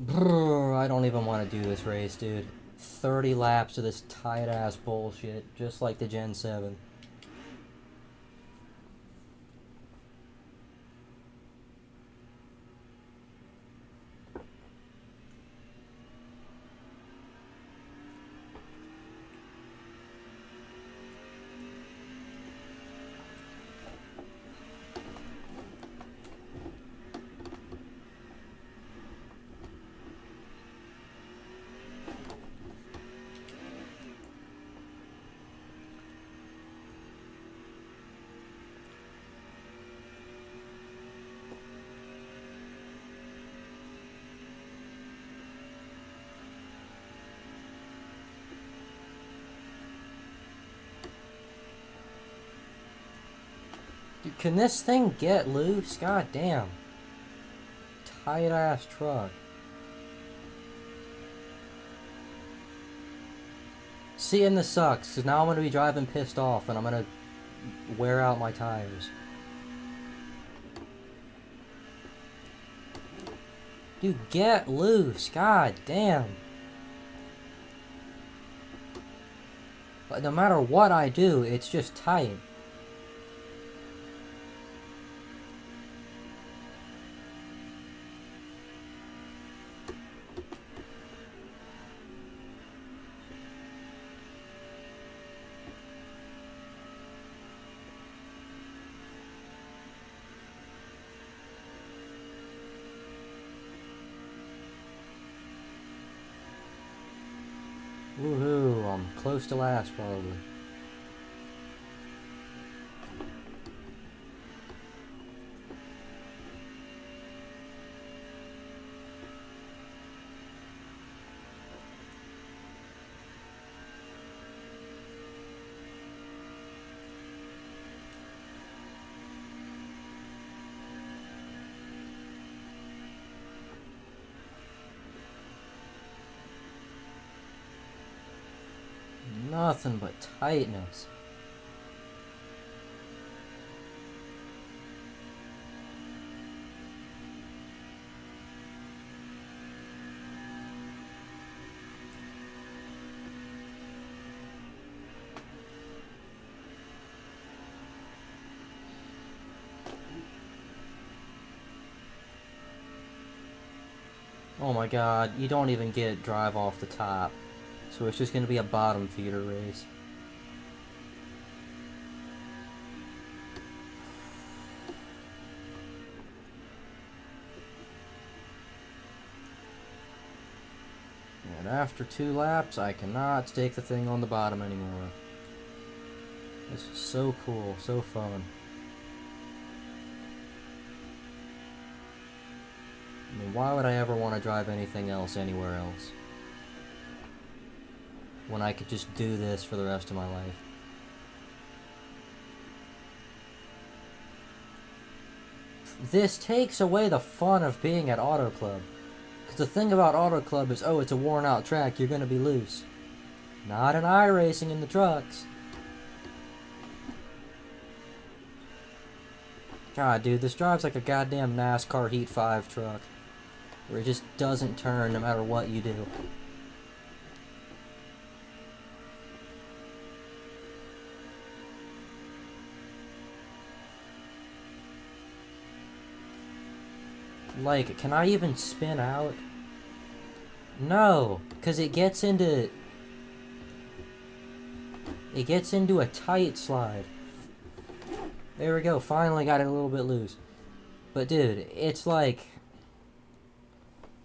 Brrr, I don't even want to do this race, dude. 30 laps of this tight-ass bullshit, just like the Gen 7. Dude, can this thing get loose? God damn. Tight ass truck. See, and this sucks, because now I'm going to be driving pissed off, and I'm going to wear out my tires. Dude, get loose. God damn. But no matter what I do, it's just tight. Woohoo, I'm close to last probably. Nothing but tightness. Oh my god, you don't even get drive off the top. So it's just going to be a bottom feeder race. And after 2 laps, I cannot stake the thing on the bottom anymore. This is so cool, so fun. I mean, why would I ever want to drive anything else anywhere else? When I could just do this for the rest of my life. This takes away the fun of being at Auto Club. Because the thing about Auto Club is, oh, it's a worn out track, you're going to be loose. Not in iRacing in the trucks. God, dude, this drives like a goddamn NASCAR Heat 5 truck. Where it just doesn't turn no matter what you do. Like, can I even spin out? No, because it gets into a tight slide. There we go, finally got it a little bit loose. But dude, it's like,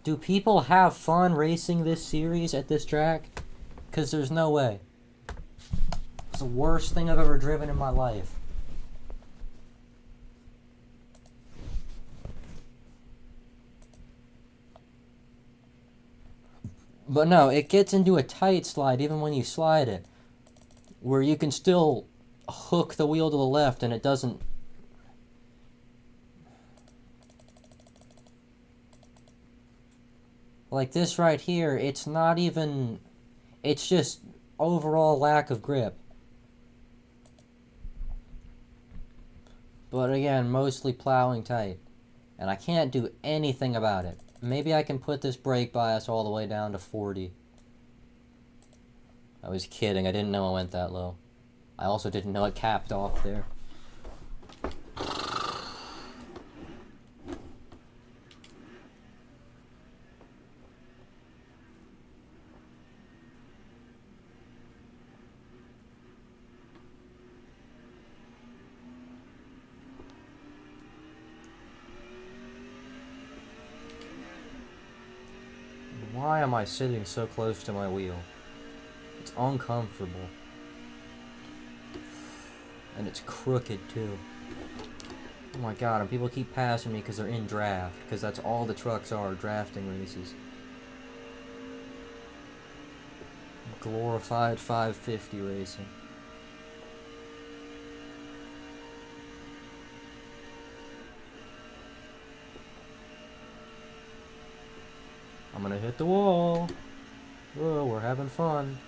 do people have fun racing this series at this track? Because there's no way. It's the worst thing I've ever driven in my life. But no, it gets into a tight slide even when you slide it. Where you can still hook the wheel to the left and it doesn't... Like this right here, it's not even... It's just overall lack of grip. But again, mostly plowing tight. And I can't do anything about it. Maybe I can put this brake bias all the way down to 40. I was kidding, I didn't know it went that low. I also didn't know it capped off there. Why am I sitting so close to my wheel? It's uncomfortable. And it's crooked too. Oh my god, and people keep passing me because they're in draft. Because that's all the trucks are, drafting races. Glorified 550 racing. I'm gonna hit the wall. Oh, we're having fun.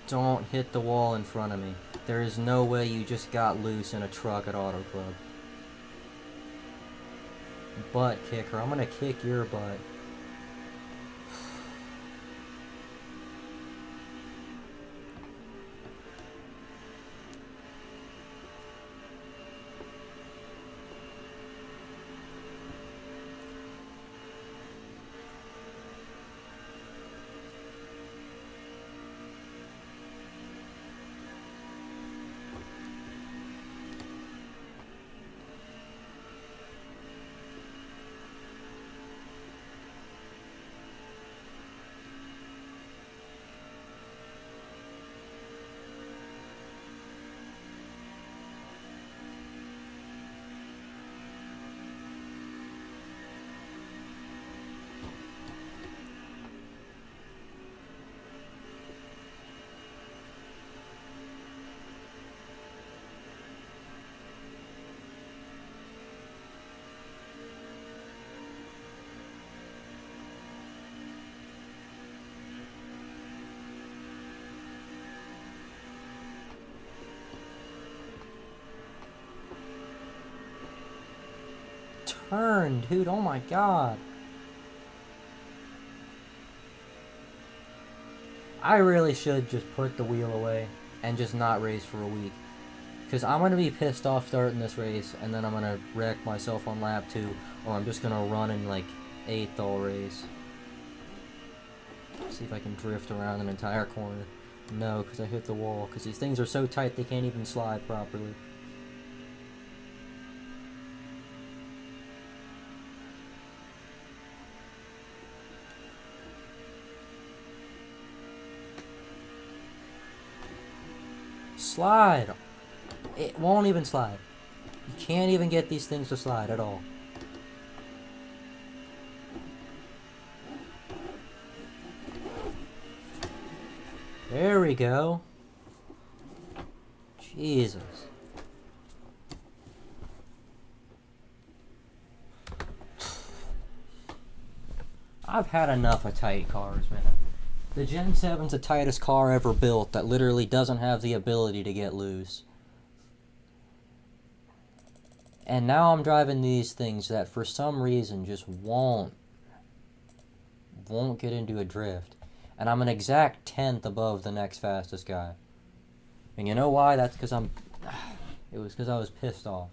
Don't hit the wall in front of me. There is no way you just got loose in a truck at Auto Club. Butt kicker. I'm gonna kick your butt. Turn, dude. Oh my god. I really should just put the wheel away and just not race for a week. Because I'm going to be pissed off starting this race, and then I'm going to wreck myself on lap 2, or I'm just going to run in like 8th all race. See if I can drift around an entire corner. No, because I hit the wall. Because these things are so tight they can't even slide properly. Slide! It won't even slide. You can't even get these things to slide at all. There we go. Jesus. I've had enough of tight cars, man. The Gen 7's the tightest car ever built that literally doesn't have the ability to get loose. And now I'm driving these things that for some reason just won't get into a drift. And I'm an exact 10th above the next fastest guy. And you know why? That's because it was because I was pissed off.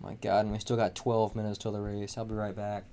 My god, and we still got 12 minutes till the race. I'll be right back.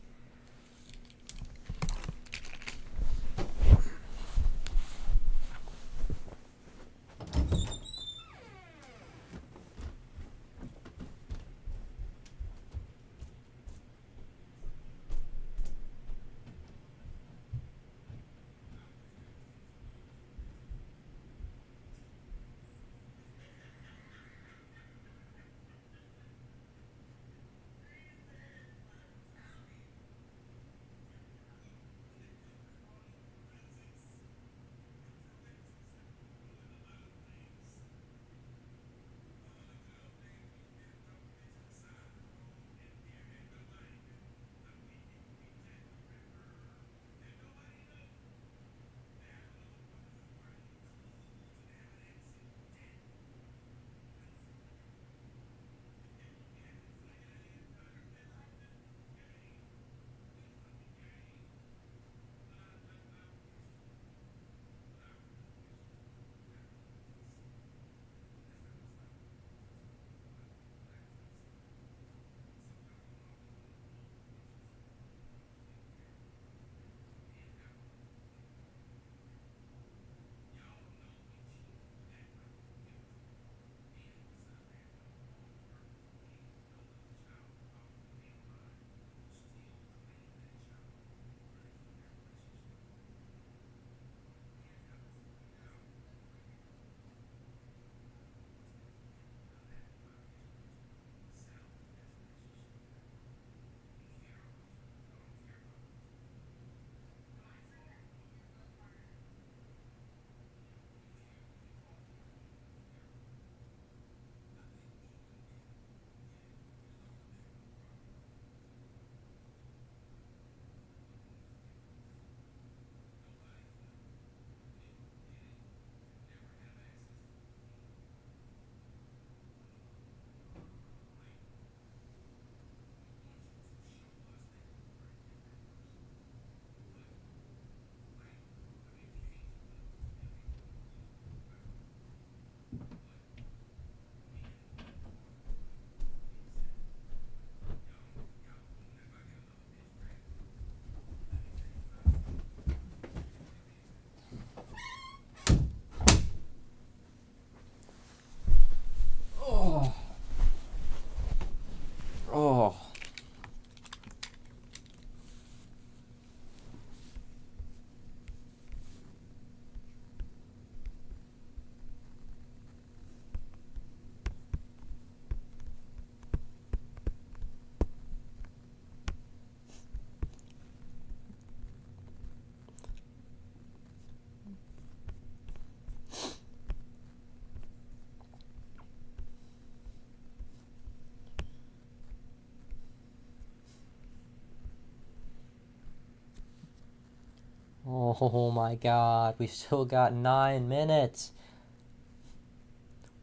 Oh my god, we still got 9 minutes.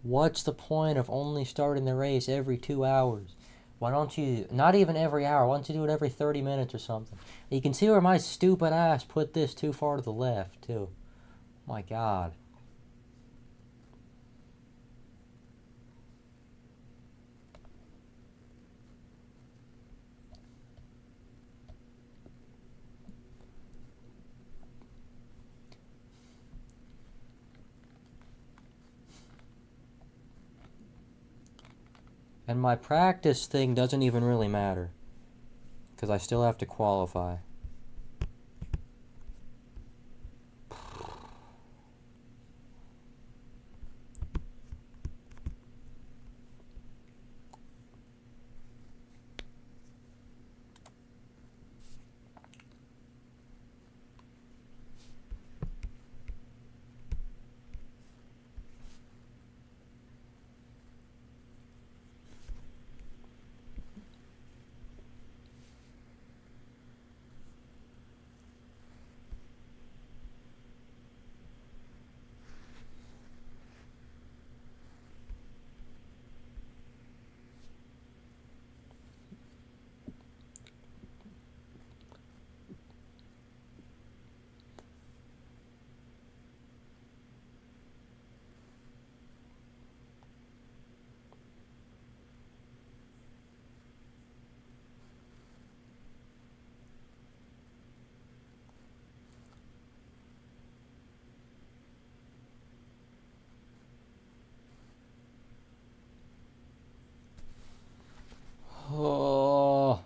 What's the point of only starting the race every 2 hours? Why don't you, not even every hour, why don't you do it every 30 minutes or something? You can see where my stupid ass put this too far to the left, too. My god. And my practice thing doesn't even really matter, because I still have to qualify. Oh.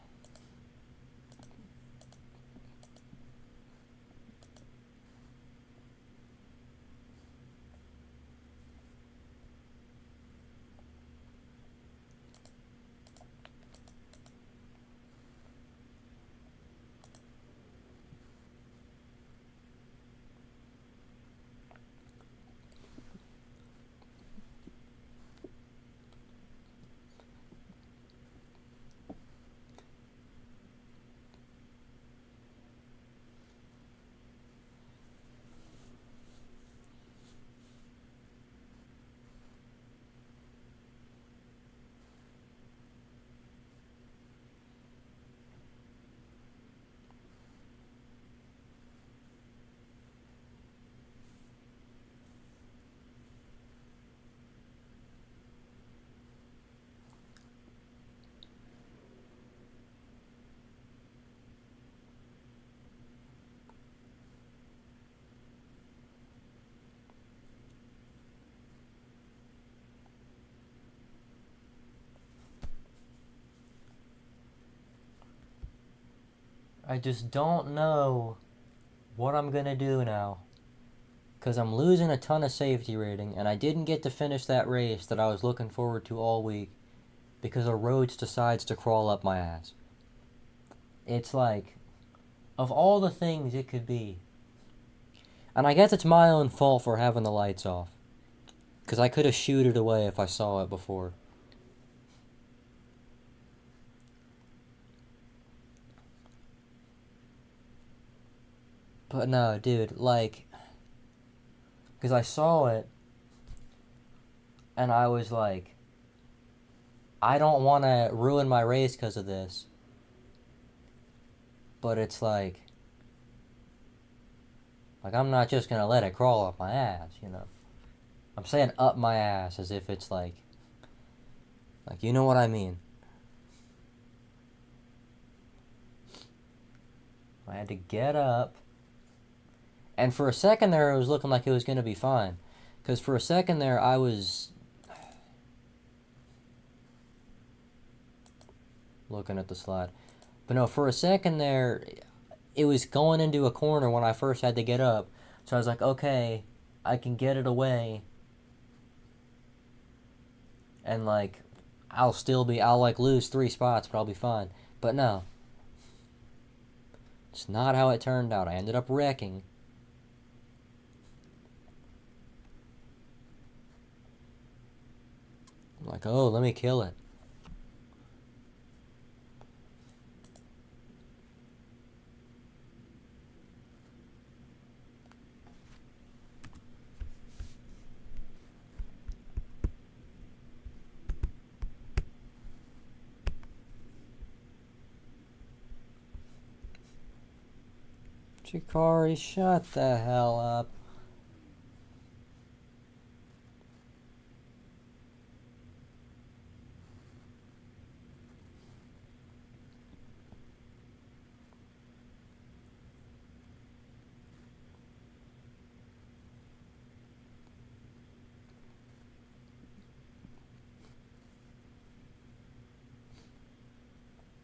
I just don't know what I'm gonna do now. Because I'm losing a ton of safety rating, and I didn't get to finish that race that I was looking forward to all week because a Rhodes decides to crawl up my ass. It's like, of all the things it could be. And I guess it's my own fault for having the lights off. Because I could have shooed it away if I saw it before. But no, dude, like, because I saw it, and I was like, I don't want to ruin my race because of this. But it's like I'm not just going to let it crawl up my ass, you know. I'm saying up my ass as if it's like, you know what I mean. I had to get up. And for a second there, it was looking like it was going to be fine. Because for a second there, I was looking at the slide. But no, for a second there, it was going into a corner when I first had to get up. So I was like, okay, I can get it away. And like, I'll like lose 3 spots, but I'll be fine. But no. It's not how it turned out. I ended up wrecking. I'm like, oh, let me kill it. Shikari, shut the hell up.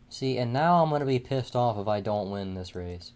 See, and now I'm going to be pissed off if I don't win this race.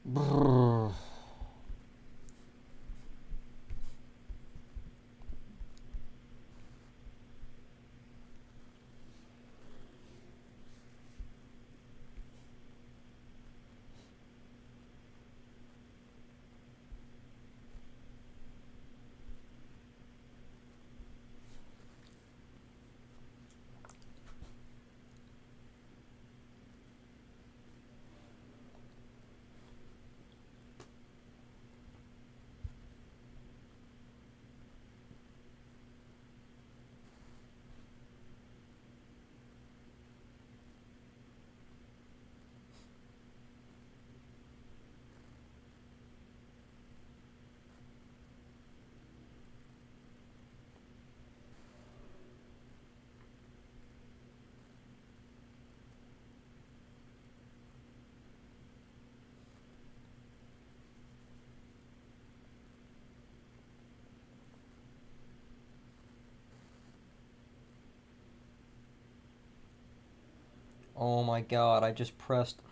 Brrr. Oh my god, I just pressed...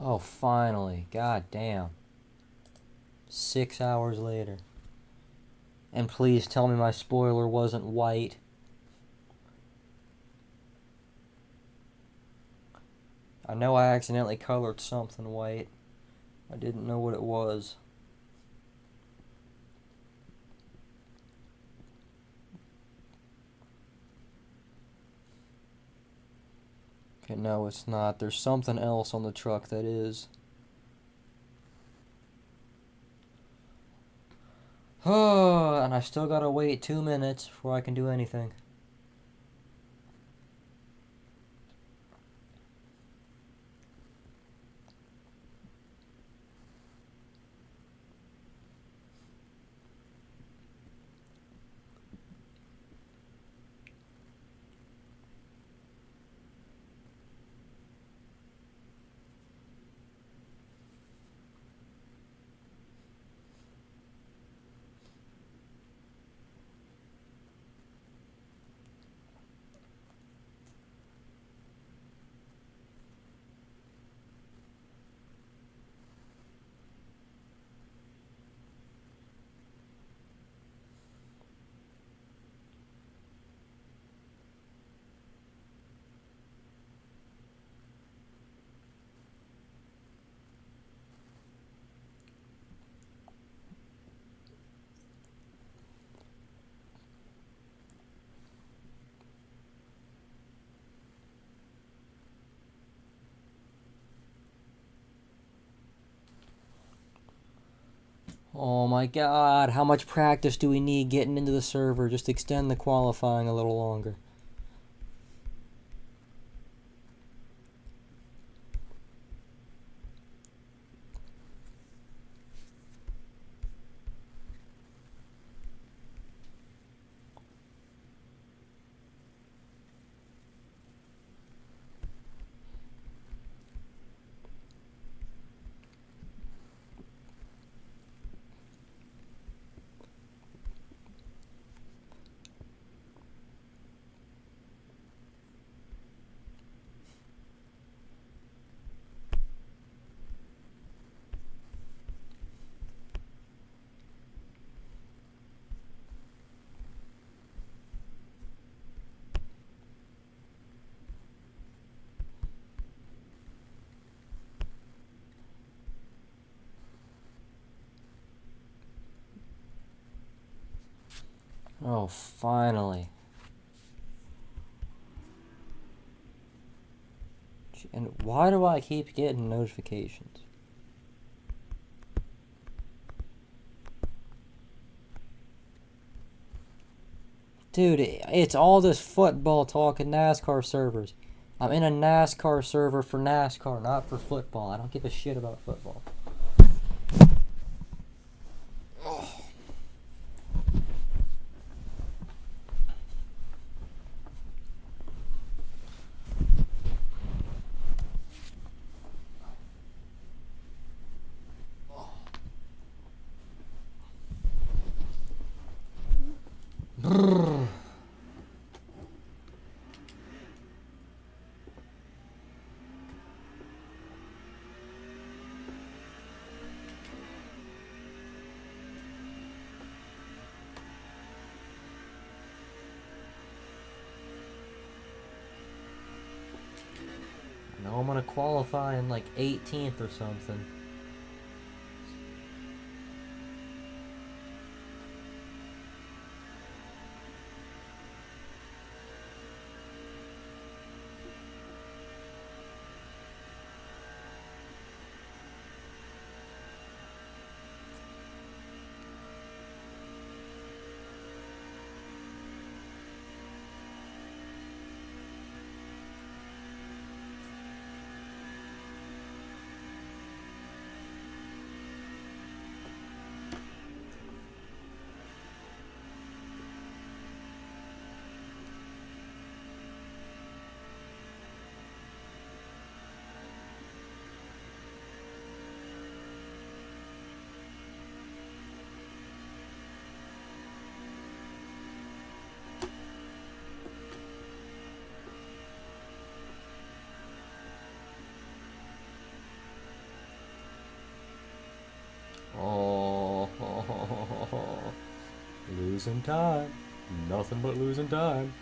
Oh, finally. God damn. 6 hours later. And please tell me my spoiler wasn't white. I know I accidentally colored something white. I didn't know what it was. Okay, no, it's not. There's something else on the truck that is. Oh, and I still gotta wait 2 minutes before I can do anything. Oh my god, how much practice do we need getting into the server? Just extend the qualifying a little longer. Oh, finally. And why do I keep getting notifications? Dude, it's all this football talk in NASCAR servers. I'm in a NASCAR server for NASCAR, not for football. I don't give a shit about football. Brrr. I know I'm gonna qualify in like 18th or something. Oh, losing time. Nothing but losing time.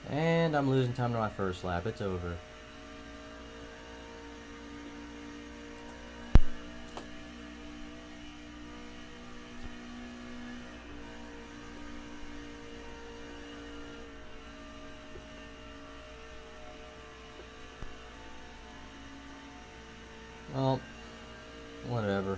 And I'm losing time to my first lap. It's over. Well, whatever.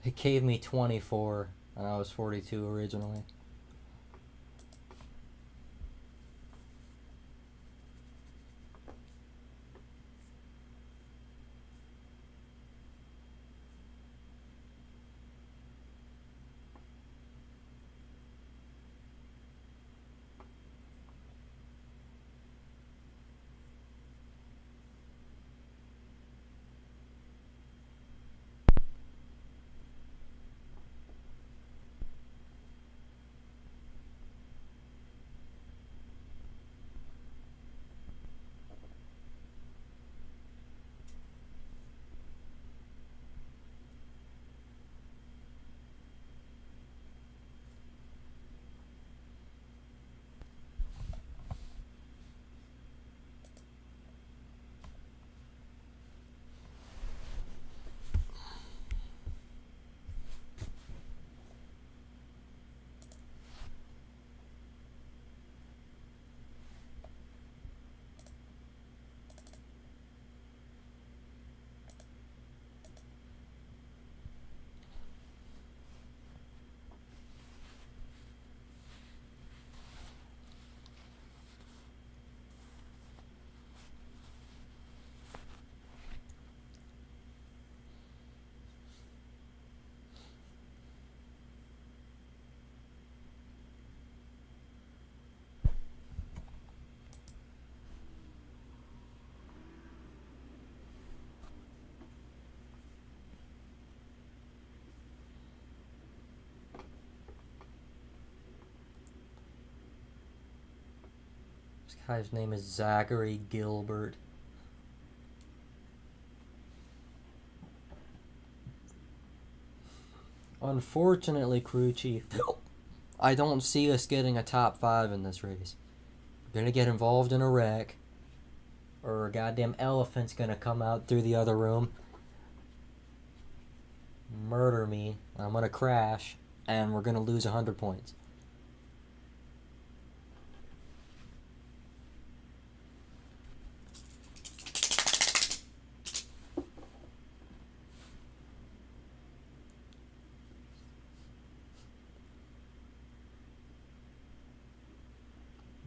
It gave me 24, and I was 42 originally. This guy's name is Zachary Gilbert. Unfortunately, crew chief, I don't see us getting a top 5 in this race. We're gonna get involved in a wreck, or a goddamn elephant's gonna come out through the other room, murder me, I'm gonna crash, and we're gonna lose 100 points.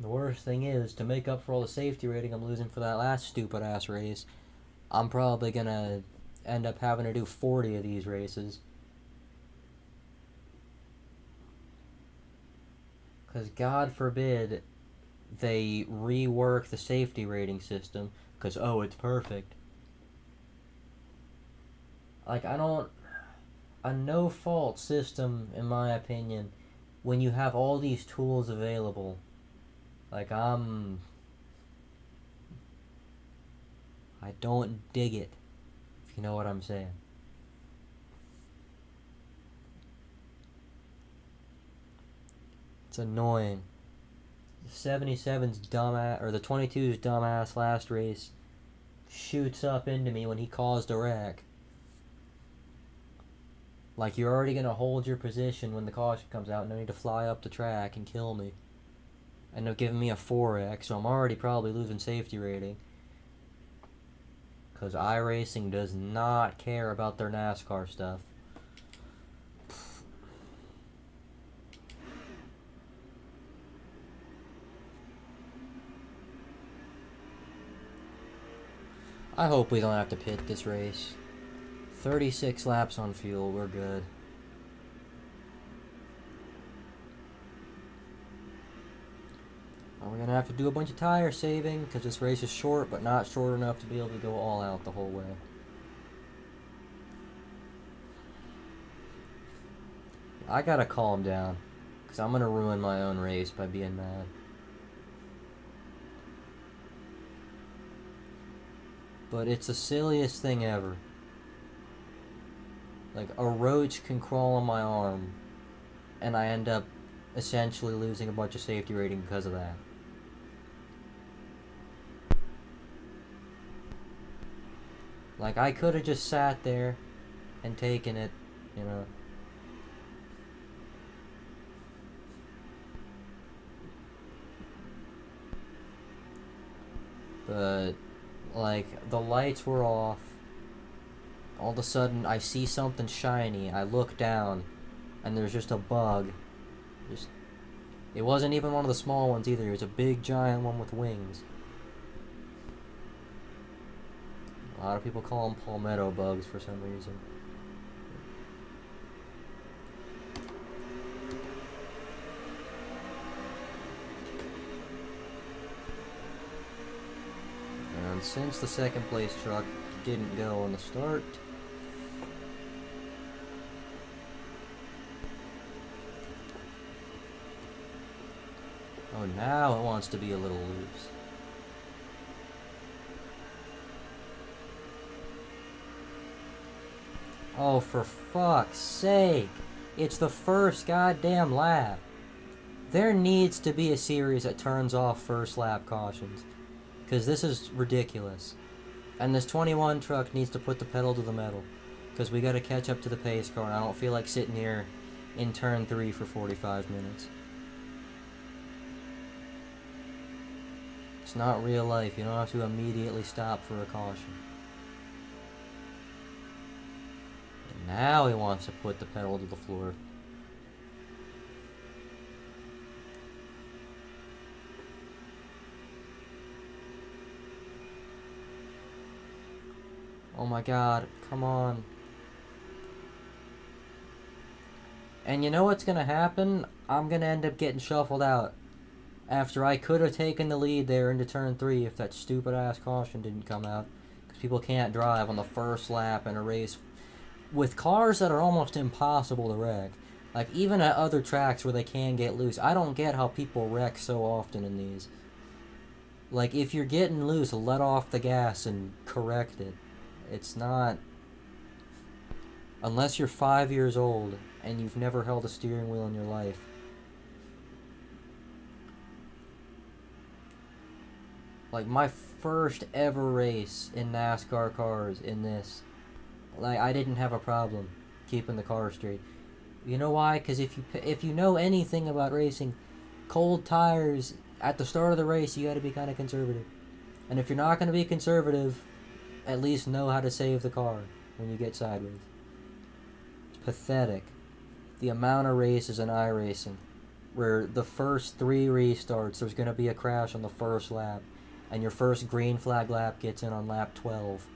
The worst thing is, to make up for all the safety rating I'm losing for that last stupid ass race, I'm probably gonna end up having to do 40 of these races. Because God forbid they rework the safety rating system, because, oh, it's perfect. Like, a no-fault system, in my opinion, when you have all these tools available, like, I don't dig it, if you know what I'm saying. It's annoying. The 77's dumbass, or the 22's dumbass last race shoots up into me when he caused a wreck. Like, you're already gonna hold your position when the caution comes out, no need to fly up the track and kill me. End up giving me a 4X, so I'm already probably losing safety rating. Because iRacing does not care about their NASCAR stuff. I hope we don't have to pit this race. 36 laps on fuel, we're good. We're gonna have to do a bunch of tire saving because this race is short, but not short enough to be able to go all out the whole way. I gotta calm down because I'm gonna ruin my own race by being mad. But it's the silliest thing ever. Like, a roach can crawl on my arm, and I end up essentially losing a bunch of safety rating because of that. Like, I could have just sat there and taken it, you know. But, like, the lights were off. All of a sudden, I see something shiny. I look down, and there's just a bug. It wasn't even one of the small ones either. It was a big, giant one with wings. A lot of people call them palmetto bugs for some reason. And since the second place truck didn't go on the start, oh, now it wants to be a little loose. Oh, for fuck's sake. It's the first goddamn lap. There needs to be a series that turns off first lap cautions. Because this is ridiculous. And this 21 truck needs to put the pedal to the metal. Because we gotta catch up to the pace car, and I don't feel like sitting here in turn 3 for 45 minutes. It's not real life. You don't have to immediately stop for a caution. And now he wants to put the pedal to the floor. Oh my god, come on. And you know what's gonna happen? I'm gonna end up getting shuffled out. After I could have taken the lead there into turn 3 if that stupid ass caution didn't come out. Because people can't drive on the first lap in a race with cars that are almost impossible to wreck. Like, even at other tracks where they can get loose. I don't get how people wreck so often in these. Like, if you're getting loose, let off the gas and correct it. It's not... Unless you're 5 years old and you've never held a steering wheel in your life. Like, my first ever race in NASCAR cars in this, like, I didn't have a problem keeping the car straight. You know why? Because if you know anything about racing, cold tires at the start of the race, you got to be kind of conservative. And if you're not going to be conservative, at least know how to save the car when you get sideways. It's pathetic. The amount of races in iRacing where the first 3 restarts, there's going to be a crash on the first lap, and your first green flag lap gets in on lap 12.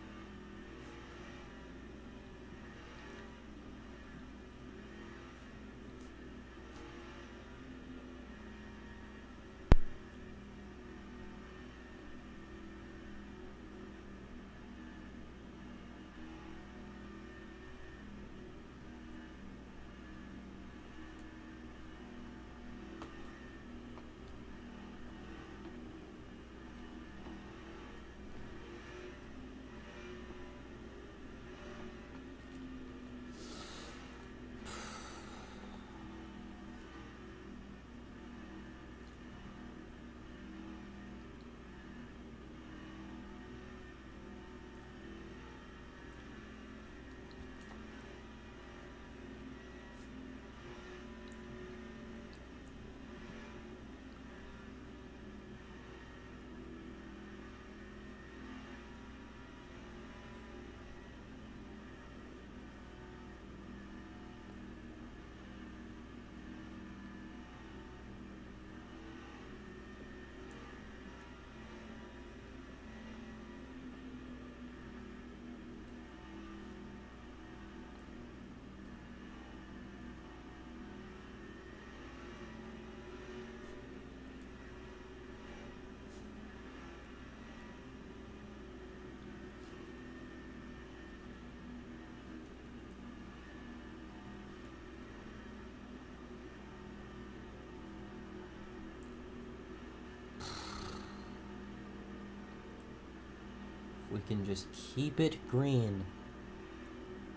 We can just keep it green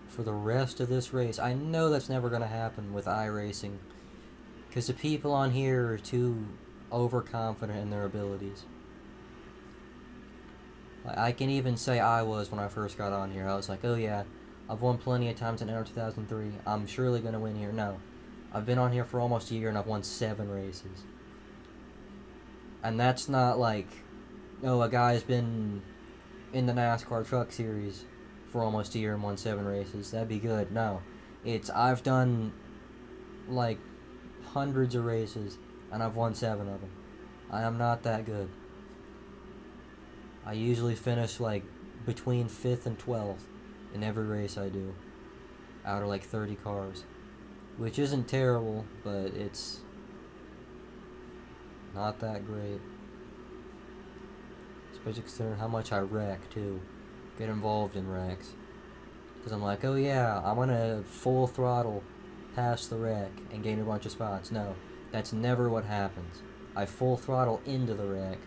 for the rest of this race. I know that's never going to happen with iRacing, because the people on here are too overconfident in their abilities. I can even say I was when I first got on here. I was like, oh yeah, I've won plenty of times in NR 2003. I'm surely going to win here. No. I've been on here for almost a year and I've won 7 races. And that's not like, oh, a guy's been in the NASCAR Truck Series for almost a year and won 7 races. That'd be good. No. It's, I've done like hundreds of races and I've won 7 of them. I am not that good. I usually finish like between 5th and 12th in every race I do, out of like 30 cars, which isn't terrible, but it's not that great, especially considering how much I wreck too, get involved in wrecks, because I'm like, oh yeah, I'm gonna full throttle past the wreck and gain a bunch of spots. No, that's never what happens. I full throttle into the wreck.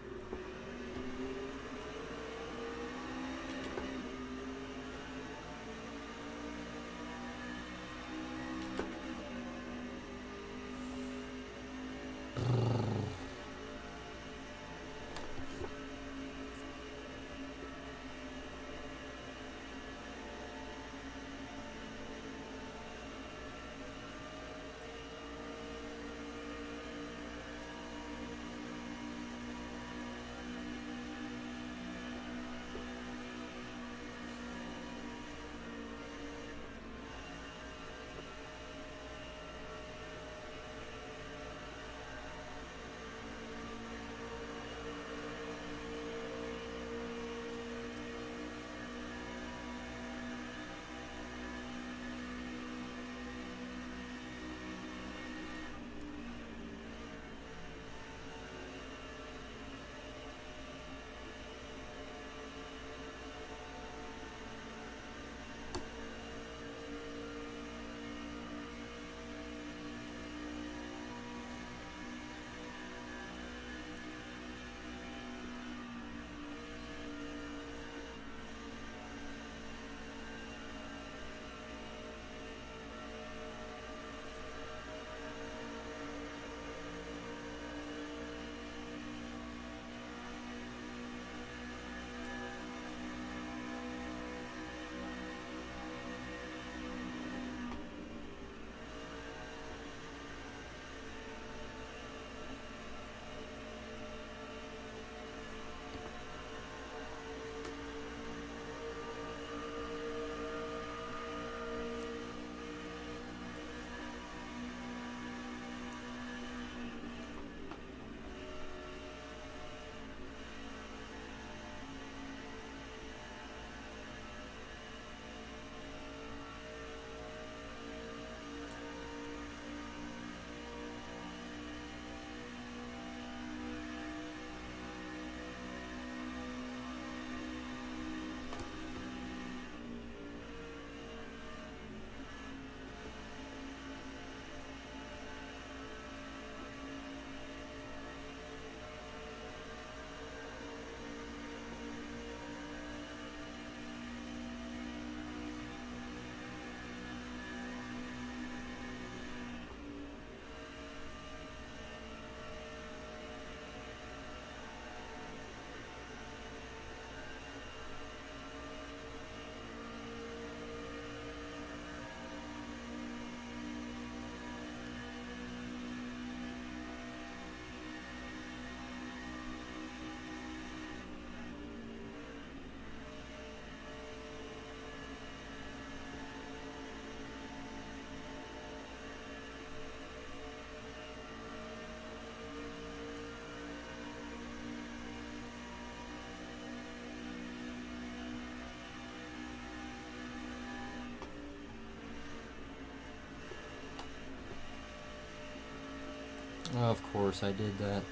Of course I did that.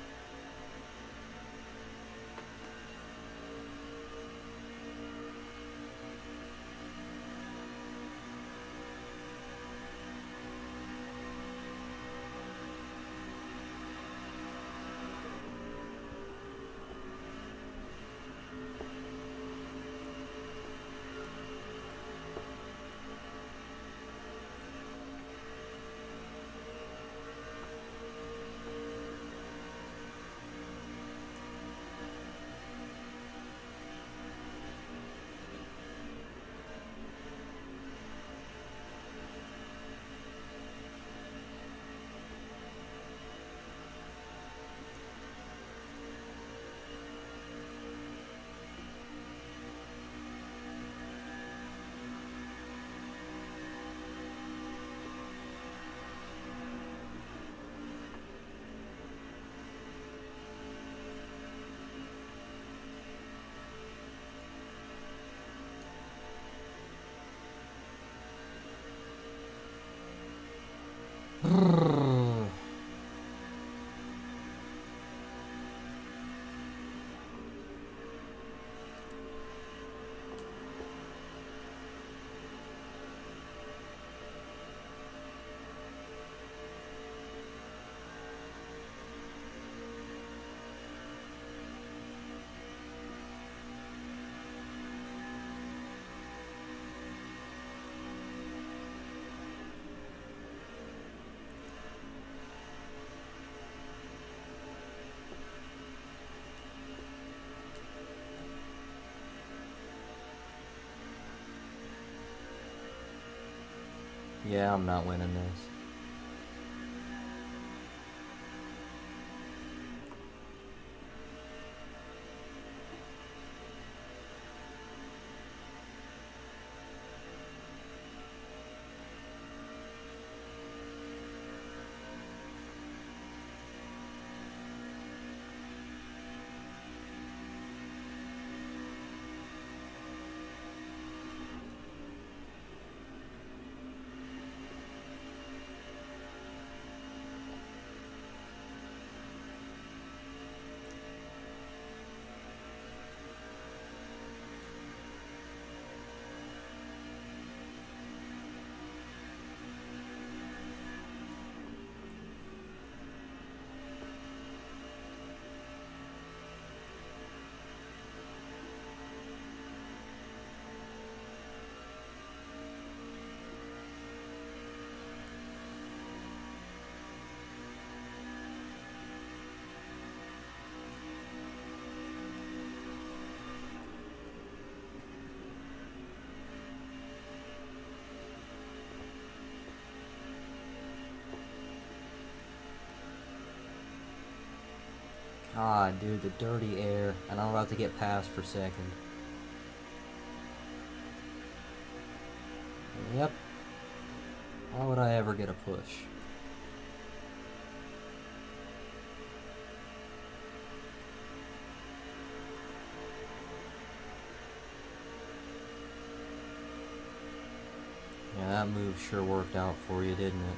Yeah, I'm not winning this. God, dude, the dirty air, and I'm about to get passed for second. Yep. Why would I ever get a push? Yeah, that move sure worked out for you, didn't it?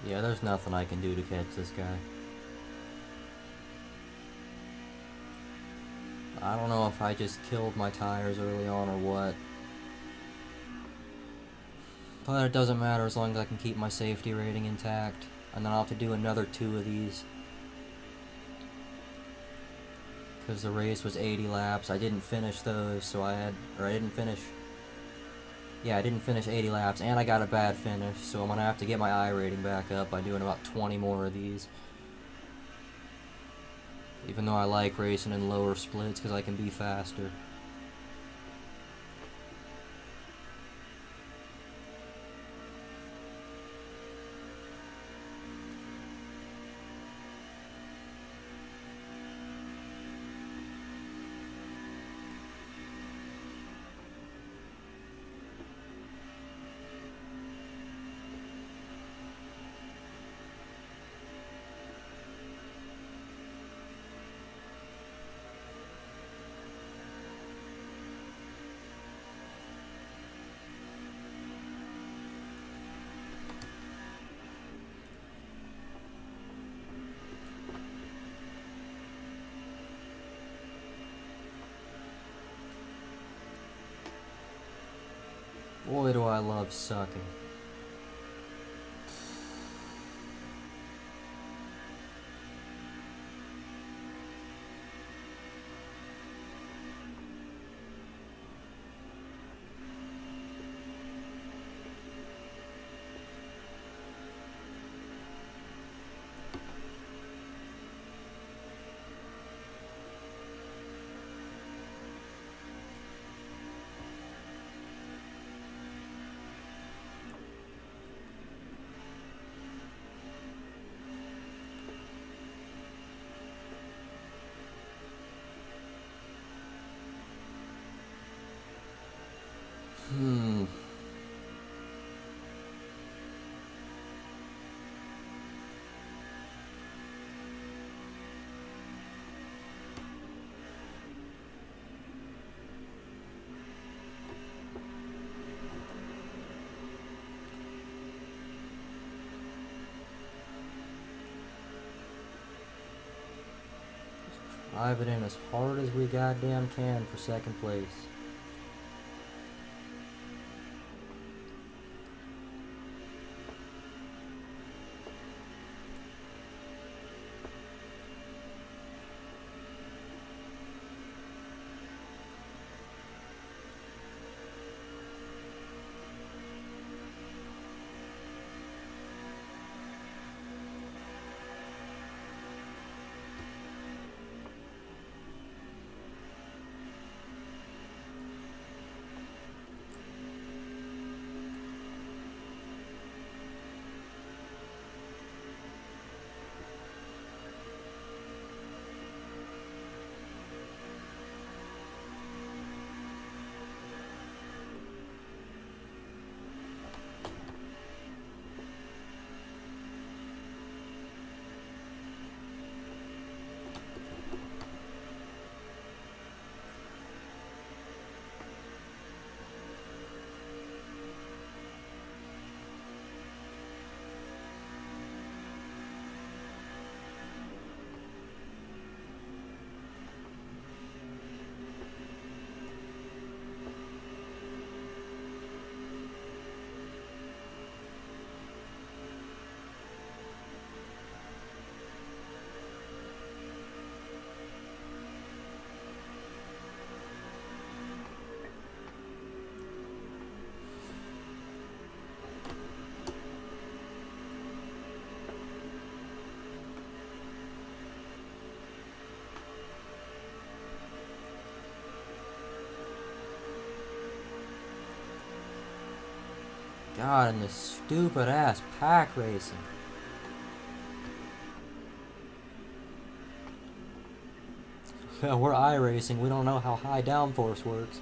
Yeah, there's nothing I can do to catch this guy. I don't know if I just killed my tires early on or what. But it doesn't matter as long as I can keep my safety rating intact. And then I'll have to do another 2 of these. Because the race was 80 laps. I didn't finish those, so I didn't finish 80 laps, and I got a bad finish, so I'm going to have to get my I rating back up by doing about 20 more of these. Even though I like racing in lower splits because I can be faster. Boy, do I love sucking. Drive it in as hard as we goddamn can for second place. God, and this stupid ass pack racing. Yeah, we're iRacing, we don't know how high downforce works.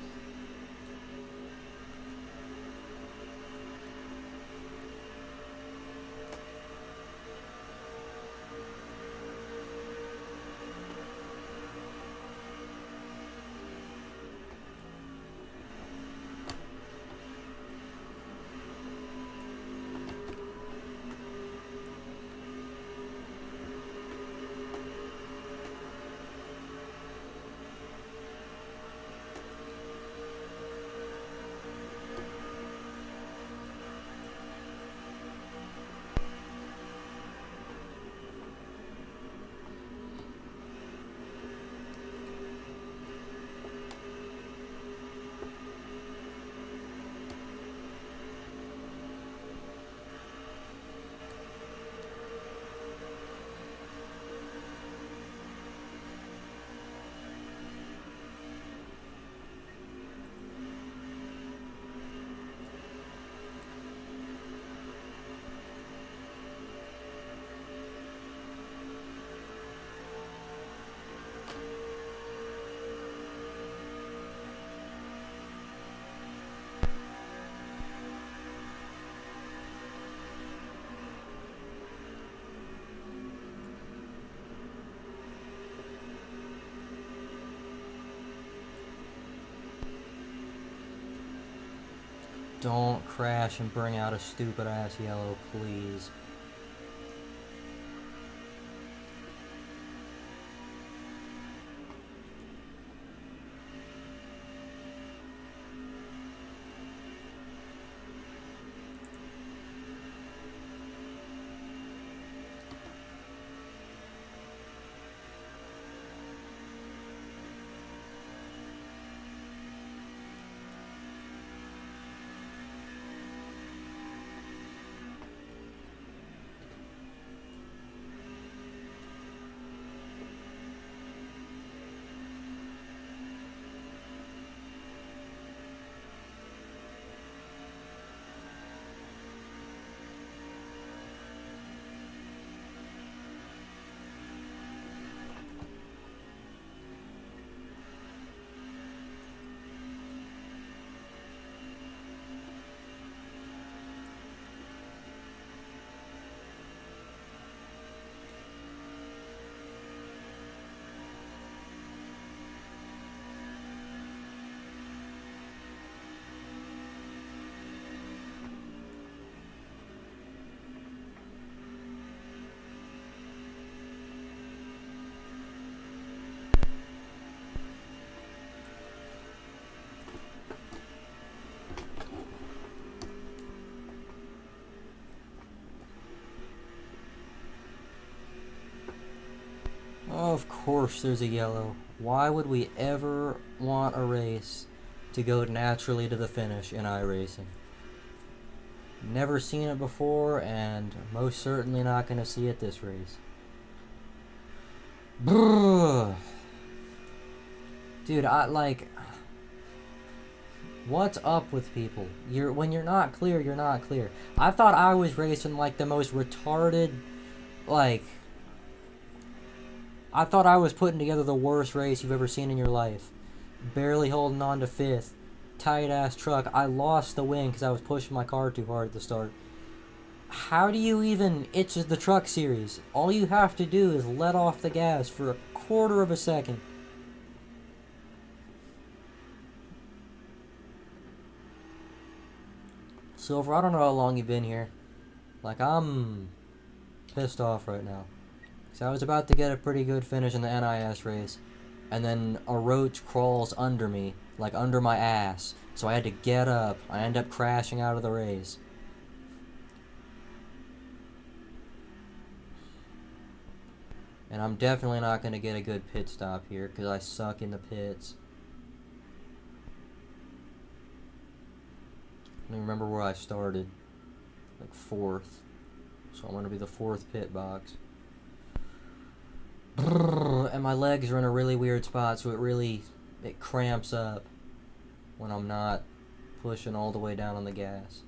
Don't crash and bring out a stupid ass yellow, please. Of course there's a yellow. Why would we ever want a race to go naturally to the finish in iRacing? Never seen it before, and most certainly not going to see it this race. Brrr. Dude, what's up with people? When you're not clear, you're not clear. I thought I was racing like the most retarded, I thought I was putting together the worst race you've ever seen in your life. Barely holding on to 5th. Tight ass truck. I lost the win because I was pushing my car too hard at the start. How do you even... It's just the truck series. All you have to do is let off the gas for a quarter of a second. Silver, I don't know how long you've been here. I'm pissed off right now. So I was about to get a pretty good finish in the NIS race, and then a roach crawls under me, under my ass. So I had to get up. I end up crashing out of the race. And I'm definitely not going to get a good pit stop here, because I suck in the pits. I don't remember where I started. 4th. So I'm going to be the 4th pit box. And my legs are in a really weird spot, so it cramps up when I'm not pushing all the way down on the gas.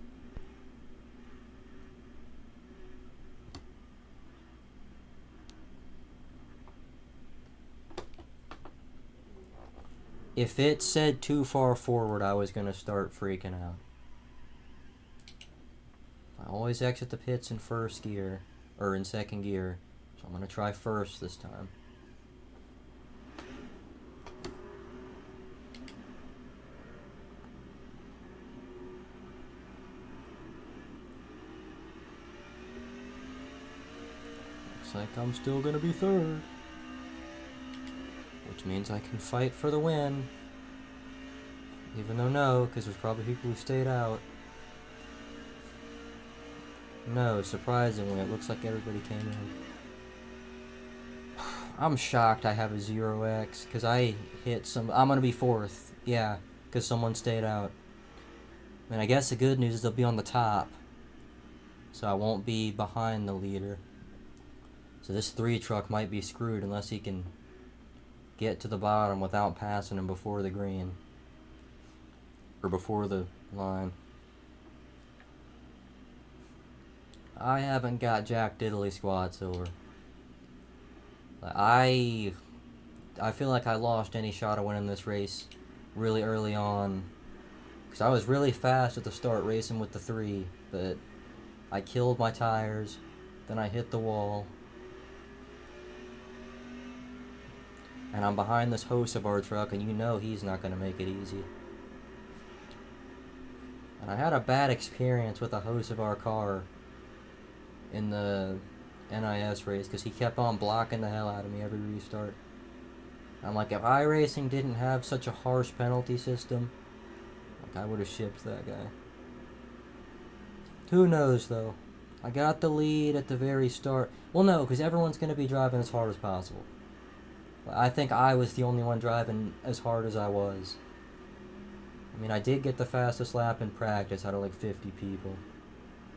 If it said too far forward, I was gonna start freaking out. I always exit the pits in 1st gear, or in 2nd gear. So I'm going to try 1st this time. Looks like I'm still going to be 3rd. Which means I can fight for the win. Even though no, because there's probably people who stayed out. No, surprisingly, it looks like everybody came in. I'm shocked I have a 0x, because I hit some... I'm going to be 4th, yeah, because someone stayed out. I guess the good news is they'll be on the top, so I won't be behind the leader. So this 3 truck might be screwed unless he can get to the bottom without passing him before the green. Or before the line. I haven't got jack diddly squad, Silver. I feel like I lost any shot of winning this race really early on. Because I was really fast at the start racing with the 3, but I killed my tires, then I hit the wall. And I'm behind this host of our truck, and you know he's not going to make it easy. And I had a bad experience with the host of our car in the NIS race because he kept on blocking the hell out of me every restart. I'm like, if iRacing didn't have such a harsh penalty system, like I would have shipped that guy. Who knows though? I got the lead at the very start. Well, no, because everyone's going to be driving as hard as possible. I think I was the only one driving as hard as I was. I mean, I did get the fastest lap in practice out of like 50 people.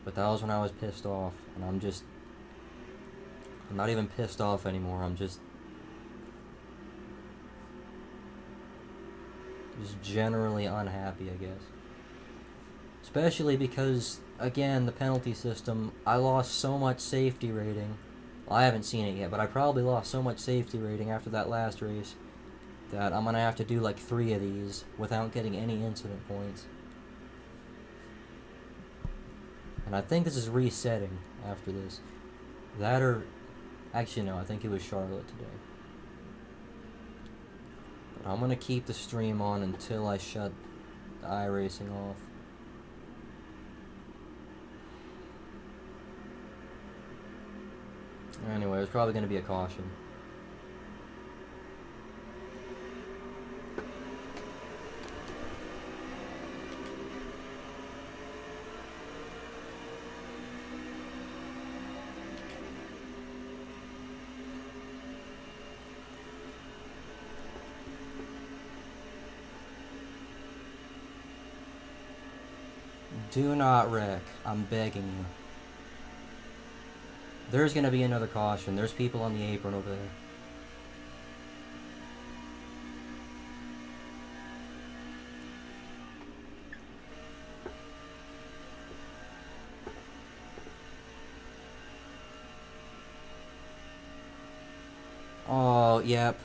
But that was when I was pissed off. And I'm not even pissed off anymore. I'm just generally unhappy, I guess. Especially because, again, the penalty system, I lost so much safety rating. Well, I haven't seen it yet, but I probably lost so much safety rating after that last race that I'm going to have to do like 3 of these without getting any incident points. And I think this is resetting after this. That or... Actually, no, I think it was Charlotte today. But I'm going to keep the stream on until I shut the iRacing off. Anyway, there's probably going to be a caution. Do not wreck. I'm begging you. There's gonna be another caution. There's people on the apron over there. Oh, yep.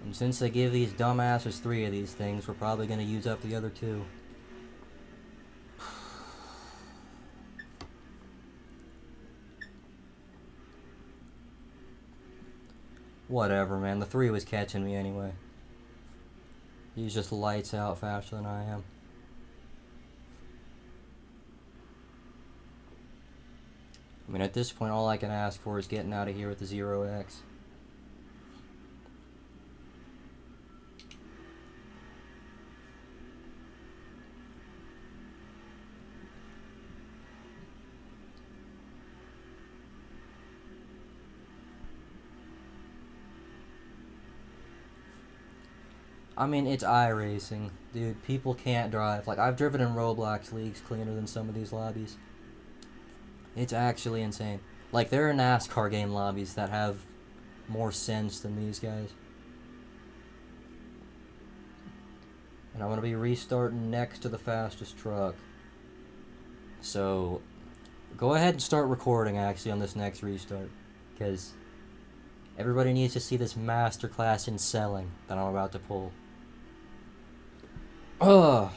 And since they give these dumbasses 3 of these things, we're probably gonna use up the other 2. Whatever, man. The 3 was catching me anyway. He's just lights out faster than I am. I mean, at this point, all I can ask for is getting out of here with the 0x. I mean, it's iRacing. Dude, people can't drive. Like, I've driven in Roblox leagues cleaner than some of these lobbies. It's actually insane. Like, there are NASCAR game lobbies that have more sense than these guys. And I'm going to be restarting next to the fastest truck. So, go ahead and start recording, actually, on this next restart. Because everybody needs to see this masterclass in selling that I'm about to pull. Ugh.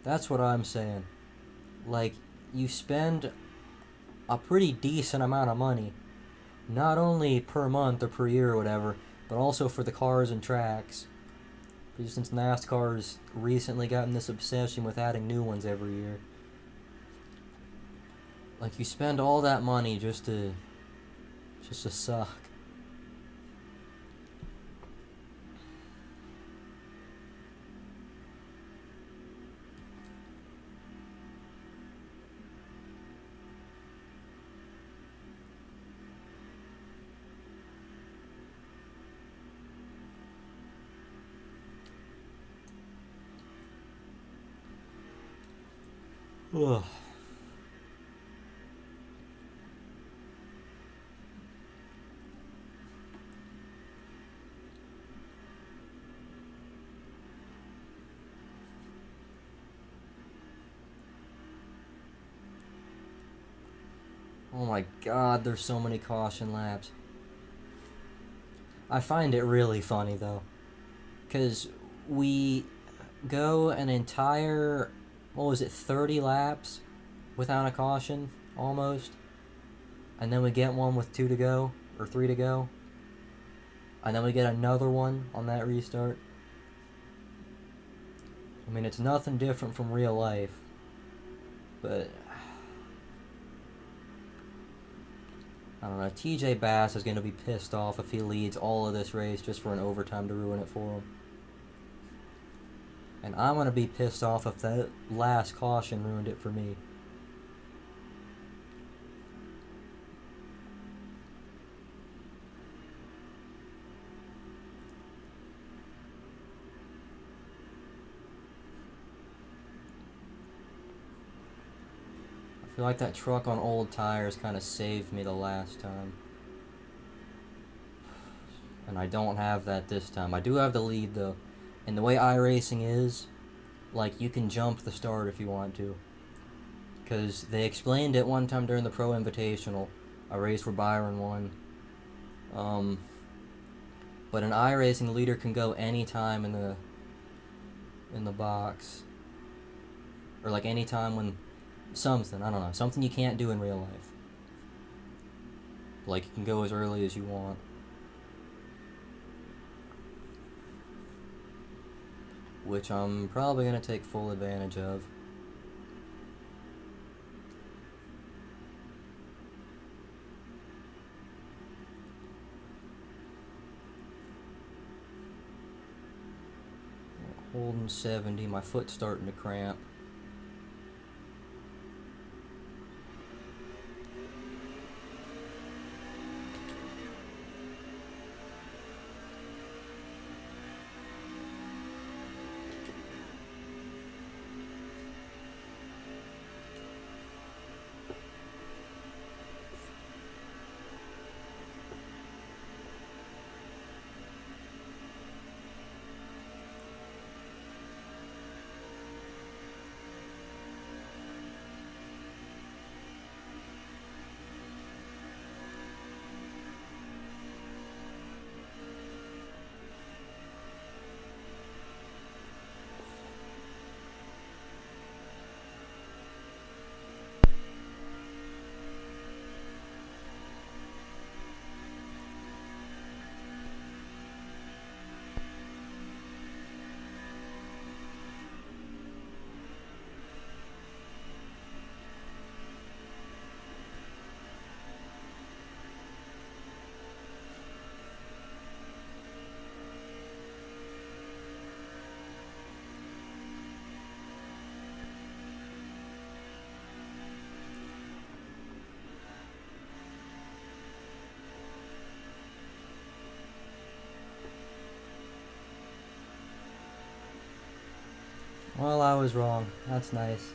That's what I'm saying. Like, you spend a pretty decent amount of money, not only per month or per year or whatever, but also for the cars and tracks. Because since NASCAR's recently gotten this obsession with adding new ones every year. Like, you spend all that money just to suck. Ugh. Oh my god, there's so many caution laps. I find it really funny though, because we go an entire, what was it, 30 laps without a caution, almost, and then we get one with 2 to go, or 3 to go, and then we get another one on that restart. I mean, it's nothing different from real life, but I don't know. TJ Bass is going to be pissed off if he leads all of this race just for an overtime to ruin it for him. And I'm going to be pissed off if that last caution ruined it for me. I feel like that truck on old tires kind of saved me the last time. And I don't have that this time. I do have the lead though. And the way iRacing is, like, you can jump the start if you want to. Because they explained it one time during the Pro Invitational, a race where Byron won. But in iRacing, the leader can go anytime in the box. Or like anytime when something, I don't know, something you can't do in real life. Like, you can go as early as you want. Which I'm probably going to take full advantage of. Holding 70, my foot's starting to cramp. Well, I was wrong. That's nice.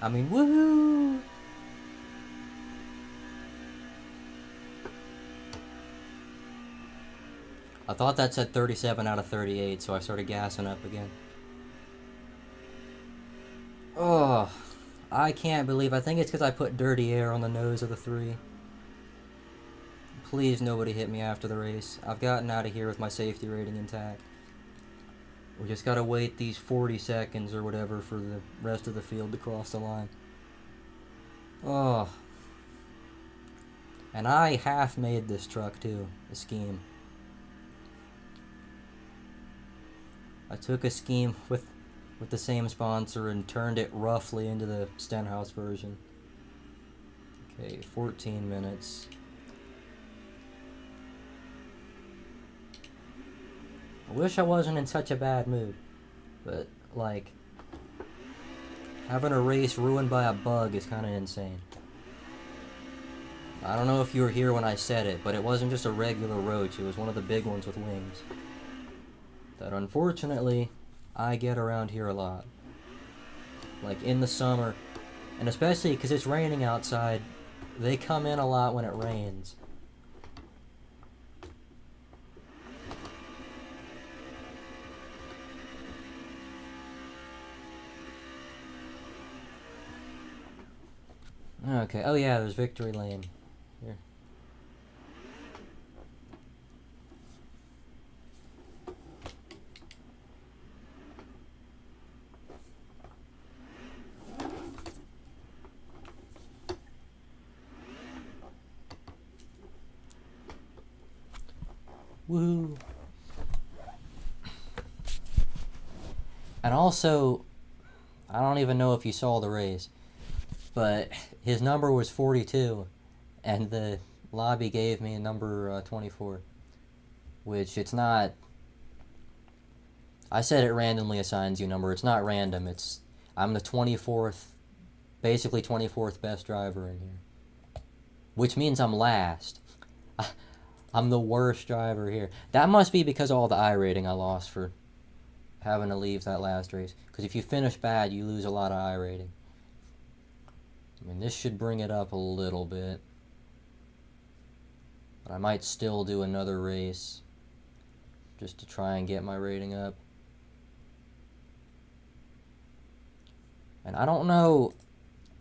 I mean, woohoo! I thought that said 37 out of 38, so I started gassing up again. Oh, I can't believe, I think it's because I put dirty air on the nose of the 3. Please nobody hit me after the race. I've gotten out of here with my safety rating intact. We just gotta wait these 40 seconds or whatever for the rest of the field to cross the line. Oh. And I half made this truck too, a scheme. I took a scheme with the same sponsor and turned it roughly into the Stenhouse version. Okay, 14 minutes. I wish I wasn't in such a bad mood, but, like, having a race ruined by a bug is kind of insane. I don't know if you were here when I said it, but it wasn't just a regular roach, it was one of the big ones with wings. That unfortunately, I get around here a lot. Like, in the summer, and especially because it's raining outside, they come in a lot when it rains. Okay. Oh yeah, there's victory lane. Here. Woo! And also, I don't even know if you saw the race, but his number was 42, and the lobby gave me a number 24, which it's not. I said it randomly assigns you a number. It's not random. I'm the 24th, basically 24th best driver in here, which means I'm last. I'm the worst driver here. That must be because of all the iRating I lost for having to leave that last race. Because if you finish bad, you lose a lot of iRating. I mean, this should bring it up a little bit. But I might still do another race just to try and get my rating up. And I don't know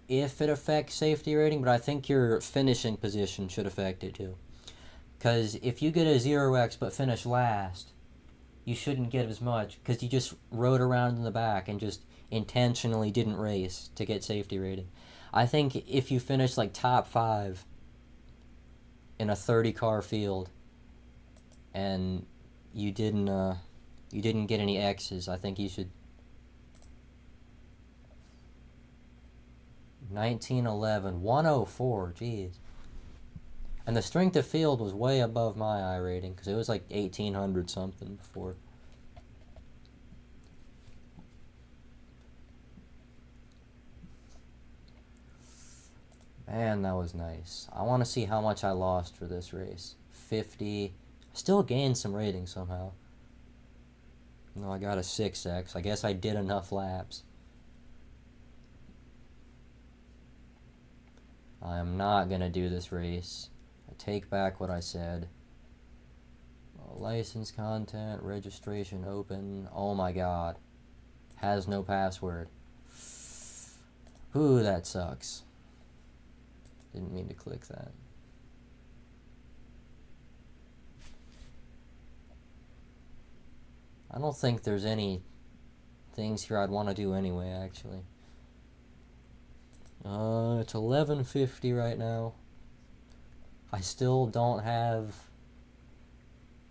if it affects safety rating, but I think your finishing position should affect it too. Because if you get a 0x but finish last, you shouldn't get as much because you just rode around in the back and just intentionally didn't race to get safety rating. I think if you finish like top 5 in a 30 car field and you didn't get any X's, I think you should. 1911, 104, jeez. And the strength of field was way above my iRating because it was like 1800 something before. Man, that was nice. I want to see how much I lost for this race. 50. Still gained some rating somehow. No, I got a 6x. I guess I did enough laps. I am not going to do this race. I take back what I said. License content, registration open. Oh my god. Has no password. Ooh, that sucks. Didn't mean to click that. I don't think there's any things here I'd want to do anyway, actually. It's 11:50 right now. I still don't have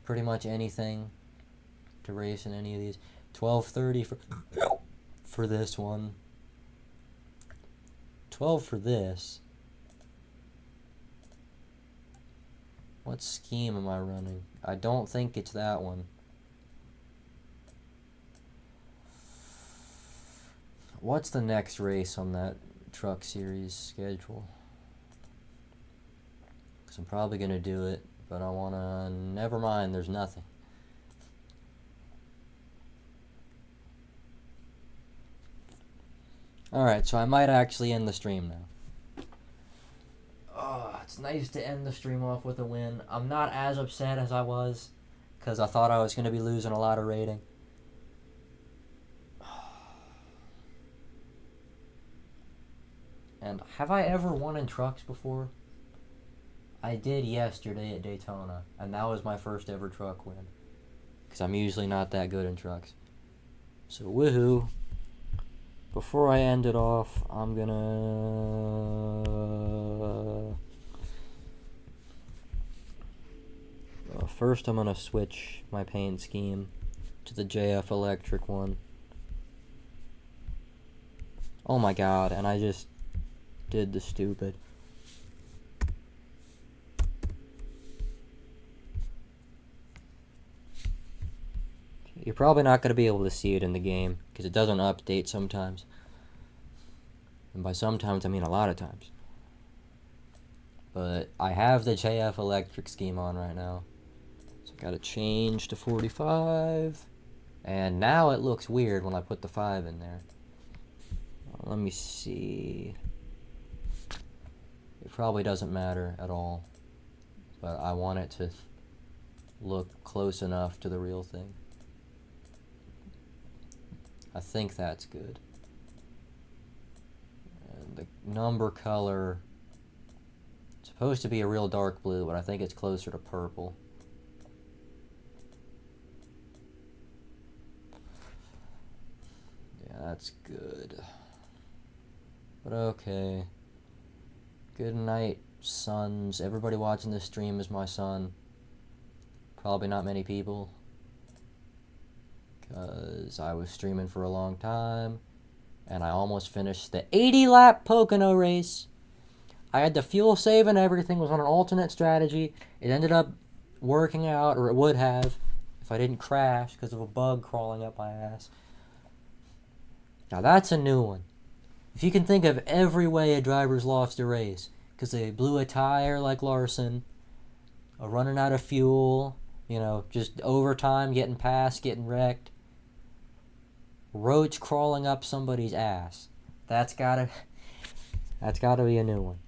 pretty much anything to race in any of these. 12:30 for this one. 12 for this. What scheme am I running? I don't think it's that one. What's the next race on that truck series schedule? Because I'm probably going to do it, but I want to... Never mind, there's nothing. Alright, so I might actually end the stream now. Oh, it's nice to end the stream off with a win. I'm not as upset as I was, because I thought I was going to be losing a lot of rating. And have I ever won in trucks before? I did yesterday at Daytona, and that was my first ever truck win. Because I'm usually not that good in trucks. So, woohoo. Before I end it off, I'm gonna... first I'm gonna switch my paint scheme to the JF Electric one. Oh my god, and I just did the stupid. You're probably not going to be able to see it in the game because it doesn't update sometimes. And by sometimes I mean a lot of times. But I have the JF Electric scheme on right now. So I got to change to 45. And now it looks weird when I put the 5 in there. Let me see. It probably doesn't matter at all. But I want it to look close enough to the real thing. I think that's good. And the number color. It's supposed to be a real dark blue, but I think it's closer to purple. Yeah, that's good. But okay. Good night, sons. Everybody watching this stream is my son. Probably not many people, because I was streaming for a long time, and I almost finished the 80-lap Pocono race. I had the fuel save and everything, was on an alternate strategy. It ended up working out, or it would have, if I didn't crash because of a bug crawling up my ass. Now that's a new one. If you can think of every way a driver's lost a race, because they blew a tire like Larson, or running out of fuel, just overtime, getting past, getting wrecked, roach crawling up somebody's ass. That's gotta be a new one.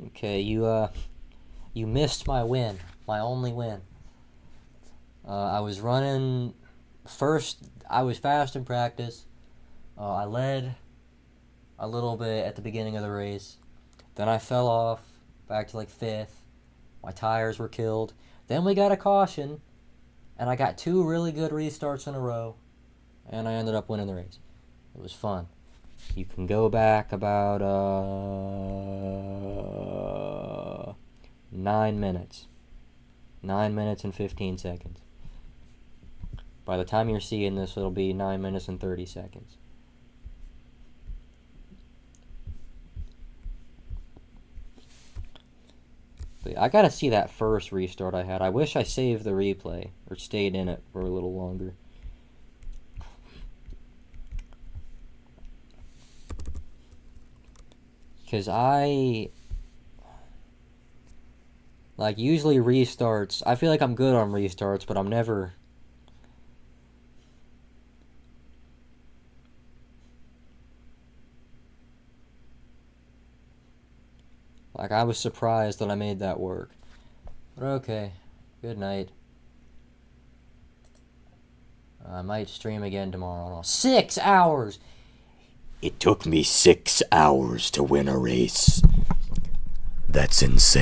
Okay, you missed my win, my only win. I was running first. I was fast in practice. I led a little bit at the beginning of the race. Then I fell off back to like 5th. My tires were killed. Then we got a caution, and I got 2 really good restarts in a row, and I ended up winning the race. It was fun. You can go back about 9 minutes. 9 minutes and 15 seconds. By the time you're seeing this, it'll be 9 minutes and 30 seconds. But I gotta see that first restart I had. I wish I saved the replay, or stayed in it for a little longer. Because usually restarts, I feel like I'm good on restarts, but I'm never... I was surprised that I made that work. But okay, good night. I might stream again tomorrow. 6 hours! It took me 6 hours to win a race. That's insane.